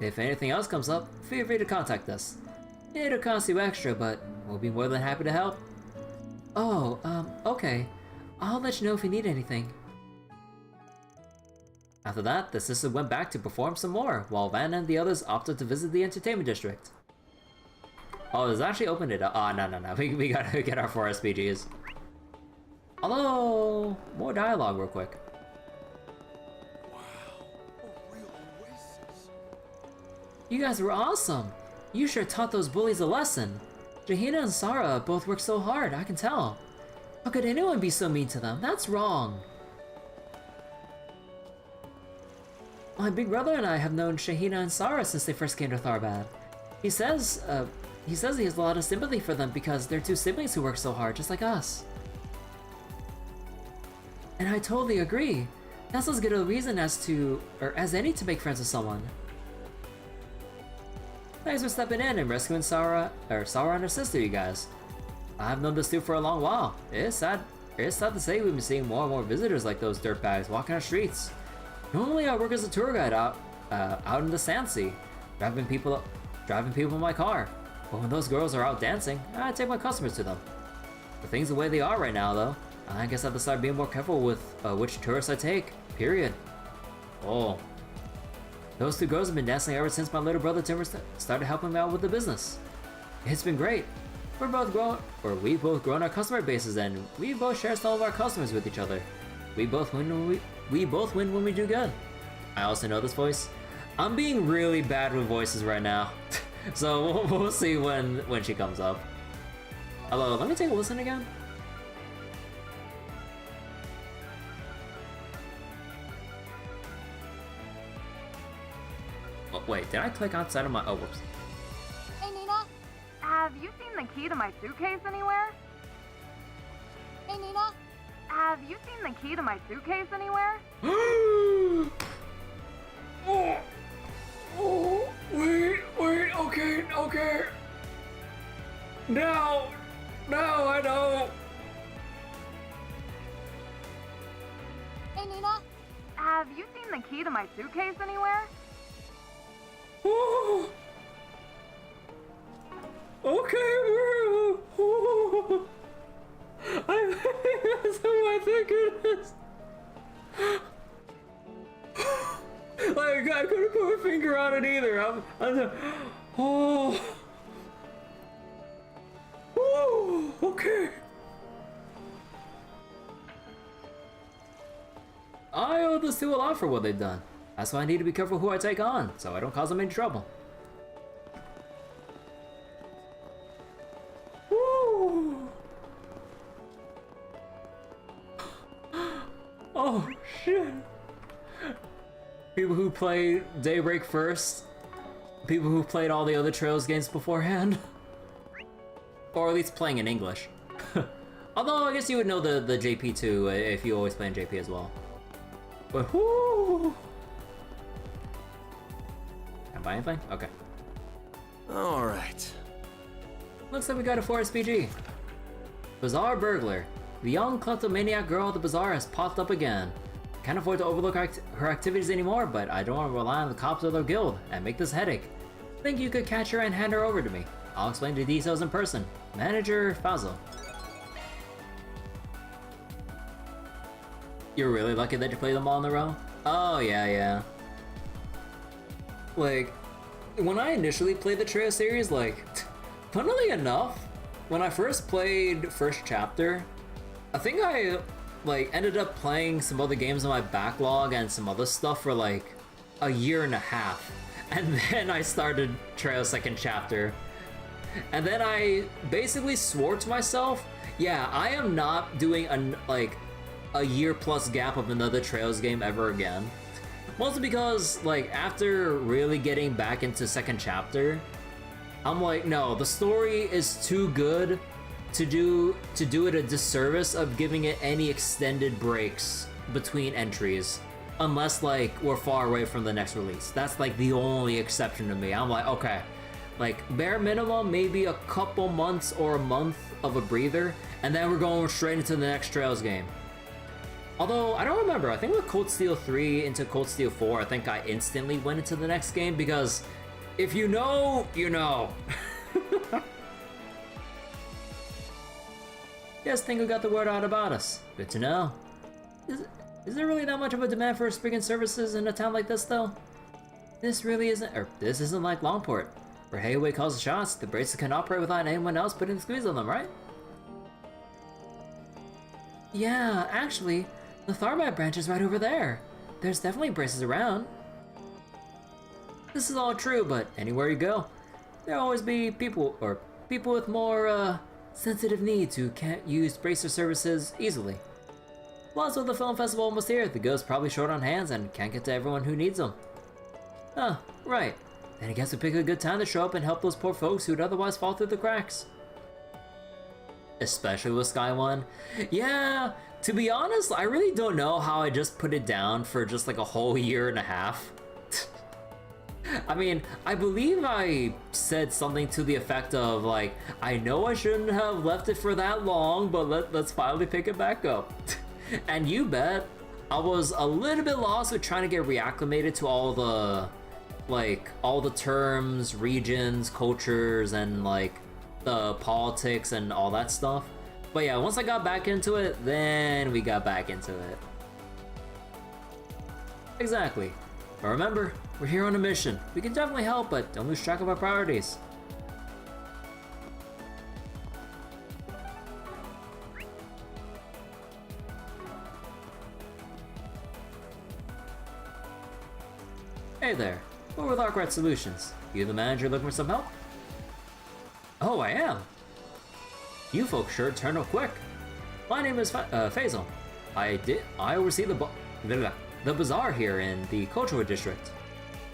If anything else comes up, feel free to contact us. It'll cost you extra, but we'll be more than happy to help. Oh, okay. I'll let you know if you need anything. After that, the sisters went back to perform some more, while Van and the others opted to visit the entertainment district. Oh, there's actually opened it up. Oh, no. We gotta get our 4 SPGs. Hello! More dialogue real quick. You guys were awesome! You sure taught those bullies a lesson. Shaheena and Saara both worked so hard, I can tell. How could anyone be so mean to them? That's wrong. My big brother and I have known Shaheena and Saara since they first came to Tharbad. He says he has a lot of sympathy for them because they're 2 siblings who work so hard, just like us. And I totally agree. That's as good a reason as any to make friends with someone. Thanks for stepping in and rescuing Saara and her sister, you guys. I've known this two for a long while. It's sad to say we've been seeing more and more visitors like those dirtbags walking our streets. Normally I work as a tour guide out in the Sandsea, driving people in my car. But when those girls are out dancing, I take my customers to them. The things the way they are right now, though, I guess I have to start being more careful with which tourists I take. Period. Oh. Those 2 girls have been dancing ever since my little brother Timber started helping me out with the business. It's been great. We've both grown our customer bases, and we both share some of our customers with each other. We both win when we do good. I also know this voice. I'm being really bad with voices right now, so we'll see when she comes up. Although, let me take a listen again. Oh, wait, did I click outside of my... Oh, whoops. Hey, Nina. Have you seen the key to my suitcase anywhere? Hey, Nina. Have you seen the key to my suitcase anywhere? Wait, okay. Now, I know. Hey, Nina. Have you seen the key to my suitcase anywhere? Okay, that's who I think it is. Like, I couldn't put my finger on it either. Okay. I owe this two a lot for what they've done. That's why I need to be careful who I take on, so I don't cause them any trouble. Woo! Oh, shit. People who played Daybreak first. People who played all the other Trails games beforehand. Or at least playing in English. Although, I guess you would know the JP too, if you always play in JP as well. But whoo! Can I buy anything? Okay. Alright. Looks like we got a 4 SPG. Bazaar Burglar. The young kleptomaniac girl at the bazaar has popped up again. Can't afford to overlook her activities anymore, but I don't want to rely on the cops or their guild and make this headache. Think you could catch her and hand her over to me. I'll explain the details in person. Manager Fazo. You're really lucky that you played them all in a row? Oh, yeah. Like, when I initially played the Trail series, like, funnily enough, when I first played First Chapter, I think like ended up playing some other games on my backlog and some other stuff for like a year and a half. And then I started Trail Second Chapter. And then I basically swore to myself, yeah, I am not doing a year plus gap of another Trails game ever again. Mostly because, like, after really getting back into Second Chapter, I'm like, no, the story is too good to do it a disservice of giving it any extended breaks between entries. Unless, like, we're far away from the next release. That's, like, the only exception to me. I'm like, okay, like, bare minimum, maybe a couple months or a month of a breather, and then we're going straight into the next Trails game. Although, I don't remember, I think with Cold Steel 3 into Cold Steel 4, I think I instantly went into the next game, because if you know, you know. Yes, Dingo got the word out about us. Good to know. Is there really that much of a demand for Spriggan services in a town like this, though? This isn't like Longport, where Hayway calls the shots. The braces can operate without anyone else putting the squeeze on them, right? Yeah, actually, the Tharbad branch is right over there. There's definitely braces around. This is all true, but anywhere you go, there'll always be people with more, sensitive needs who can't use bracer services easily. Plus, with the film festival almost here, the girl's probably short on hands and can't get to everyone who needs them. Oh, right. Then I guess we pick a good time to show up and help those poor folks who'd otherwise fall through the cracks. Especially with Sky One. Yeah, to be honest, I really don't know how I just put it down for just like a whole year and a half. I mean, I believe I said something to the effect of like, I know I shouldn't have left it for that long, but let's finally pick it back up. And you bet, I was a little bit lost with trying to get reacclimated to all the terms, regions, cultures, and like the politics and all that stuff. But yeah, once I got back into it, then we got back into it. Exactly. But remember, we're here on a mission. We can definitely help, but don't lose track of our priorities. Hey there, we're with Arkwright Solutions. You the manager looking for some help? Oh, I am. You folks sure turned up quick. My name is Faisal. I oversee the bazaar here in the cultural district.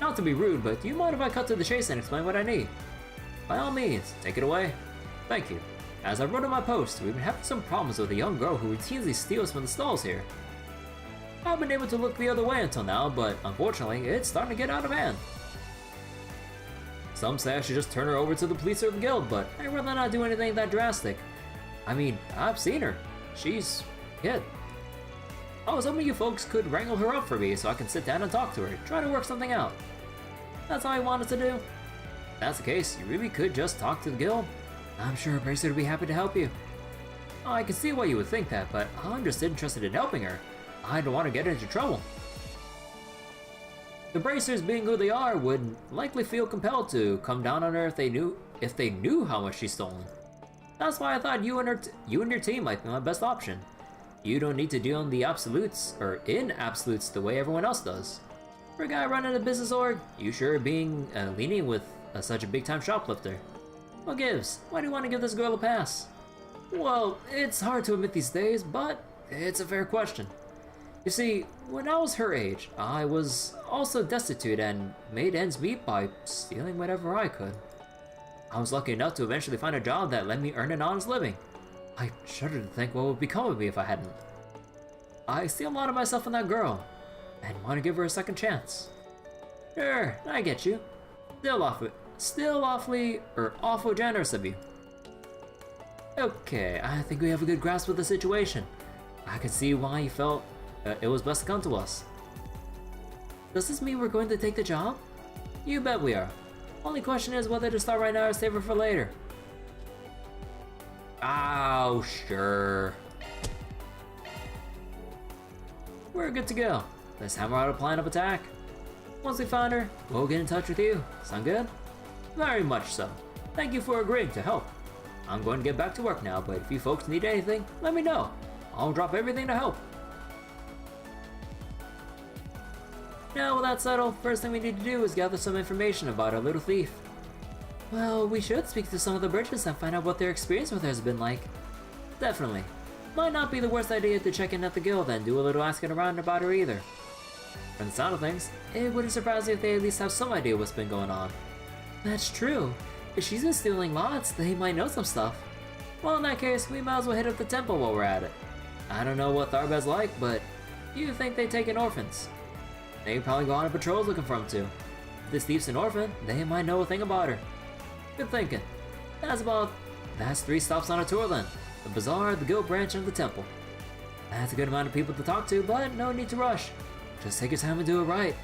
Not to be rude, but do you mind if I cut to the chase and explain what I need? By all means, take it away. Thank you. As I wrote in my post, we've been having some problems with a young girl who routinely steals from the stalls here. I've been able to look the other way until now, but unfortunately, it's starting to get out of hand. Some say I should just turn her over to the police or the guild, but I'd rather not do anything that drastic. I mean, I've seen her. She's good. I was hoping you folks could wrangle her up for me so I can sit down and talk to her, try to work something out. That's all I wanted to do. If that's the case, you really could just talk to the guild. I'm sure a bracer would be happy to help you. Oh, I can see why you would think that, but I'm just interested in helping her. I don't want to get her into trouble. The bracers, being who they are, would likely feel compelled to come down on her if they knew how much she's stolen. That's why I thought you and your team might be my best option. You don't need to deal in the absolutes, or in absolutes, the way everyone else does. For a guy running a business org, you sure being lenient with such a big-time shoplifter. What gives? Why do you want to give this girl a pass? Well, it's hard to admit these days, but it's a fair question. You see, when I was her age, I was also destitute and made ends meet by stealing whatever I could. I was lucky enough to eventually find a job that let me earn an honest living. I shudder to think what would become of me if I hadn't. I see a lot of myself in that girl, and want to give her a second chance. Sure, I get you. Still awful generous of you. Okay, I think we have a good grasp of the situation. I can see why you felt it was best to come to us. Does this mean we're going to take the job? You bet we are. Only question is whether to start right now or save it for later. Oh, sure. We're good to go. Let's hammer out a plan of attack. Once we find her, we'll get in touch with you. Sound good? Very much so. Thank you for agreeing to help. I'm going to get back to work now, but if you folks need anything, let me know. I'll drop everything to help. Now, with that settled, first thing we need to do is gather some information about our little thief. Well, we should speak to some of the merchants and find out what their experience with her has been like. Definitely. Might not be the worst idea to check in at the guild and do a little asking around about her either. From the sound of things, it wouldn't surprise me if they at least have some idea what's been going on. That's true. If she's been stealing lots, they might know some stuff. Well, in that case, we might as well hit up the temple while we're at it. I don't know what Tharbad's like, but you think they take in orphans? They probably go on patrols looking for him too. If this thief's an orphan, they might know a thing about her. Good thinking. That's 3 stops on our tour then. The bazaar, the guild branch, and the temple. That's a good amount of people to talk to, but no need to rush. Just take your time and do it right.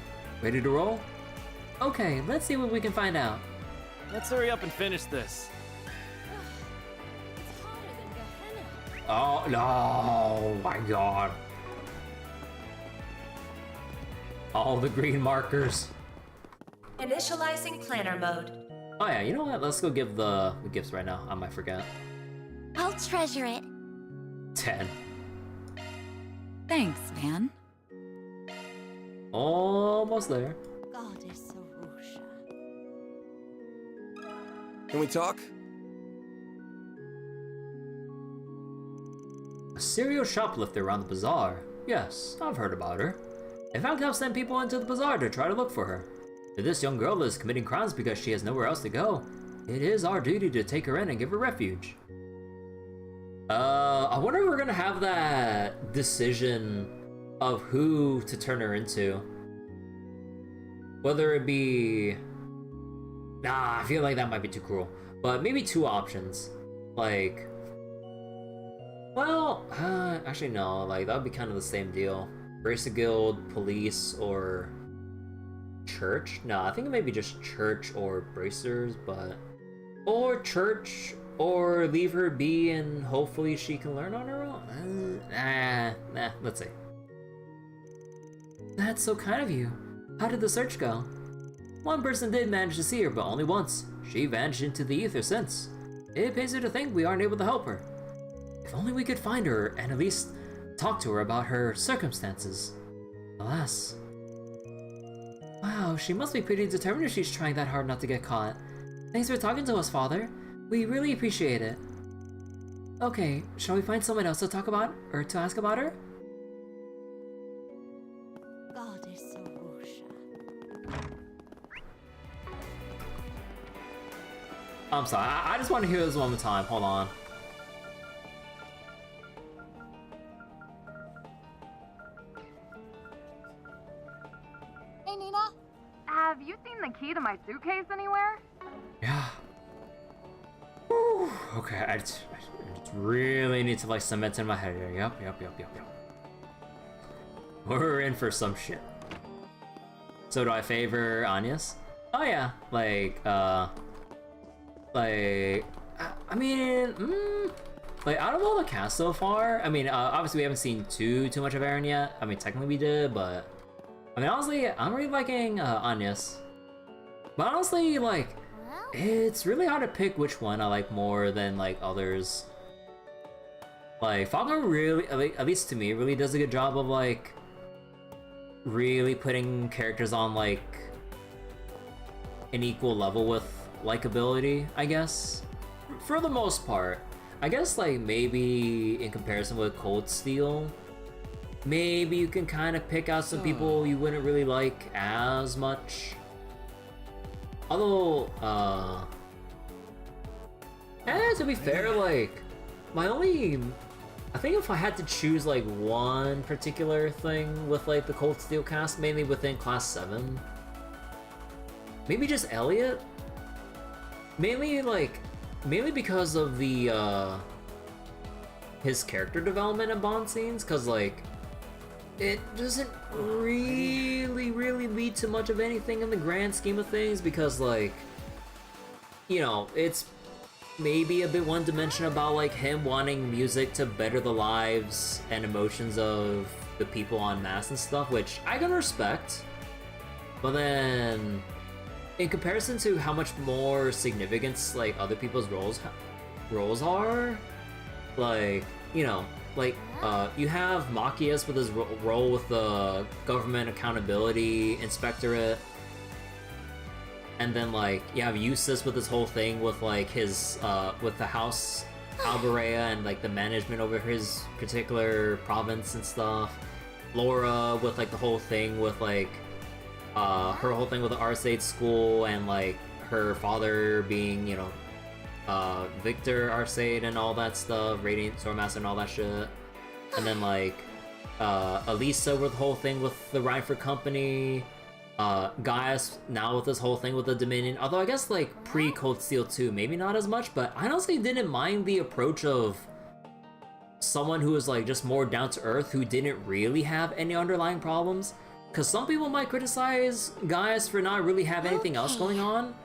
Ready to roll? Okay, let's see what we can find out. Let's hurry up and finish this. Oh, no, my god. All the green markers. Initializing planner mode. Oh yeah, you know what? Let's go give the gifts right now. I might forget. I'll treasure it. 10. Thanks, man. Almost there. Goddess Arusha. Can we talk? A serial shoplifter around the bazaar. Yes, I've heard about her. In fact, I've sent people into the bazaar to try to look for her. If this young girl is committing crimes because she has nowhere else to go, it is our duty to take her in and give her refuge. I wonder if we're gonna have that decision of who to turn her into. Whether it be... Nah, I feel like that might be too cruel. But maybe 2 options. Like... Well, actually no, like that would be kind of the same deal. Bracer Guild, police, or... church? No, I think it may be just church or bracers, but... Or church, or leave her be and hopefully she can learn on her own? Nah, let's see. That's so kind of you. How did the search go? One person did manage to see her, but only once. She vanished into the ether since. It pains her to think we aren't able to help her. If only we could find her and at least talk to her about her circumstances. Alas. Wow, she must be pretty determined if she's trying that hard not to get caught. Thanks for talking to us, Father. We really appreciate it. Okay, shall we find someone else to talk about, or to ask about her? Goddess Arusha. I'm sorry, I just want to hear this one more time. Hold on. Hey, Nina. Have you seen the key to my suitcase anywhere? Yeah. Whew. Okay, I just really need to like cement in my head here. Yep. We're in for some shit. So do I favor Anya's? Oh yeah, I mean, like out of all the cast so far, I mean, obviously we haven't seen too much of Eren yet. I mean, technically we did, but I mean, honestly, I'm really liking Anya's. But honestly, like, it's really hard to pick which one I like more than like others. Like Falcon really, at least to me, really does a good job of like really putting characters on like an equal level with likability, I guess. For the most part. I guess like maybe in comparison with Cold Steel, maybe you can kind of pick out some people you wouldn't really like as much. Although, to be fair, like, I think if I had to choose like one particular thing with like the Cold Steel cast, mainly within Class 7, maybe just Elliot? Mainly because of the, his character development and bond scenes, cause like, it doesn't really lead to much of anything in the grand scheme of things, because like, you know, it's maybe a bit one-dimensional about like him wanting music to better the lives and emotions of the people en masse and stuff, which I can respect. But then, in comparison to how much more significance like other people's roles are, like, you know, you have Machias with his role with the Government Accountability Inspectorate, and then like you have Eustace with his whole thing with like his with the House Alberea and like the management over his particular province and stuff. Laura with like the whole thing with like her whole thing with the Arcade School and like her father being, you know, Victor Arcade and all that stuff, Radiant Swordmaster and all that shit. And then like Elisa with the whole thing with the Rhineford Company, Gaius now with this whole thing with the Dominion. Although I guess like pre-Cold Steel 2, maybe not as much, but I honestly didn't mind the approach of someone who was like just more down to earth, who didn't really have any underlying problems. Because some people might criticize Gaius for not really having anything else going on,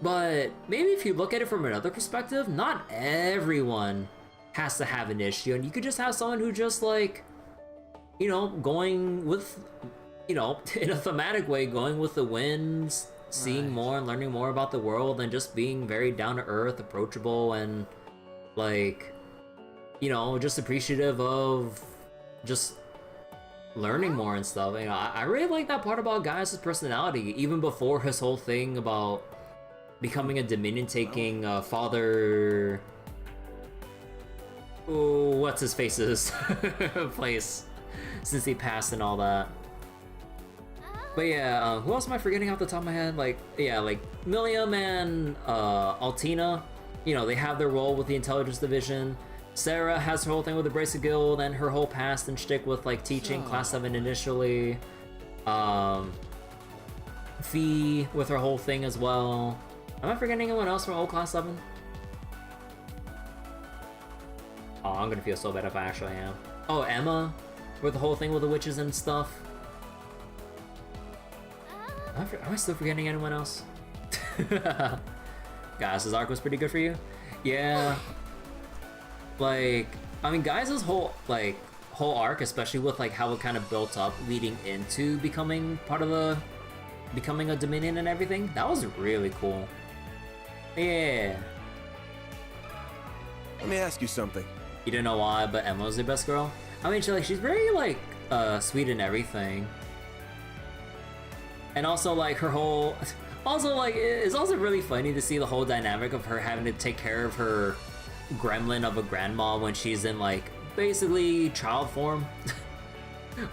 but maybe if you look at it from another perspective, not everyone has to have an issue, and you could just have someone who just like, you know, going with, you know, in a thematic way, going with the winds, seeing more and learning more about the world, and just being very down to earth, approachable, and like, you know, just appreciative of just learning more and stuff. You know, I really like that part about Gaius' personality, even before his whole thing about becoming a Dominion-taking father. Oh, what's his face's place since he passed and all that. But yeah, who else am I forgetting off the top of my head? Like, yeah, like Milliam and Altina, you know, they have their role with the Intelligence Division. Sarah has her whole thing with the Bracer Guild and her whole past and shtick with like teaching Class 7 initially. Fee with her whole thing as well. Am I forgetting anyone else from old Class 7? Oh, I'm gonna feel so bad if I actually am. Oh, Emma with the whole thing with the witches and stuff. Am I still forgetting anyone else? Gaius' arc was pretty good for you? Yeah. Like, I mean, Gaius' whole arc, especially with like how it kind of built up leading into becoming part of becoming a Dominion and everything, that was really cool. Yeah. Let me ask you something. You don't know why, but Emma's the best girl? I mean, she's very like sweet and everything. And also like her whole, also like it's also really funny to see the whole dynamic of her having to take care of her gremlin of a grandma when she's in like basically child form.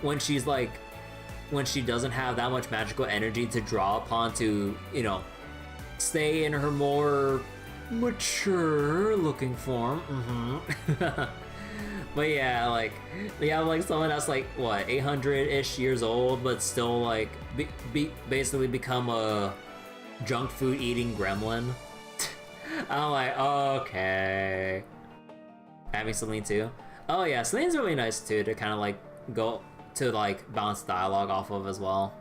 when she doesn't have that much magical energy to draw upon to, you know, stay in her more mature looking form. But yeah, like we have like someone that's like what 800-ish years old, but still like basically become a junk food eating gremlin. I'm like, okay. Having Celine too. Oh yeah, Celine's really nice too to kind of like go to like bounce dialogue off of as well.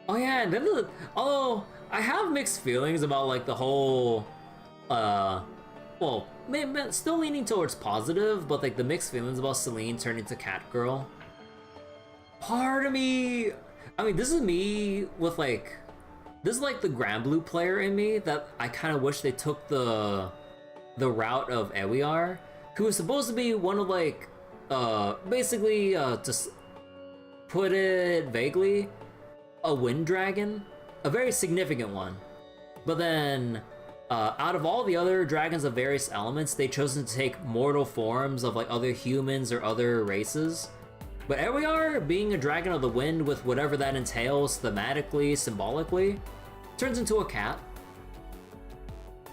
Oh yeah, and then although I have mixed feelings about like the whole well, still leaning towards positive, but like the mixed feelings about Celine turning to Cat Girl. Part of me, I mean, this is me with like, this is like the Grand Blue player in me that I kind of wish they took the route of Ewiar, who is supposed to be one of like, basically, to put it vaguely, a wind dragon, a very significant one. But then, out of all the other dragons of various elements, they've chosen to take mortal forms of like other humans or other races. But Ewiar, being a dragon of the wind with whatever that entails thematically, symbolically, turns into a cat.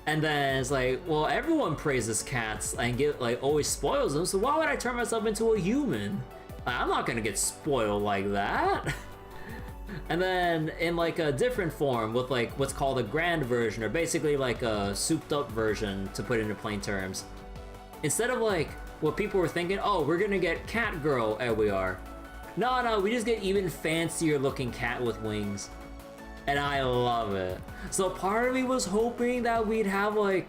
And then it's like, well, everyone praises cats and always spoils them, so why would I turn myself into a human? I'm not gonna get spoiled like that. And then in like a different form with like what's called a grand version, or basically like a souped up version, to put it into plain terms. Instead of like what people were thinking, oh, we're gonna get cat girl Ewiar. No, we just get even fancier looking cat with wings. And I love it. So part of me was hoping that we'd have like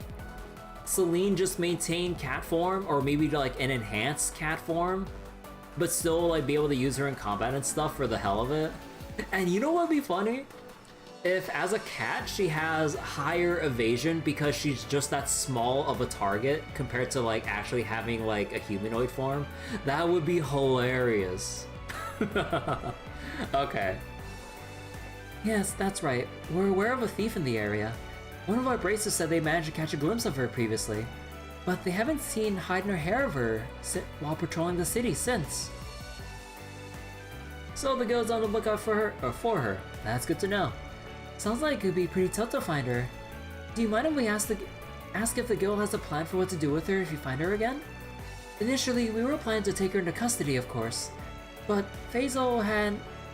Celine just maintain cat form, or maybe like an enhanced cat form, but still like be able to use her in combat and stuff for the hell of it. And you know what'd be funny? if as a cat she has higher evasion because she's just that small of a target compared to like actually having like a humanoid form, that would be hilarious. Okay. Yes, that's right. We're aware of a thief in the area. One of our bracers said they managed to catch a glimpse of her previously, but they haven't seen hide nor hair of her while patrolling the city since. So the guild's on the lookout for her. That's good to know. Sounds like it'd be pretty tough to find her. Do you mind if we ask if the guild has a plan for what to do with her if you find her again? Initially, we were planning to take her into custody, of course, but Faisal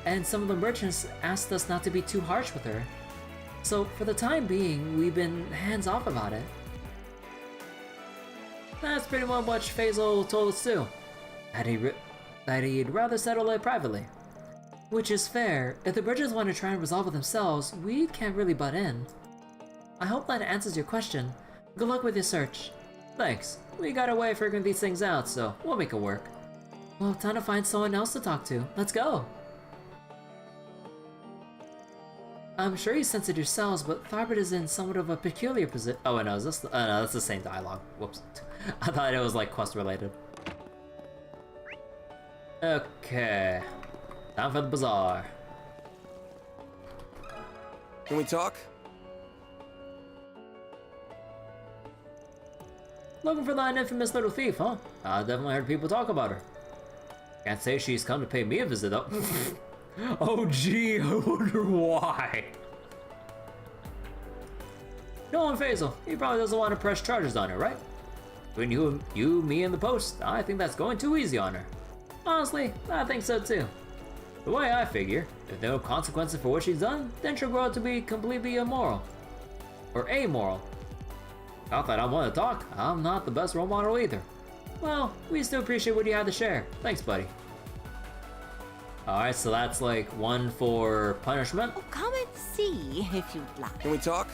and some of the merchants asked us not to be too harsh with her. So for the time being, we've been hands off about it. That's pretty much what Faisal told us too, that he'd rather settle it privately. Which is fair. If the bridges want to try and resolve it themselves, we can't really butt in. I hope that answers your question. Good luck with your search. Thanks. We got a way of figuring these things out, so we'll make it work. Well, time to find someone else to talk to. Let's go! I'm sure you sense it yourselves, but Tharbad is in somewhat of a peculiar position. Oh, no, is this? No, that's the same dialogue. Whoops. I thought it was like quest related. Okay. Time for the bazaar. Can we talk? Looking for that infamous little thief, huh? I definitely heard people talk about her. Can't say she's come to pay me a visit, though. Oh gee, I wonder why. No one Faisal. He probably doesn't want to press charges on her, right? Between you, me, and the post, I think that's going too easy on her. Honestly, I think so too. The way I figure, if there are no consequences for what she's done, then she'll grow up to be completely immoral. Or amoral. Not that I want to talk, I'm not the best role model either. Well, we still appreciate what you had to share. Thanks, buddy. Alright, so that's like one for punishment. Oh, come and see if you'd like. Can we talk?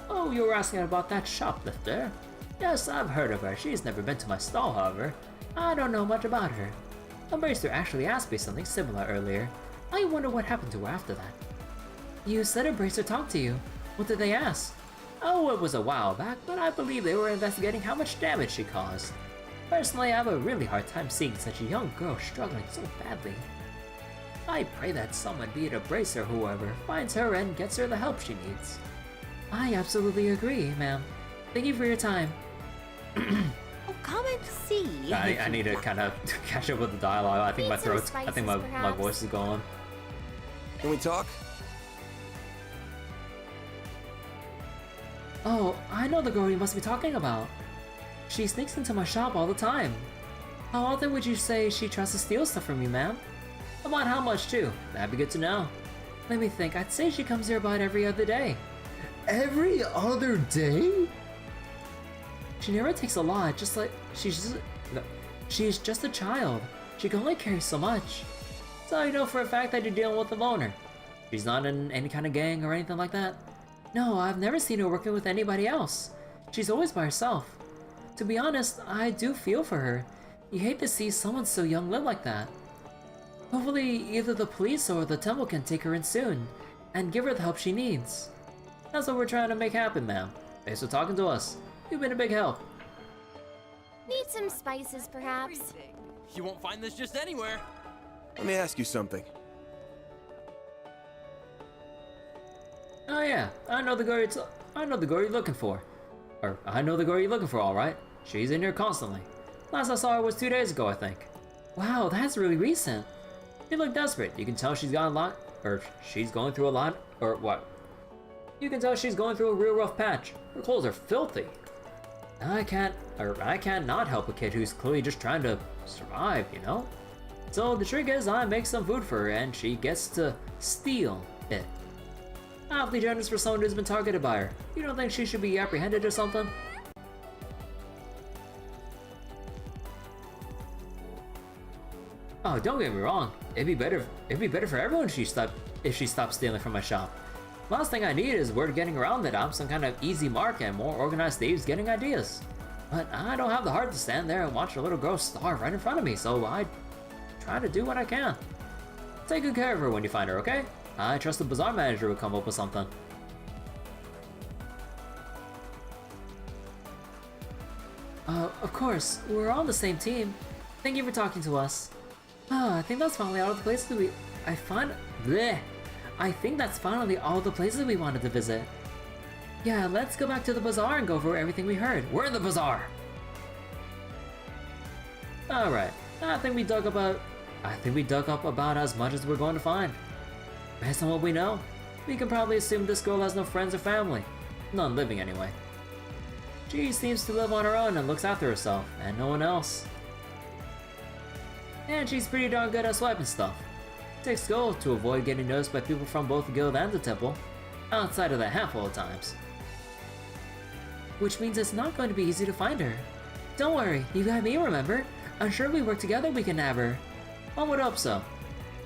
Oh, you were asking about that shoplifter? Yes, I've heard of her. She's never been to my stall, however. I don't know much about her. A bracer actually asked me something similar earlier. I wonder what happened to her after that. You said a bracer talked to you. What did they ask? Oh, it was a while back, but I believe they were investigating how much damage she caused. Personally, I have a really hard time seeing such a young girl struggling so badly. I pray that someone, be it a bracer or whoever, finds her and gets her the help she needs. I absolutely agree, ma'am. Thank you for your time. Oh, come and see. I need to kind of catch up with the dialogue. I think my throat's, I think my voice is going. Can we talk? Oh, I know the girl you must be talking about. She sneaks into my shop all the time. How often would you say she tries to steal stuff from you, ma'am? About how much too? That'd be good to know. Let me think, I'd say she comes here about every other day. Every other day? She never takes a lot, just like, she's just a child. She can only carry so much. So you know for a fact that you're dealing with a loner. She's not in any kind of gang or anything like that. No, I've never seen her working with anybody else. She's always by herself. To be honest, I do feel for her. You hate to see someone so young live like that. Hopefully, either the police or the temple can take her in soon, and give her the help she needs. That's what we're trying to make happen, ma'am. Thanks for talking to us. You've been a big help. Need some spices, perhaps? You won't find this just anywhere. Let me ask you something. Oh yeah, I know the girl you're looking for. Or, I know the girl you're looking for, alright. She's in here constantly. Last I saw her was 2 days ago, I think. Wow, that's really recent. She looked desperate. You can tell she's got a lot, or she's going through a lot, or what? You can tell she's going through a real rough patch. Her clothes are filthy. I can't not help a kid who's clearly just trying to survive, you know? So the trick is I make some food for her and she gets to steal it. Awfully generous for someone who's been targeted by her. You don't think she should be apprehended or something? Oh, don't get me wrong. It'd be better for everyone if she stopped stealing from my shop. Last thing I need is word getting around that I'm some kind of easy mark and more organized thieves getting ideas. But I don't have the heart to stand there and watch a little girl starve right in front of me, so I try to do what I can. take good care of her when you find her, okay? I trust the bazaar manager will come up with something. Of course, we're all on the same team. Thank you for talking to us. I think that's finally all of the places I think that's finally all the places we wanted to visit. Yeah, let's go back to the bazaar and go over everything we heard. We're in the bazaar! Alright, I think we dug up about as much as we're going to find. Based on what we know, we can probably assume this girl has no friends or family. None living anyway. She seems to live on her own and looks after herself, and no one else. And she's pretty darn good at swiping stuff. It takes skill to avoid getting noticed by people from both the guild and the temple, outside of that handful of times. Which means it's not going to be easy to find her. Don't worry, you got me, remember? I'm sure if we work together we can nab her. One would hope so.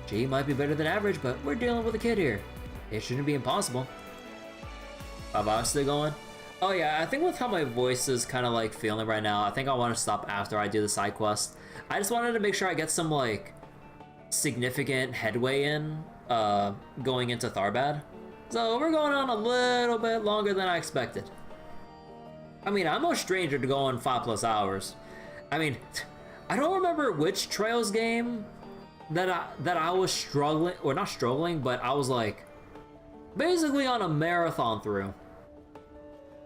She might be better than average, but we're dealing with a kid here. It shouldn't be impossible. Baba still going? Oh yeah, I think with how my voice is kind of like feeling right now, I think I want to stop after I do the side quest. I just wanted to make sure I get some like significant headway in going into Tharbad. So we're going on a little bit longer than I expected. I mean, I'm no stranger to going 5+ hours. I mean, I don't remember which Trails game that I was struggling, or not struggling, but I was like basically on a marathon through.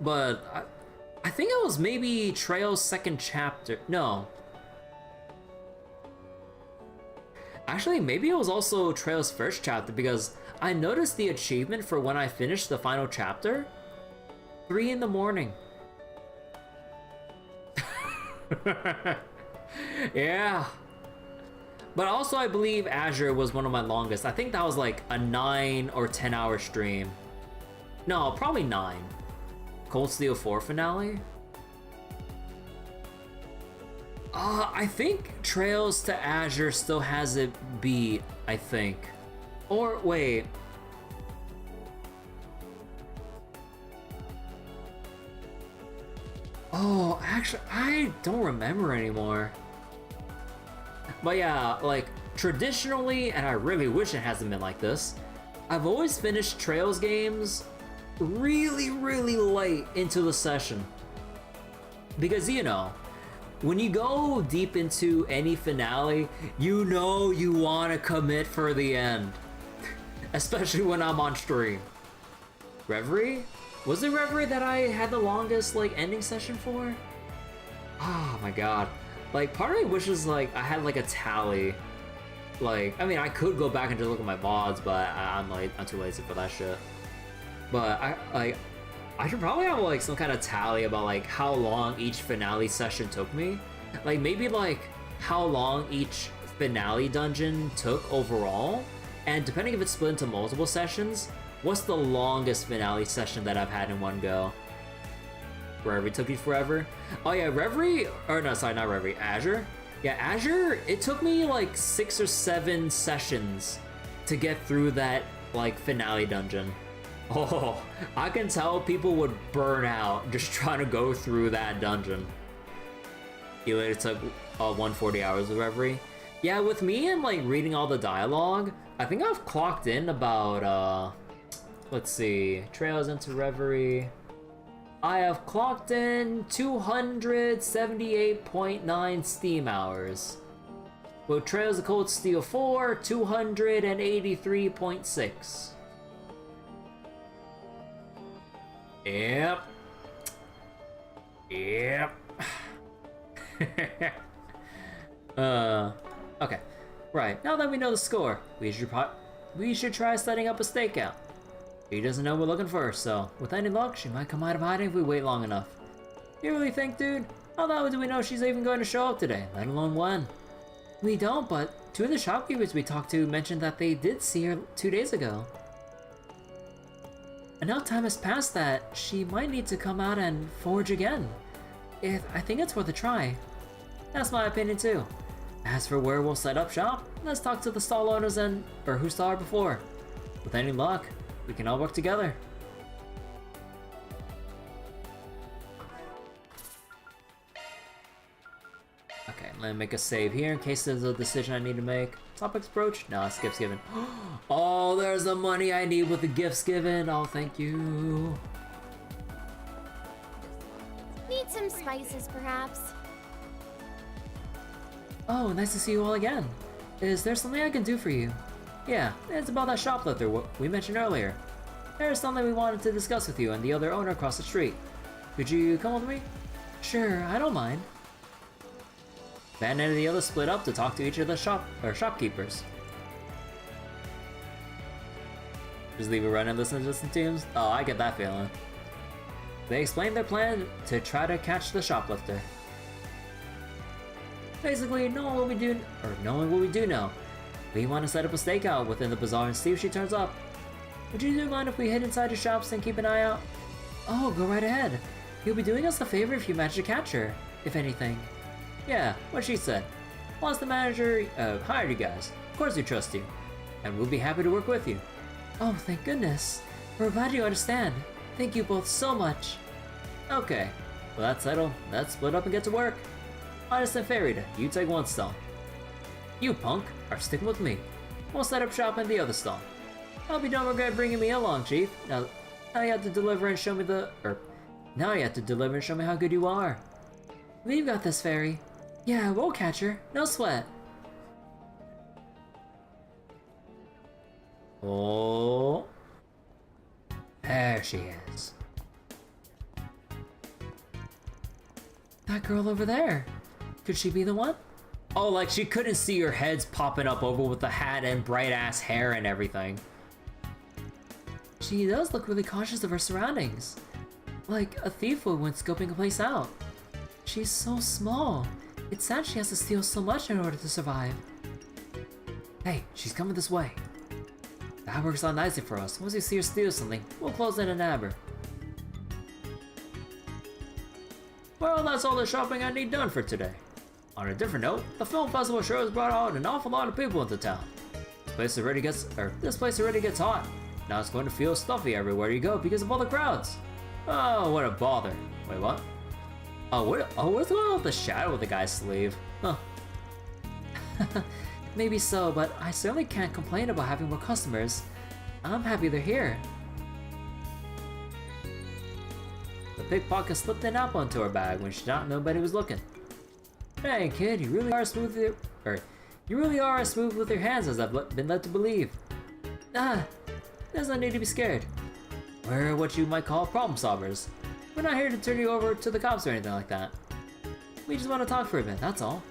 But I think it was maybe Trails' second chapter. No. Actually, maybe it was also Trails' first chapter, because I noticed the achievement for when I finished the final chapter. 3 in the morning. Yeah. But also I believe Azure was one of my longest. I think that was like a 9 or 10 hour stream. No, probably 9. Cold Steel 4 finale? I think Trails to Azure still has it beat, I think. Or, wait. Oh, actually, I don't remember anymore. But yeah, like, traditionally, and I really wish it hasn't been like this, I've always finished Trails games really, really late into the session. Because, you know, when you go deep into any finale, you know you want to commit for the end. Especially when I'm on stream. Reverie? Was it Reverie that I had the longest, like, ending session for? Oh my god. Like, part of me wishes, like, I had, like, a tally. Like, I mean, I could go back and just look at my VODs, but I'm too lazy for that shit. But I should probably have, like, some kind of tally about, like, how long each finale session took me. Like, maybe, like, how long each finale dungeon took overall. And depending if it's split into multiple sessions, what's the longest finale session that I've had in one go? Reverie took you forever? Oh yeah, Reverie, or no, sorry, not Reverie, Azure? Yeah, Azure, it took me like 6 or 7 sessions to get through that, like, finale dungeon. Oh, I can tell people would burn out just trying to go through that dungeon. You later took 140 hours of Reverie. Yeah, with me and, like, reading all the dialogue, I think I've clocked in about, let's see, Trails into Reverie. I have clocked in 278.9 Steam hours. With Trails of Cold Steel 4, 283.6. Yep. Yep. Okay. Right, now that we know the score, we should try setting up a stakeout. She doesn't know we're looking for her, so with any luck, she might come out of hiding if we wait long enough. You really think, dude? How the hell do we know she's even going to show up today, let alone when? We don't, but 2 of the shopkeepers we talked to mentioned that they did see her 2 days ago. And now time has passed that, she might need to come out and forge again. I think it's worth a try. That's my opinion too. As for where we'll set up shop, let's talk to the stall owners or who saw her before. With any luck, we can all work together. Okay, let me make a save here in case there's a decision I need to make. Topics approach? No, it's gifts given. Oh, there's the money I need with the gifts given. Oh, thank you. Need some spices, perhaps? Oh, nice to see you all again. Is there something I can do for you? Yeah, it's about that shoplifter we mentioned earlier. There's something we wanted to discuss with you and the other owner across the street. Could you come with me? Sure, I don't mind. Van and the other split up to talk to each of the shopkeepers. Just leave it running and listen to some tunes? Oh, I get that feeling. They explained their plan to try to catch the shoplifter. Basically, knowing what we do know, we want to set up a stakeout within the bazaar and see if she turns up. Would you mind if we hid inside the shops and keep an eye out? Oh, go right ahead. You'll be doing us a favor if you manage to catch her, if anything. Yeah, what she said. Once the manager hired you guys, of course we trust you, and we'll be happy to work with you. Oh, thank goodness. We're glad you understand. Thank you both so much. Okay, well that's settled. Let's split up and get to work. Honest and Farida, you take one stall. You, punk, are sticking with me. We'll set up shop in the other stall. I hope you don't regret bringing me along, Chief. Now you have to deliver and show me how good you are. We've got this, Fairy. Yeah, we'll catch her. No sweat. Oh. There she is. That girl over there. Could she be the one? Oh, like she couldn't see her heads popping up over with the hat and bright ass hair and everything. She does look really cautious of her surroundings. Like a thief would when scoping a place out. She's so small. It's sad she has to steal so much in order to survive. Hey, she's coming this way. That works out nicely for us. Once you see her steal something, we'll close in and nab her. Well, that's all the shopping I need done for today. On a different note, the film festival show has brought out an awful lot of people into town. This place already gets hot. Now it's going to feel stuffy everywhere you go because of all the crowds. Oh, what a bother. Wait, what? What's going on with the shadow of the guy's sleeve? Huh. Maybe so, but I certainly can't complain about having more customers. I'm happy they're here. The pickpocket slipped an apple into her bag when she thought nobody was looking. Hey kid, you really are smooth with your hands as I've been led to believe. There's no need to be scared. We're what you might call problem solvers. We're not here to turn you over to the cops or anything like that. We just want to talk for a bit, that's all.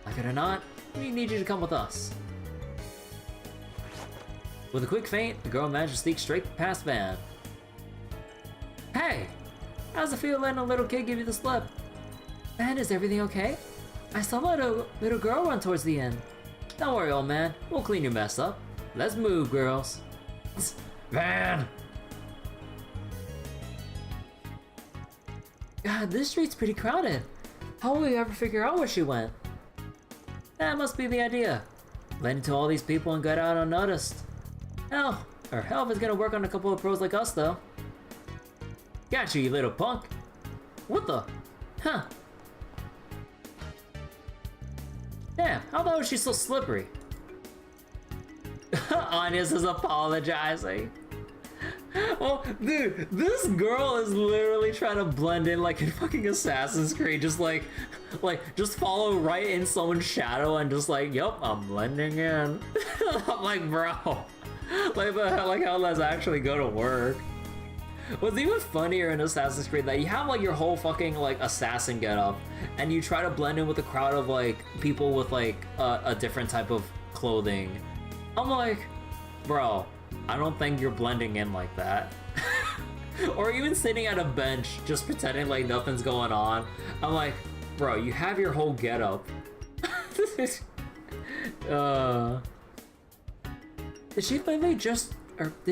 Like it or not, we need you to come with us. With a quick feint, the girl managed to sneak straight past Van. Hey! How's it feel letting a little kid give you the slip? Van, is everything okay? I saw a little girl run towards the end. Don't worry, old man. We'll clean your mess up. Let's move, girls. Van! God, this street's pretty crowded. How will we ever figure out where she went? That must be the idea. Blend into all these people and get out unnoticed. Hell if it's gonna work on a couple of pros like us, though. Gotcha, you little punk. What the? Huh. Damn, how the hell is she so slippery? Anya's is apologizing. Oh, dude, this girl is literally trying to blend in like in fucking Assassin's Creed, just just follow right in someone's shadow and just like, yup, I'm blending in. I'm like, bro, like how that's actually gonna work. What's even funnier in Assassin's Creed that you have like your whole fucking like assassin getup, and you try to blend in with a crowd of like people with like a different type of clothing. I'm like, bro, I don't think you're blending in like that. Or even sitting at a bench just pretending like nothing's going on. I'm like, bro, you have your whole getup. Did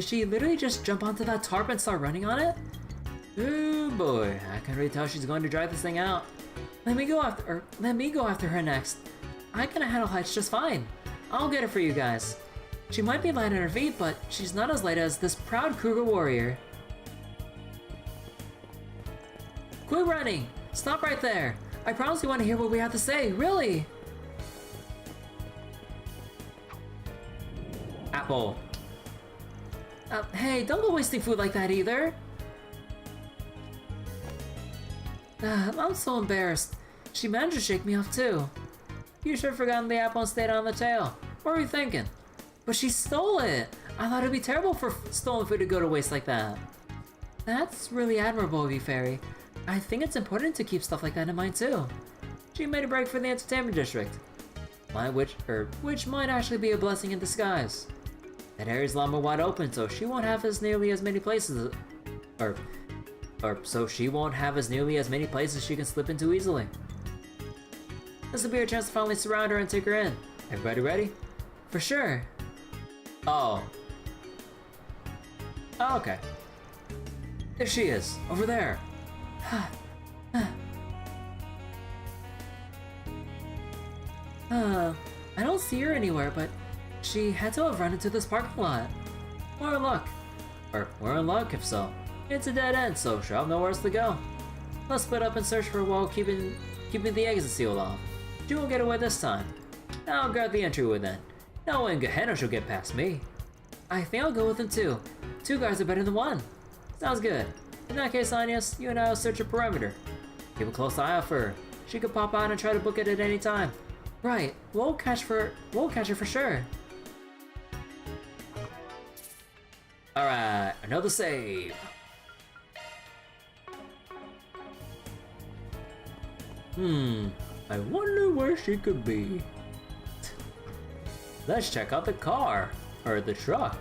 she literally just jump onto that tarp and start running on it? Oh boy, I can really tell she's going to drive this thing out. Let me go after her next. I can handle heights just fine. I'll get her for you guys. She might be light on her feet, but she's not as light as this proud Kruger warrior. Quit running! Stop right there! I promise you want to hear what we have to say, really! apple. Hey, don't go wasting food like that either. I'm so embarrassed. She managed to shake me off too. You should have forgotten the apple and stayed on the tail. What were you thinking? But she stole it. I thought it'd be terrible for stolen food to go to waste like that. That's really admirable of you, Fairy. I think it's important to keep stuff like that in mind too. She made a break for the entertainment district. Which might actually be a blessing in disguise. That area's a lot more wide open, so she won't have as nearly as many places, so she won't have as nearly as many places she can slip into easily. This will be her chance to finally surround her and take her in. Everybody ready? For sure. Oh. Oh, okay. There she is, over there. I don't see her anywhere, but she had to have run into this parking lot. We're in luck. Or, we're in luck if so. It's a dead end, so she'll have nowhere else to go. Let's split up and search for her while keeping the exit sealed off. She won't get away this time. I'll guard the entryway then. No way in Gehenna she'll get past me. I think I'll go with him too. 2 guards are better than 1. Sounds good. In that case, Agnes, you and I will search her perimeter. Keep a close eye out for her. She could pop out and try to book it at any time. Right, we'll catch her for sure. Alright, another save. I wonder where she could be. Let's check out the car, or the truck.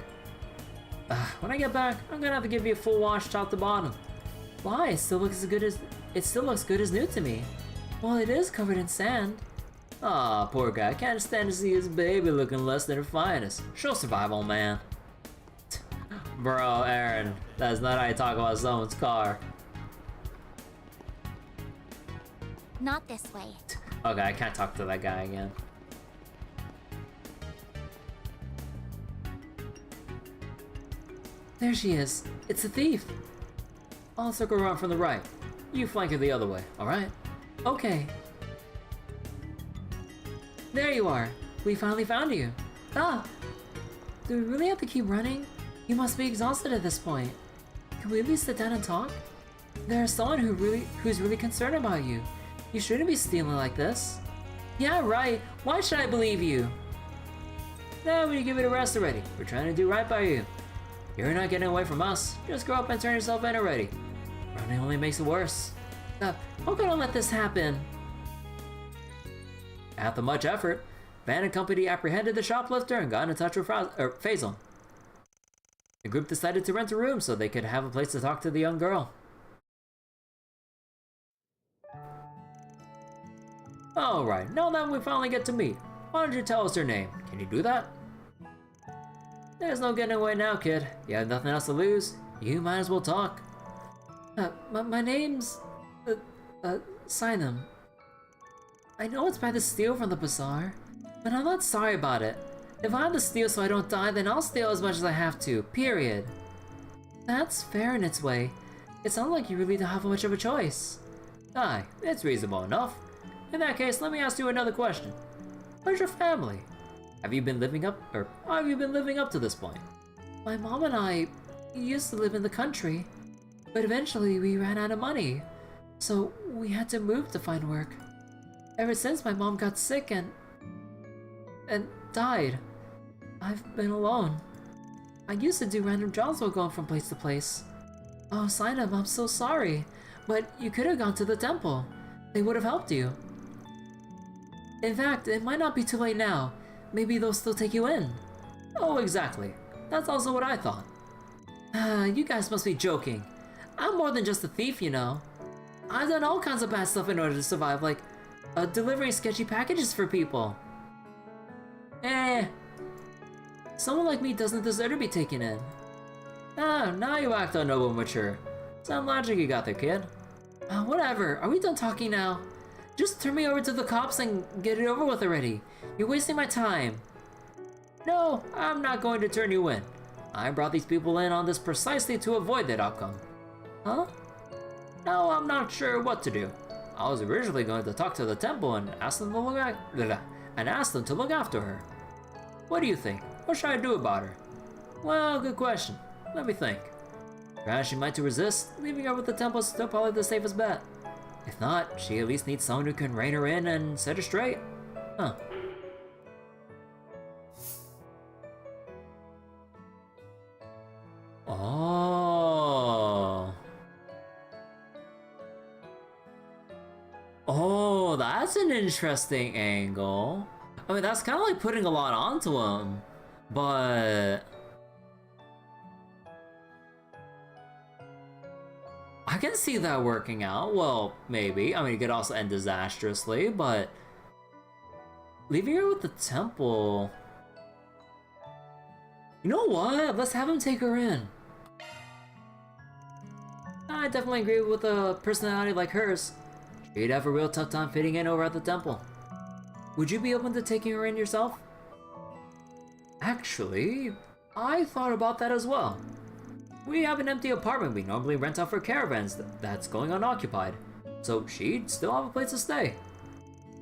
When I get back, I'm gonna have to give you a full wash top to bottom. Why? It still looks good as new to me. Well, it is covered in sand. Aw, poor guy. Can't stand to see his baby looking less than her finest. She'll survive, old man. Bro, Aaron, that's not how you talk about someone's car. Not this way. Okay, I can't talk to that guy again. There she is. It's a thief. I'll circle around from the right. You flank her the other way, alright? Okay. There you are. We finally found you. Ah! Do we really have to keep running? You must be exhausted at this point. Can we at least sit down and talk? There's someone who's really concerned about you. You shouldn't be stealing like this. Yeah, right. Why should I believe you? No, we give it a rest already. We're trying to do right by you. You're not getting away from us. Just grow up and turn yourself in already. Running only makes it worse. How can I let this happen? After much effort, Van and company apprehended the shoplifter and got in touch with Faisal. The group decided to rent a room so they could have a place to talk to the young girl. Alright, now that we finally get to meet, why don't you tell us her name? Can you do that? There's no getting away now, kid. You have nothing else to lose. You might as well talk. My name's... Seiden. I know it's bad to steal from the bazaar, but I'm not sorry about it. If I have to steal so I don't die, then I'll steal as much as I have to, period. That's fair in its way. It sounds like you really don't have much of a choice. Aye, it's reasonable enough. In that case, let me ask you another question. Where's your family? Have you been living up to this point? My mom and I used to live in the country, but eventually we ran out of money, so we had to move to find work. Ever since my mom got sick and died, I've been alone. I used to do random jobs while going from place to place. Oh, Seiden, I'm so sorry, but you could have gone to the temple. They would have helped you. In fact, it might not be too late now. Maybe they'll still take you in. Oh, exactly. That's also what I thought. You guys must be joking. I'm more than just a thief, you know. I've done all kinds of bad stuff in order to survive, like delivering sketchy packages for people. Someone like me doesn't deserve to be taken in. Now you act unnoble and mature. Some logic you got there, kid. Whatever, are we done talking now? Just turn me over to the cops and get it over with already. You're wasting my time. No, I'm not going to turn you in. I brought these people in on this precisely to avoid that outcome. Huh? Now I'm not sure what to do. I was originally going to talk to the temple and ask them to look after her. What do you think? What should I do about her? Well, good question. Let me think. Perhaps she might to resist. Leaving her with the temple is still probably the safest bet. If not, she at least needs someone who can rein her in and set her straight. Huh. Oh. Oh, that's an interesting angle. I mean, that's kind of like putting a lot onto him, but I can see that working out. Well, maybe. I mean, it could also end disastrously, but leaving her with the temple. You know what? Let's have him take her in. I definitely agree with a personality like hers. She'd have a real tough time fitting in over at the temple. Would you be open to taking her in yourself? Actually, I thought about that as well. We have an empty apartment we normally rent out for caravans that's going unoccupied, so she'd still have a place to stay.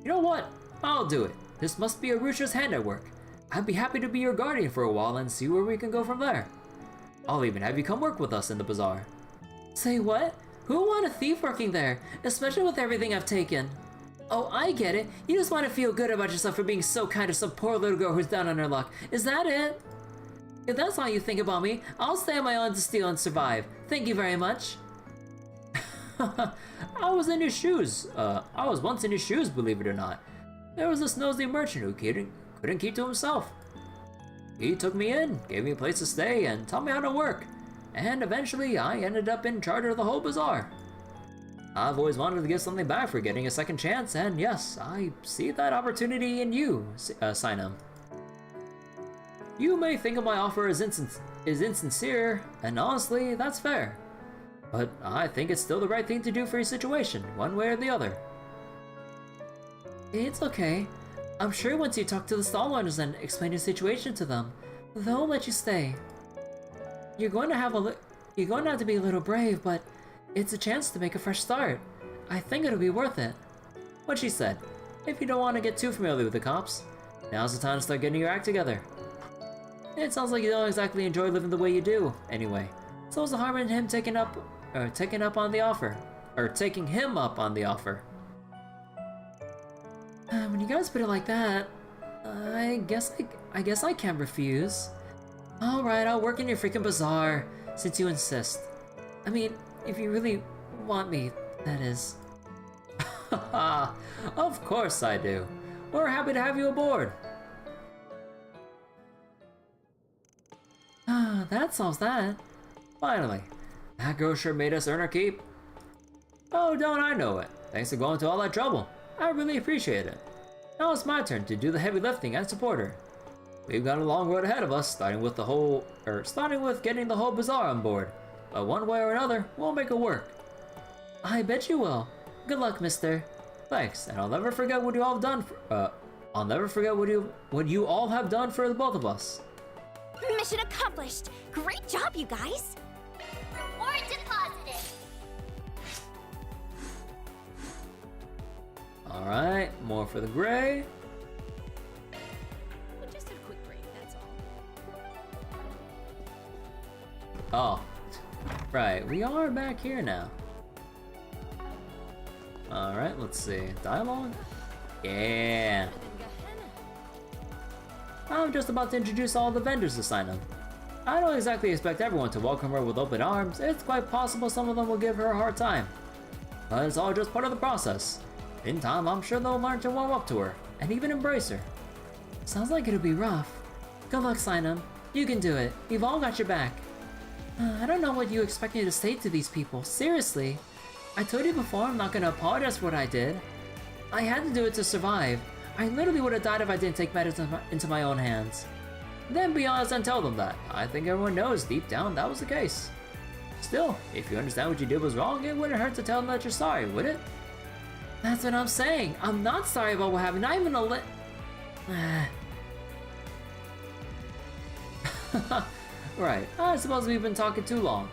You know what? I'll do it. This must be Arusha's hand at work. I'd be happy to be your guardian for a while and see where we can go from there. I'll even have you come work with us in the bazaar. Say what? Who would want a thief working there, especially with everything I've taken? Oh, I get it. You just want to feel good about yourself for being so kind to some poor little girl who's down on her luck. Is that it? If that's how you think about me, I'll stay on my own to steal and survive. Thank you very much. I was in your shoes. I was once in your shoes, believe it or not. There was this nosy merchant who couldn't keep to himself. He took me in, gave me a place to stay, and taught me how to work. And eventually, I ended up in charge of the whole bazaar. I've always wanted to give something back for getting a second chance, and yes, I see that opportunity in you, Saina. You may think of my offer as insincere, and honestly, that's fair. But I think it's still the right thing to do for your situation, one way or the other. It's okay. I'm sure once you talk to the stall owners and explain your situation to them, they'll let you stay. You're going to have to be a little brave, but it's a chance to make a fresh start. I think it'll be worth it. What she said. If you don't want to get too familiar with the cops, now's the time to start getting your act together. It sounds like you don't exactly enjoy living the way you do, anyway. So what's the harm in him taking him up on the offer? When you guys put it like that, I guess I can't refuse. Alright, I'll work in your freaking bazaar, since you insist. I mean, if you really want me, that is. Of course I do. We're happy to have you aboard. That solves that. Finally, that girl sure made us earn our keep. Oh, don't I know it. Thanks for going to all that trouble. I really appreciate it. Now it's my turn to do the heavy lifting and support her. We've got a long road ahead of us, starting with getting the whole bazaar on board. But one way or another, we'll make it work. I bet you will. Good luck, mister. Thanks, and I'll never forget what you all have done what you all have done for the both of us. Mission accomplished! Great job, you guys! Reward deposited! Alright, more for the gray. Just a quick break, that's all. Oh, right, we are back here now. Alright, let's see. Dialogue? Yeah. I'm just about to introduce all the vendors to sign up. I don't exactly expect everyone to welcome her with open arms. It's quite possible some of them will give her a hard time. But it's all just part of the process. In time, I'm sure they'll learn to warm up to her, and even embrace her. Sounds like it'll be rough. Good luck, Saina. You can do it. We've all got your back. I don't know what you expect me to say to these people. Seriously. I told you before I'm not gonna apologize for what I did. I had to do it to survive. I literally would have died if I didn't take matters into my own hands. Then be honest and tell them that. I think everyone knows deep down that was the case. Still, if you understand what you did was wrong, it wouldn't hurt to tell them that you're sorry, would it? That's what I'm saying. I'm not sorry about what happened, not even a lit. Right, I suppose we've been talking too long.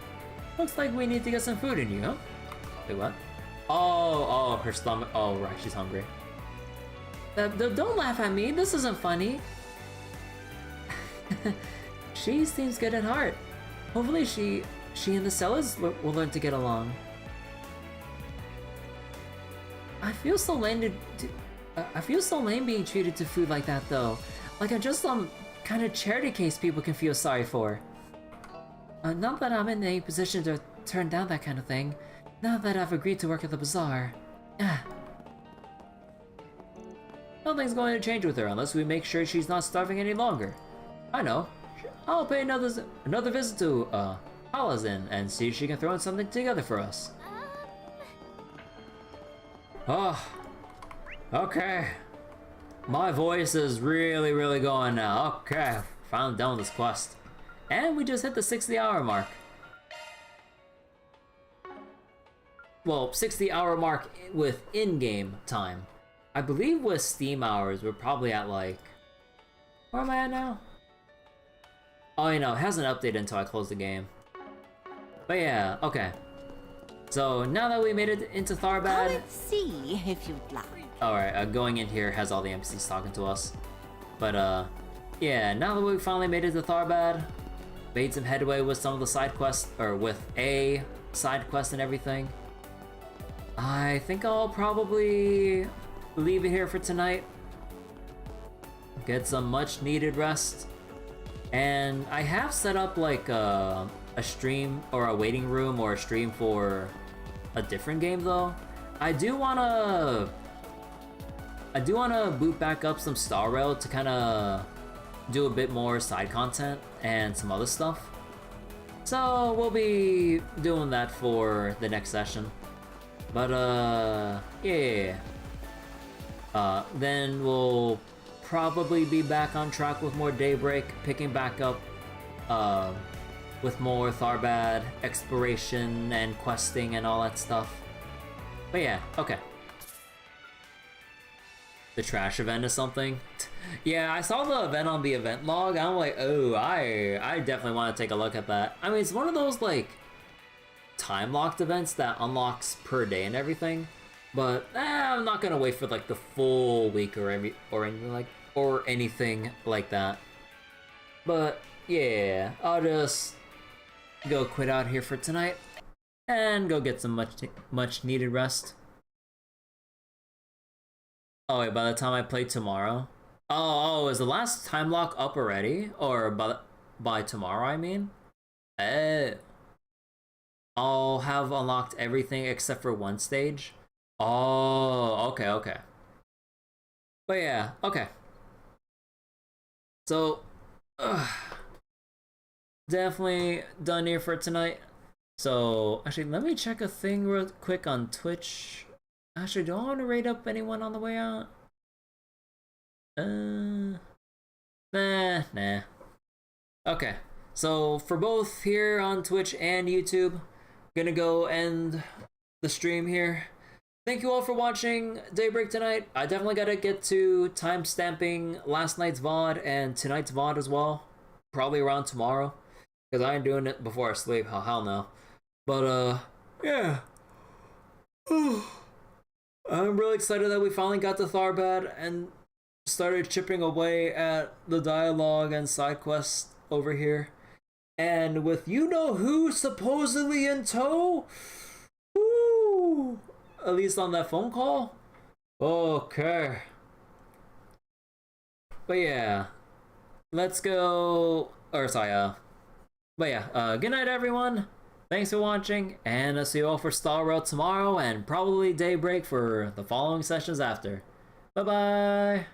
Looks like we need to get some food in you, huh? Wait, what? Oh, her stomach. Oh, right, she's hungry. Don't laugh at me, this isn't funny. She seems good at heart. Hopefully she and the sellers will learn to get along. I feel so lame I feel so lame being treated to food like that though. Like I'm just some kind of charity case people can feel sorry for. Not that I'm in a position to turn down that kind of thing. Now that I've agreed to work at the bazaar. Nothing's going to change with her unless we make sure she's not starving any longer. I know. I'll pay another visit to Hala's Inn and see if she can throw in something together for us. Oh, okay. My voice is really going now. Okay, finally done with this quest. And we just hit the 60-hour mark. Well, 60-hour mark with in-game time. I believe with Steam hours, we're probably at like... Where am I at now? Oh, you know, it hasn't updated until I close the game. But yeah, okay. So now that we made it into Tharbad... Come and see if you'd like. Alright, going in here has all the NPCs talking to us. But yeah, now that we finally made it to Tharbad, made some headway with some of the side quests, or with a side quest and everything. I think I'll probably leave it here for tonight. Get some much needed rest. And I have set up like a stream or a waiting room or a stream for a different game though. I do wanna boot back up some Star Rail to kind of do a bit more side content and some other stuff. So we'll be doing that for the next session. But yeah. Then we'll probably be back on track with more Daybreak, picking back up with more Tharbad exploration and questing and all that stuff. But yeah, okay. The trash event is something. Yeah, I saw the event on the event log. I'm like, oh, I definitely want to take a look at that. I mean, it's one of those like time-locked events that unlocks per day and everything. But I'm not gonna wait for like the full week or anything like that. But yeah, I'll just go quit out here for tonight and go get some much needed rest. Oh wait, by the time I play tomorrow. Oh, is the last time lock up already? Or by tomorrow, I mean? I'll have unlocked everything except for one stage. Oh, okay. But yeah, okay. So, definitely done here for tonight. So, actually, let me check a thing real quick on Twitch. Actually, do I want to rate up anyone on the way out? Nah. Okay, so for both here on Twitch and YouTube, gonna go end the stream here. Thank you all for watching Daybreak tonight. I definitely gotta get to time-stamping last night's VOD and tonight's VOD as well. Probably around tomorrow, because I ain't doing it before I sleep. Oh, hell no. But, yeah. I'm really excited that we finally got to Tharbad and started chipping away at the dialogue and side quests over here. And with you-know-who supposedly in tow? Woo! At least on that phone call? Okay. But yeah. Let's go... Or sorry, But yeah, good night everyone. Thanks for watching, and I'll see you all for Star Rail tomorrow, and probably Daybreak for the following sessions after. Bye-bye!